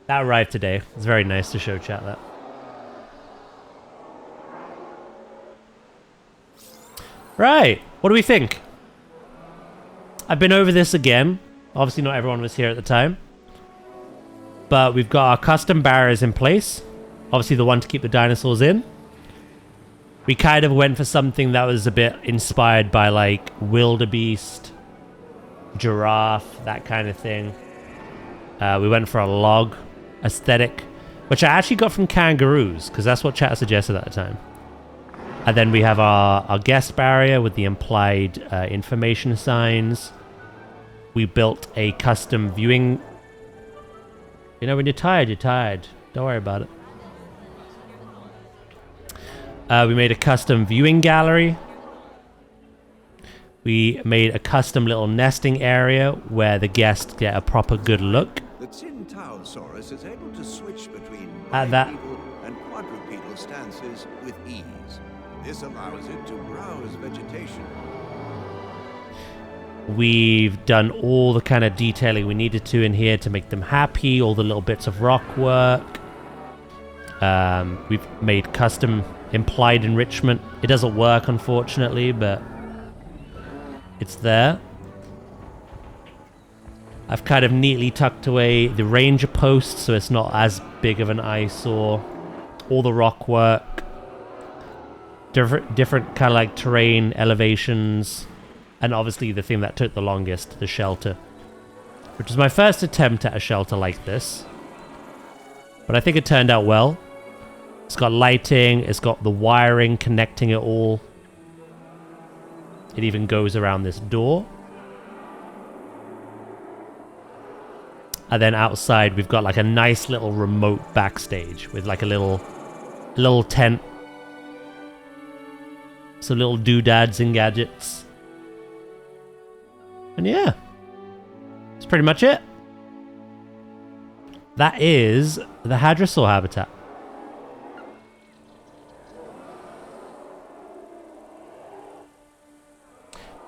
That arrived today. It's very nice to show chat that. Right. What do we think? I've been over this again. Obviously not everyone was here at the time. But we've got our custom barriers in place. Obviously the one to keep the dinosaurs in. We kind of went for something that was a bit inspired by like wildebeest, giraffe, that kind of thing. We went for a log aesthetic, which I actually got from kangaroos, because that's what chat suggested at the time. And then we have our guest barrier with the implied information signs. We built a custom viewing... You know, when you're tired, you're tired. Don't worry about it. We made a custom viewing gallery. We made a custom little nesting area where the guests get a proper good look. The Tintaosaurus is able to switch between that bipedal and quadrupedal stances with ease. This allows it to browse vegetation. We've done all the kind of detailing we needed to in here to make them happy, all the little bits of rock work. We've made custom implied enrichment. It doesn't work, unfortunately, but it's there. I've kind of neatly tucked away the ranger posts so it's not as big of an eyesore. All the rock work. Different kind of like terrain, elevations. And obviously the thing that took the longest, the shelter. Which was my first attempt at a shelter like this. But I think it turned out well. It's got lighting, it's got the wiring connecting it all. It even goes around this door. And then outside we've got like a nice little remote backstage with like a little tent. Some little doodads and gadgets. And yeah. That's pretty much it. That is the hadrosaur habitat.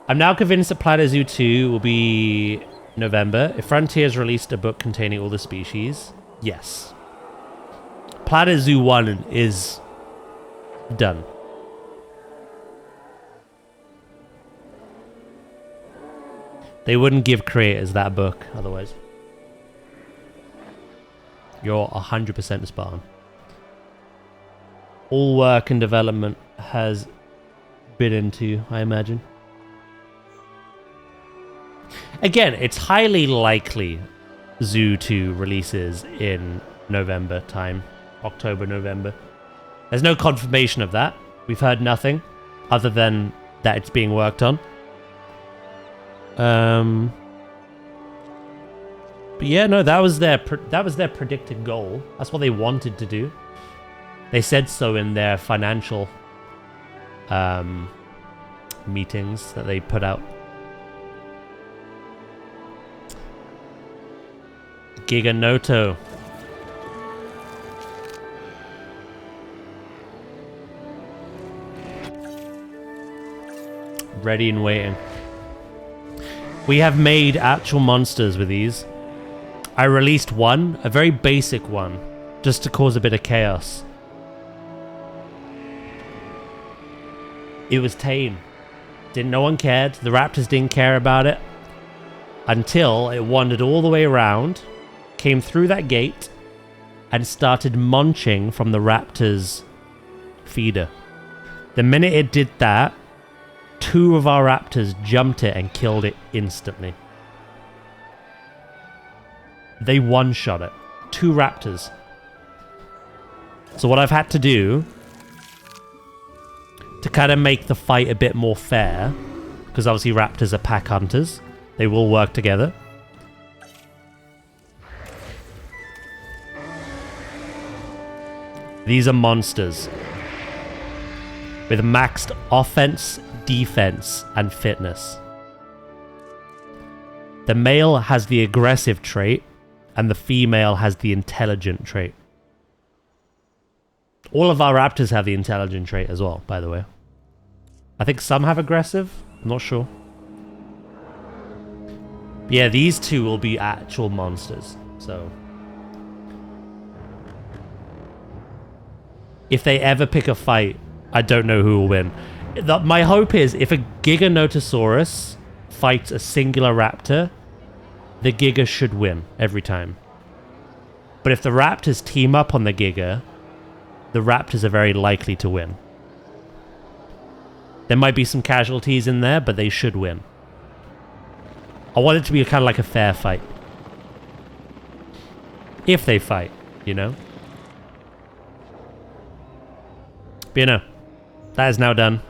I'm now convinced that Planet Zoo 2 will be November. If Frontiers released a book containing all the species, yes. Planet Zoo 1 is done. They wouldn't give creators that book otherwise. You're 100% spot on. All work and development has been into, I imagine. Again, it's highly likely Zoo 2 releases in November time. October, November. There's no confirmation of that. We've heard nothing other than that it's being worked on. But yeah, no, that was their predicted goal. That's what they wanted to do. They said so in their financial meetings that they put out. Giganoto. Ready and waiting. We have made actual monsters with these. I released one, a very basic one, just to cause a bit of chaos. It was tame. No one cared. The raptors didn't care about it. Until it wandered all the way around, came through that gate, and started munching from the raptor's feeder. The minute it did that, 2 of our raptors jumped it and killed it instantly. They one-shot it. 2 raptors. So what I've had to do to kind of make the fight a bit more fair, because obviously raptors are pack hunters, they will work together. These are monsters with maxed offense, defense, and fitness. The male has the aggressive trait, and the female has the intelligent trait. All of our raptors have the intelligent trait as well, by the way. I think some have aggressive. I'm not sure. But yeah, these 2 will be actual monsters. So if they ever pick a fight, I don't know who will win. My hope is if a Giganotosaurus fights a singular raptor, the Giga should win every time. But if the raptors team up on the Giga, the raptors are very likely to win. There might be some casualties in there, but they should win. I want it to be kind of like a fair fight. If they fight, you know? But you know, that is now done.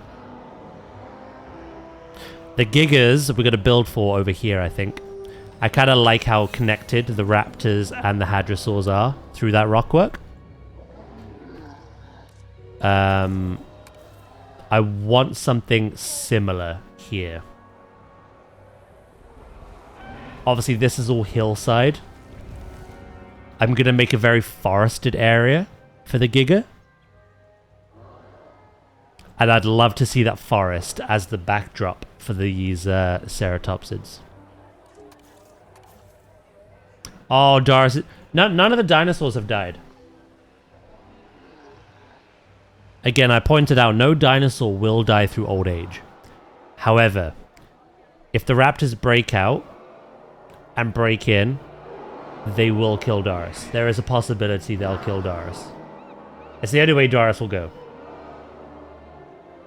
The Gigas we're going to build for over here, I think. I kind of like how connected the raptors and the hadrosaurs are through that rockwork. I want something similar here. Obviously, this is all hillside. I'm going to make a very forested area for the Giga. And I'd love to see that forest as the backdrop for these ceratopsids. Oh, Doris. None of the dinosaurs have died. Again, I pointed out no dinosaur will die through old age. However, if the raptors break out and break in, they will kill Doris. There is a possibility they'll kill Doris. It's the only way Doris will go.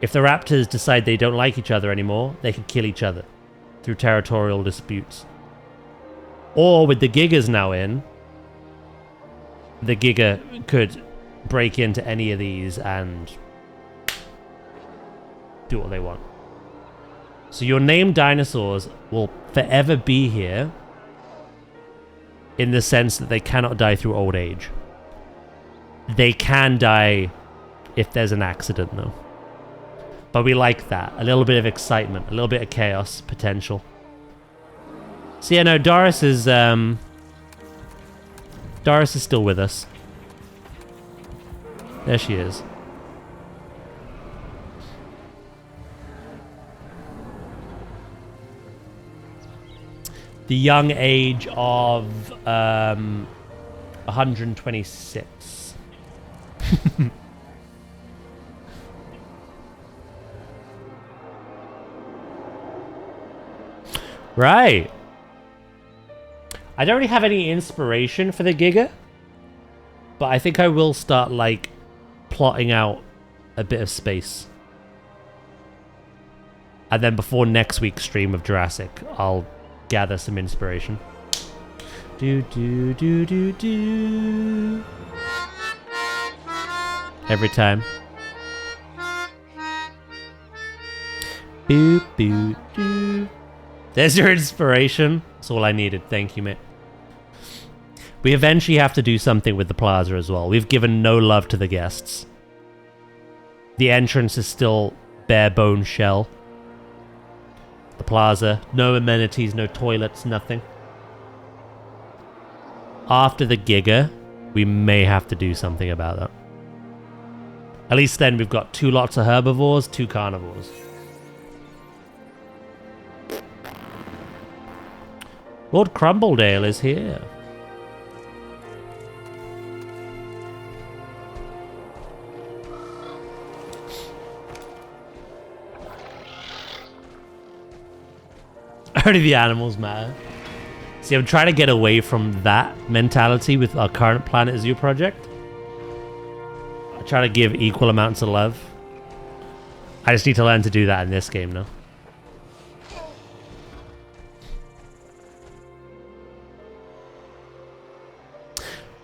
If the raptors decide they don't like each other anymore, they could kill each other through territorial disputes. Or with the Gigas now in, the Giga could break into any of these and do what they want. So your named dinosaurs will forever be here in the sense that they cannot die through old age. They can die if there's an accident though. But we like that. A little bit of excitement, a little bit of chaos potential. So yeah, no, Doris is Doris is still with us. There she is. The young age of 126. Right. I don't really have any inspiration for the Giga, but I think I will start, like, plotting out a bit of space. And then before next week's stream of Jurassic, I'll gather some inspiration. Do do do do do. Every time. Boop boop doo. There's your inspiration. That's all I needed. Thank you, mate. We eventually have to do something with the plaza as well. We've given no love to the guests. The entrance is still bare bone shell. The plaza, no amenities, no toilets, nothing. After the Giga, we may have to do something about that. At least then we've got 2 lots of herbivores, 2 carnivores. Lord Crumbledale is here. Only the animals matter. See, I'm trying to get away from that mentality with our current Planet Zoo project. I try to give equal amounts of love. I just need to learn to do that in this game now.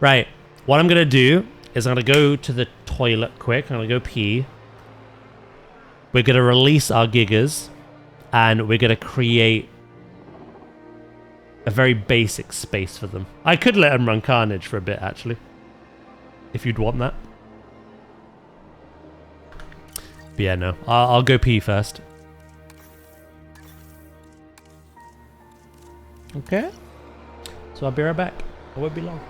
Right. What I'm going to do is I'm going to go to the toilet quick. I'm going to go pee. We're going to release our Gigas. And we're going to create a very basic space for them. I could let them run Carnage for a bit, actually. If you'd want that. But yeah, no. I'll go pee first. Okay. So I'll be right back. I won't be long.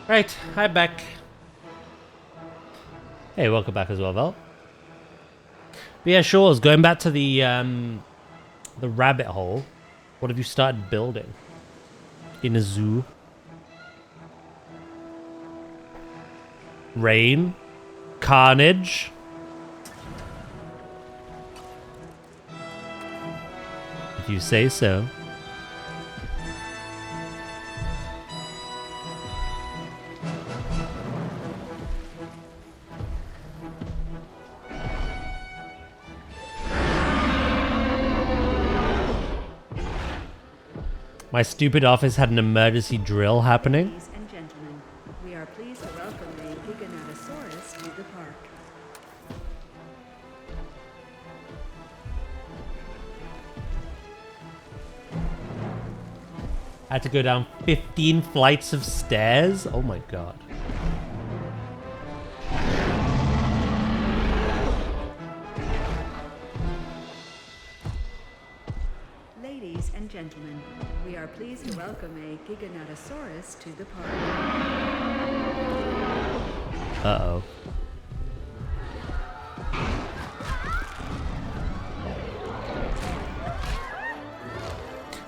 Right, hi back. Hey, welcome back as well, Val. But yeah, sure. Going back to the rabbit hole. What have you started building in a zoo? Rain, carnage. If you say so. My stupid office had an emergency drill happening. Ladies and gentlemen, we are pleased to welcome a Giganotosaurus to the park. I had to go down 15 flights of stairs. Oh my god. Ladies and gentlemen, we are pleased to welcome a Giganotosaurus to the park. Uh-oh.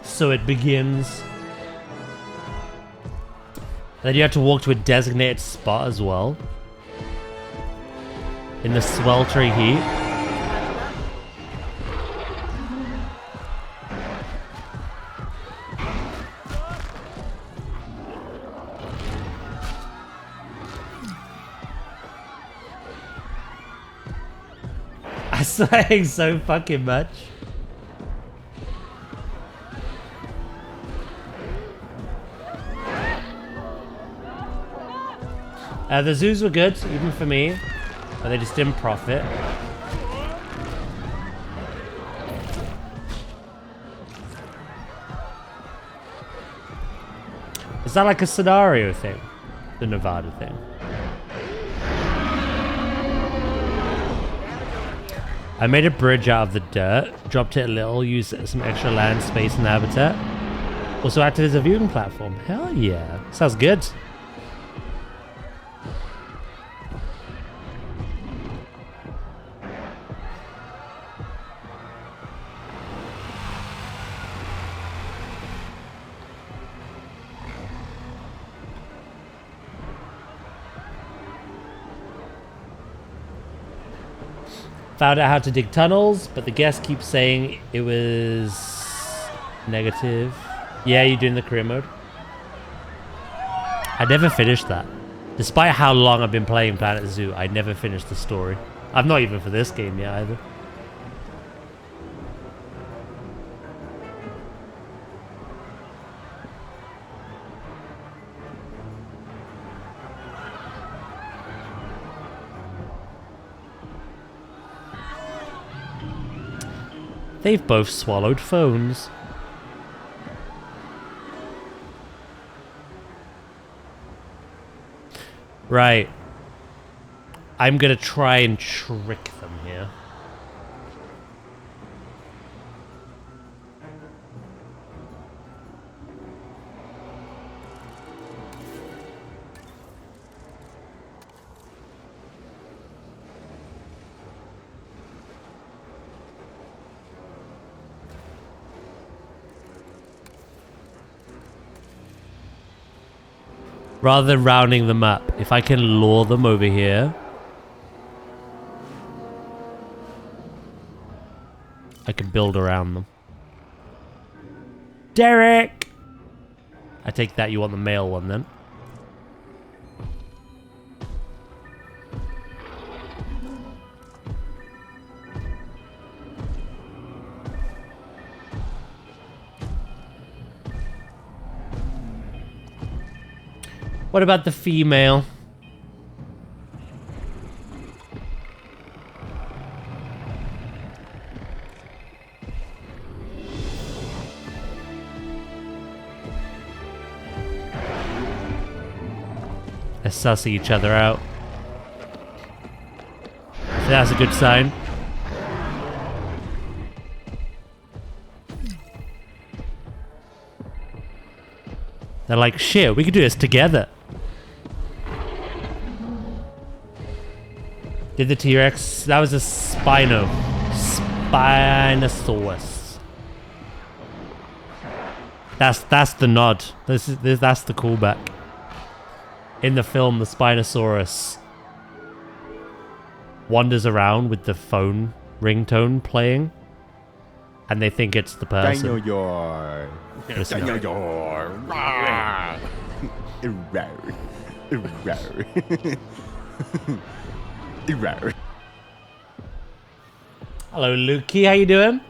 So it begins. Then you have to walk to a designated spot as well. In the sweltering heat. I'm sweating so fucking much. The zoos were good, even for me, but they just didn't profit. Is that like a scenario thing? The Nevada thing? I made a bridge out of the dirt, dropped it a little, used some extra land space in the habitat. Also acted as a viewing platform. Hell yeah. Sounds good. Found out how to dig tunnels, but the guest keeps saying it was negative. Yeah, you're doing the career mode. I never finished that. Despite how long I've been playing Planet Zoo, I never finished the story. I'm not even for this game yet either. They've both swallowed phones. Right. I'm gonna try and trick them here. Rather than rounding them up, if I can lure them over here, I can build around them. Derek! I take that you want the male one then. What about the female? They're sussing each other out. So that's a good sign. They're like, shit, we could do this together. Did the T-Rex? That was a Spinosaurus. That's the nod. That's the callback. In the film, the Spinosaurus wanders around with the phone ringtone playing, and they think it's the person. Dinosaur. It's not. Dinosaur. Rawr. Rawr. Rawr. Rawr. Hello, Lukey. How you doing?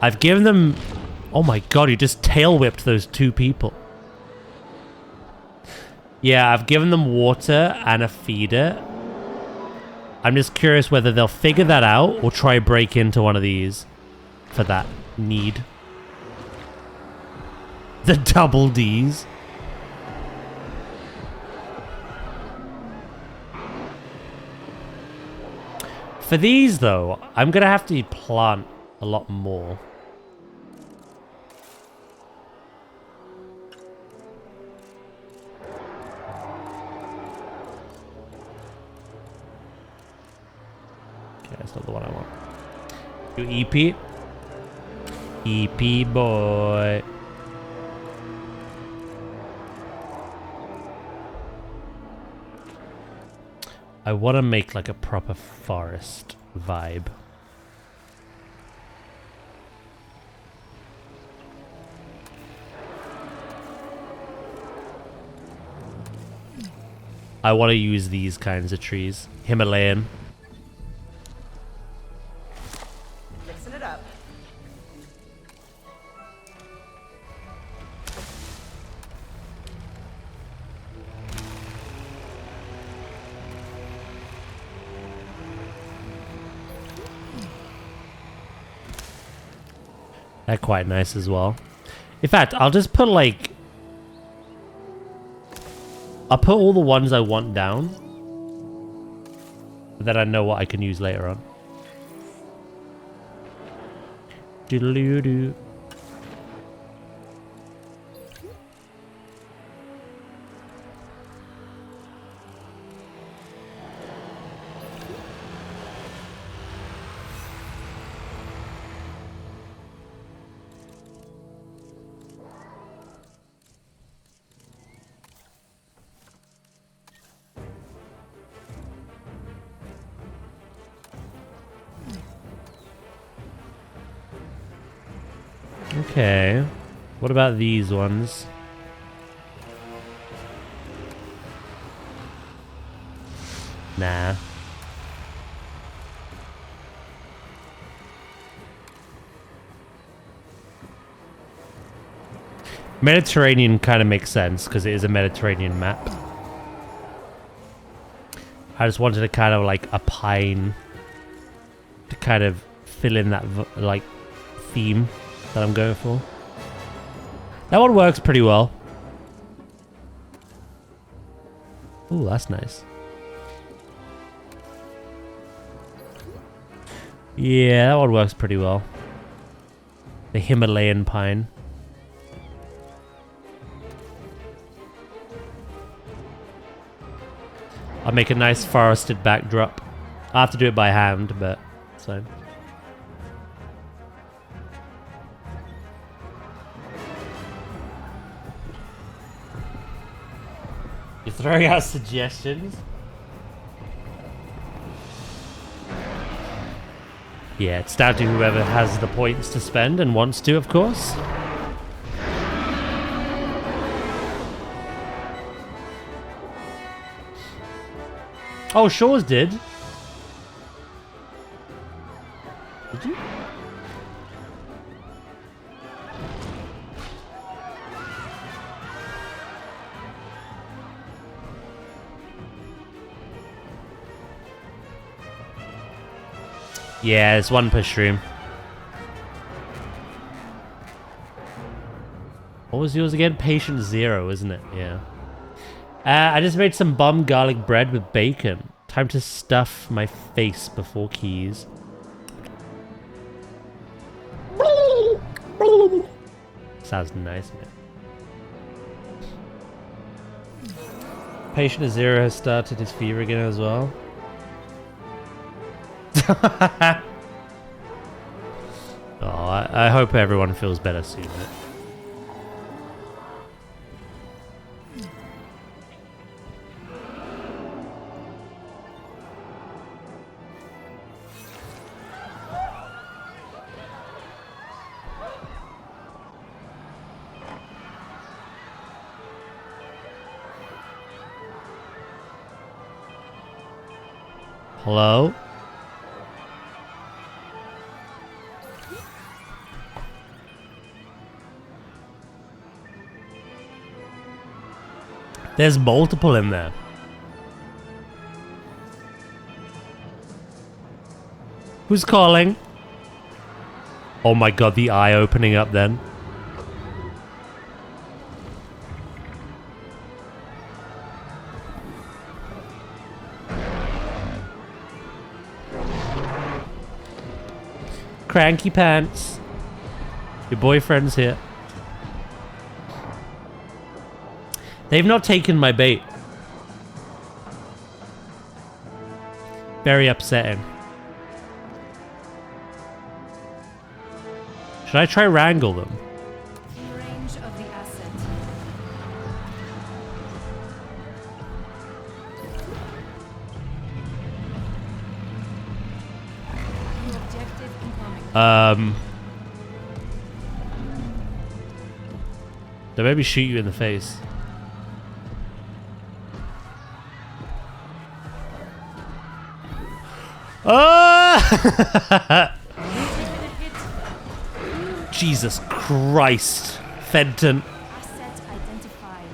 I've given them... Oh my god, you just tail whipped those two people. Yeah, I've given them water and a feeder. I'm just curious whether they'll figure that out or try break into one of these for that need. The double Ds. For these, though, I'm going to have to plant a lot more. Okay, that's not the one I want. You EP? EP boy. I want to make like a proper forest vibe. I want to use these kinds of trees. Himalayan. Mixing it up. They're quite nice as well. In fact, I'll just put like... I'll put all the ones I want down. That I know what I can use later on. Doodaloo-doo. Okay. What about these ones? Nah. Mediterranean kind of makes sense because it is a Mediterranean map. I just wanted a kind of like a pine to kind of fill in that like theme that I'm going for. That one works pretty well. Ooh, that's nice. Yeah, that one works pretty well. The Himalayan pine. I'll make a nice forested backdrop. I have to do it by hand, but it's fine. You're throwing out suggestions? Yeah, it's down to whoever has the points to spend and wants to, of course. Oh, Shaw's did. Did you? Yeah, it's one per stream. What was yours again? Patient Zero, isn't it? Yeah. I just made some bum garlic bread with bacon. Time to stuff my face before keys. Sounds nice, man. Patient Zero has started his fever again as well. Oh, I hope everyone feels better soon. Man. Hello? There's multiple in there. Who's calling? Oh my god, the eye opening up then. Cranky pants. Your boyfriend's here. They've not taken my bait. Very upsetting. Should I try wrangle them? In range of the asset. New objective incoming. They maybe shoot you in the face. Ah! Jesus Christ. Fenton. Asset identified.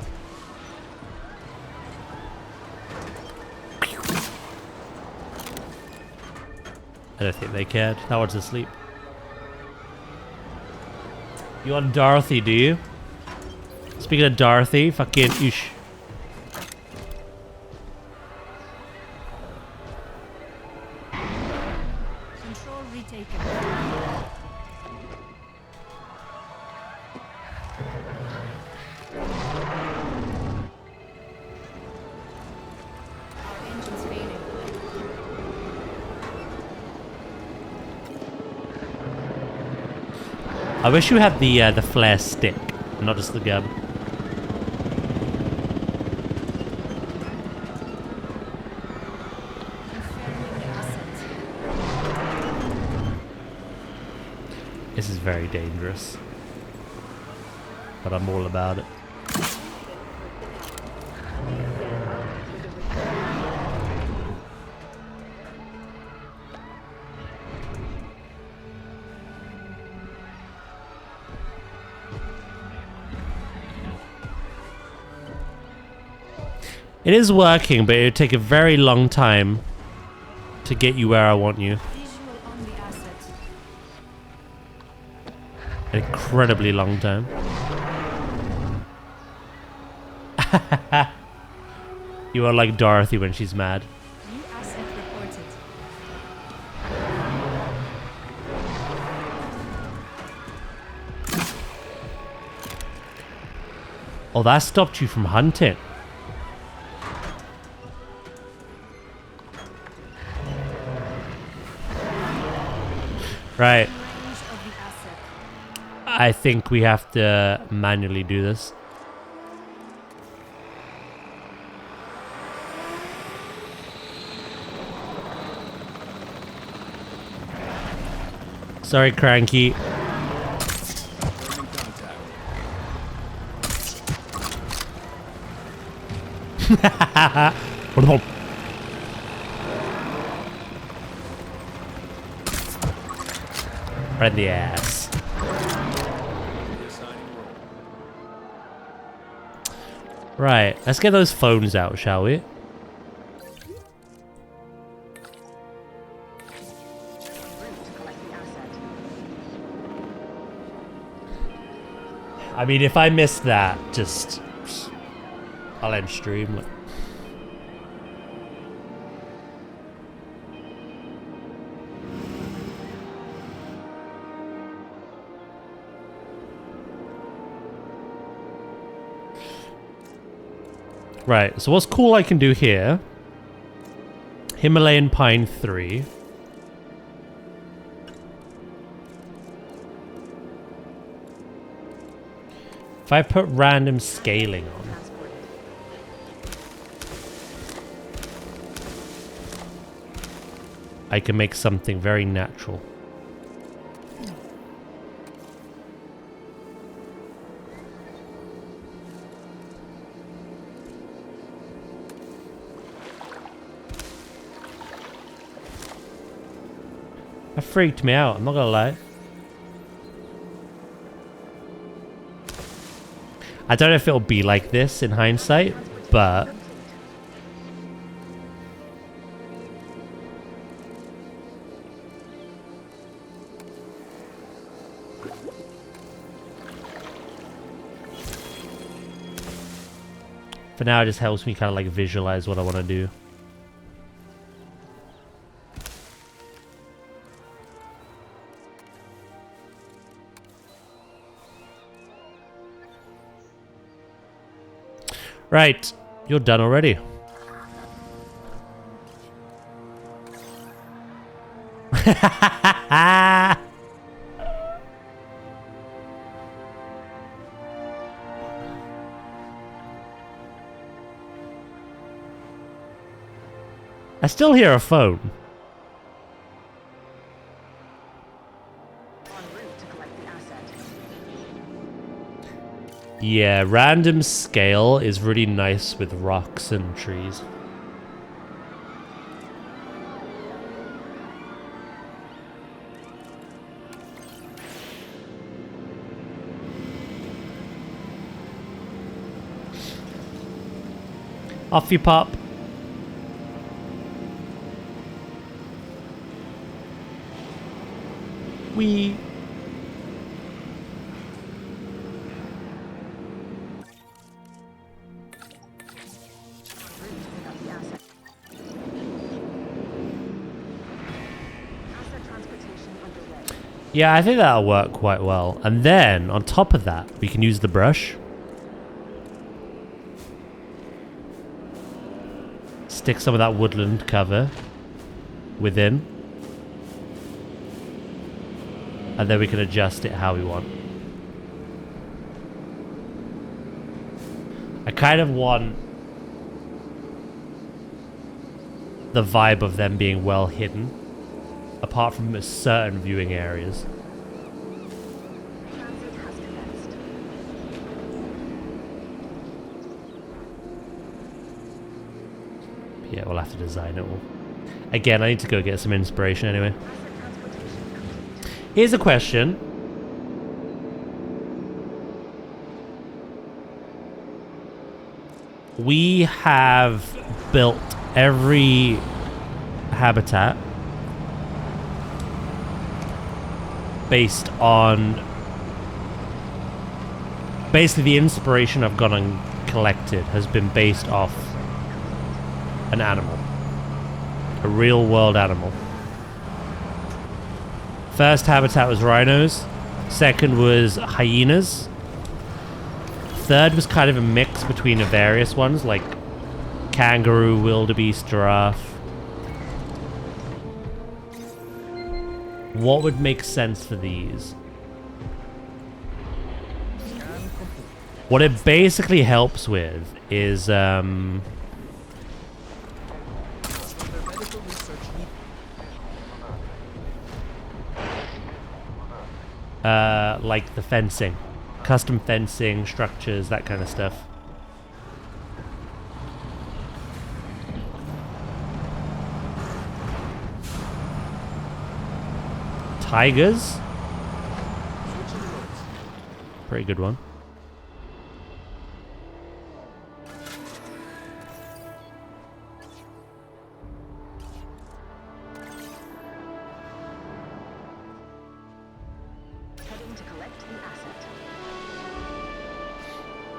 I don't think they cared. That one's asleep. You want Dorothy, do you? Speaking of Dorothy, fucking oosh. Control retaken. Our engine's failing. I wish you had the flare stick, not just the gun. Confirming the asset. This is very dangerous. But I'm all about it. It is working, but it would take a very long time to get you where I want you. Visual on the asset. An incredibly long time. You are like Dorothy when she's mad. New asset reported. Oh, that stopped you from hunting. Right. Range of the asset. I think we have to manually do this. Sorry, Cranky. Right in the ass. Right, let's get those phones out, shall we? En route to collect the asset. I mean, if I miss that, just I'll end stream. Like. Right, so what's cool I can do here? Himalayan Pine 3. If I put random scaling on, I can make something very natural. That freaked me out, I'm not gonna lie. I don't know if it'll be like this in hindsight, but for now it just helps me kind of like visualize what I want to do. Right, you're done already. I still hear a phone. Yeah, random scale is really nice with rocks and trees. Off you pop. Wee. Yeah, I think that'll work quite well. And then, on top of that, we can use the brush. Stick some of that woodland cover within. And then we can adjust it how we want. I kind of want the vibe of them being well hidden. Apart from certain viewing areas. Yeah, we'll have to design it all. Again, I need to go get some inspiration anyway. Here's a question. We have built every habitat based on basically the inspiration I've gone and collected has been based off an animal, a real world animal. First habitat was rhinos, second was hyenas, third was kind of a mix between the various ones like kangaroo, wildebeest, giraffe. What would make sense for these? What it basically helps with is like the fencing, custom fencing, structures, that kind of stuff. Tigers. Pretty good one.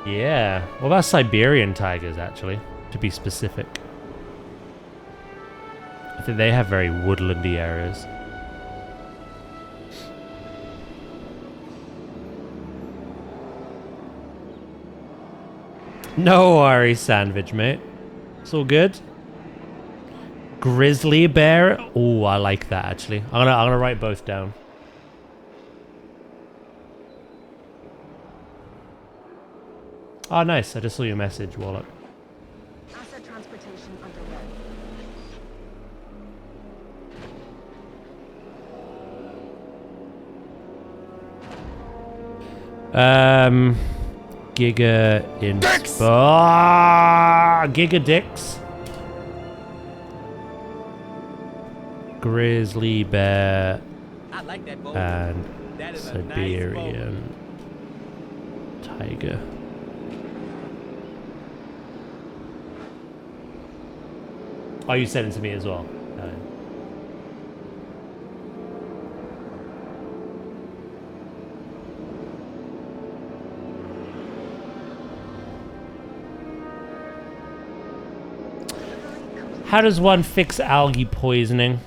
Yeah. What about Siberian tigers, actually, to be specific? I think they have very woodlandy areas. No worries, sandwich, mate. It's all good. Grizzly bear. Oh, I like that actually. I'm gonna write both down. Oh, nice. I just saw your message, Warlock. Asset transportation underway. Giga Giga Dicks. Grizzly bear I like that boat. and That is a nice Siberian tiger. Oh, you sent it to me as well. How does one fix algae poisoning?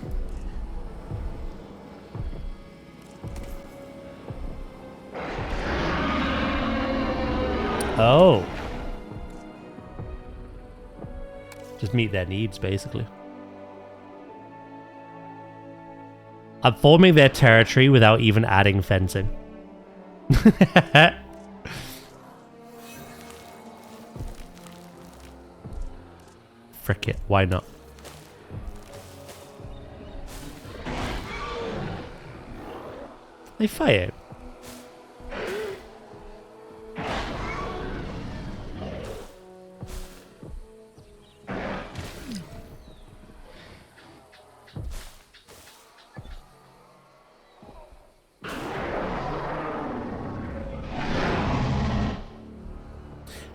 Oh. Just meet their needs, basically. I'm forming their territory without even adding fencing. Frick it, why not? They fight.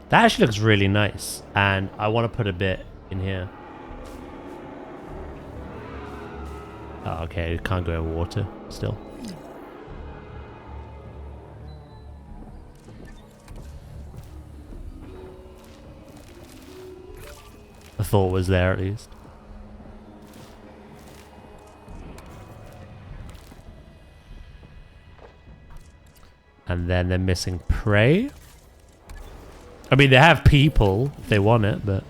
That actually looks really nice, and I want to put a bit in here. Oh, okay, it can't go in water still. I thought it was there at least. And then they're missing prey. I mean, they have people if they want it, but...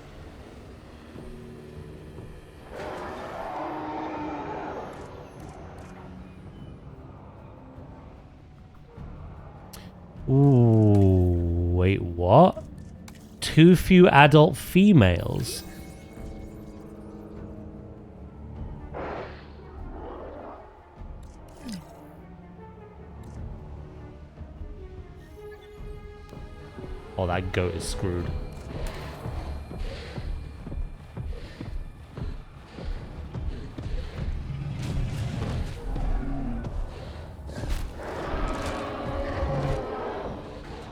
Ooh, wait, what? Too few adult females. Oh, that goat is screwed.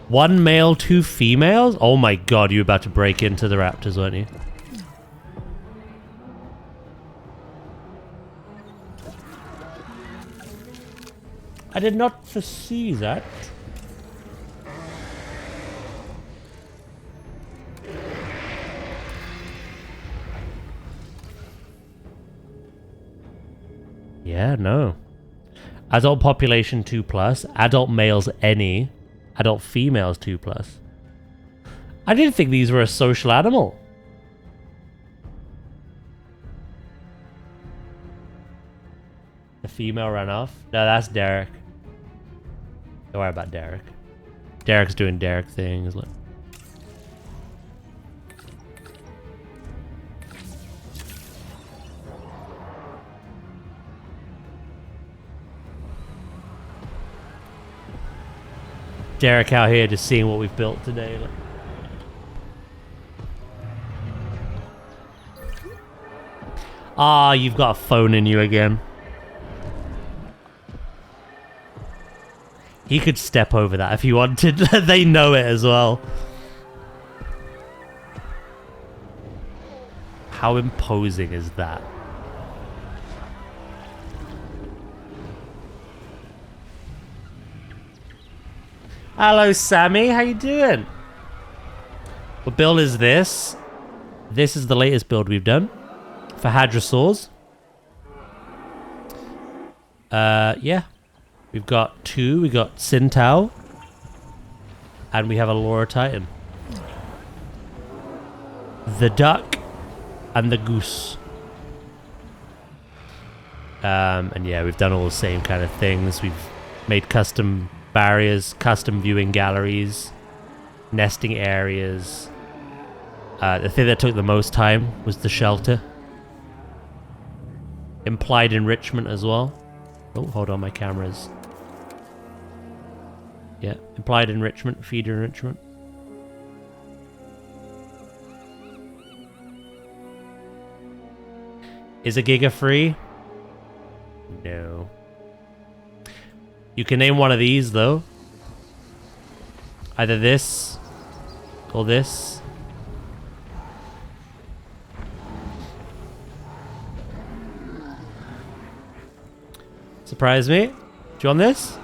One male, two females? Oh my god, you were about to break into the raptors, weren't you? I did not foresee that. Yeah, no. Adult population 2+, adult males any, adult females 2+. I didn't think these were a social animal. The female ran off. No, that's Derek. Don't worry about Derek. Derek's doing Derek things. Look. Derek out here just seeing what we've built today. Look. Ah, you've got a phone in you again. He could step over that if he wanted. They know it as well. How imposing is that? Hello, Sammy. How you doing? What build is this? This is the latest build we've done for hadrosaurs. Yeah. We've got two. We got Sintao. And we have a Laura Titan. the duck, and the goose. And yeah, we've done all the same kind of things. We've made custom barriers, custom viewing galleries, nesting areas. The thing that took the most time was the shelter. Implied enrichment as well. Oh, hold on, my camera's... Yeah, implied enrichment, feeder enrichment. Is a giga free? No. You can name one of these, though. Either this or this. Surprise me. Do you want this?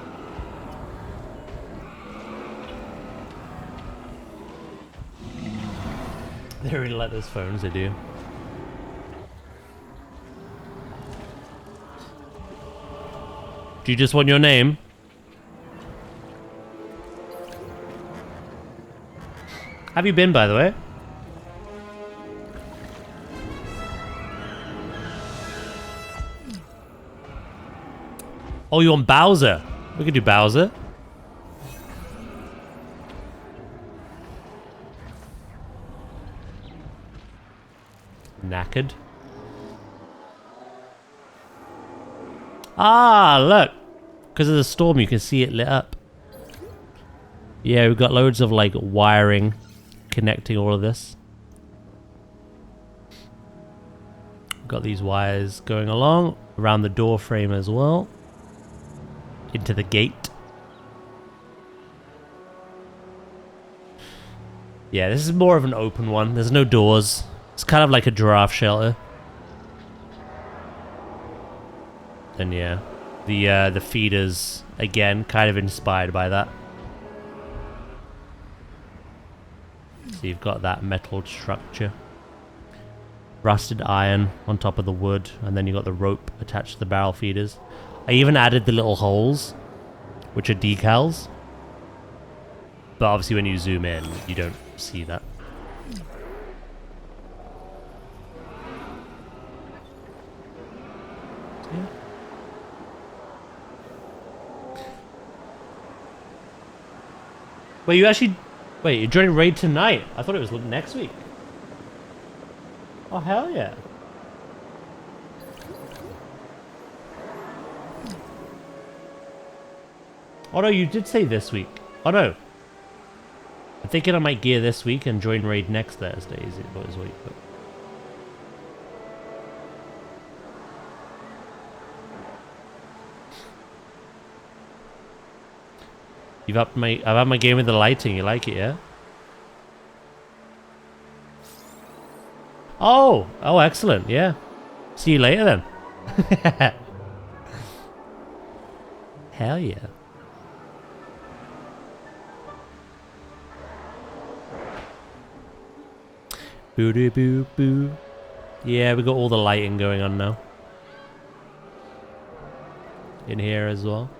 They really like those phones, they do. Do you just want your name? Have you been, by the way? Oh, you want Bowser? We could do Bowser. Knackered. Ah, look. Because of the storm, you can see it lit up. Yeah, we've got loads of, like, wiring connecting all of this. We've got these wires going along around the door frame as well. Into the gate. Yeah, this is more of an open one. There's no doors. It's kind of like a giraffe shelter. And yeah, the feeders, again, kind of inspired by that. So you've got that metal structure. Rusted iron on top of the wood, and then you've got the rope attached to the barrel feeders. I even added the little holes, which are decals. But obviously when you zoom in, you don't see that. Yeah. Wait, you're joining Raid tonight? I thought it was next week. Oh, hell yeah. Oh no, you did say this week. Oh no. I'm thinking I might gear this week and join Raid next Thursday. Is it what is week? But... I've had my game with the lighting. You like it, yeah? Oh, excellent. Yeah. See you later then. Hell yeah. Boo doo boo boo. Yeah, we got all the lighting going on now. In here as well.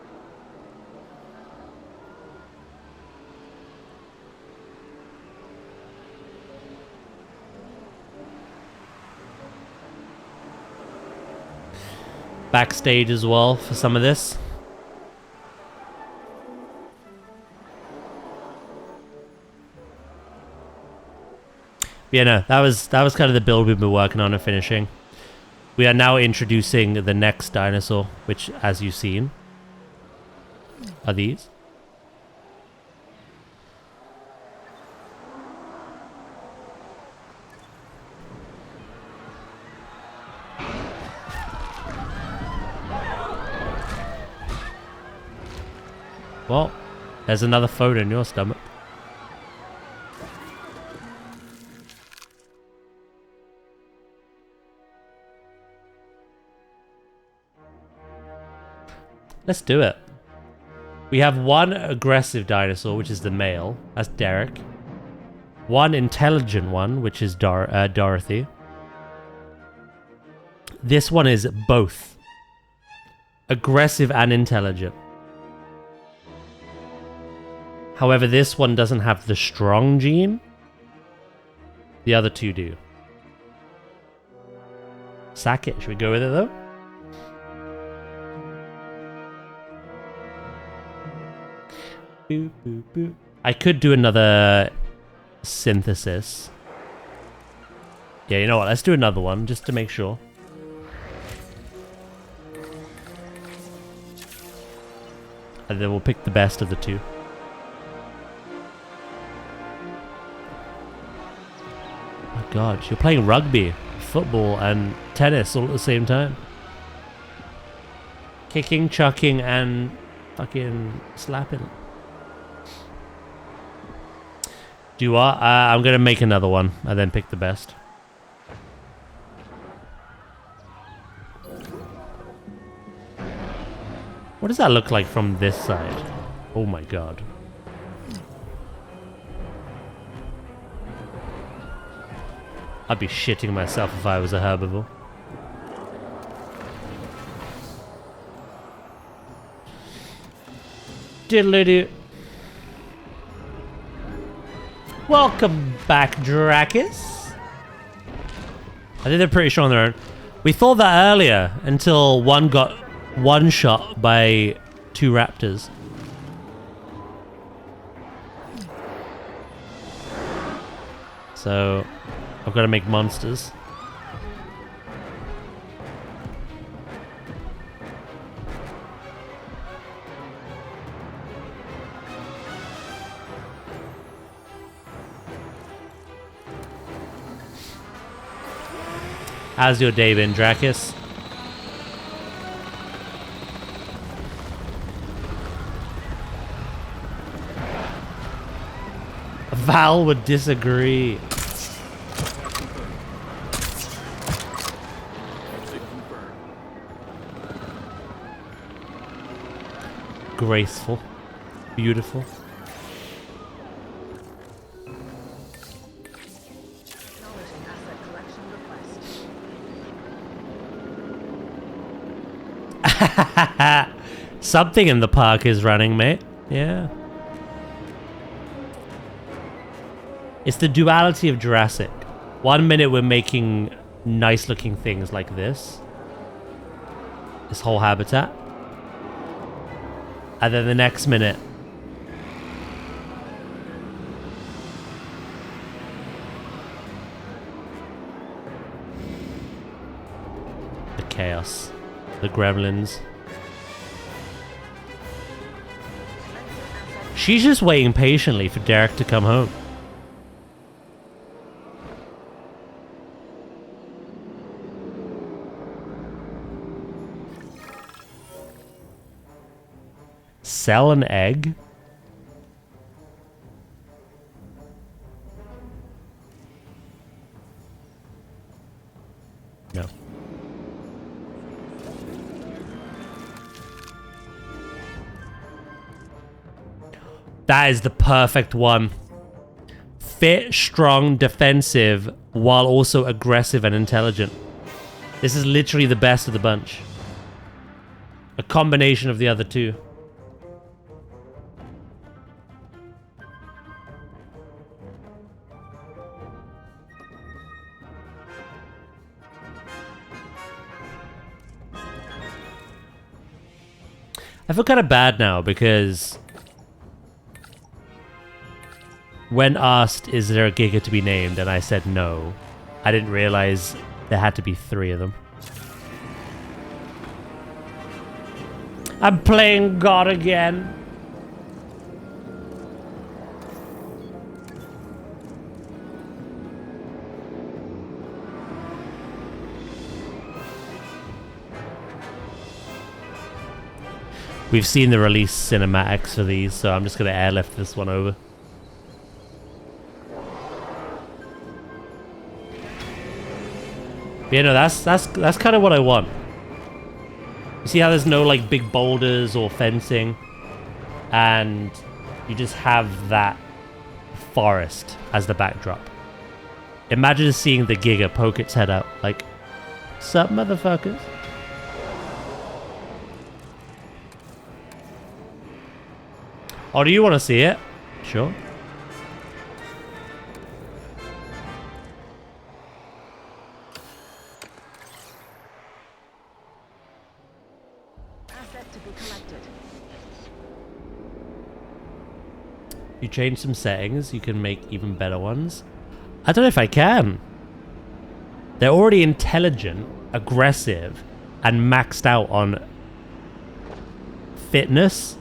Backstage as well for some of this. Yeah, no, that was kind of the build we've been working on and finishing. We are now introducing the next dinosaur, which, as you've seen, are these. Well, there's another photo in your stomach. Let's do it. We have one aggressive dinosaur, which is the male. That's Derek. One intelligent one, which is Dorothy. This one is both aggressive and intelligent. However, this one doesn't have the strong gene. The other two do. Sack it. Should we go with it though? Boop, boop, boop. I could do another synthesis. Yeah, you know what? Let's do another one just to make sure. And then we'll pick the best of the two. Oh my god, you're playing rugby, football, and tennis all at the same time. Kicking, chucking, and fucking slapping. Do you what? I'm gonna make another one and then pick the best. What does that look like from this side? Oh my god. I'd be shitting myself if I was a herbivore. Diddly-doo. Welcome back, Dracus. I think they're pretty strong on their own. We thought that earlier until one got one shot by two raptors. So I've got to make monsters. How's your day been, Dracus? Val would disagree. Graceful. Beautiful. Acknowledging asset collection request. Something in the park is running, mate. Yeah. It's the duality of Jurassic. 1 minute we're making nice looking things like this. This whole habitat. And then the next minute the chaos. The gremlins. She's just waiting patiently for Derek to come home. Sell an egg? No. That is the perfect one. Fit, strong, defensive, while also aggressive and intelligent. This is literally the best of the bunch. A combination of the other two. I feel kind of bad now because when asked, is there a Giga to be named, and I said no, I didn't realize there had to be 3 of them. I'm playing God again. We've seen the release cinematics for these, so I'm just going to airlift this one over. But yeah, no, that's kind of what I want. You see how there's no like big boulders or fencing, and you just have that forest as the backdrop. Imagine seeing the Giga poke its head out like, "Sup, motherfuckers?" Oh, do you want to see it? Sure. detected. You change some settings, you can make even better ones. I don't know if I can. They're already intelligent, aggressive, and maxed out on fitness,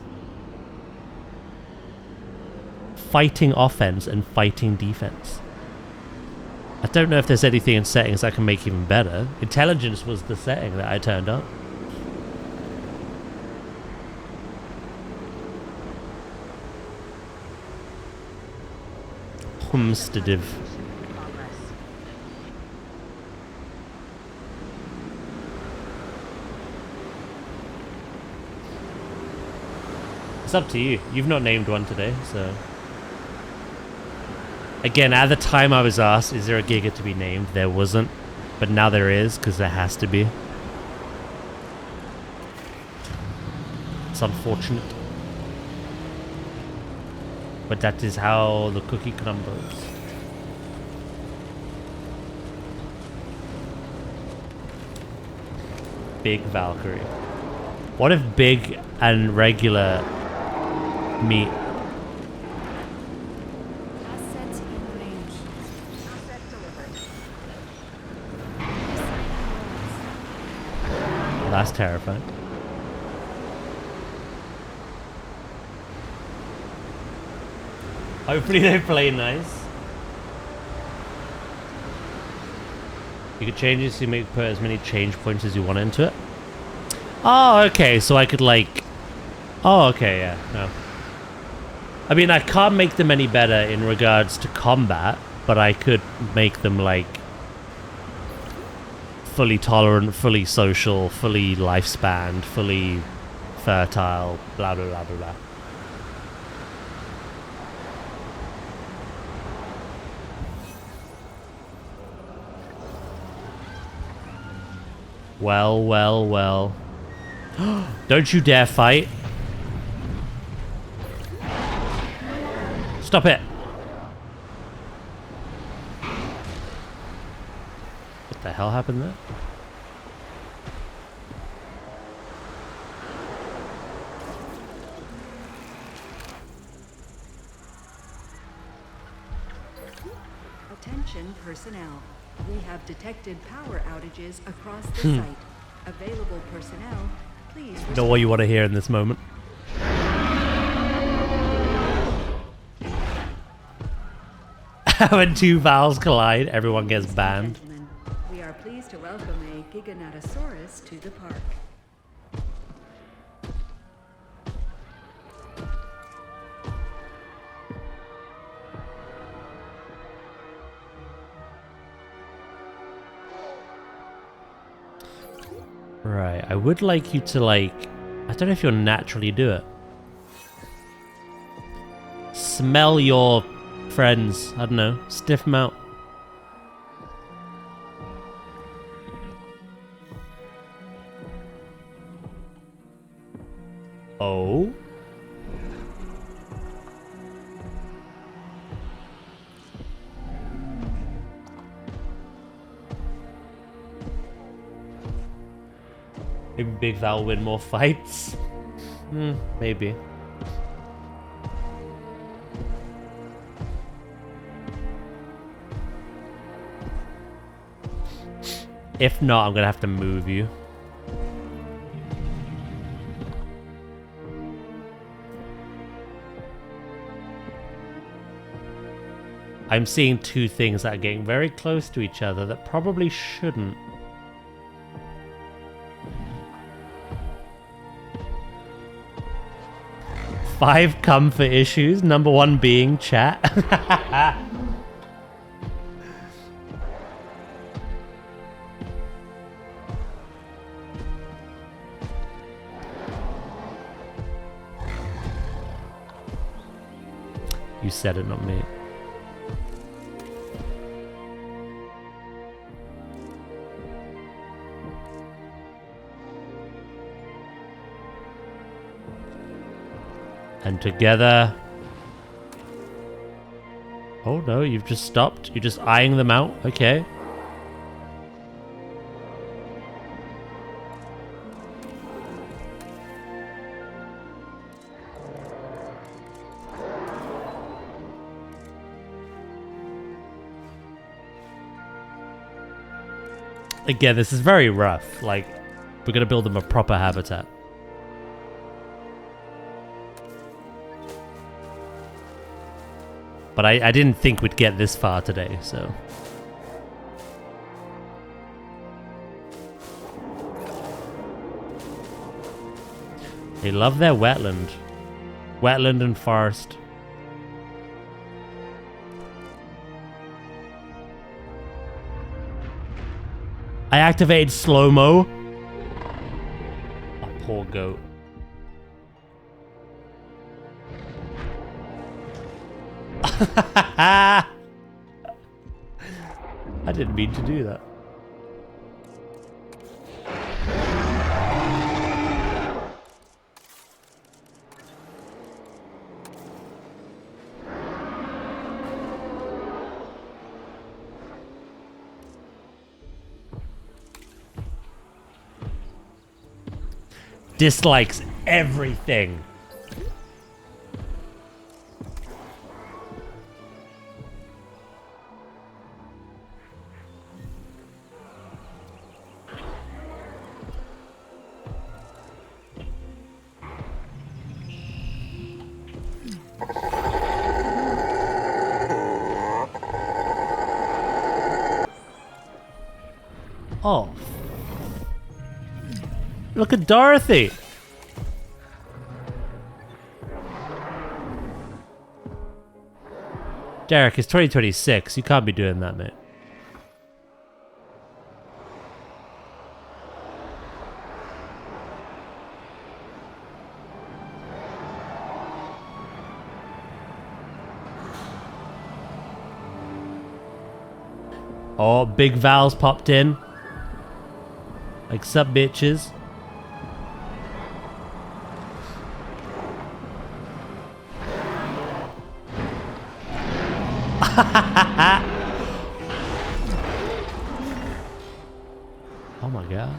fighting offense, and fighting defense. I don't know if there's anything in settings I can make even better. Intelligence was the setting that I turned up. Homesteadive. Progress. It's up to you. You've not named one today, so... Again, at the time I was asked, is there a Giga to be named? There wasn't. But now there is, because there has to be. It's unfortunate. But that is how the cookie crumbles. Big Valkyrie. What if big and regular meet? Assets in range. Asset delivered. That's terrifying. Hopefully they play nice. You could change it so you may put as many change points as you want into it. Oh, okay, so I could like... Oh, okay, yeah, no. I mean, I can't make them any better in regards to combat, but I could make them like... fully tolerant, fully social, fully lifespan, fully fertile, blah, blah, blah, blah, blah. Well, well, well. Don't you dare fight. Stop it. What the hell happened there? Attention personnel. We have detected power outages across the site. Available personnel, please You know what you want to hear in this moment? When two vowels collide, everyone gets Ladies and banned. gentlemen, we are pleased to welcome a Giganatosaurus to the park. Right, I would like you to like... I don't know if you'll naturally do it. Smell your friends. I don't know. Stiff them out. Oh? Maybe Big Val will win more fights. Maybe. If not, I'm gonna have to move you. I'm seeing two things that are getting very close to each other that probably shouldn't. Five comfort issues, number one being chat. You said it, not me. And together... Oh no, you've just stopped. You're just eyeing them out. Okay. Again, this is very rough. Like, we're gonna build them a proper habitat. But I didn't think we'd get this far today, so... They love their wetland. Wetland and forest. I activated slow-mo. Oh, poor goat. I didn't mean to do that. Dislikes everything. Oh. Look at Dorothy. Derek, it's 2026. You can't be doing that, mate. Oh, Big Val's popped in. Like, sup, bitches. Oh my god.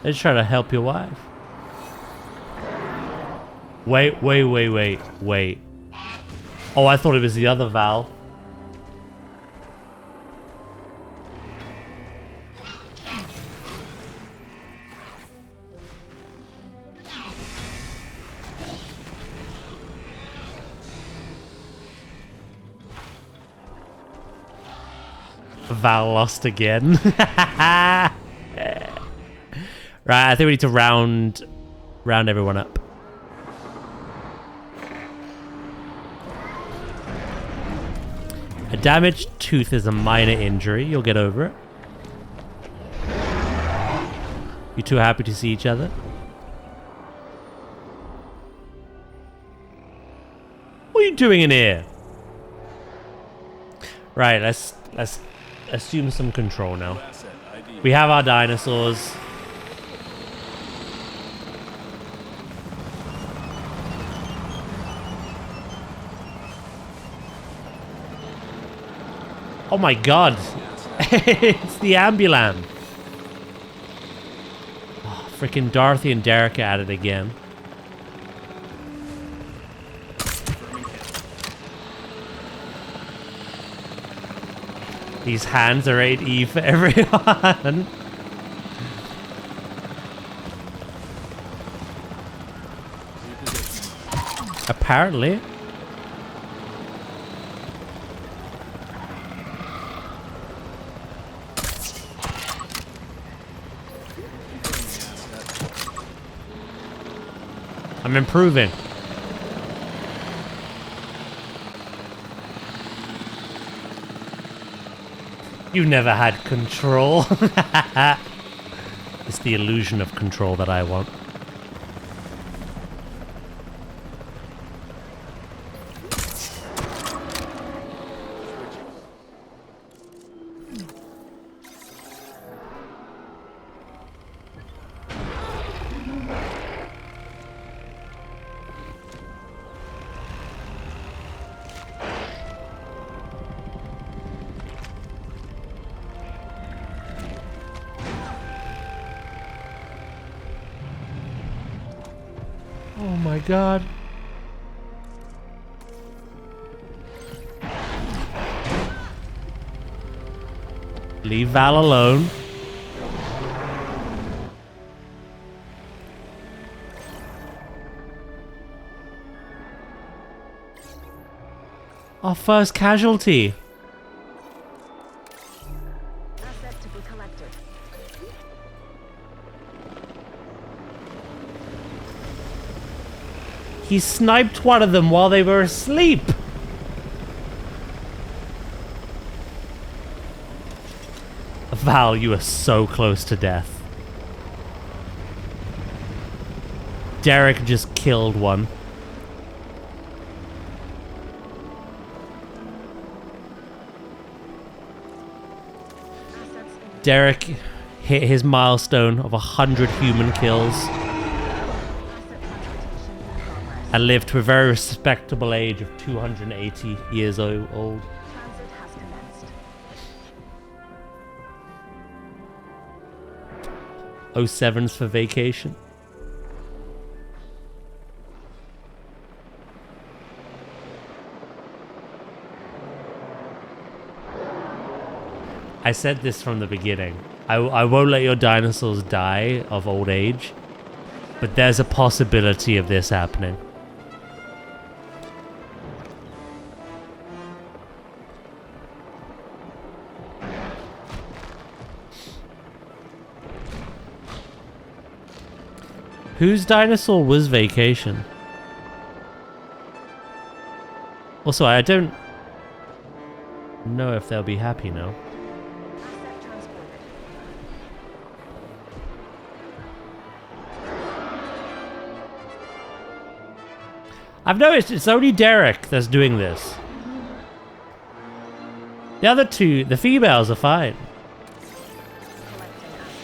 They're just trying to help your wife. Wait. Oh, I thought it was the other Val. Val lost again. Right, I think we need to round everyone up. A damaged tooth is a minor injury. You'll get over it. You two happy to see each other? What are you doing in here? Right, let's assume some control now. We have our dinosaurs. Oh my god. It's the ambulance. Oh, freaking Dorothy and Derek are at it again. These hands are 8E for everyone. Apparently. I'm improving. You never had control. It's the illusion of control that I want. Oh my god. Leave Val alone. Our first casualty. Asset to be collected. He sniped one of them while they were asleep. Val, you are so close to death. Derek just killed one. Derek hit his milestone of 100 human kills and lived to a very respectable age of 280 years old. Transit has commenced. 07's for vacation. I said this from the beginning. I won't let your dinosaurs die of old age, but there's a possibility of this happening. Whose dinosaur was vacation? Also, I don't know if they'll be happy now. Asset transported. I've noticed it's only Derek that's doing this. The other two, the females, are fine. Collecting asset.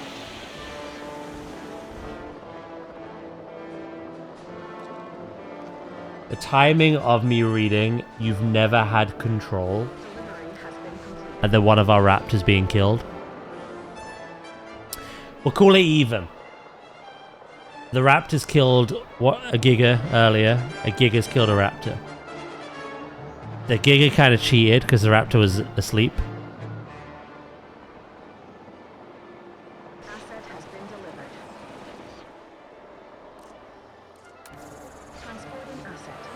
The timing of me reading, you've never had control, Delivery has been completed. and then one of our raptors being killed. We'll call it even. The raptors killed a giga earlier. A giga's killed a raptor. The giga kind of cheated because the raptor was asleep. Asset has been delivered. Transporting asset.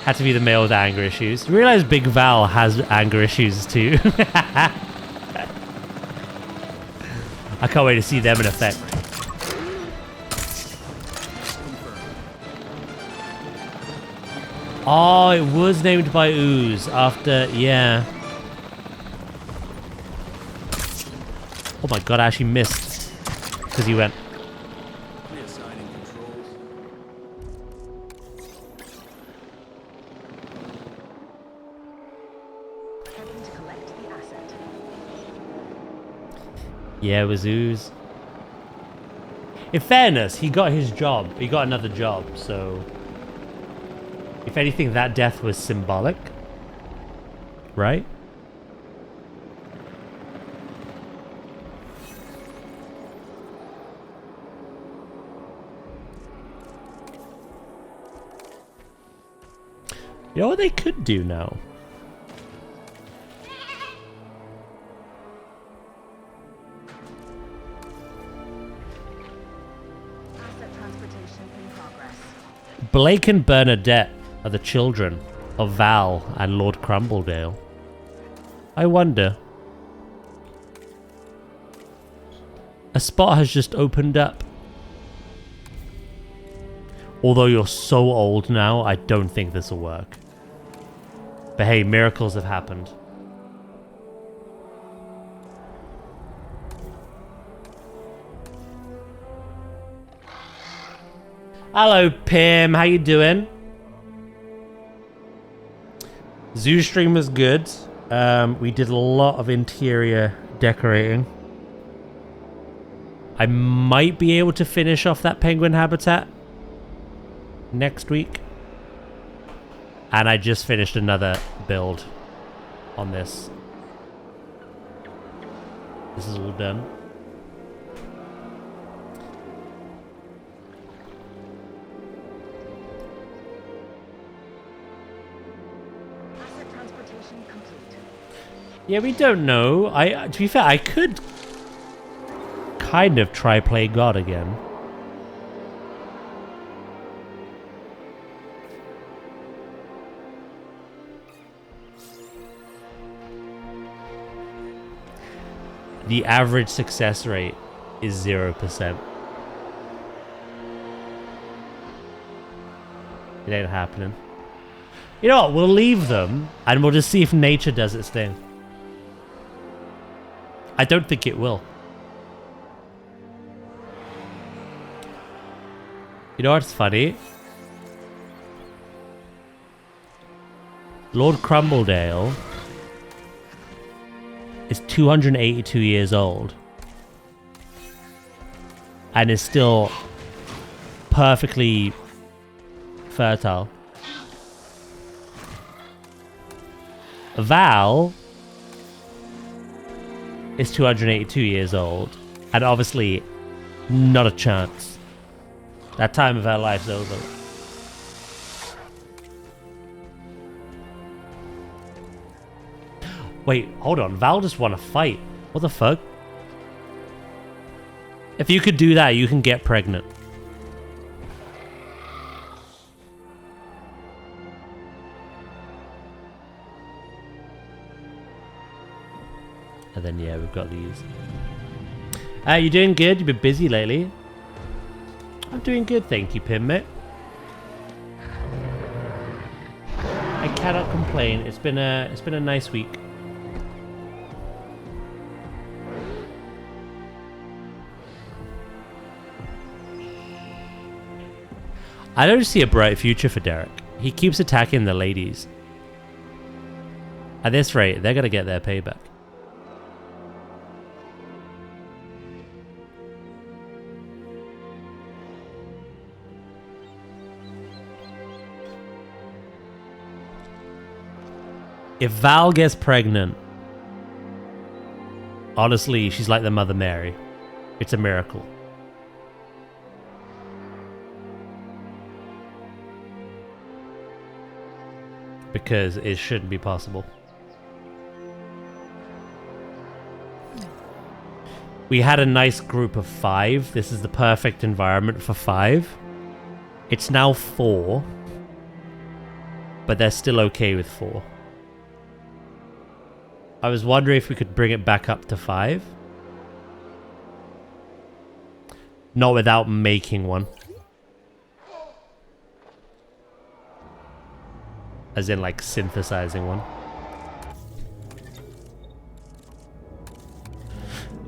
Had to be the male with anger issues. You realize Big Val has anger issues too. I can't wait to see them in effect. Oh, it was named by Ooze after, yeah. Oh my god, I actually missed. Because he went. Reassigning controls. Heading to collect the asset. Yeah, it was Ooze. In fairness, he got his job. He got another job, so... If anything, that death was symbolic. Right? You know what they could do now? Asset transportation in progress. Blake and Bernadette are the children of Val and Lord Crumbledale. I wonder. A spot has just opened up. Although you're so old now, I don't think this will work. But hey, miracles have happened. Hello, Pim. How you doing? Zoo stream was good. We did a lot of interior decorating. I might be able to finish off that penguin habitat next week. And I just finished another build on this. This is all done. Asset transportation complete. Yeah, we don't know. To be fair, I could kind of try play God again. the average success rate is 0%. It ain't happening. You know what? We'll leave them and we'll just see if nature does its thing. I don't think it will. You know what's funny? Lord Crumbledale is 282 years old and is still perfectly fertile. Val is 282 years old and obviously not a chance. That time of her life's over. Wait, hold on. Val just won a fight. What the fuck? If you could do that, you can get pregnant. And then, yeah, we've got these. You doing good? You've been busy lately? I'm doing good, thank you, Pimmit. I cannot complain. It's been a nice week. I don't see a bright future for Derek. He keeps attacking the ladies. At this rate, they're gonna get their payback. If Val gets pregnant, honestly, she's like the Mother Mary. It's a miracle. Because it shouldn't be possible. We had a nice group of 5. This is the perfect environment for 5. It's now 4. But they're still okay with 4. I was wondering if we could bring it back up to 5. Not without making one. As in, like, synthesizing one.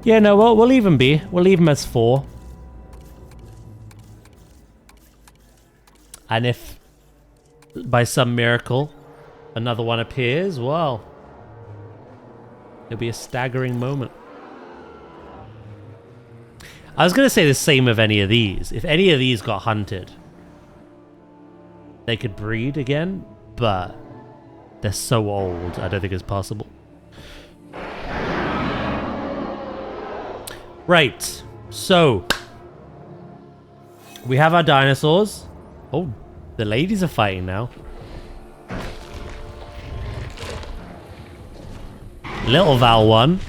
Yeah, no, we'll leave them be. We'll leave them as 4. And if, by some miracle, another one appears, well, it'll be a staggering moment. I was going to say the same of any of these. If any of these got hunted, they could breed again, but they're so old, I don't think it's possible. Right, so we have our dinosaurs. Oh, the ladies are fighting now. Little Val won,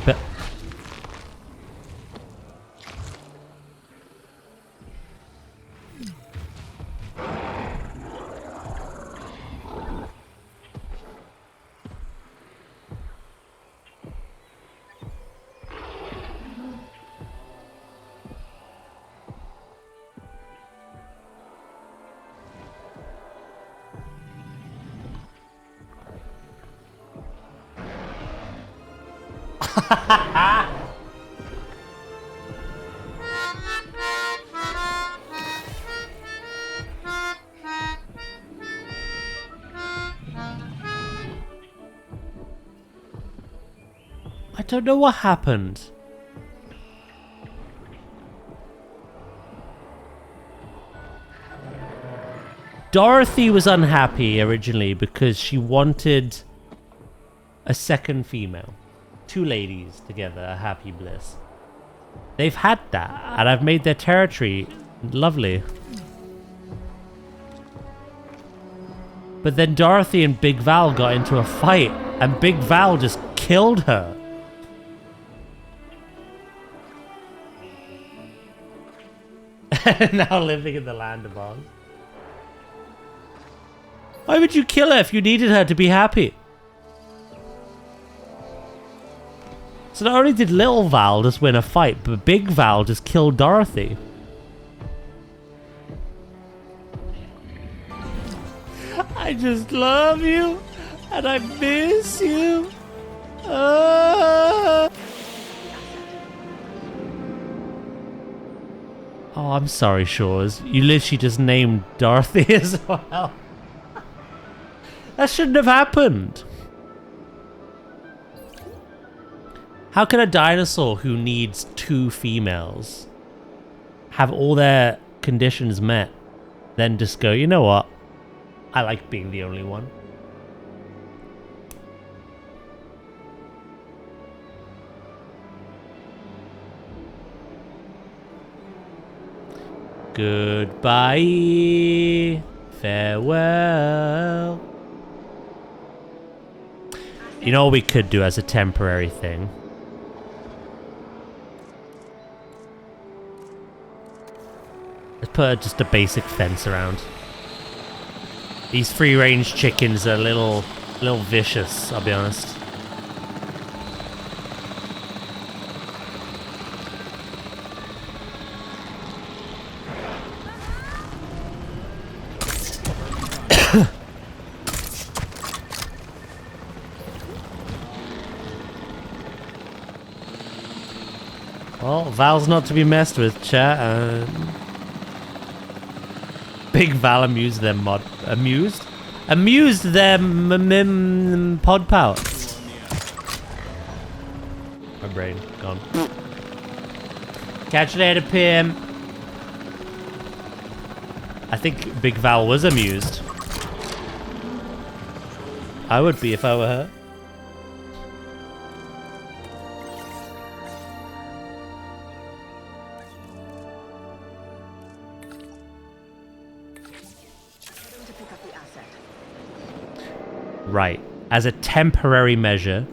but I don't know what happened. Dorothy was unhappy originally because she wanted a second female. 2 ladies together, a happy bliss. They've had that, and I've made their territory lovely. But then Dorothy and Big Val got into a fight, and Big Val just killed her. Now living in the land of Oz. Why would you kill her if you needed her to be happy? So not only did little Val just win a fight, but big Val just killed Dorothy. I just love you, and I miss you. Oh, I'm sorry, Shores. You literally just named Dorothy as well. That shouldn't have happened. How can a dinosaur who needs 2 females have all their conditions met, then just go, you know what? I like being the only one. Goodbye. Farewell. You know what we could do as a temporary thing? Let's put just a basic fence around. These free-range chickens are a little vicious, I'll be honest. Well, Val's not to be messed with, chat. Big Val amused them amused them pod power. My brain gone. Catch you later, PM. I think Big Val was amused. I would be if I were her. Right. As a temporary measure.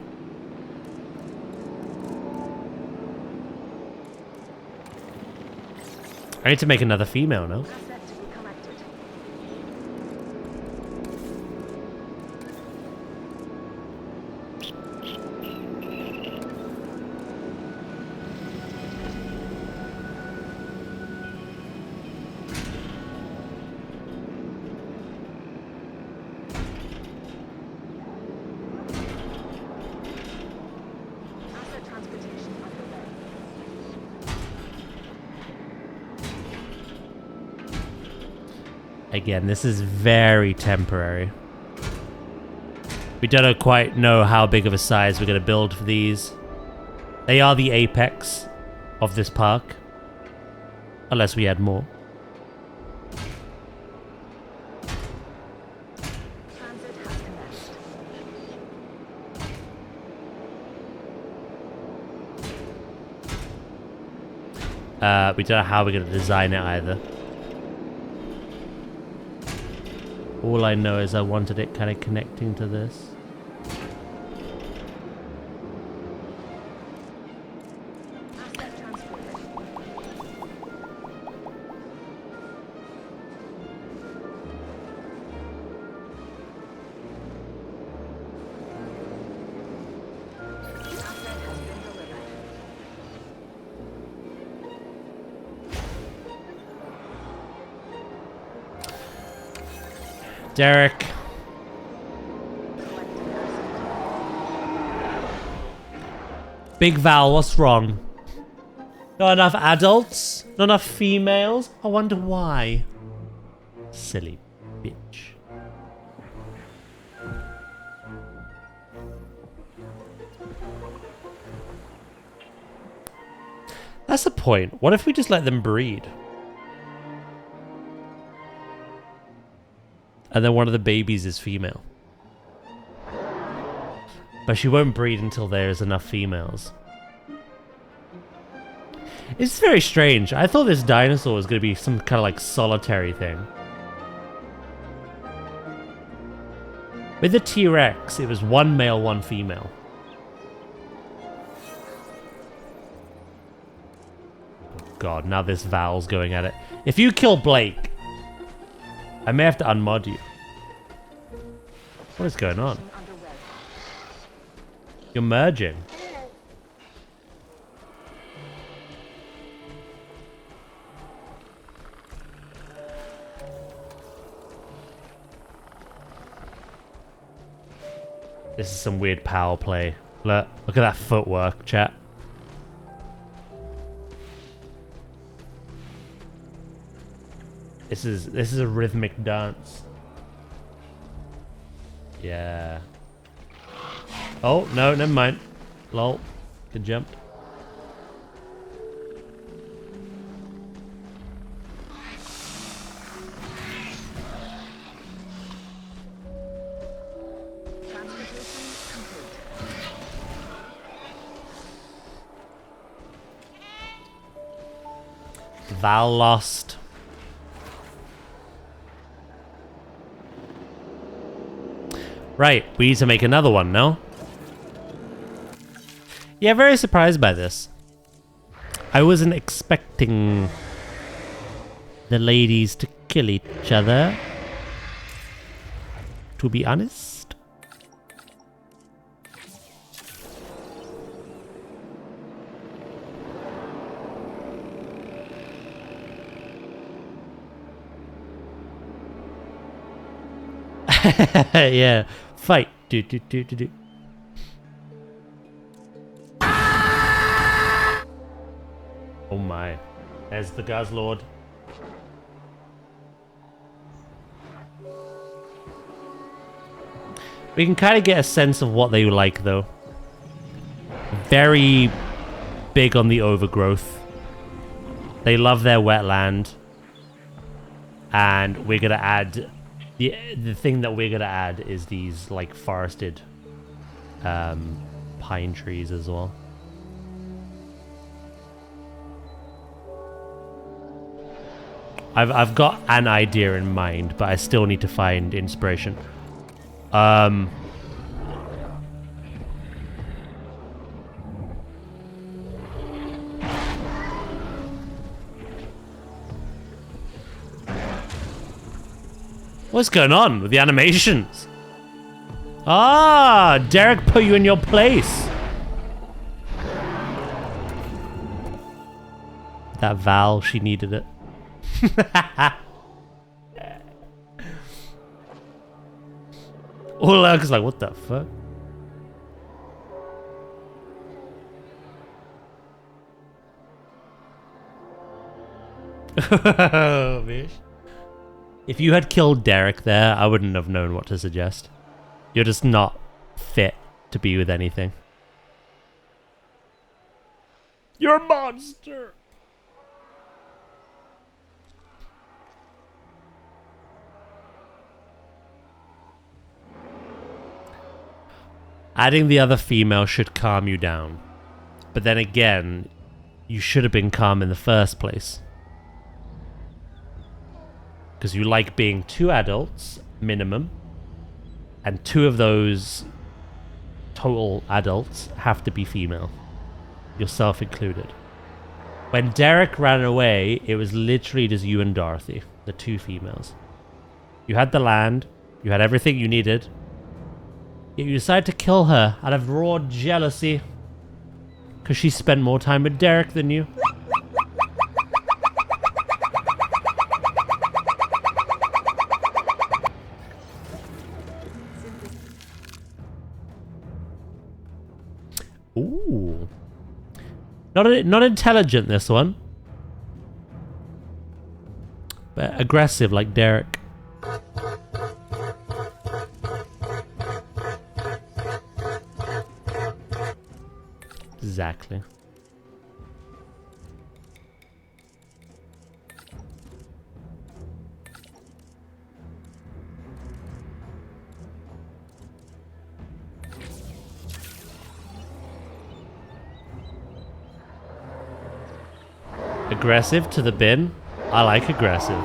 I need to make another female, no? Again, this is very temporary. We don't quite know how big of a size we're going to build for these. They are the apex of this park. Unless we add more. We don't know how we're going to design it either. All I know is I wanted it kind of connecting to this. Derek. Big Val, what's wrong? Not enough adults? Not enough females? I wonder why. Silly bitch. That's the point. What if we just let them breed? And then one of the babies is female. But she won't breed until there's enough females. It's very strange. I thought this dinosaur was going to be some kind of like solitary thing. With the T-Rex, it was one male, one female. Oh God, now this Val's going at it. If you kill Blake, I may have to unmod you. What is going on? You're merging. This is some weird power play. Look at that footwork, chat. This is a rhythmic dance. Yeah. Oh, no, never mind. Lol. Good jump. Val lost. Right, we need to make another one, no? Yeah, very surprised by this. I wasn't expecting the ladies to kill each other, to be honest. Yeah, fight. Do. Oh my. There's the Gazlord. We can kind of get a sense of what they like, though. Very big on the overgrowth. They love their wetland. And we're going to add... The thing that we're going to add is these, like, forested pine trees as well. I've got an idea in mind, but I still need to find inspiration. What's going on with the animations? Ah, Derek put you in your place. That Val, she needed it. Ulrk's like, what the fuck? Oh, bitch. If you had killed Derek there, I wouldn't have known what to suggest. You're just not fit to be with anything. You're a monster! Adding the other female should calm you down. But then again, you should have been calm in the first place. Because you like being 2 adults, minimum. And 2 of those total adults have to be female. Yourself included. When Derek ran away, it was literally just you and Dorothy. The 2 females. You had the land. You had everything you needed. Yet you decided to kill her out of raw jealousy. Because she spent more time with Derek than you. Ooh. Not intelligent, this one. But aggressive like Derek. Exactly. Aggressive to the bin. I like aggressive.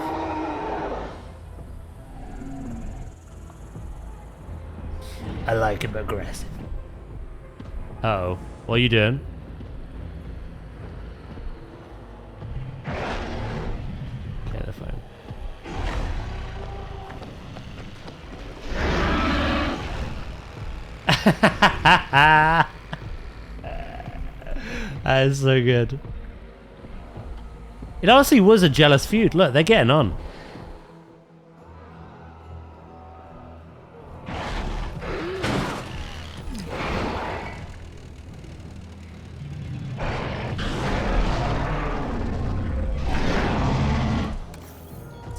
I like him aggressive. Uh-oh. What are you doing? Okay, they're fine. That is so good. It honestly was a jealous feud. Look, they're getting on.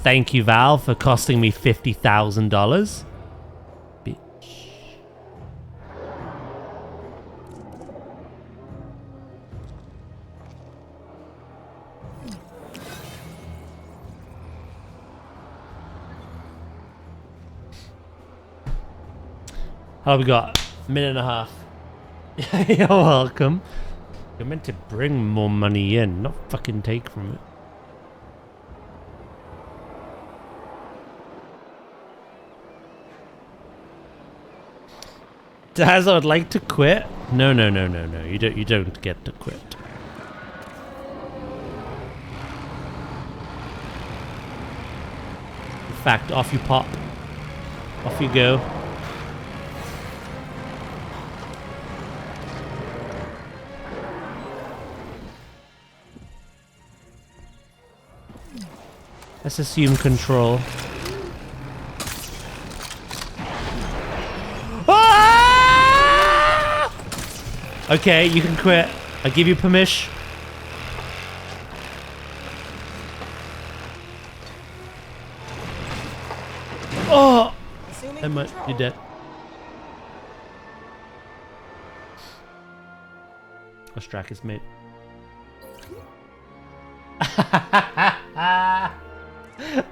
Thank you, Valve, for costing me $50,000. Bitch. Oh, we got a minute and a half. You're welcome. You're meant to bring more money in, not fucking take from it. Daz, I would like to quit. No. You don't get to quit. In fact, off you pop. Off you go. Let's assume control. Ah! Okay, you can quit. I give you permission. Oh! Assuming I might be control. dead. Ostrakis, mate.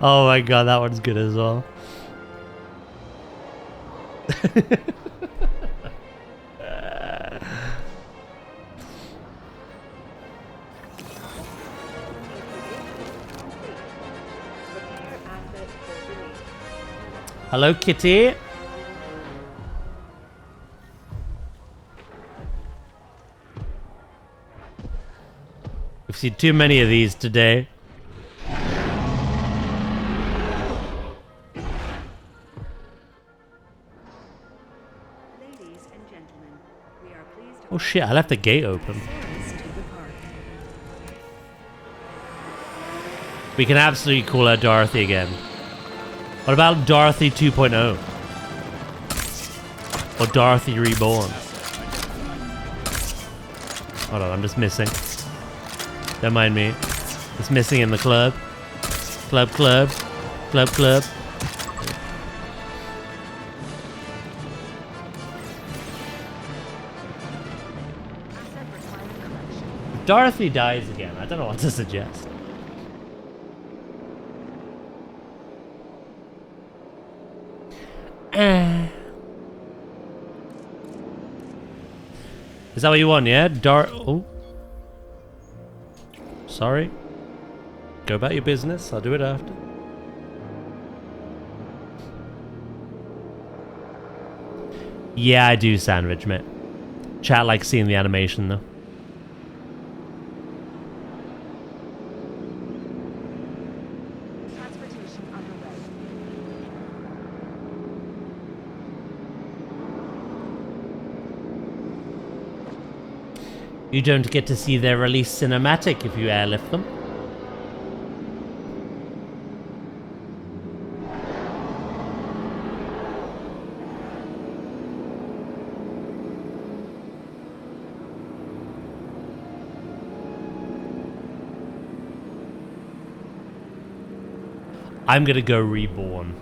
Oh my god, that one's good as well. Hello, Kitty. We've seen too many of these today. Ladies and gentlemen, we are pleased to Oh shit, I left the gate open. welcome to the park. We can absolutely call her Dorothy again. What about Dorothy 2.0? Or Dorothy Reborn? Hold on, I'm just missing. Don't mind me. Just missing in the club. Club. If Dorothy dies again, I don't know what to suggest. Is that what you want, yeah? Oh. Sorry. Go about your business. I'll do it after. Yeah, I do, Sandwich, mate. Chat likes seeing the animation, though. Transportation underway. You don't get to see their release cinematic if you airlift them. I'm gonna go Reborn.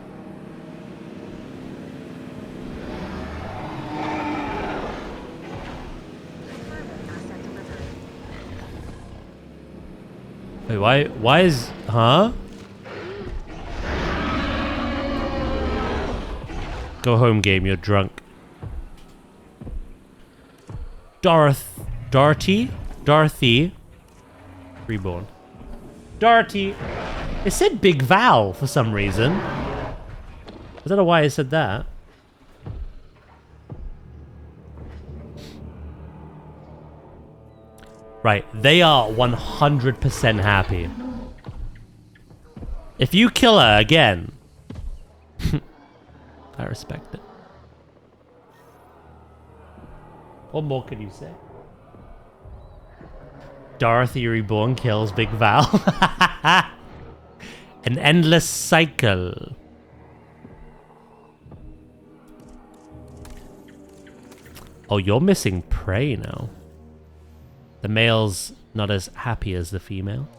Wait, why is... Huh? Go home, game, you're drunk. Dorothy? Reborn. Dorothy! It said Big Val for some reason. I don't know why it said that. Right, they are 100% happy. If you kill her again, I respect it. What more could you say? Dorothy Reborn kills Big Val. An endless cycle. Oh, you're missing prey now. The male's not as happy as the female.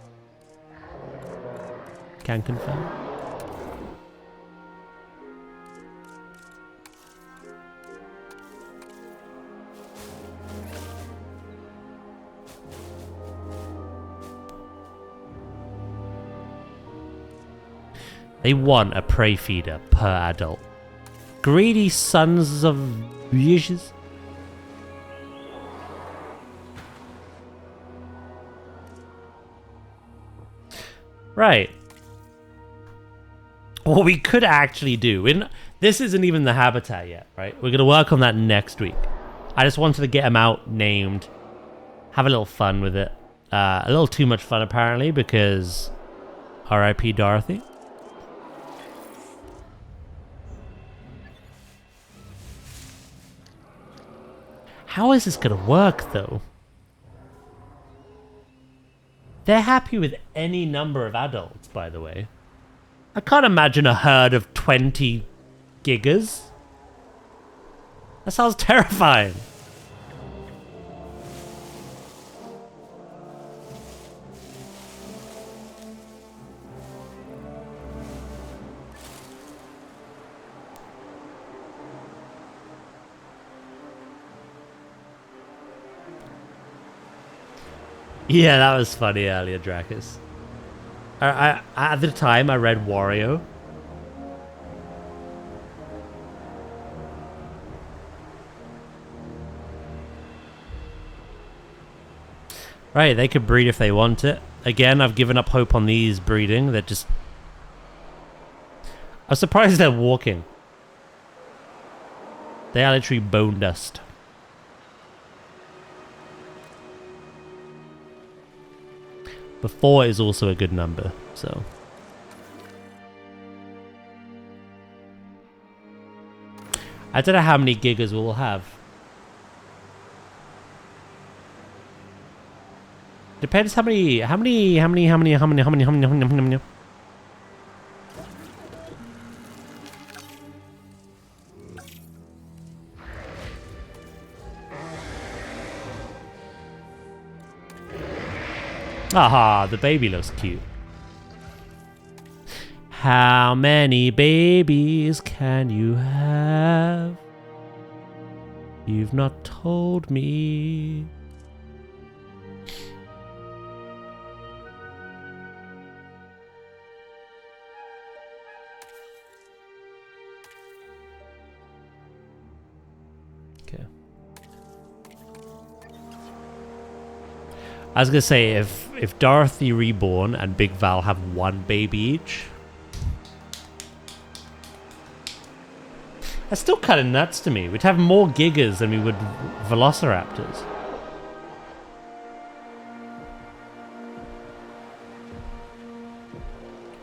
Can confirm. They want a prey feeder per adult. Greedy sons of bitches. Right. What we could actually do, this isn't even the habitat yet, right? We're going to work on that next week. I just wanted to get them out named, have a little fun with it. A little too much fun apparently because R.I.P. Dorothy. How is this going to work though? They're happy with any number of adults, by the way. I can't imagine a herd of 20 gigas. That sounds terrifying. Yeah, that was funny earlier, Dracus. I at the time I read Wario. Right, they could breed if they want it. Again, I've given up hope on these breeding. They're just... I'm surprised they're walking. They are literally bone dust. But 4 is also a good number, so... I don't know how many gigas we'll have. Depends how many... Aha, the baby looks cute. How many babies can you have? You've not told me. Okay. I was gonna say, if Dorothy Reborn and Big Val have one baby each, that's still kind of nuts to me. We'd have more Gigas than we would Velociraptors.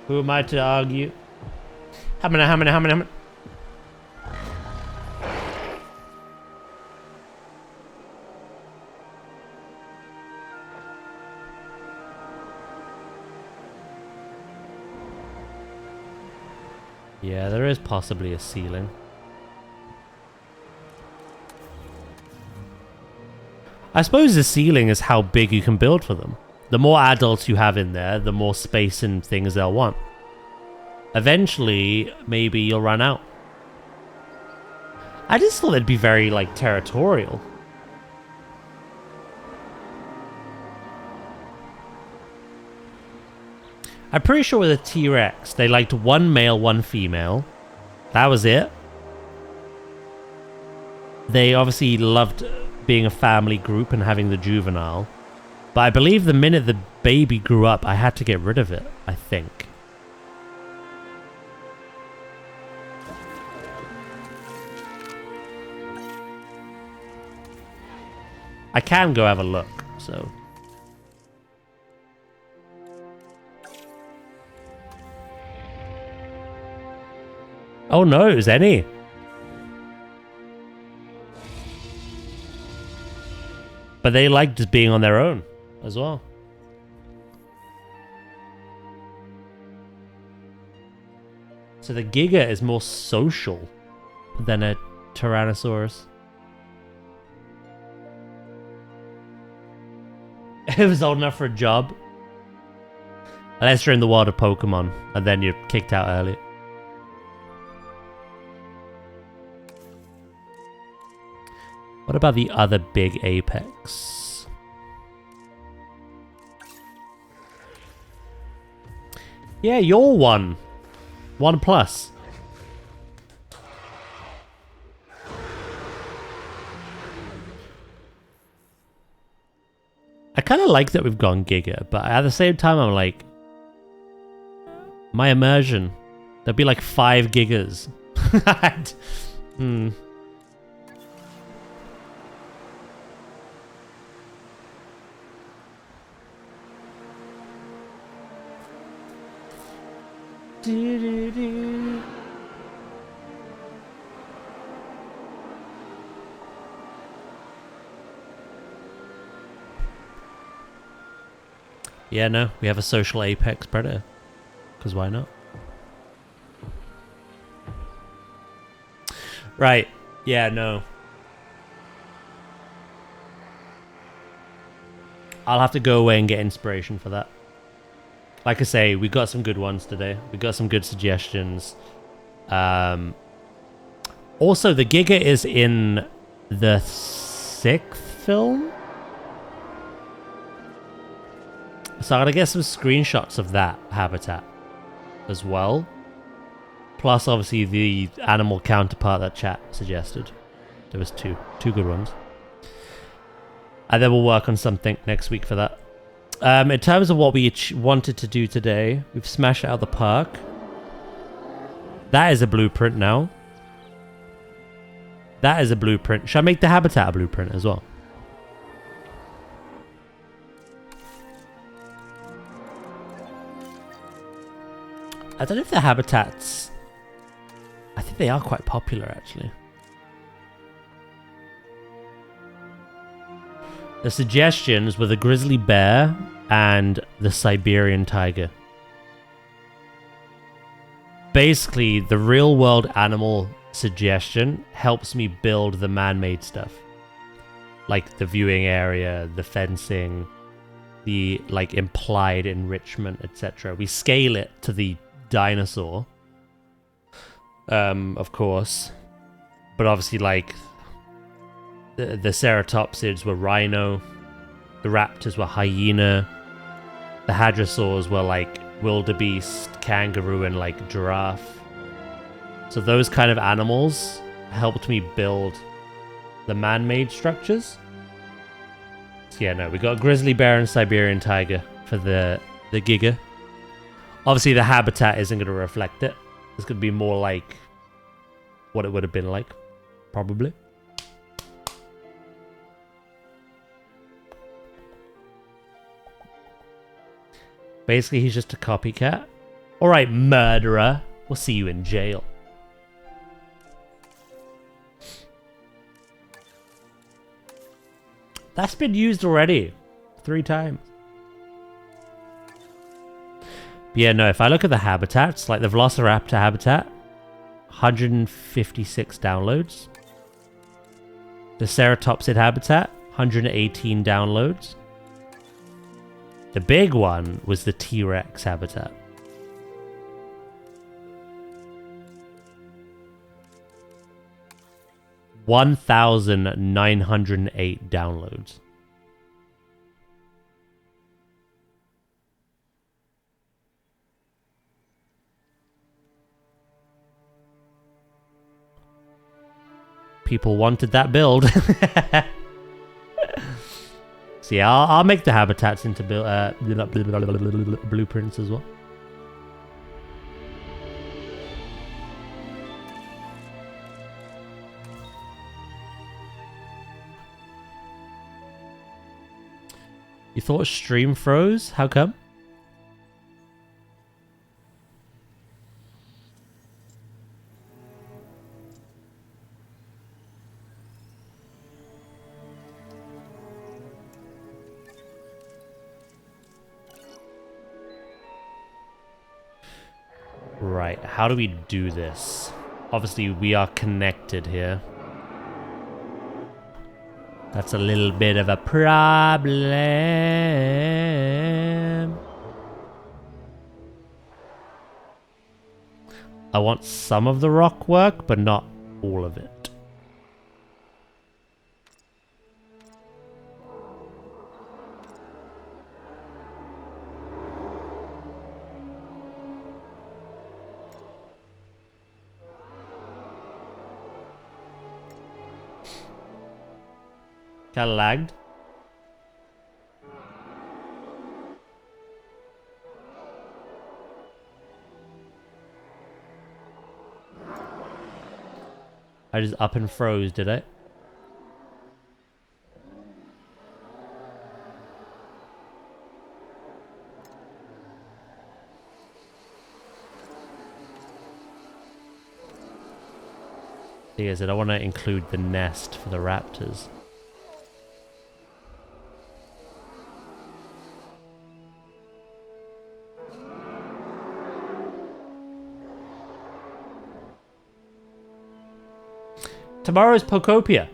Who am I to argue? How many? Yeah, there is possibly a ceiling. I suppose the ceiling is how big you can build for them. The more adults you have in there, the more space and things they'll want. Eventually, maybe you'll run out. I just thought it'd be very, like, territorial. I'm pretty sure with a T-Rex, they liked one male, one female. That was it. They obviously loved being a family group and having the juvenile. But I believe the minute the baby grew up, I had to get rid of it, I think. I can go have a look, so... Oh no, it was any. But they liked just being on their own as well. So the Giga is more social than a Tyrannosaurus. It was old enough for a job. Unless you're in the world of Pokemon, and then you're kicked out early. What about the other big apex? Yeah, you're one. 1 plus. I kind of like that we've gone Giga, but at the same time, I'm like, my immersion. There'd be like 5 gigas. Yeah, no, we have a social apex predator. Because why not? Right. Yeah, no. I'll have to go away and get inspiration for that. Like I say, we got some good ones today. We got some good suggestions. Also, the Giga is in the 6th film. So I'm going to get some screenshots of that habitat as well. Plus, obviously, the animal counterpart that chat suggested. There was two good ones. And then we'll work on something next week for that. In terms of what we wanted to do today, we've smashed out the park. That is a blueprint now. That is a blueprint. Should I make the habitat a blueprint as well? I don't know if the habitats... I think they are quite popular, actually. The suggestions were the grizzly bear and the Siberian tiger. Basically, the real-world animal suggestion helps me build the man-made stuff. Like the viewing area, the fencing, the like implied enrichment, etc. We scale it to the dinosaur, of course, but obviously like the ceratopsids were rhino, the raptors were hyena, the hadrosaurs were like wildebeest, kangaroo, and like giraffe. So those kind of animals helped me build the man-made structures. So yeah, no, we got grizzly bear and Siberian tiger for the Giga. Obviously, the habitat isn't going to reflect it. It's going to be more like what it would have been like, probably. Basically, he's just a copycat. Alright, murderer. We'll see you in jail. That's been used already. 3 times. But yeah, no, if I look at the habitats, like the Velociraptor habitat, 156 downloads. The Ceratopsid habitat, 118 downloads. The big one was the T-Rex habitat. $1,908 downloads. People wanted that build. So yeah, I'll make the habitats into blueprints as well. You thought stream froze? How come? Right, how do we do this? Obviously, we are connected here. That's a little bit of a problem. I want some of the rock work, but not all of it. Kinda lagged. I just up and froze, did I? Thing is, I don't want to include the nest for the raptors. Tomorrow's Pokopia.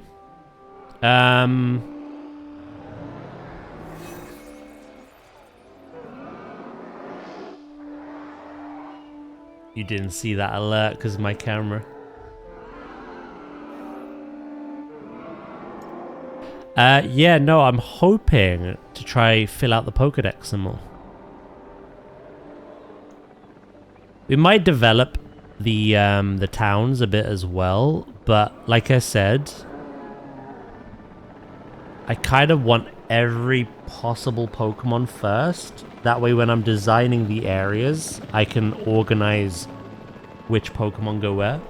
You didn't see that alert because of my camera. Yeah, no, I'm hoping to try fill out the Pokedex some more. We might develop the towns a bit as well, but like I said, I kind of want every possible Pokemon first. That way when I'm designing the areas, I can organize which Pokemon go where.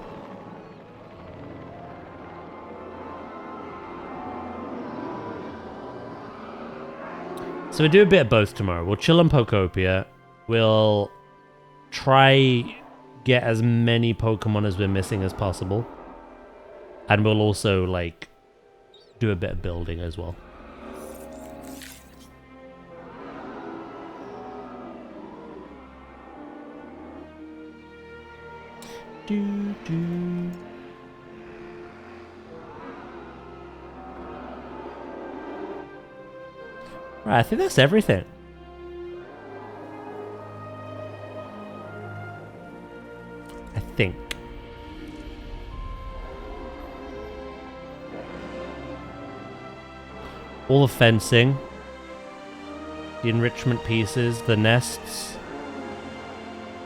So we'll do a bit of both tomorrow. We'll chill on Pokopia. We'll try get as many Pokemon as we're missing as possible. And we'll also, like, do a bit of building as well. Right, I think that's everything. I think. All the fencing, the enrichment pieces, the nests,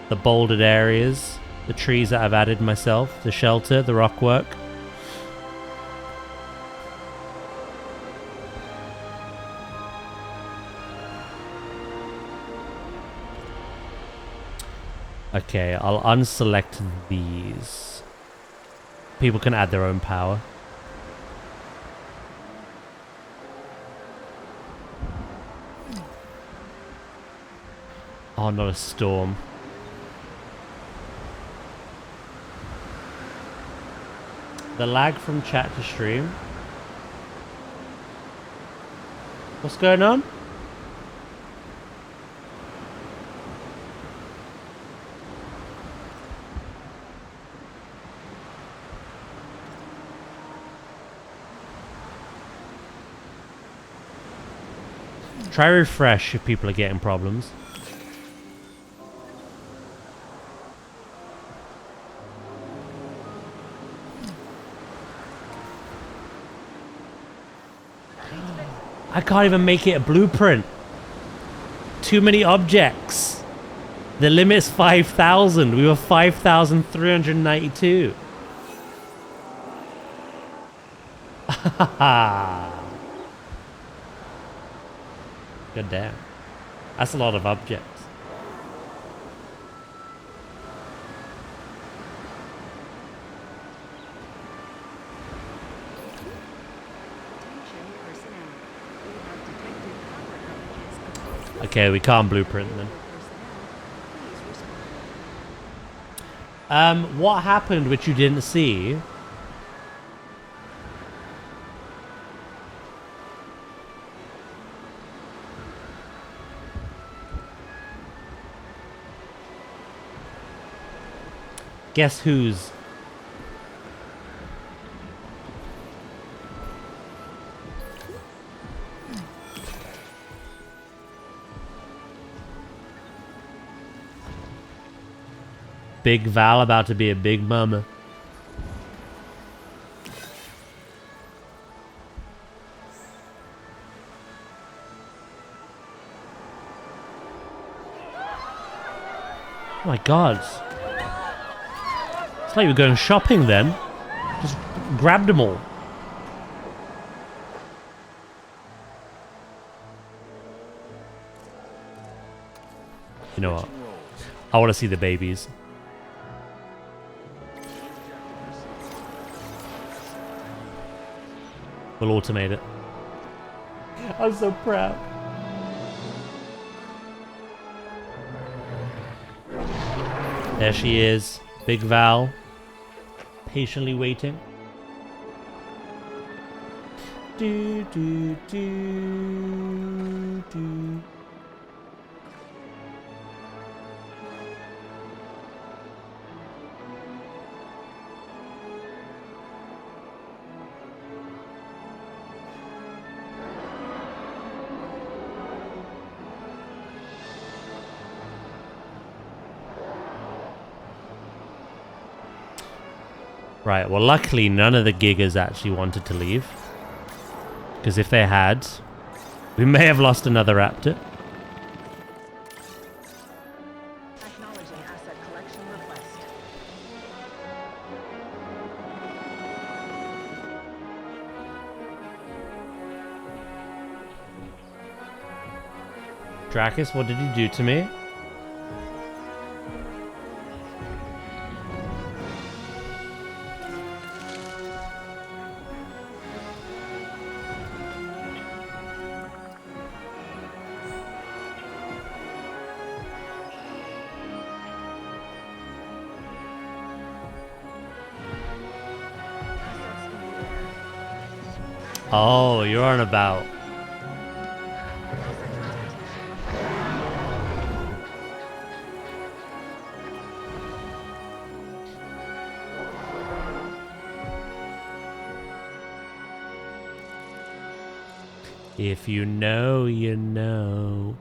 the bolded areas, the trees that I've added myself, the shelter, the rock work. Okay, I'll unselect these. People can add their own power. Oh, not a storm. The lag from chat to stream. What's going on? Try refresh if people are getting problems. I can't even make it a blueprint. Too many objects. The limit's 5,000. We were 5,392. God damn. That's a lot of objects. Okay, we can't blueprint them. What happened which you didn't see? Guess who's? Big Val about to be a big mama. Oh my god. It's like we're going shopping then. Just grabbed them all. You know what? I want to see the babies. We'll automate it. I'm so proud. There she is. Big Val. Patiently waiting. Do, do, do, do. Right, well luckily none of the gigas actually wanted to leave. Because if they had, we may have lost another raptor. Acknowledging asset collection request. Dracus, what did you do to me? Oh, you're on about. If you know, you know.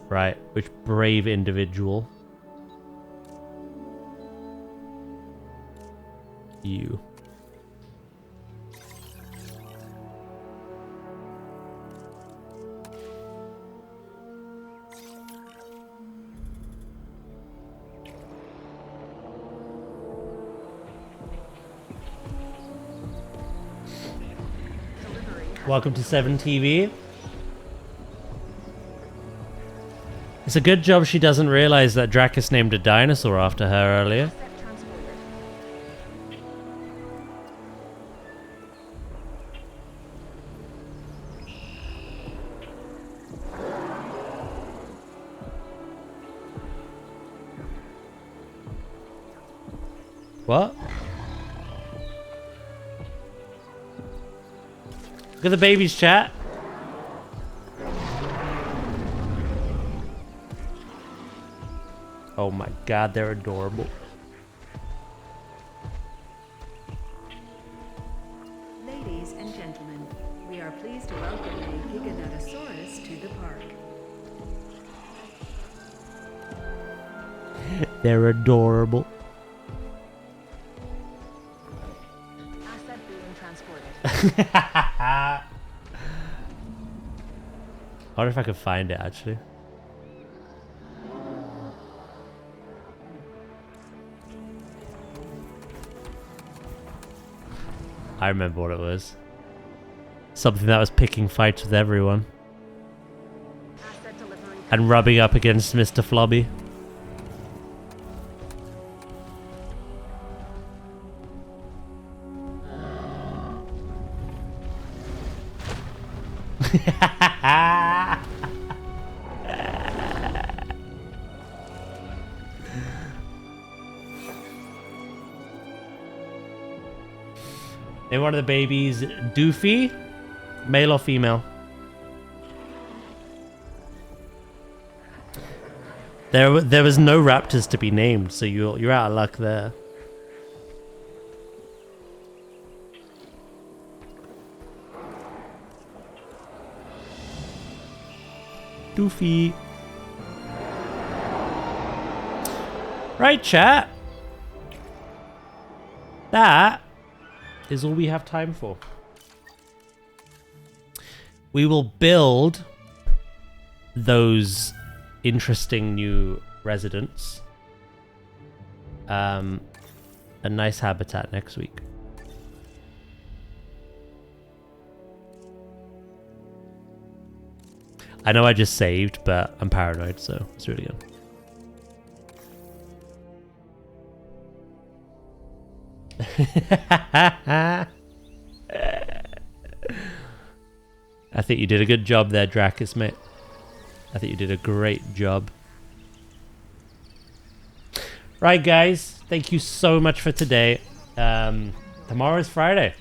Right, which brave individual? You. Welcome to 7TV. It's a good job she doesn't realize that Dracus named a dinosaur after her earlier. What? Look at the babies, chat. Oh my god, they're adorable. Ladies and gentlemen, we are pleased to welcome a Giganotosaurus to the park. They're adorable. Asset being transported. I wonder if I could find it actually. I remember what it was. Something that was picking fights with everyone. Asset delivery. And rubbing up against Mr. Flobby. And one of the babies, Doofy, male or female? There was no raptors to be named, so you're out of luck there. Doofy. Right, chat. That is all we have time for. We will build those interesting new residents. a nice habitat next week. I know I just saved, but I'm paranoid, so it's really good. I think you did a good job there, Dracus, mate. I think you did a great job. Right, guys. Thank you so much for today. Tomorrow is Friday.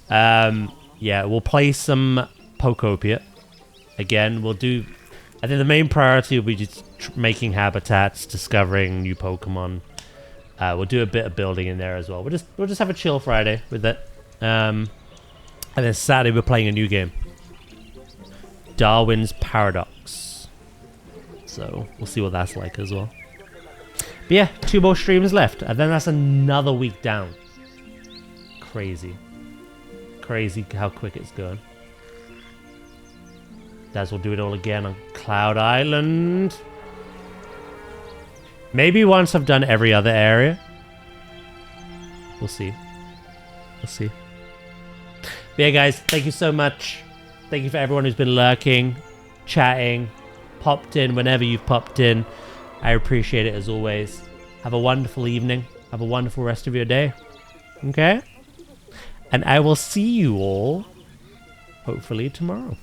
Yeah, we'll play some Pokopia. Again, we'll do... I think the main priority will be just making habitats, discovering new Pokemon. We'll do a bit of building in there as well. We'll just have a chill Friday with it. And then Saturday we're playing a new game. Darwin's Paradox. So we'll see what that's like as well. But yeah, 2 more streams left. And then that's another week down. Crazy. Crazy how quick it's going. Guys, we'll do it all again on Cloud Island. Maybe once I've done every other area. We'll see. We'll see. But yeah, guys, thank you so much. Thank you for everyone who's been lurking, chatting, popped in whenever you've popped in. I appreciate it as always. Have a wonderful evening. Have a wonderful rest of your day. Okay? And I will see you all, hopefully, tomorrow.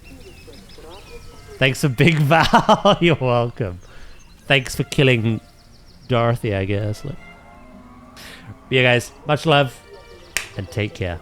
Thanks for Big Val. You're welcome. Thanks for killing Dorothy, I guess. But yeah, guys, much love and take care.